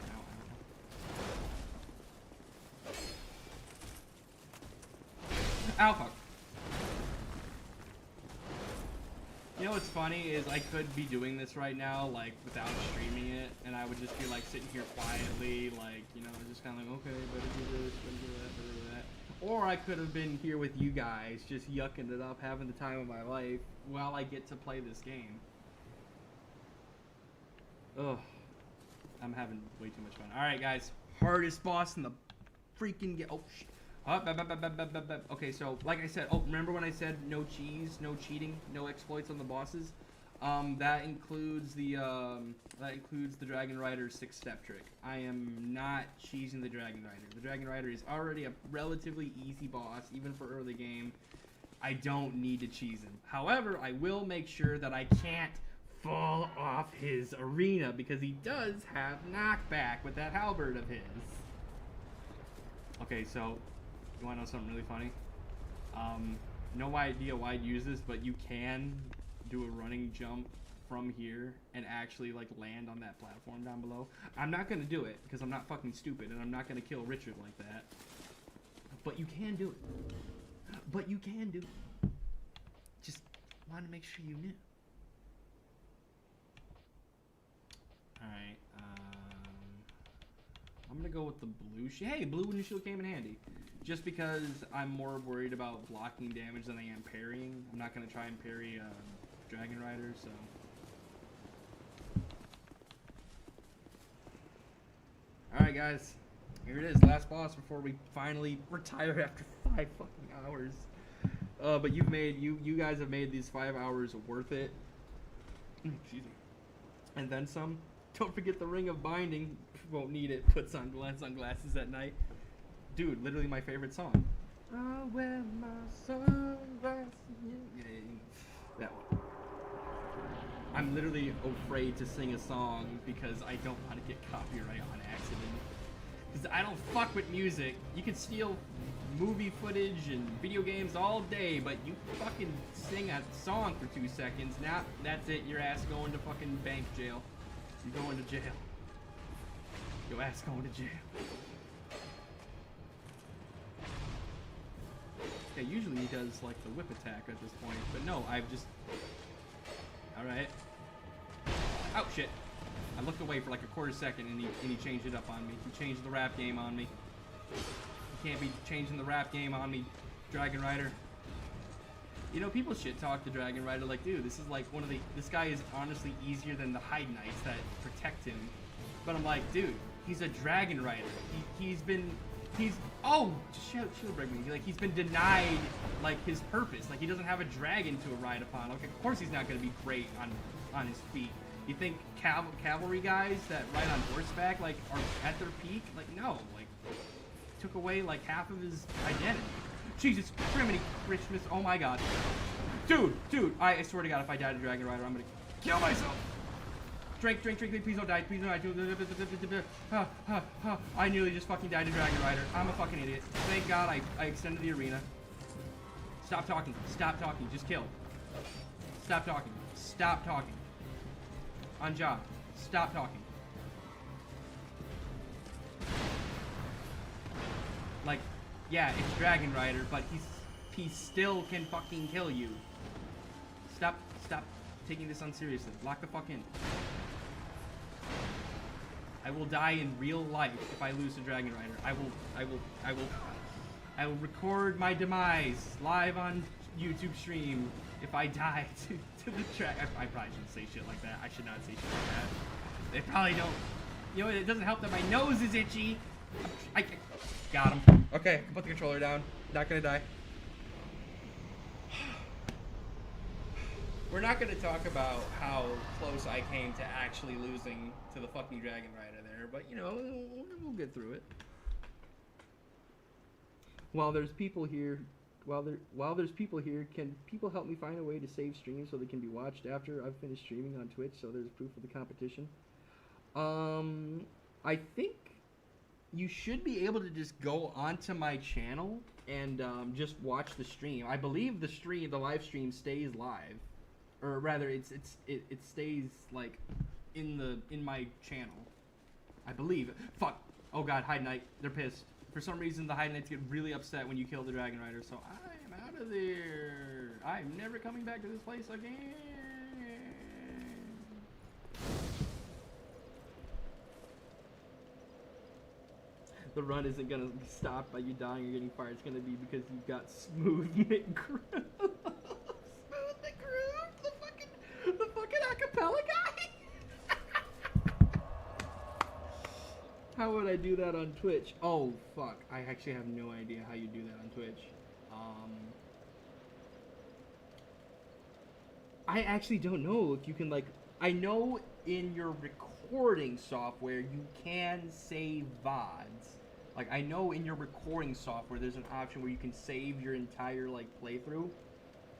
ow. Ow, fuck. You know what's funny is I could be doing this right now, like, without streaming it, and I would just be, like, sitting here quietly, like, you know, just kind of like, okay, better do this, better do that, better do that. Or I could have been here with you guys, just yucking it up, having the time of my life, while I get to play this game. Ugh. I'm having way too much fun. Alright, guys. Hardest boss in the freaking game. Oh, shit. Okay, so like I said, remember when I said no cheese, no cheating, no exploits on the bosses? That includes the Dragon Rider's 6-step trick. I am not cheesing the Dragon Rider. The Dragon Rider is already a relatively easy boss, even for early game. I don't need to cheese him. However, I will make sure that I can't fall off his arena, because he does have knockback with that halberd of his. Okay, so you want to know something really funny? No idea why I'd use this, but you can do a running jump from here and actually like land on that platform down below. I'm not gonna do it because I'm not fucking stupid, and I'm not gonna kill Richard like that. But you can do it. Just wanted to make sure you knew. All right. I'm gonna go with the blue shield. Hey, blue wooden shield came in handy. Just because I'm more worried about blocking damage than I am parrying. I'm not gonna try and parry Dragon Rider, so. Alright guys, here it is, last boss before we finally retire after 5 fucking hours. But you guys have made these 5 hours worth it. Excuse me. And then some. Don't forget the Ring of Binding. Won't need it. Put sunglasses at night. Dude, literally my favorite song. I'll wear my sunglasses. Yeah, that one. I'm literally afraid to sing a song because I don't want to get copyright on accident. Because I don't fuck with music. You can steal movie footage and video games all day, but you fucking sing a song for 2 seconds. Nah, that's it. Your ass going to fucking bank jail. You're going to jail. Your ass going to jail. Yeah, usually he does like the whip attack at this point, but no, I've just... Alright. Oh shit. I looked away for like a quarter second and he changed it up on me. He changed the rap game on me. You can't be changing the rap game on me, Dragon Rider. You know, people shit talk to Dragon Rider like, dude, this is like one of the... This guy is honestly easier than the Hide Knights that protect him. But I'm like, dude, he's a Dragon Rider. He's oh, shield break me. Like, he's been denied, like, his purpose. Like, he doesn't have a dragon to ride upon. Like, of course he's not going to be great on his feet. You think cavalry guys that ride on horseback, like, are at their peak? Like, no. Like, took away, like, half of his identity. Jesus Christmas. Oh, my God. Dude. I swear to God, if I die to Dragon Rider, I'm going to kill myself. Drink, please don't die, I nearly just fucking died to Dragon Rider. I'm a fucking idiot. Thank God I extended the arena. Stop talking, just kill. Stop talking. On job, stop talking. Like, yeah, it's Dragon Rider, but he still can fucking kill you. Stop taking this unseriously. Lock the fuck in. I will die in real life if I lose to Dragon Rider. I will record my demise live on YouTube stream if I die to the track. I probably shouldn't say shit like that. I should not say shit like that. They probably don't. You know, it doesn't help that my nose is itchy. I got him. Okay, put the controller down. Not gonna die. We're not going to talk about how close I came to actually losing to the fucking Dragon Rider there, but, you know, we'll get through it. While there's people here, can people help me find a way to save streams so they can be watched after I've finished streaming on Twitch so there's proof of the competition? I think you should be able to just go onto my channel and just watch the stream. I believe the live stream stays live. Or rather, it stays like in my channel, I believe. Fuck. Oh God, Hide Knight. They're pissed. For some reason, the Hide Knights get really upset when you kill the Dragon Rider. So I'm out of there. I'm never coming back to this place again. The run isn't gonna be stopped by you dying or getting fired. It's gonna be because you've got smooth McGrew. The fucking acapella guy? How would I do that on Twitch? Oh, fuck. I actually have no idea how you do that on Twitch. I actually don't know if you can, like... I know in your recording software you can save VODs. Like, I know in your recording software there's an option where you can save your entire, like, playthrough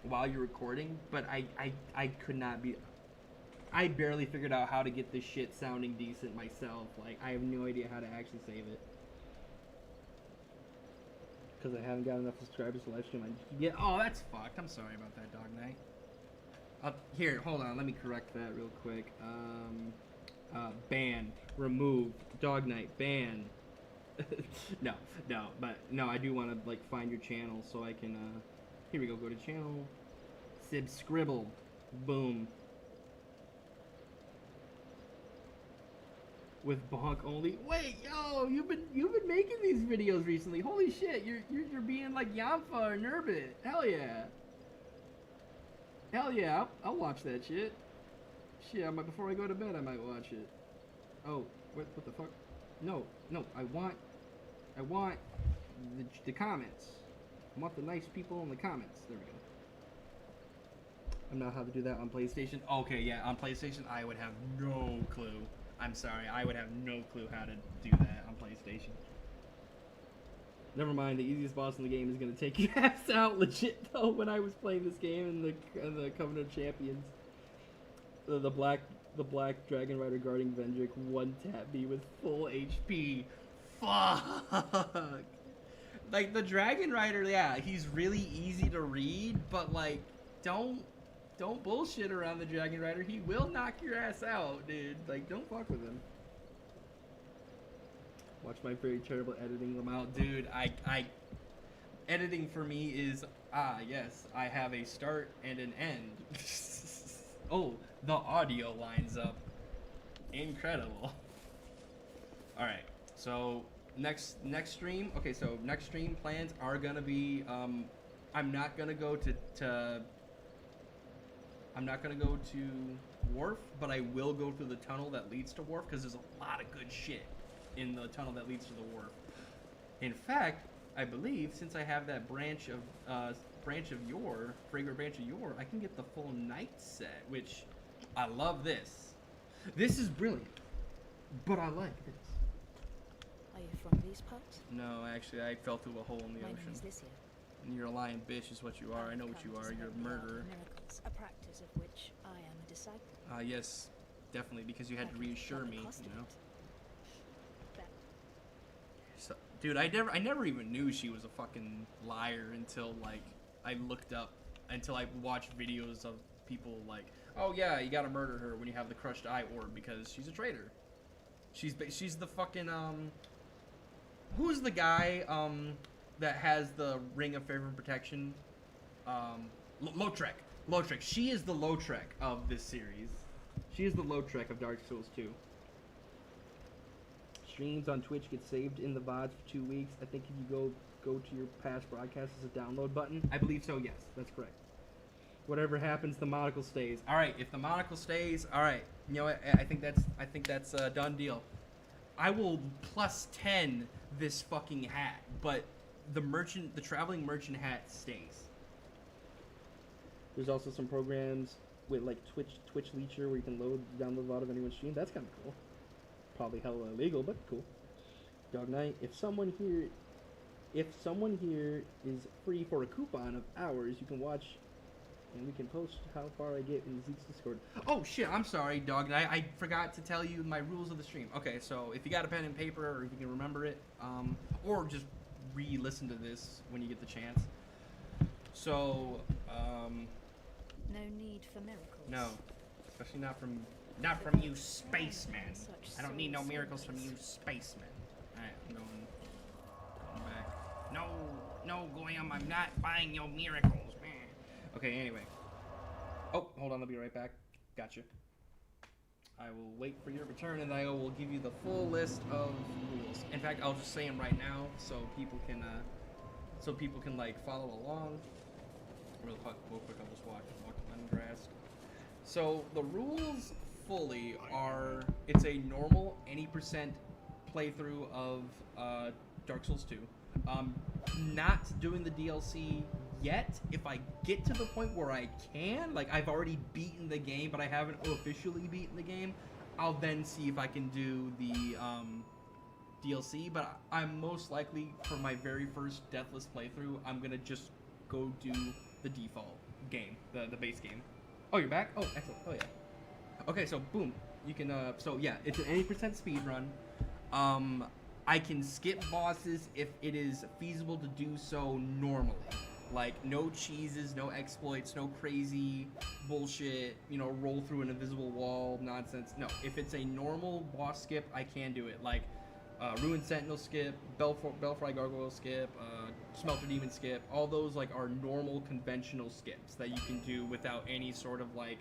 while you're recording, but I could not be... I barely figured out how to get this shit sounding decent myself. Like, I have no idea how to actually save it. Because I haven't got enough subscribers to live stream. Oh, that's fucked. I'm sorry about that, Dog Knight. Here, hold on. Let me correct that real quick. Ban. Remove. Dog Knight. Ban. No, but no, I do want to, like, find your channel so I can, here we go, go to channel, Scribble, boom. with bonk only. Wait, yo, you've been making these videos recently. Holy shit, you're being like Yamfa or Nurbit. Hell yeah. Hell yeah, I'll watch that shit. Shit, before I go to bed, I might watch it. Oh, what the fuck? No, I want the comments. I want the nice people in the comments. There we go. I know how to do that on PlayStation. Okay, yeah, on PlayStation, I would have no clue. I'm sorry, I would have no clue how to do that on PlayStation. Never mind, the easiest boss in the game is gonna take your ass out. Legit though, when I was playing this game in the Covenant of Champions, the black Dragon Rider guarding Vendrick one tap me with full HP. Fuck. Like the Dragon Rider, yeah, he's really easy to read, but like, don't bullshit around the Dragon Rider. He will knock your ass out, dude. Like, don't fuck with him. Watch my very terrible editing them out, dude. I editing for me is yes, I have a start and an end. Oh, the audio lines up. Incredible. All right, so next stream. Okay, so next stream plans are gonna be. I'm not gonna go to Wharf, but I will go through the tunnel that leads to Wharf because there's a lot of good shit in the tunnel that leads to the Wharf. In fact, I believe since I have that fragrant branch of yore, I can get the full night set, which I love this. This is brilliant, but I like this. Are you from these parts? No, actually, I fell through a hole in the My name ocean. is Lycia. And you're a lying bitch is what you are. I know what you are. You're a murderer. Miracles, a practice of which I am a disciple. Yes, definitely, because you had to reassure me, you know. So, dude, I never even knew she was a fucking liar until like until I watched videos of people like, oh yeah, you gotta murder her when you have the crushed eye orb because she's a traitor. She's the fucking who's the guy that has the ring of favor and protection? Lautrec. She is the Lautrec of this series. She is the Lautrec of Dark Souls 2. Streams on Twitch get saved in the VODs for 2 weeks. I think if you go to your past broadcast, there's a download button. I believe so, yes. That's correct. Whatever happens, the monocle stays. Alright, if the monocle stays, alright. You know what? I think that's a done deal. I will plus 10 this fucking hat, but the traveling merchant hat stays. There's also some programs with like Twitch Leecher where you can download a lot of anyone's stream. That's kind of cool. Probably hella illegal, but cool. Dog Knight, if someone here is free for a coupon of hours, you can watch and we can post how far I get in Zeke's Discord. Oh shit, I'm sorry, Dog Knight. I forgot to tell you my rules of the stream. Okay, so if you got a pen and paper or if you can remember it, or just re-listen to this when you get the chance. So, No need for miracles. no, especially not from you spacemen. I don't need no miracles from you spacemen. Alright, I'm going back. No, Goyam, I'm not buying your miracles, man. Okay, anyway. Oh, hold on, I'll be right back. Gotcha. I will wait for your return and I will give you the full list of rules. In fact, I'll just say them right now so people can like follow along. Real quick, I'll just walk ungrassed. So the rules fully are, it's a normal any percent playthrough of Dark Souls 2. Not doing the DLC yet. If I get to the point where I can, like I've already beaten the game, but I haven't officially beaten the game, I'll then see if I can do the DLC. But I'm most likely, for my very first Deathless playthrough, I'm gonna just go do the default game, the base game. Oh, you're back? Oh, excellent. Oh yeah. Okay, so boom, you can. So yeah, it's an 80% speed run. I can skip bosses if it is feasible to do so normally. Like, no cheeses, no exploits, no crazy bullshit, you know, roll through an invisible wall nonsense. No, if it's a normal boss skip, I can do it. Like, Ruin Sentinel Skip, Belfry Gargoyle Skip, Smelter Demon Skip, all those, like, are normal, conventional skips that you can do without any sort of, like,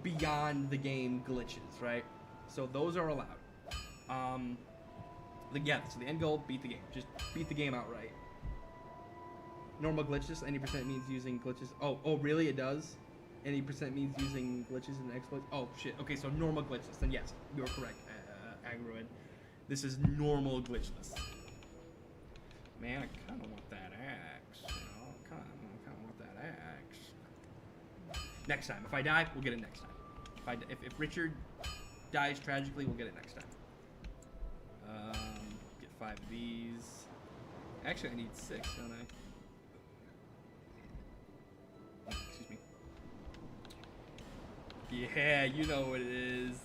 beyond the game glitches, right? So those are allowed. So the end goal, beat the game. Just beat the game outright. Normal glitches, any percent means using glitches. Oh, really? It does? Any percent means using glitches and exploits? Oh, shit. Okay, so normal glitches. Then yes, you're correct, Agroid. This is normal glitchless. Man, I kind of want that axe. You know, I kind of want that axe. Next time. If I die, we'll get it next time. If Richard dies tragically, we'll get it next time. Get 5 of these. Actually, I need 6, don't I? Excuse me. Yeah, you know what it is.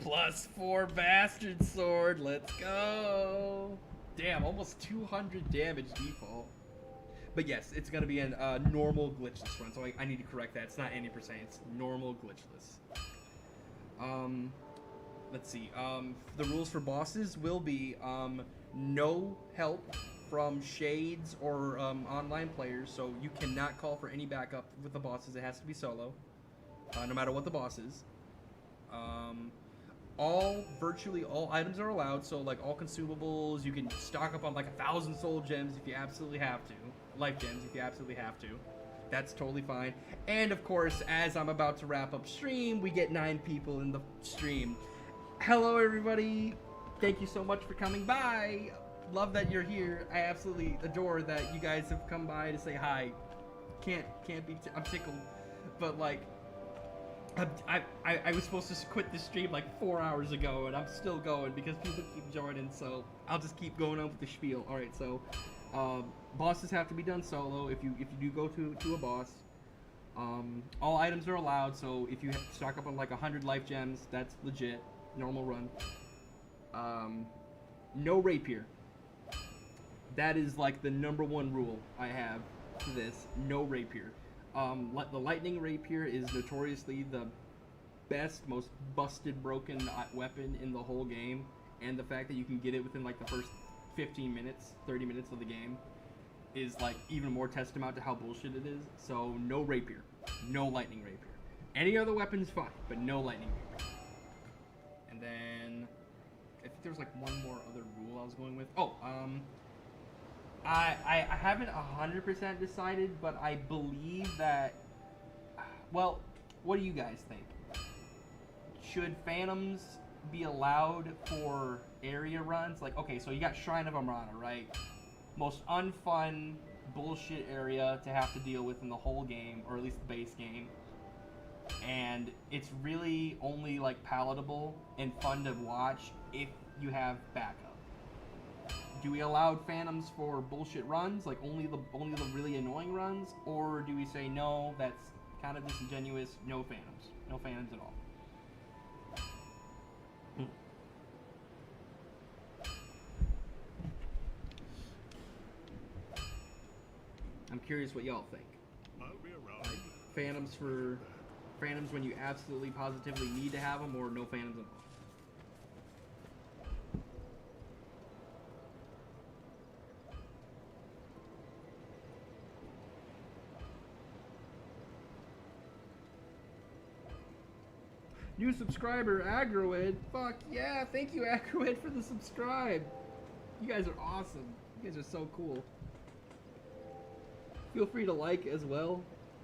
+4 bastard sword. Let's go. Damn, almost 200 damage default. But yes, it's gonna be a normal glitchless run. So I need to correct that. It's not any percent. It's normal glitchless. Let's see. The rules for bosses will be no help from shades or online players. So you cannot call for any backup with the bosses. It has to be solo, no matter what the boss is. Virtually all items are allowed. So like all consumables, you can stock up on like 1,000 soul gems if you absolutely have to. Life gems if you absolutely have to. That's totally fine. And of course, as I'm about to wrap up stream, we get 9 people in the stream. Hello everybody. Thank you so much for coming by. Love that you're here. I absolutely adore that you guys have come by to say hi. I'm tickled. But like I was supposed to quit this stream like 4 hours ago, and I'm still going because people keep joining, so I'll just keep going on with the spiel. Alright, so bosses have to be done solo if you do go to a boss. All items are allowed, so if you stock up on like 100 life gems, that's legit. Normal run. No rapier. That is like the #1 rule I have to this. No rapier. The lightning rapier is notoriously the best, most busted, broken weapon in the whole game, and the fact that you can get it within like the first 15 minutes, 30 minutes of the game is like even more testament to how bullshit it is. So no rapier, no lightning rapier. Any other weapon's fine, but no lightning rapier. And then I think there was like one more other rule I was going with. I haven't 100% decided, but I believe that, well, what do you guys think? Should phantoms be allowed for area runs? Like, okay, so you got Shrine of Amrana, right? Most unfun bullshit area to have to deal with in the whole game, or at least the base game. And it's really only like palatable and fun to watch if you have backup. Do we allow phantoms for bullshit runs, like only the really annoying runs, or do we say no, that's kind of disingenuous, no phantoms at all? I'm curious what y'all think. I'll be around. Like, phantoms when you absolutely positively need to have them, or no phantoms at all? New subscriber, Agroid. Fuck yeah, thank you, Agroid, for the subscribe. You guys are awesome. You guys are so cool. Feel free to like as well,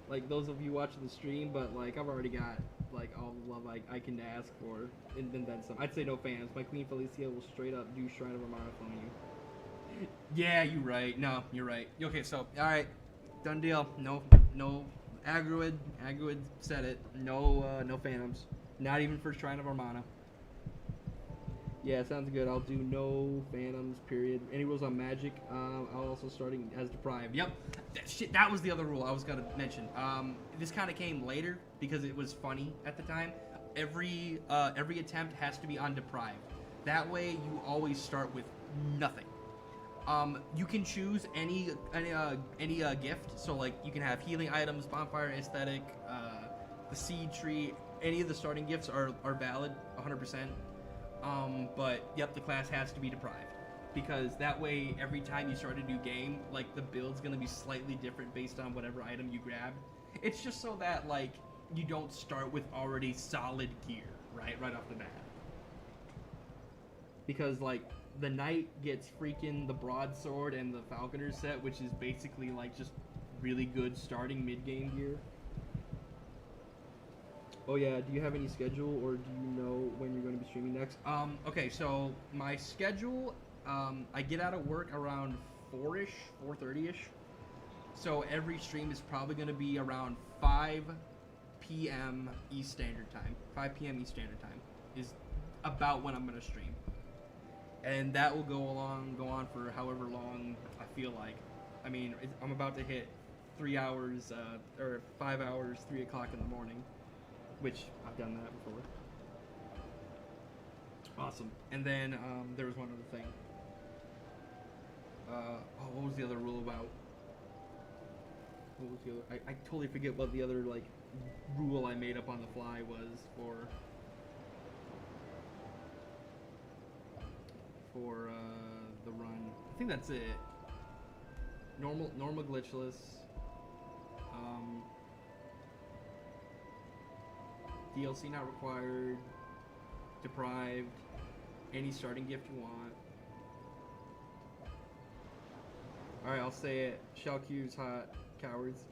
like those of you watching the stream, but like I've already got like all the love I can ask for, and then some. I'd say no fans. My Queen Felicia will straight up do Shrine of Amrana for you. Yeah, you're right. No, you're right. Okay, so, alright. Done deal. No, Agroid said it. No phantoms. Not even for Shrine of Amrana. Yeah, sounds good. I'll do no phantoms, period. Any rules on magic, I'll also starting as deprived. Yep. That was the other rule I was going to mention. This kind of came later because it was funny at the time. Every attempt has to be on deprived. That way you always start with nothing. You can choose any gift. So like you can have healing items, bonfire, aesthetic, the seed tree. Any of the starting gifts are valid 100%. But yep, the class has to be deprived, because that way every time you start a new game, like the build's gonna be slightly different based on whatever item you grab. It's just so that like you don't start with already solid gear, right off the bat. Because like the knight gets freaking the broadsword and the falconer set, which is basically like just really good starting mid-game gear. Oh yeah, do you have any schedule, or do you know when you're going to be streaming next? Okay, so my schedule, I get out of work around 4-ish, 4:30-ish. So every stream is probably going to be around 5 p.m. East Standard Time. 5 p.m. East Standard Time is about when I'm going to stream. And that will go on for however long I feel like. I mean, I'm about to hit 3 hours, or 5 hours, 3 o'clock in the morning. Which, I've done that before. Awesome. And then, there was one other thing. What was the other rule about? What was the other? I totally forget what the other, like, rule I made up on the fly was for the run. I think that's it. Normal glitchless. DLC not required. Deprived. Any starting gift you want. Alright, I'll say it. Shalkir's hot. Cowards.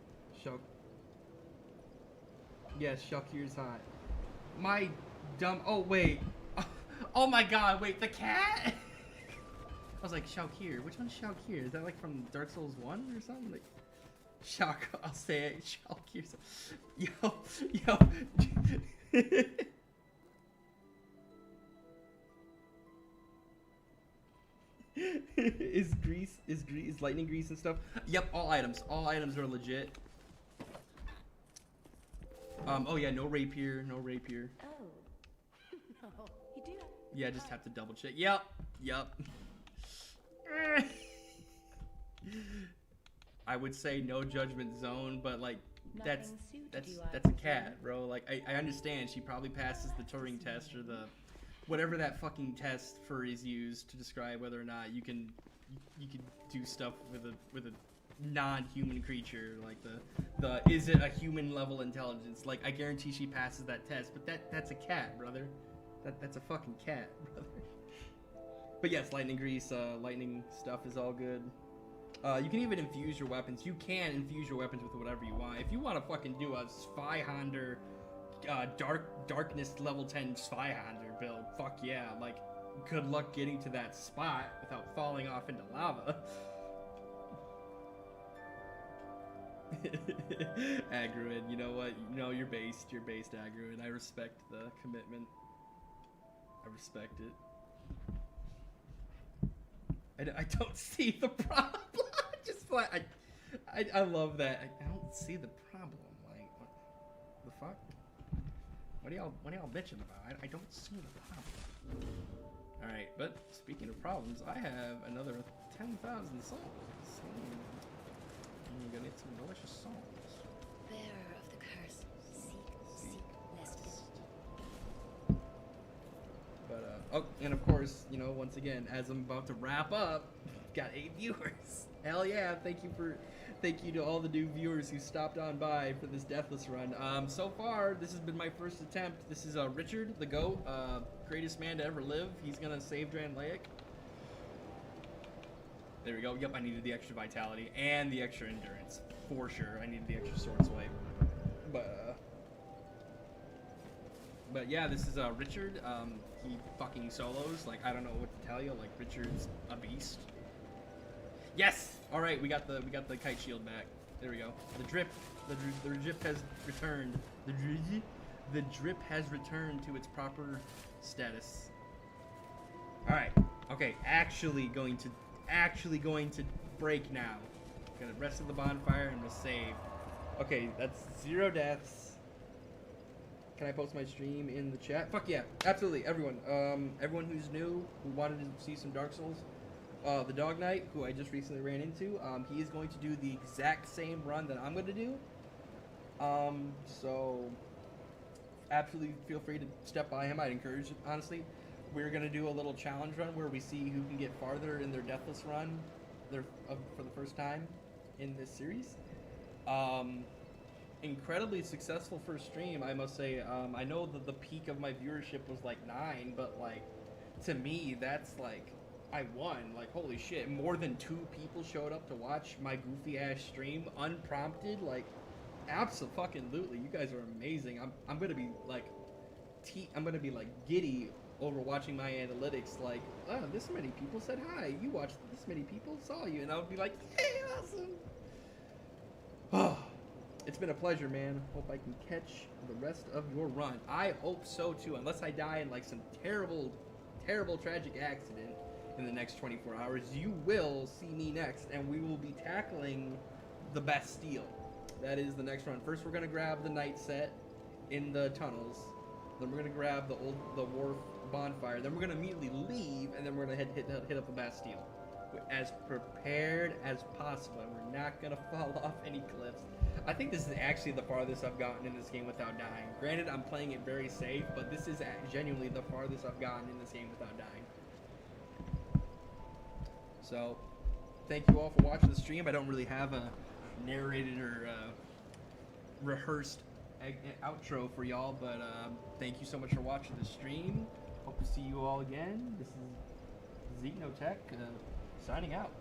Yes, Shalkir's hot. My dumb... Oh, wait. Oh my god, wait, the cat? I was like, Shalkir. Which one's Shalkir? Is that like from Dark Souls 1 or something? Like, I'll say it. Shalkir. Yo. Is lightning grease and stuff? Yep, all items are legit. Oh yeah, no rapier. Oh. No, you do. Yeah, just have to double check. Yep. I would say no judgment zone, but like that's a cat, bro. Like I understand she probably passes the Turing test or the whatever that fucking test for is used to describe whether or not you can do stuff with a non-human creature, like the is it a human level intelligence? Like I guarantee she passes that test, but that's a cat, brother. That's a fucking cat, brother. But yes, lightning grease, lightning stuff is all good. You can even infuse your weapons. You can infuse your weapons with whatever you want. If you want to fucking do a Spyhander, darkness level 10 Spyhander build, fuck yeah. Like, good luck getting to that spot without falling off into lava. Agruin, you know what? You know you're based, Agruin. I respect the commitment. I respect it. I don't see the problem. Just like I love that. I don't see the problem. Like what the fuck? What are y'all bitching about? I don't see the problem. All right, but speaking of problems, I have another 10,000 souls. I'm gonna get some delicious souls. Bearer of the curse, seek lest But oh, and of course, you know, once again, as I'm about to wrap up, got 8 viewers. Hell yeah! Thank you to all the new viewers who stopped on by for this Deathless Run. So far, this has been my first attempt. This is Richard, the GOAT, greatest man to ever live. He's gonna save Dranlaic. There we go. Yep, I needed the extra vitality and the extra endurance for sure. I needed the extra sword swipe. But yeah, this is Richard. He fucking solos. Like I don't know what to tell you. Like Richard's a beast. Yes. All right, we got the kite shield back. There we go. The drip has returned. The drip has returned to its proper status. All right. Okay. Actually going to break now. Gonna rest of the bonfire and we'll save. Okay, that's 0 deaths. Can I post my stream in the chat? Fuck yeah, absolutely, everyone. Everyone who's new, who wanted to see some Dark Souls, the Dog Knight, who I just recently ran into, he is going to do the exact same run that I'm going to do. So absolutely feel free to step by him. I'd encourage it, honestly. We're going to do a little challenge run where we see who can get farther in their Deathless Run for the first time in this series. incredibly successful first stream, I must say. I know that the peak of my viewership was like 9, but like to me, that's like I won. Like holy shit, more than 2 people showed up to watch my goofy ass stream unprompted. Like absolutely, you guys are amazing. I'm gonna be like giddy over watching my analytics. Like, oh, this many people said hi. You watched. This many people saw you, and I would be like, hey, awesome. Oh, it's been a pleasure, man. Hope I can catch the rest of your run. I hope so too, unless I die in like some terrible, tragic accident in the next 24 hours. You will see me next, and we will be tackling the Bastille. That is the next run. First, we're gonna grab the night set in the tunnels. Then we're gonna grab the wharf bonfire. Then we're gonna immediately leave, and then we're gonna hit up the Bastille. We're as prepared as possible. We're not gonna fall off any cliffs. I think this is actually the farthest I've gotten in this game without dying. Granted, I'm playing it very safe, but this is genuinely the farthest I've gotten in this game without dying. So, thank you all for watching the stream. I don't really have a narrated or rehearsed outro for y'all, but thank you so much for watching the stream. Hope to see you all again. This is Xenotech signing out.